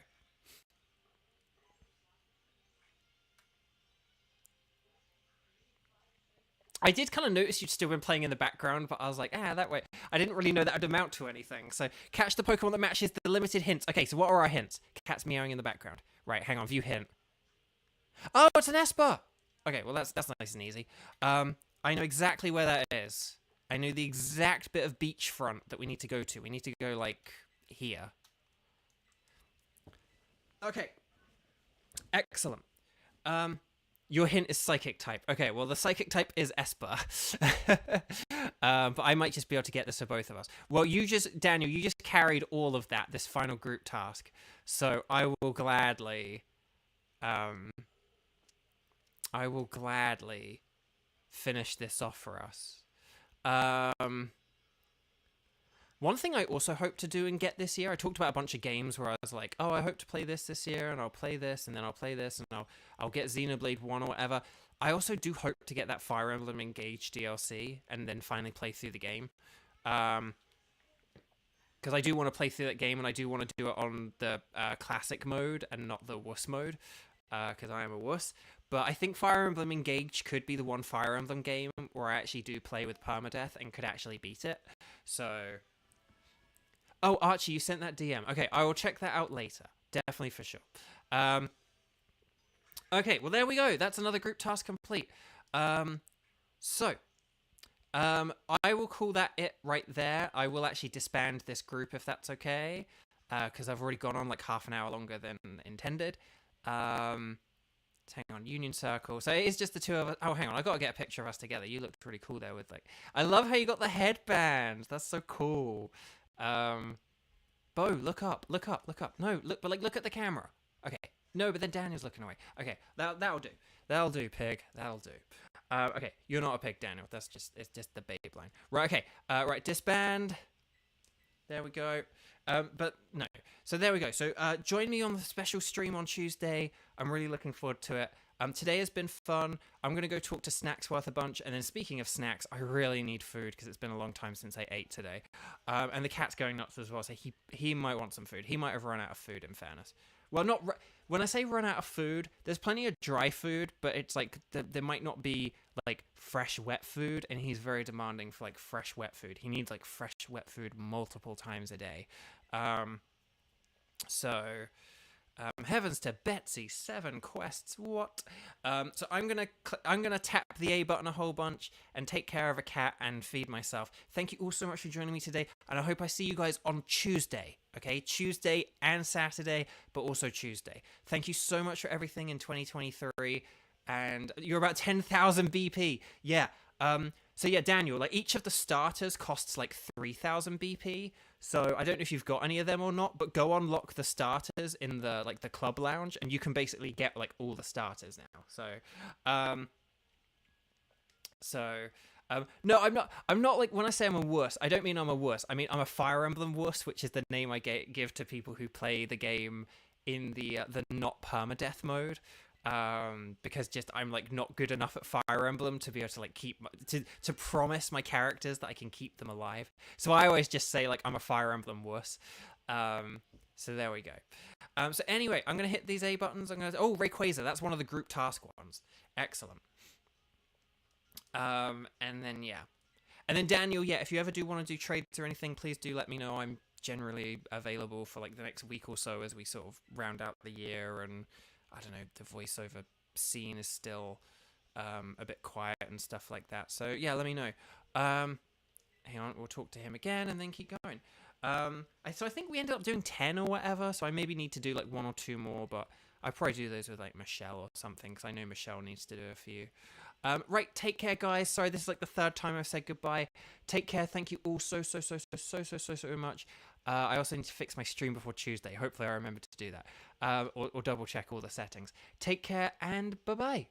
I did kind of notice you'd still been playing in the background, but I was like, that way. I didn't really know that would amount to anything. So, catch the Pokemon that matches the limited hints. Okay, so what are our hints? Cat's meowing in the background. Right, hang on, view hint. Oh, it's an Esper! Okay, well, that's nice and easy. I know exactly where that is. I know the exact bit of beachfront that we need to go to. We need to go, like, here. Okay. Excellent. Your hint is psychic type. Okay, well, the psychic type is Esper. But I might just be able to get this for both of us. Well, Daniel, you just carried all of that, this final group task. So I will gladly finish this off for us. One thing I also hope to do and get this year, I talked about a bunch of games where I was like, oh, I hope to play this year, and I'll play this, and then I'll play this, and I'll get Xenoblade 1 or whatever. I also do hope to get that Fire Emblem Engage DLC, and then finally play through the game. Because I do want to play through that game, and I do want to do it on the classic mode, and not the wuss mode, because I am a wuss. But I think Fire Emblem Engage could be the one Fire Emblem game where I actually do play with permadeath and could actually beat it. So... Oh, Archie, you sent that DM. Okay, I will check that out later. Definitely for sure. Okay, well, there we go. That's another group task complete. I will call that it right there. I will actually disband this group if that's okay, because I've already gone on like half an hour longer than intended. Hang on, Union Circle. So it is just the two of us. Oh, hang on, I got to get a picture of us together. You looked really cool there with like... I love how you got the headband. That's so cool. Beau, look up. No, look at the camera. Okay. No, but then Daniel's looking away. Okay, that'll do. That'll do, pig. That'll do. Okay, you're not a pig, Daniel. It's just the babe line. Right, okay. Right, disband. There we go. But no. So there we go. So join me on the special stream on Tuesday. I'm really looking forward to it. Today has been fun. I'm going to go talk to Snacksworth a bunch. And then speaking of snacks, I really need food because it's been a long time since I ate today. And the cat's going nuts as well. So he might want some food. He might have run out of food, in fairness. Well, not when I say run out of food, there's plenty of dry food, but it's like there might not be like fresh wet food, and he's very demanding for like fresh wet food. He needs like fresh wet food multiple times a day. So heavens to Betsy, 7 quests, what? So I'm gonna tap the A button a whole bunch and take care of a cat and feed myself. Thank you all so much for joining me today, and I hope I see you guys on Tuesday. Okay, Tuesday and Saturday, but also Tuesday. Thank you so much for everything in 2023, and you're about 10,000 BP. Yeah. So yeah, Daniel, like each of the starters costs like 3,000 BP. So I don't know if you've got any of them or not, but go unlock the starters in the club lounge, and you can basically get like all the starters now. No, I'm not like, when I say I'm a wuss, I don't mean I'm a wuss. I mean I'm a Fire Emblem wuss, which is the name I give to people who play the game in the not permadeath mode. Because just I'm like not good enough at Fire Emblem to be able to like to promise my characters that I can keep them alive. So I always just say like I'm a Fire Emblem wuss. So there we go. So anyway, I'm gonna hit these A buttons. Rayquaza, that's one of the group task ones. Excellent. And then Daniel, yeah, if you ever do want to do trades or anything, please do let me know. I'm generally available for like the next week or so as we sort of round out the year, and I don't know, the voiceover scene is still a bit quiet and stuff like that. So yeah, let me know. Hang on, we'll talk to him again and then keep going. So I think we ended up doing 10 or whatever, so I maybe need to do like 1 or 2 more, but I'll probably do those with like Michelle or something, because I know Michelle needs to do a few. Right, take care, guys. Sorry, this is like the 3rd time I've said goodbye. Take care. Thank you all so much. I also need to fix my stream before Tuesday. Hopefully I remember to do that. Or double check all the settings. Take care, and bye-bye.